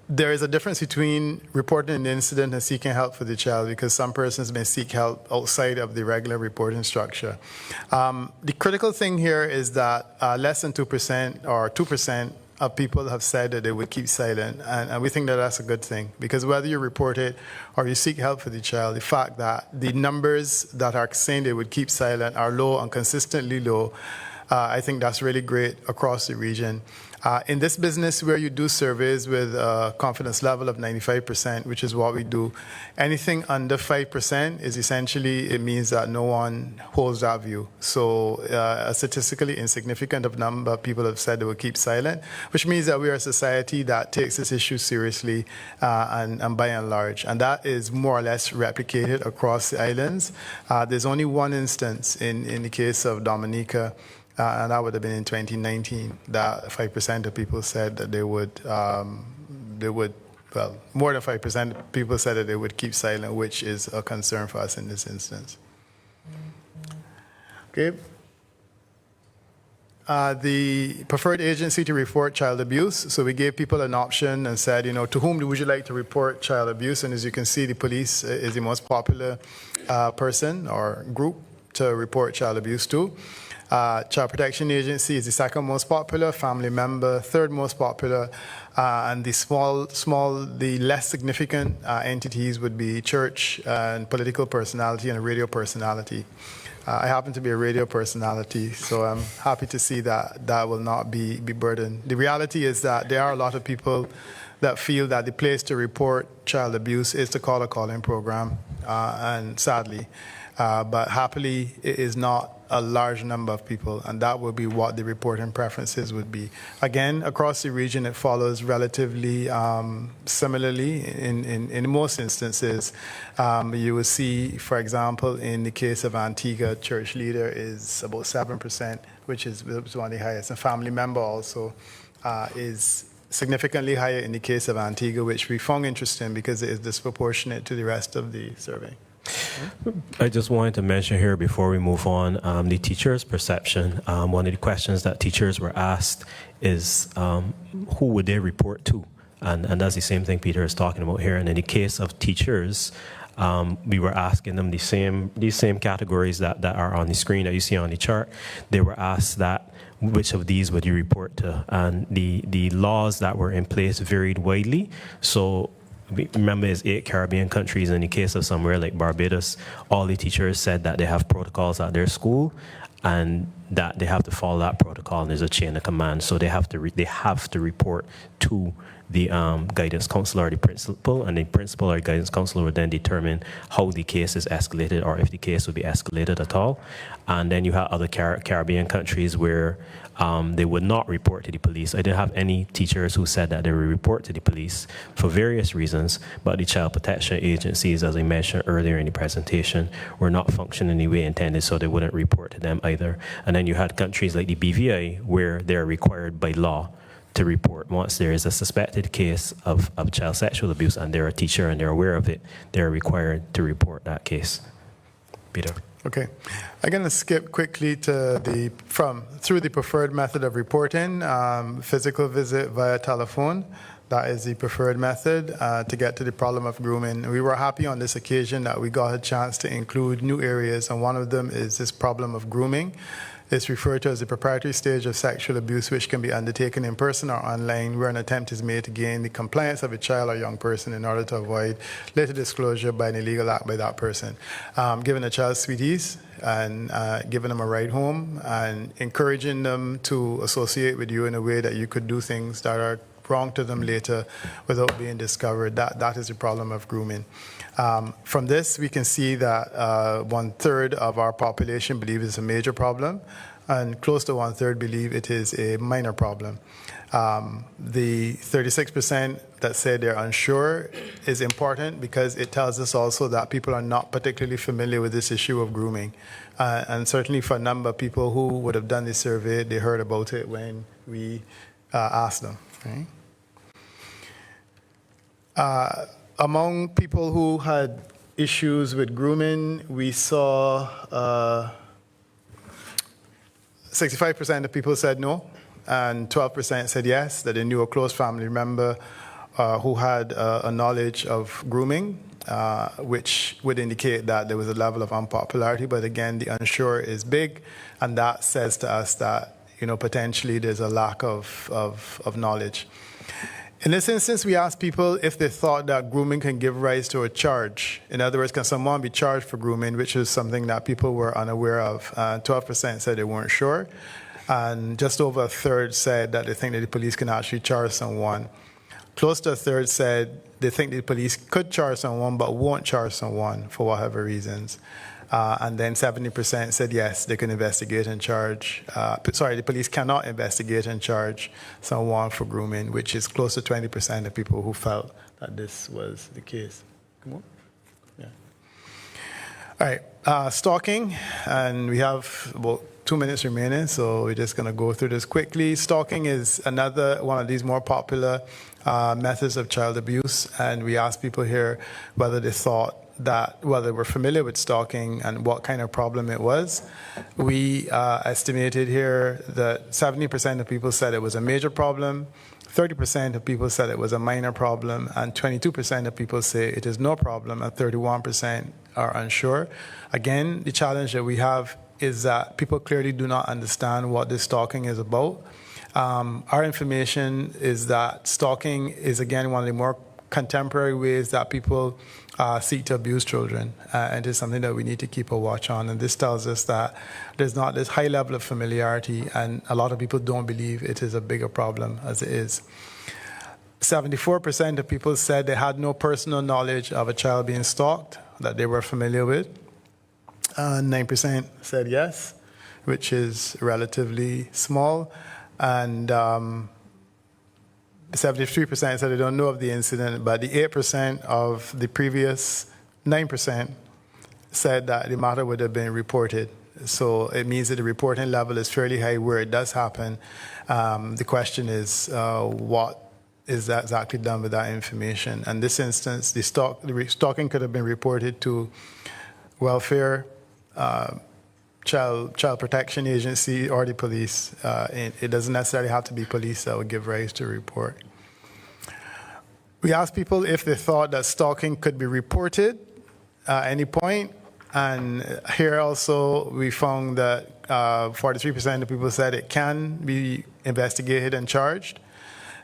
there is a difference between reporting an incident and seeking help for the child, because some persons may seek help outside of the regular reporting structure. The critical thing here is that less than 2% or 2% of people have said that they would keep silent, and we think that that's a good thing, because whether you report it or you seek help for the child, the fact that the numbers that are saying they would keep silent are low and consistently low, I think that's really great across the region. In this business where you do surveys with a confidence level of 95%, which is what we do, anything under 5% is essentially, it means that no one holds that view. So a statistically insignificant number of people have said they will keep silent, which means that we are a society that takes this issue seriously and by and large. And that is more or less replicated across the islands. There's only one instance in the case of Dominica, and that would have been in 2019, that 5% of people said that they would, well, more than 5% of people said that they would keep silent, which is a concern for us in this instance. Okay. The preferred agency to report child abuse. So we gave people an option and said, you know, to whom would you like to report child abuse? And as you can see, the police is the most popular person or group to report child abuse to. Child Protection Agency is the second most popular, family member, third most popular, and the less significant entities would be church and political personality and a radio personality. I happen to be a radio personality, so I'm happy to see that that will not be burdened. The reality is that there are a lot of people that feel that the place to report child abuse is to call a call-in program, and sadly, but happily, it is not a large number of people, and that will be what the reporting preferences would be. Again, across the region, it follows relatively similarly in most instances. You will see, for example, in the case of Antigua, church leader is about 7%, which is one of the highest. And family member also is significantly higher in the case of Antigua, which we found interesting because it is disproportionate to the rest of the survey. I just wanted to mention here before we move on, the teacher's perception. One of the questions that teachers were asked is who would they report to? And that's the same thing Peter is talking about here. And in the case of teachers, we were asking them these same categories that are on the screen that you see on the chart. They were asked that which of these would you report to? And the laws that were in place varied widely. So remember, it's 8 Caribbean countries. In the case of somewhere like Barbados, all the teachers said that they have protocols at their school and that they have to follow that protocol, and there's a chain of command. So they have to report to the guidance counselor or the principal, and the principal or guidance counselor would then determine how the case is escalated or if the case would be escalated at all. And then you have other Caribbean countries where they would not report to the police. I didn't have any teachers who said that they would report to the police for various reasons, but the child protection agencies, as I mentioned earlier in the presentation, were not functioning the way intended, so they wouldn't report to them either. And then you had countries like the BVI where they're required by law to report once there is a suspected case of child sexual abuse and they're a teacher and they're aware of it, they're required to report that case. Peter. Okay, I'm going to skip quickly to through the preferred method of reporting, physical visit via telephone. That is the preferred method to get to the problem of grooming. We were happy on this occasion that we got a chance to include new areas, and one of them is this problem of grooming. It's referred to as the preparatory stage of sexual abuse, which can be undertaken in person or online, where an attempt is made to gain the compliance of a child or young person in order to avoid later disclosure by an illegal act by that person. Giving a child sweeties and giving them a ride home and encouraging them to associate with you in a way that you could do things that are wrong to them later without being discovered. That is the problem of grooming. From this, we can see that 1/3 of our population believe it's a major problem, and close to 1/3 believe it is a minor problem. The 36% that say they're unsure is important because it tells us also that people are not particularly familiar with this issue of grooming. And certainly for a number of people who would have done this survey, they heard about it when we asked them. Right? Among people who had issues with grooming, we saw 65% of people said no, and 12% said yes, that they knew a close family member who had a knowledge of grooming, which would indicate that there was a level of unpopularity. But again, the unsure is big, and that says to us that potentially there's a lack of knowledge. In this instance, we asked people if they thought that grooming can give rise to a charge. In other words, can someone be charged for grooming, which is something that people were unaware of. 12% said they weren't sure. and just over a third said that they think that the police can actually charge someone. Close to a third said they think the police could charge someone but won't charge someone for whatever reasons. And then 70% said yes, they can investigate and charge. The police cannot investigate and charge someone for grooming, which is close to 20% of people who felt that this was the case. Come on. Yeah. All right, stalking, and we have about 2 minutes remaining, so we're just going to go through this quickly. Stalking is another one of these more popular methods of child abuse, and we asked people here whether they were familiar with stalking and what kind of problem it was. We estimated here that 70% of people said it was a major problem, 30% of people said it was a minor problem, and 22% of people say it is no problem, and 31% are unsure. Again, the challenge that we have is that people clearly do not understand what this stalking is about. Our information is that stalking is, again, one of the more contemporary ways that people seek to abuse children, and it is something that we need to keep a watch on. And this tells us that there's not this high level of familiarity, and a lot of people don't believe it is a bigger problem as it is. 74% of people said they had no personal knowledge of a child being stalked that they were familiar with. 9% said yes, which is relatively small, and 73% said they don't know of the incident, but the 8% of the previous 9% said that the matter would have been reported. So it means that the reporting level is fairly high where it does happen. The question is, what is that exactly done with that information? In this instance, the stalking could have been reported to welfare, child protection agency, or the police. It doesn't necessarily have to be police that would give rise to a report. We asked people if they thought that stalking could be reported at any point, and here also we found that 43% of people said it can be investigated and charged.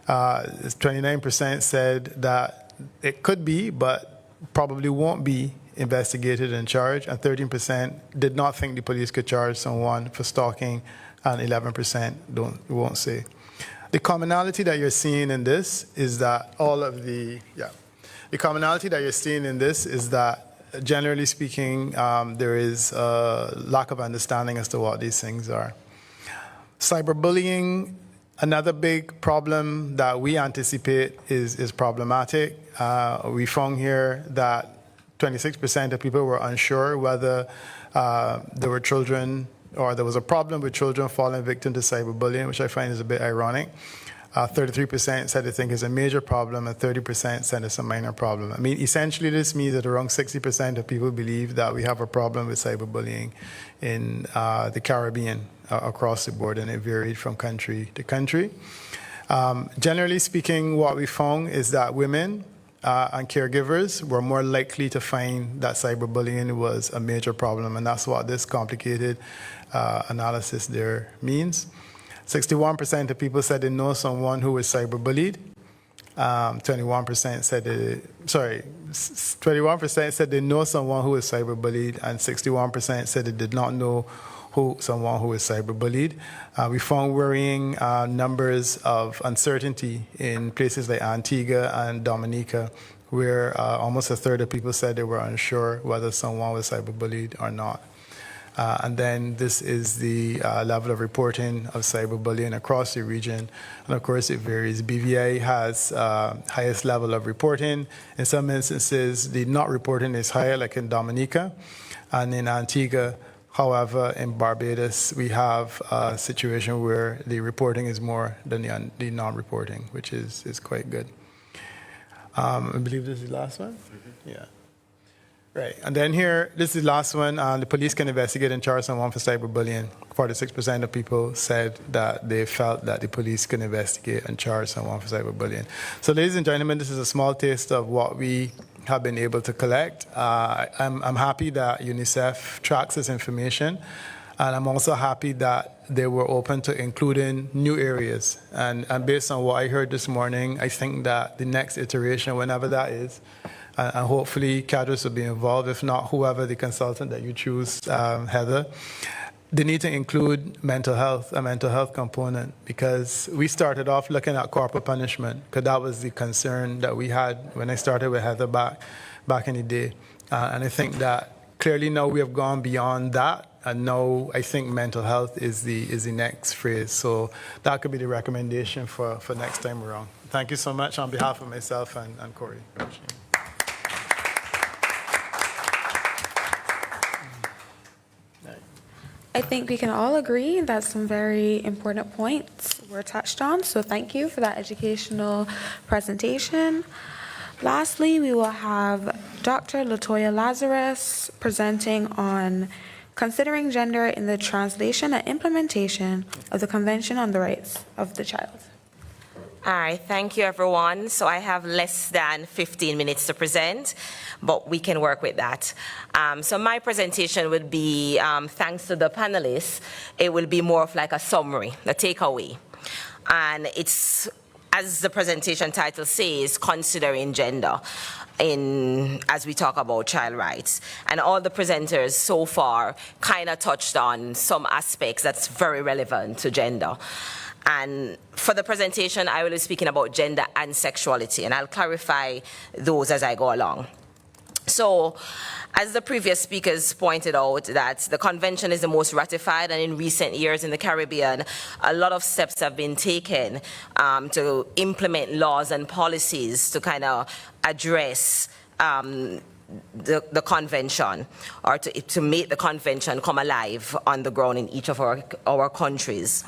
29% said that it could be, but probably won't be investigated and charged, and 13% did not think the police could charge someone for stalking, and 11% won't say. The commonality that you're seeing in this is that generally speaking, there is a lack of understanding as to what these things are. Cyberbullying, another big problem that we anticipate is problematic. We found here that 26% of people were unsure whether there were children or there was a problem with children falling victim to cyberbullying, which I find is a bit ironic. 33% said they think it's a major problem, and 30% said it's a minor problem. I mean, essentially this means that around 60% of people believe that we have a problem with cyberbullying in the Caribbean across the board, and it varied from country to country. Generally speaking, what we found is that women and caregivers were more likely to find that cyberbullying was a major problem, and that's what this complicated analysis there means. 61% of people said they know someone who was cyberbullied. 21% said they know someone who was cyberbullied, and 61% said they did not know someone who was cyberbullied. We found worrying numbers of uncertainty in places like Antigua and Dominica, where almost a third of people said they were unsure whether someone was cyberbullied or not. And then this is the level of reporting of cyberbullying across the region. And of course, it varies. BVI has highest level of reporting. In some instances, the not reporting is higher, like in Dominica. And in Antigua, however, in Barbados, we have a situation where the reporting is more than the non-reporting, which is quite good. I believe this is the last one? Mm-hmm. Yeah. Right, and then here, this is the last one. The police can investigate and charge someone for cyberbullying. 46% of people said that they felt that the police can investigate and charge someone for cyberbullying. So, ladies and gentlemen, this is a small taste of what we have been able to collect. I'm happy that UNICEF tracks this information, and I'm also happy that they were open to including new areas. And based on what I heard this morning, I think that the next iteration, whenever that is, and hopefully CADRIS will be involved, if not whoever the consultant that you choose, Heather, they need to include a mental health component, because we started off looking at corporal punishment, because that was the concern that we had when I started with Heather back in the day. And I think that clearly now we have gone beyond that, and now I think mental health is the next phrase. So that could be the recommendation for next time around. Thank you so much on behalf of myself and Corey. I think we can all agree that some very important points were touched on, so thank you for that educational presentation. Lastly, we will have Dr. Latoya Lazarus presenting on considering gender in the translation and implementation of the Convention on the Rights of the Child. All right, thank you, everyone. So I have less than 15 minutes to present, but we can work with that. So my presentation would be, thanks to the panelists, it will be more of like a summary, a takeaway. And it's, as the presentation title says, considering gender as we talk about child rights. And all the presenters so far kind of touched on some aspects that's very relevant to gender. And for the presentation, I will be speaking about gender and sexuality, and I'll clarify those as I go along. So, as the previous speakers pointed out, that the convention is the most ratified, and in recent years in the Caribbean, a lot of steps have been taken to implement laws and policies to kind of address the convention, or to make the convention come alive on the ground in each of our countries.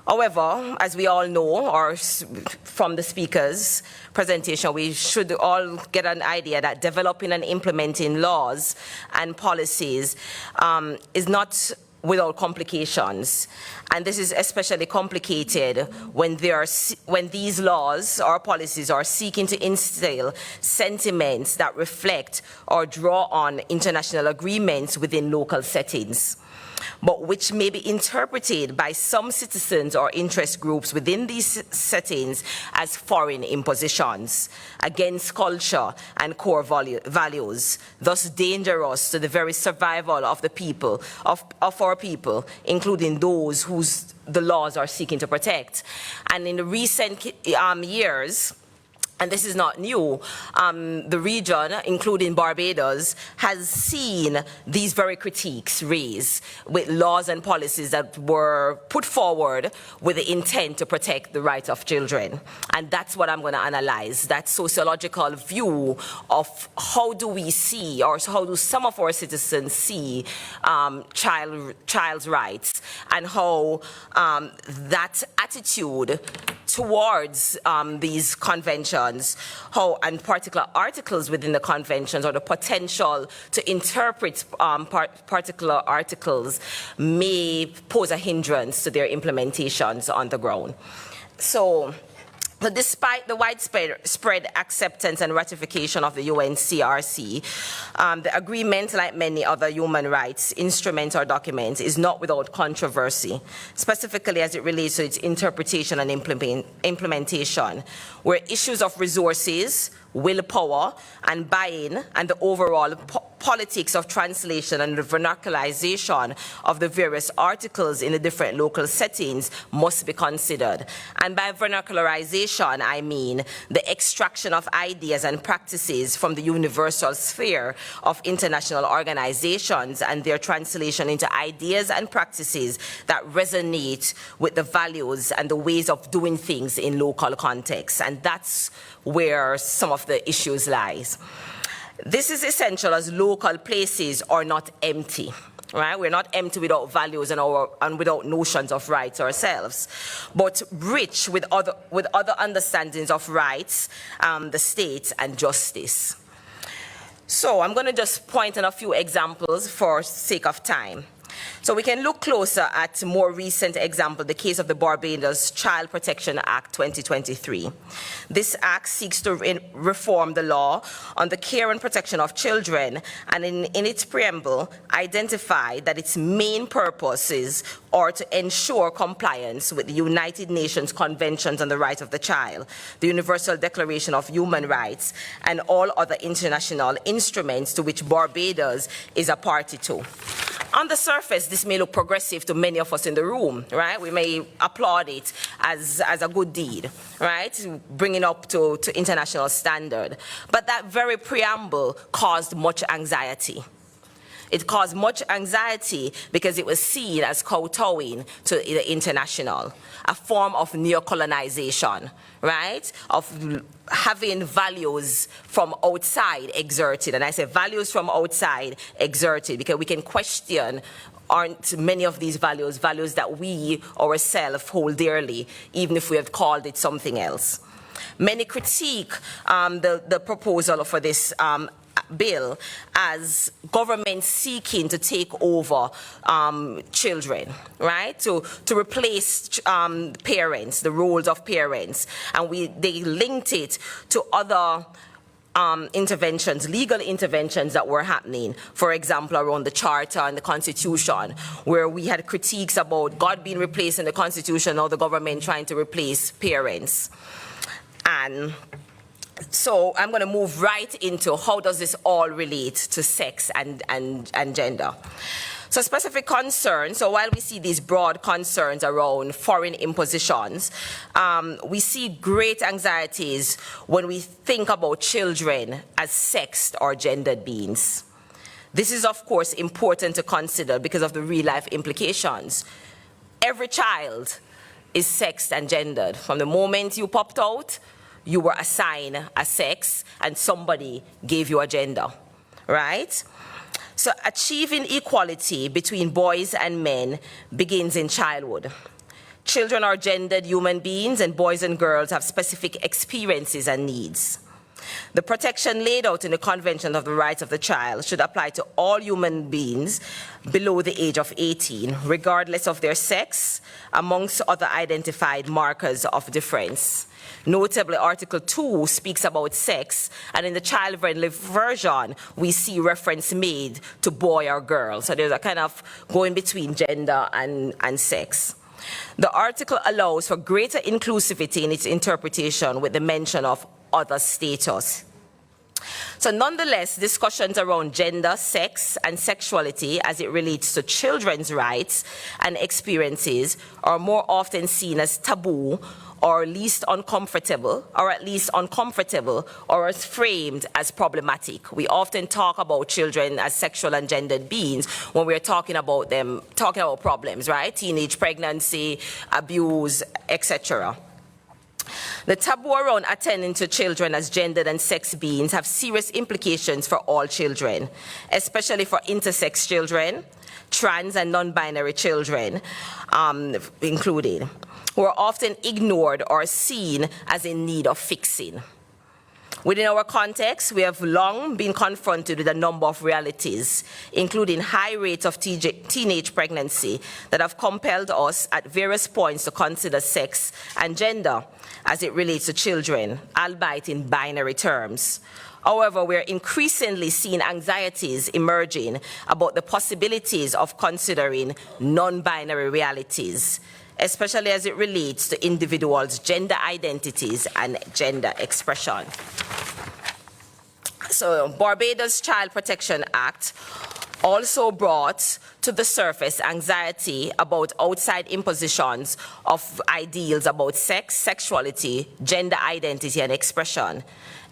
However, as we all know, or from the speakers' presentation, we should all get an idea that developing and implementing laws and policies is not without complications. And this is especially complicated when these laws or policies are seeking to instill sentiments that reflect or draw on international agreements within local settings, but which may be interpreted by some citizens or interest groups within these settings as foreign impositions against culture and core values, thus dangerous to the very survival of the people, of our people, including those whose the laws are seeking to protect. And in the recent years, and this is not new, the region, including Barbados, has seen these very critiques raised with laws and policies that were put forward with the intent to protect the rights of children. And that's what I'm going to analyze, that sociological view of how do we see, or how do some of our citizens see child's rights, and how that attitude towards these conventions, how and particular articles within the conventions, or the potential to interpret particular articles, may pose a hindrance to their implementations on the ground. So, despite the widespread acceptance and ratification of the UNCRC, the agreement, like many other human rights instruments or documents, is not without controversy, specifically as it relates to its interpretation and implementation, where issues of resources, willpower, and buy-in, and the overall politics of translation and the vernacularization of the various articles in the different local settings must be considered. And by vernacularization, I mean the extraction of ideas and practices from the universal sphere of international organizations and their translation into ideas and practices that resonate with the values and the ways of doing things in local contexts. And that's where some of the issues lies. This is essential, as local places are not empty, right? We're not empty without values and without notions of rights ourselves, but rich with other understandings of rights, the state, and justice. So I'm going to just point on a few examples for sake of time. So we can look closer at a more recent example, the case of the Barbados Child Protection Act 2023. This act seeks to reform the law on the care and protection of children, and in its preamble, identify that its main purposes are to ensure compliance with the United Nations Conventions on the Rights of the Child, the Universal Declaration of Human Rights, and all other international instruments to which Barbados is a party to. On the surface, this may look progressive to many of us in the room, right? We may applaud it as a good deed, right? Bringing up to international standard. But that very preamble caused much anxiety. It caused much anxiety because it was seen as kowtowing to the international, a form of neocolonization, right? Of having values from outside exerted. And I say values from outside exerted because we can question, aren't many of these values that we ourselves hold dearly, even if we have called it something else. Many critique the proposal for this bill as government seeking to take over children, right? To replace parents, the roles of parents. And they linked it to other interventions, legal interventions that were happening, for example, around the Charter and the Constitution, where we had critiques about God being replaced in the Constitution or the government trying to replace parents. And so I'm going to move right into how does this all relate to sex and gender. So specific concerns, so while we see these broad concerns around foreign impositions, we see great anxieties when we think about children as sexed or gendered beings. This is, of course, important to consider because of the real-life implications. Every child is sexed and gendered. From the moment you popped out, you were assigned a sex and somebody gave you a gender, right? So achieving equality between boys and men begins in childhood. Children are gendered human beings and boys and girls have specific experiences and needs. The protection laid out in the Convention of the Rights of the Child should apply to all human beings below the age of 18, regardless of their sex, amongst other identified markers of difference. Notably, Article 2 speaks about sex, and in the child-friendly version, we see reference made to boy or girl. So there's a kind of going between gender and sex. The article allows for greater inclusivity in its interpretation with the mention of other status. So nonetheless, discussions around gender, sex, and sexuality as it relates to children's rights and experiences are more often seen as taboo or least uncomfortable, or at least uncomfortable, or as framed as problematic. We often talk about children as sexual and gendered beings when we're talking about problems, right? Teenage pregnancy, abuse, etc. The taboo around attending to children as gendered and sex beings have serious implications for all children, especially for intersex children, trans and non-binary children included, who are often ignored or seen as in need of fixing. Within our context, we have long been confronted with a number of realities, including high rates of teenage pregnancy that have compelled us at various points to consider sex and gender as it relates to children, albeit in binary terms. However, we're increasingly seeing anxieties emerging about the possibilities of considering non-binary realities, especially as it relates to individuals' gender identities and gender expression. So Barbados Child Protection Act also brought to the surface anxiety about outside impositions of ideals about sex, sexuality, gender identity, and expression,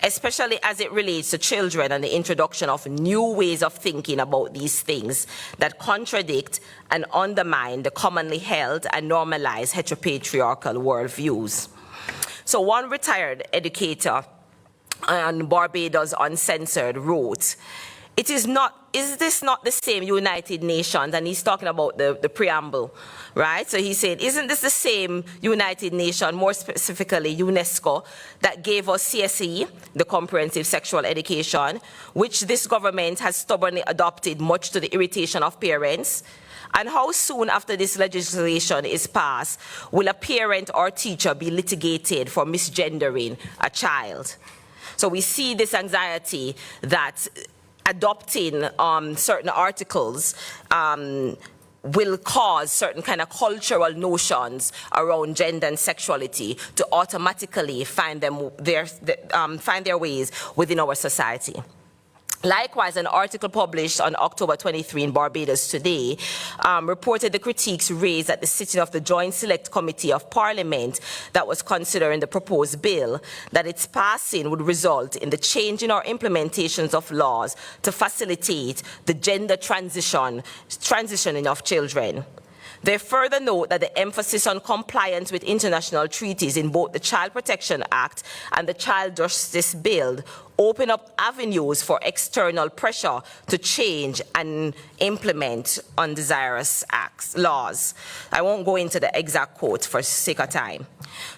especially as it relates to children and the introduction of new ways of thinking about these things that contradict and undermine the commonly held and normalized heteropatriarchal worldviews. So one retired educator on Barbados Uncensored wrote, is this not the same United Nations? And he's talking about the preamble, right? So he said, isn't this the same United Nations, more specifically UNESCO, that gave us CSE, the Comprehensive Sexual Education, which this government has stubbornly adopted much to the irritation of parents? And how soon after this legislation is passed will a parent or teacher be litigated for misgendering a child? So we see this anxiety that adopting certain articles will cause certain kind of cultural notions around gender and sexuality to automatically find their ways within our society. Likewise, an article published on October 23 in Barbados Today reported the critiques raised at the sitting of the Joint Select Committee of Parliament that was considering the proposed bill, that its passing would result in the changing or implementations of laws to facilitate the gender transitioning of children. They further note that the emphasis on compliance with international treaties in both the Child Protection Act and the Child Justice Bill open up avenues for external pressure to change and implement undesirous laws. I won't go into the exact quote for sake of time.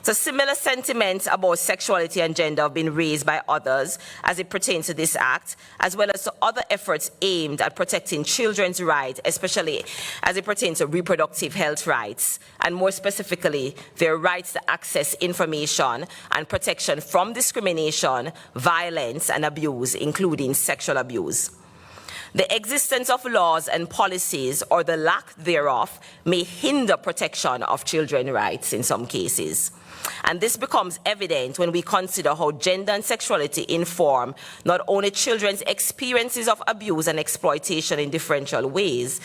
So similar sentiments about sexuality and gender have been raised by others as it pertains to this act, as well as to other efforts aimed at protecting children's rights, especially as it pertains to reproductive health rights, and more specifically, their rights to access information and protection from discrimination, violence, and abuse, including sexual abuse. The existence of laws and policies, or the lack thereof, may hinder protection of children's rights in some cases. And this becomes evident when we consider how gender and sexuality inform not only children's experiences of abuse and exploitation in differential ways,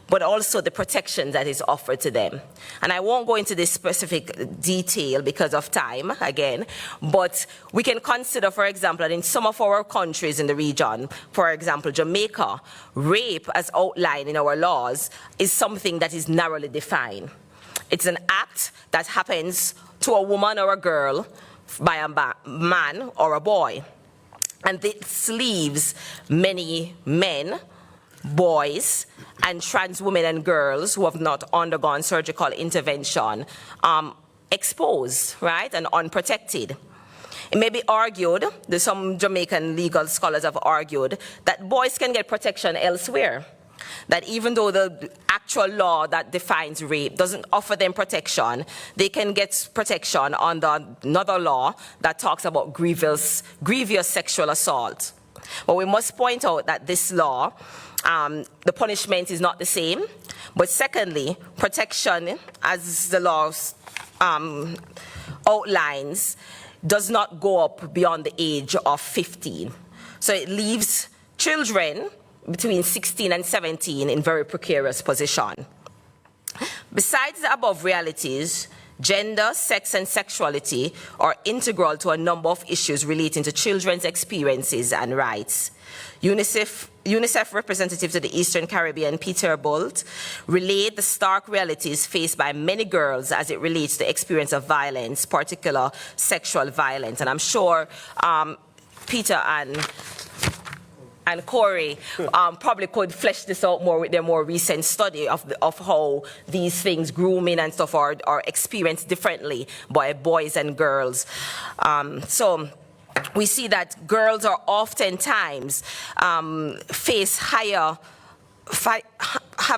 but also the protection that is offered to them. And I won't go into this specific detail because of time, again, but we can consider, for example, that in some of our countries in the region, for example, Jamaica, rape, as outlined in our laws, is something that is narrowly defined. It's an act that happens to a woman or a girl by a man or a boy. And this leaves many men, boys, and trans women and girls who have not undergone surgical intervention exposed, right, and unprotected. It may be argued, some Jamaican legal scholars have argued, that boys can get protection elsewhere. That even though the actual law that defines rape doesn't offer them protection, they can get protection under another law that talks about grievous sexual assault. But we must point out that this law, the punishment is not the same. But secondly, protection, as the law outlines, does not go up beyond the age of 15. So it leaves children between 16 and 17 in very precarious position. Besides the above realities, gender, sex, and sexuality are integral to a number of issues relating to children's experiences and rights. UNICEF representative to the Eastern Caribbean, Peter Bolt, relayed the stark realities faced by many girls as it relates to the experience of violence, particular sexual violence. And I'm sure Peter and Corey probably could flesh this out more with their more recent study of how these things, grooming and stuff, are experienced differently by boys and girls. So we see that girls are oftentimes have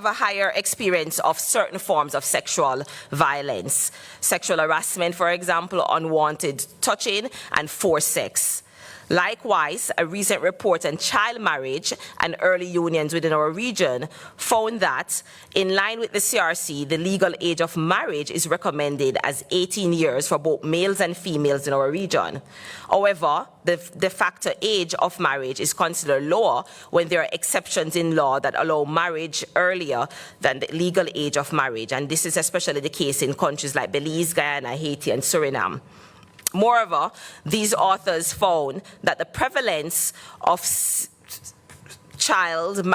a higher experience of certain forms of sexual violence, sexual harassment, for example, unwanted touching, and forced sex. Likewise, a recent report on child marriage and early unions within our region found that, in line with the CRC, the legal age of marriage is recommended as 18 years for both males and females in our region. However, the de facto age of marriage is considered lower when there are exceptions in law that allow marriage earlier than the legal age of marriage. And this is especially the case in countries like Belize, Guyana, Haiti, and Suriname. Moreover, these authors found that the prevalence of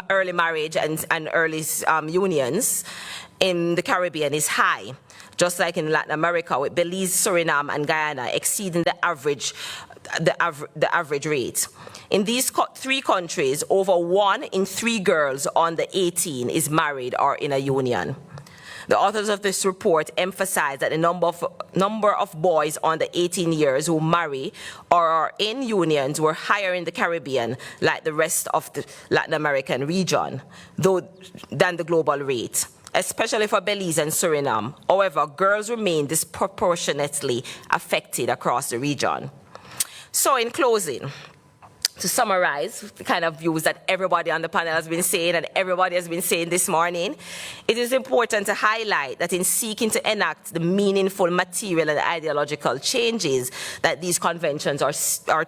early marriage and early unions in the Caribbean is high, just like in Latin America, with Belize, Suriname, and Guyana exceeding the average rate. In these three countries, over 1 in 3 girls under 18 is married or in a union. The authors of this report emphasize that the number of boys under 18 years who marry or are in unions were higher in the Caribbean, like the rest of the Latin American region, than the global rate, especially for Belize and Suriname. However, girls remain disproportionately affected across the region. So in closing, to summarize the kind of views that everybody on the panel has been saying and everybody has been saying this morning, it is important to highlight that in seeking to enact the meaningful material and ideological changes that these conventions are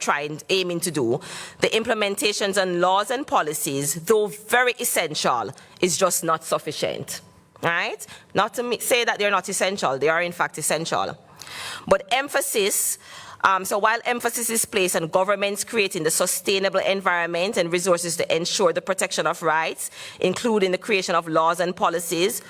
aiming to do, the implementations on laws and policies, though very essential, is just not sufficient. Right? Not to say that they're not essential, they are in fact essential. But so while emphasis is placed on governments creating the sustainable environment and resources to ensure the protection of rights, including the creation of laws and policies,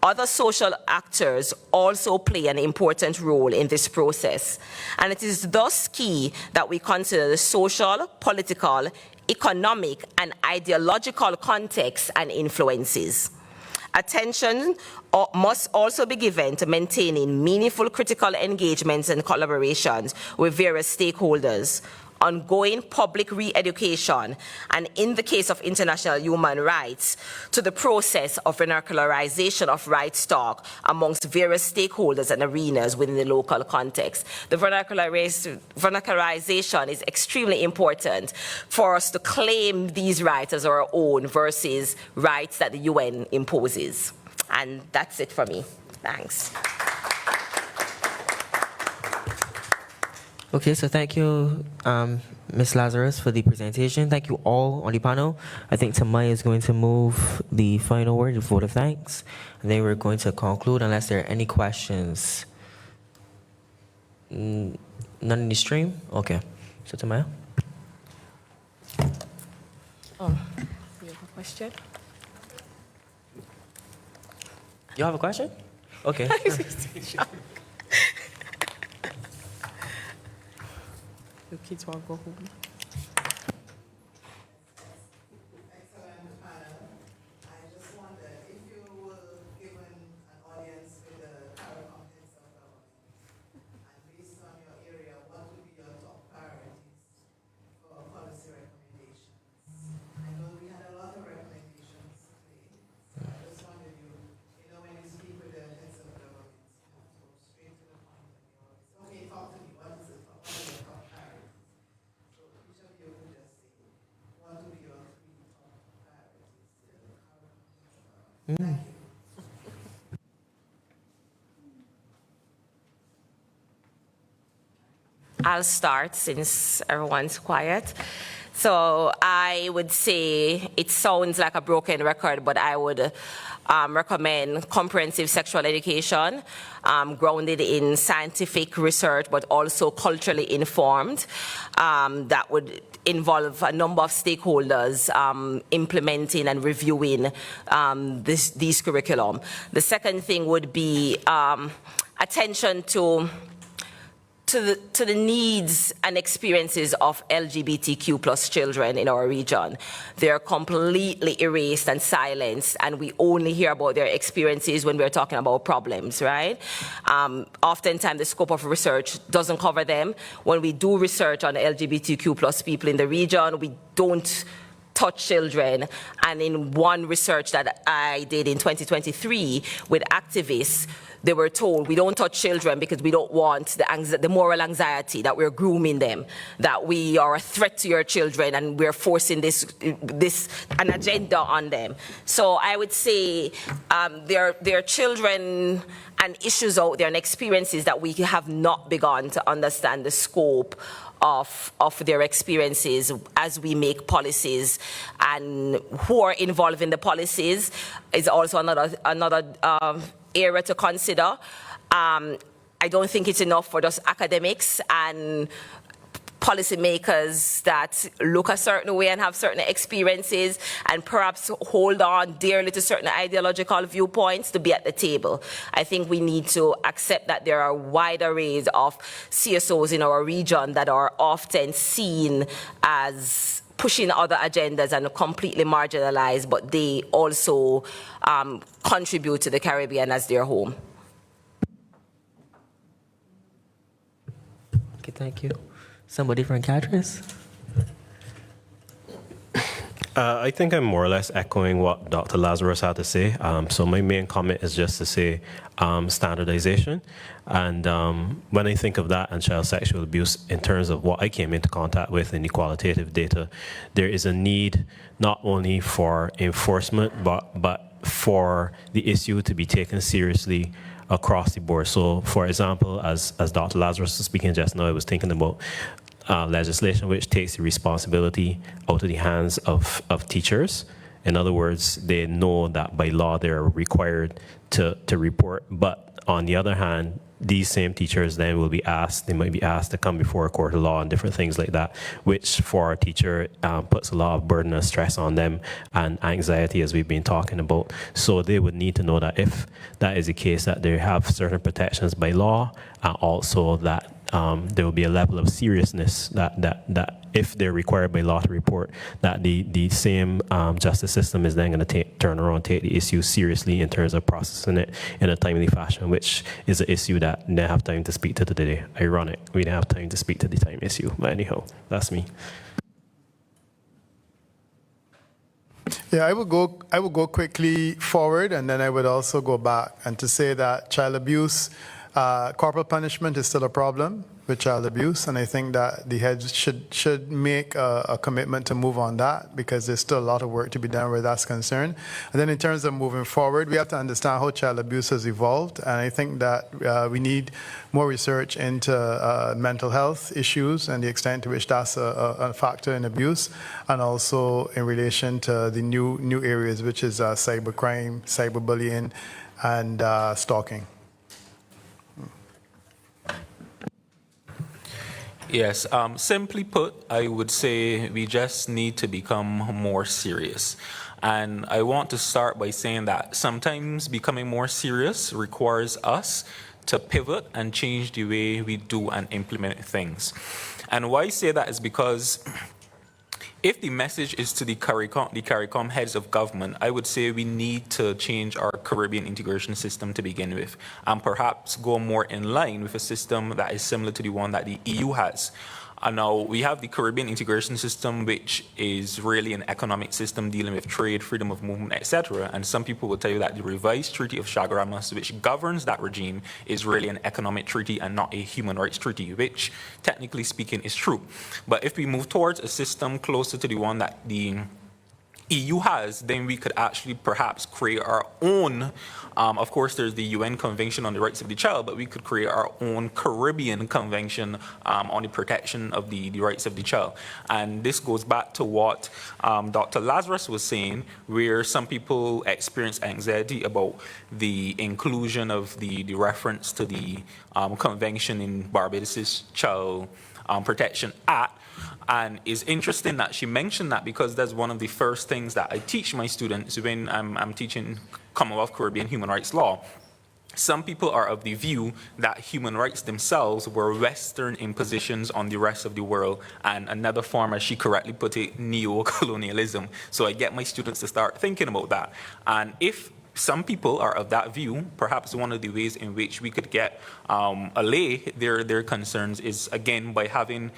other social actors also play an important role in this process. And it is thus key that we consider the social, political, economic, and ideological context and influences. Attention must also be given to maintaining meaningful critical engagements and collaborations with various stakeholders, ongoing public re-education, and in the case of international human rights, to the process of vernacularization of rights talk amongst various stakeholders and arenas within the local context. The vernacularization is extremely important for us to claim these rights as our own versus rights that the UN imposes. And that's it for me. Thanks. Okay, so thank you, Ms. Lazarus, for the presentation. Thank you all on the panel. I think Tamaya is going to move the final word, the vote of thanks. And then we're going to conclude unless there are any questions. None in the stream? Okay. So Tamaya? Oh, you have a question? You have a question? Okay. Your kids want to go home. I'll start since everyone's quiet. So I would say it sounds like a broken record, but I would recommend comprehensive sexual education, grounded in scientific research, but also culturally informed. That would involve a number of stakeholders implementing and reviewing these curriculum. The second thing would be attention to the needs and experiences of LGBTQ plus children in our region. They're completely erased and silenced, and we only hear about their experiences when we're talking about problems, right? Oftentimes the scope of research doesn't cover them. When we do research on LGBTQ plus people in the region, we don't touch children. And in one research that I did in 2023 with activists, they were told we don't touch children because we don't want the moral anxiety that we're grooming them, that we are a threat to your children and we're forcing an agenda on them. So I would say there are children and issues out there and experiences that we have not begun to understand the scope of their experiences as we make policies, and who are involved in the policies is also another area to consider. I don't think it's enough for just academics and policymakers that look a certain way and have certain experiences and perhaps hold on dearly to certain ideological viewpoints to be at the table. I think we need to accept that there are wide arrays of CSOs in our region that are often seen as pushing other agendas and completely marginalized, but they also contribute to the Caribbean as their home. Okay, thank you. Somebody from Cadres? I think I'm more or less echoing what Dr. Lazarus had to say. So my main comment is just to say standardization. And when I think of that and child sexual abuse in terms of what I came into contact with in the qualitative data, there is a need not only for enforcement, but for the issue to be taken seriously across the board. So, for example, as Dr. Lazarus was speaking just now, I was thinking about legislation which takes the responsibility out of the hands of teachers. In other words, they know that by law they're required to report, but on the other hand, these same teachers then will be asked, they might be asked to come before a court of law and different things like that, which for a teacher puts a lot of burden and stress on them and anxiety, as we've been talking about. So they would need to know that if that is the case, that they have certain protections by law, and also that there will be a level of seriousness that if they're required by law to report, that the same justice system is then going to turn around and take the issue seriously in terms of processing it in a timely fashion, which is an issue that they didn't have time to speak to today. Ironic, we didn't have time to speak to the time issue. But anyhow, that's me. Yeah, I would go quickly forward, and then I would also go back and to say that child abuse, corporal punishment is still a problem with child abuse, and I think that the heads should make a commitment to move on that, because there's still a lot of work to be done where that's concerned. And then in terms of moving forward, we have to understand how child abuse has evolved, and I think that we need more research into mental health issues and the extent to which that's a factor in abuse, and also in relation to the new areas, which is cybercrime, cyberbullying, and stalking. Yes, simply put, I would say we just need to become more serious. And I want to start by saying that sometimes becoming more serious requires us to pivot and change the way we do and implement things. And why I say that is because if the message is to the CARICOM heads of government, I would say we need to change our Caribbean integration system to begin with, and perhaps go more in line with a system that is similar to the one that the EU has. And now we have the Caribbean integration system, which is really an economic system dealing with trade, freedom of movement, etc. And some people will tell you that the revised Treaty of Chaguaramas, which governs that regime, is really an economic treaty and not a human rights treaty, which technically speaking is true. But if we move towards a system closer to the one that the EU has, then we could actually perhaps create our own, of course there's the UN Convention on the Rights of the Child, but we could create our own Caribbean Convention on the protection of the rights of the child. And this goes back to what Dr. Lazarus was saying, where some people experience anxiety about the inclusion of the reference to the convention in Barbados' Child Protection Act. And it's interesting that she mentioned that, because that's one of the first things that I teach my students when I'm teaching Commonwealth Caribbean human rights law. Some people are of the view that human rights themselves were Western impositions on the rest of the world, and another form, as she correctly put it, neo-colonialism. So I get my students to start thinking about that. And if some people are of that view, perhaps one of the ways in which we could get allay their concerns is, again, by having,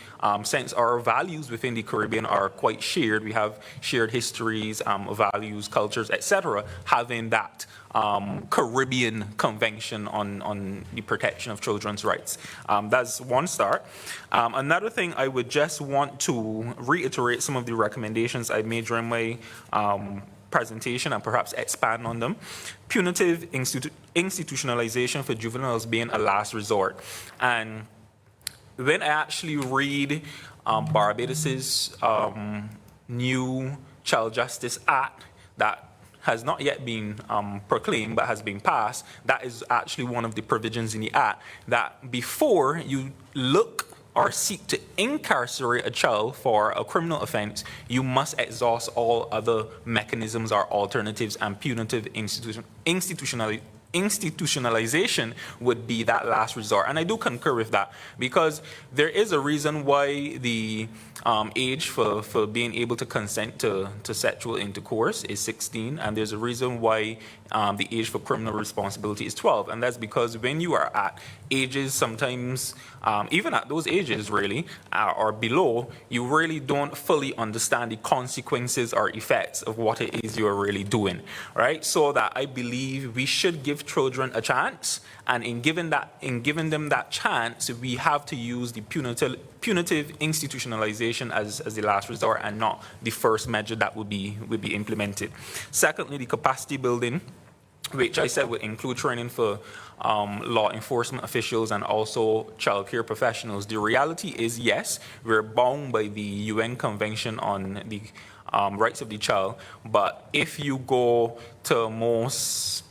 since our values within the Caribbean are quite shared, we have shared histories, values, cultures, etc., having that Caribbean Convention on the protection of children's rights. That's one start. Another thing, I would just want to reiterate some of the recommendations I made during my presentation and perhaps expand on them. Punitive institutionalization for juveniles being a last resort. And when I actually read Barbados's new Child Justice Act that has not yet been proclaimed but has been passed, that is actually one of the provisions in the Act that before you look or seek to incarcerate a child for a criminal offense, you must exhaust all other mechanisms or alternatives, and punitive institutionalization institutionalization would be that last resort. And I do concur with that, because there is a reason why the age for being able to consent to sexual intercourse is 16, and there's a reason why the age for criminal responsibility is 12, and that's because when you are at ages, sometimes even at those ages really, or below, you really don't fully understand the consequences or effects of what it is you're really doing, right? So that I believe we should give children a chance, and in giving them that chance, we have to use the punitive institutionalization as the last resort, and not the first measure that would be implemented. Secondly, the capacity building, which I said would include training for law enforcement officials and also child care professionals. The reality is, yes, we're bound by the UN Convention on the Rights of the Child, but if you go to most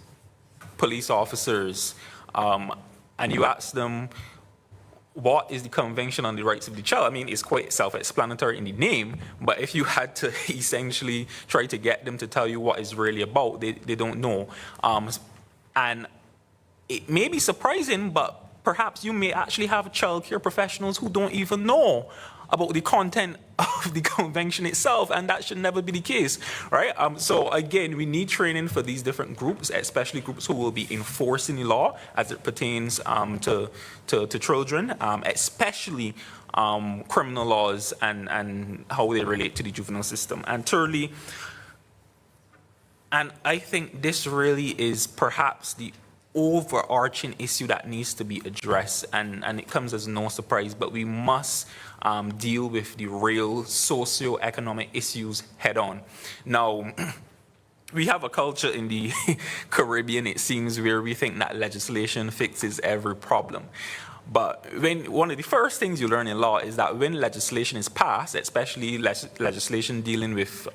police officers and you ask them, what is the Convention on the Rights of the Child? I mean, it's quite self-explanatory in the name, but if you had to essentially try to get them to tell you what it's really about, they don't know. And it may be surprising, but perhaps you may actually have child care professionals who don't even know about the content of the convention itself, and that should never be the case, right? So again, we need training for these different groups, especially groups who will be enforcing the law as it pertains to children, especially criminal laws and how they relate to the juvenile system. And thirdly, and I think this really is perhaps the overarching issue that needs to be addressed, and it comes as no surprise, but we must deal with the real socio-economic issues head on. Now, we have a culture in the Caribbean, it seems, where we think that legislation fixes every problem. But one of the first things you learn in law is that when legislation is passed, especially legislation dealing with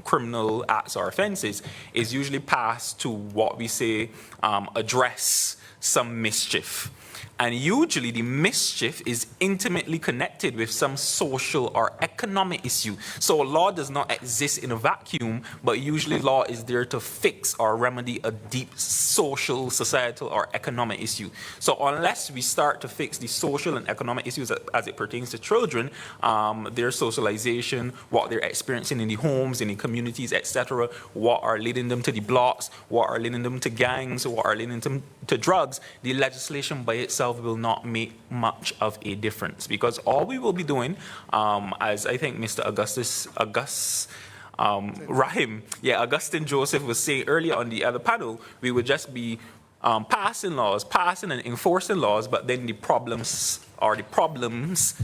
criminal acts or offenses, is usually passed to what we say address some mischief. And usually the mischief is intimately connected with some social or economic issue. So law does not exist in a vacuum, but usually law is there to fix or remedy a deep social, societal, or economic issue. So unless we start to fix the social and economic issues as it pertains to children, their socialization, what they're experiencing in the homes, in the communities, etc., what are leading them to the blocks, what are leading them to gangs, what are leading them to drugs, the legislation by itself will not make much of a difference, because all we will be doing, as I think Mr. Augustine Joseph was saying earlier on the other panel, we would just be passing and enforcing laws, but then the problems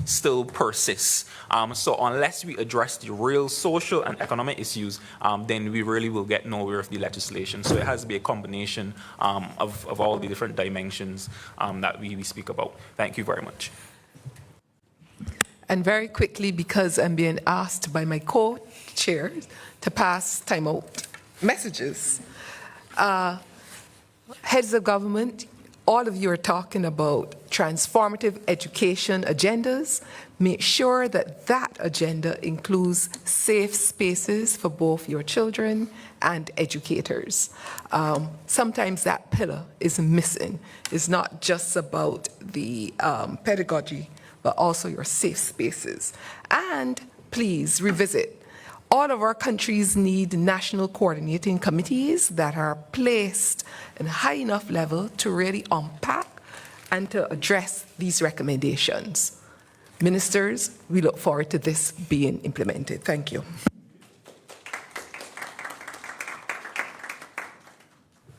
still persist. So unless we address the real social and economic issues, then we really will get nowhere with the legislation. So it has to be a combination of all the different dimensions that we speak about. Thank you very much. And very quickly, because I'm being asked by my co-chairs to pass timeout messages. Heads of government, all of you are talking about transformative education agendas. Make sure that that agenda includes safe spaces for both your children and educators. Sometimes that pillar is missing. It's not just about the pedagogy, but also your safe spaces. And please revisit. All of our countries need national coordinating committees that are placed in a high enough level to really unpack and to address these recommendations. Ministers, we look forward to this being implemented. Thank you.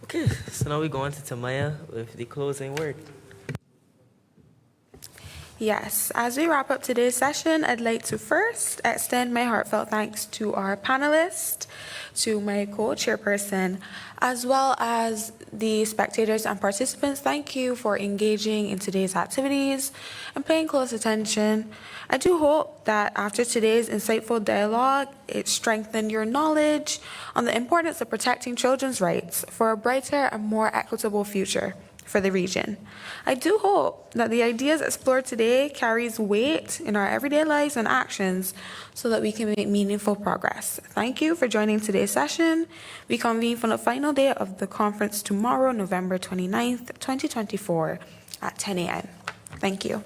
Okay, so now we go on to Tamaya with the closing word. Yes, as we wrap up today's session, I'd like to first extend my heartfelt thanks to our panelists, to my co-chairperson, as well as the spectators and participants. Thank you for engaging in today's activities and paying close attention. I do hope that after today's insightful dialogue, it strengthened your knowledge on the importance of protecting children's rights for a brighter and more equitable future. for the region. I do hope that the ideas explored today carries weight in our everyday lives and actions so that we can make meaningful progress. Thank you for joining today's session. We convene for the final day of the conference tomorrow, November 29th, 2024 at 10 a.m. Thank you.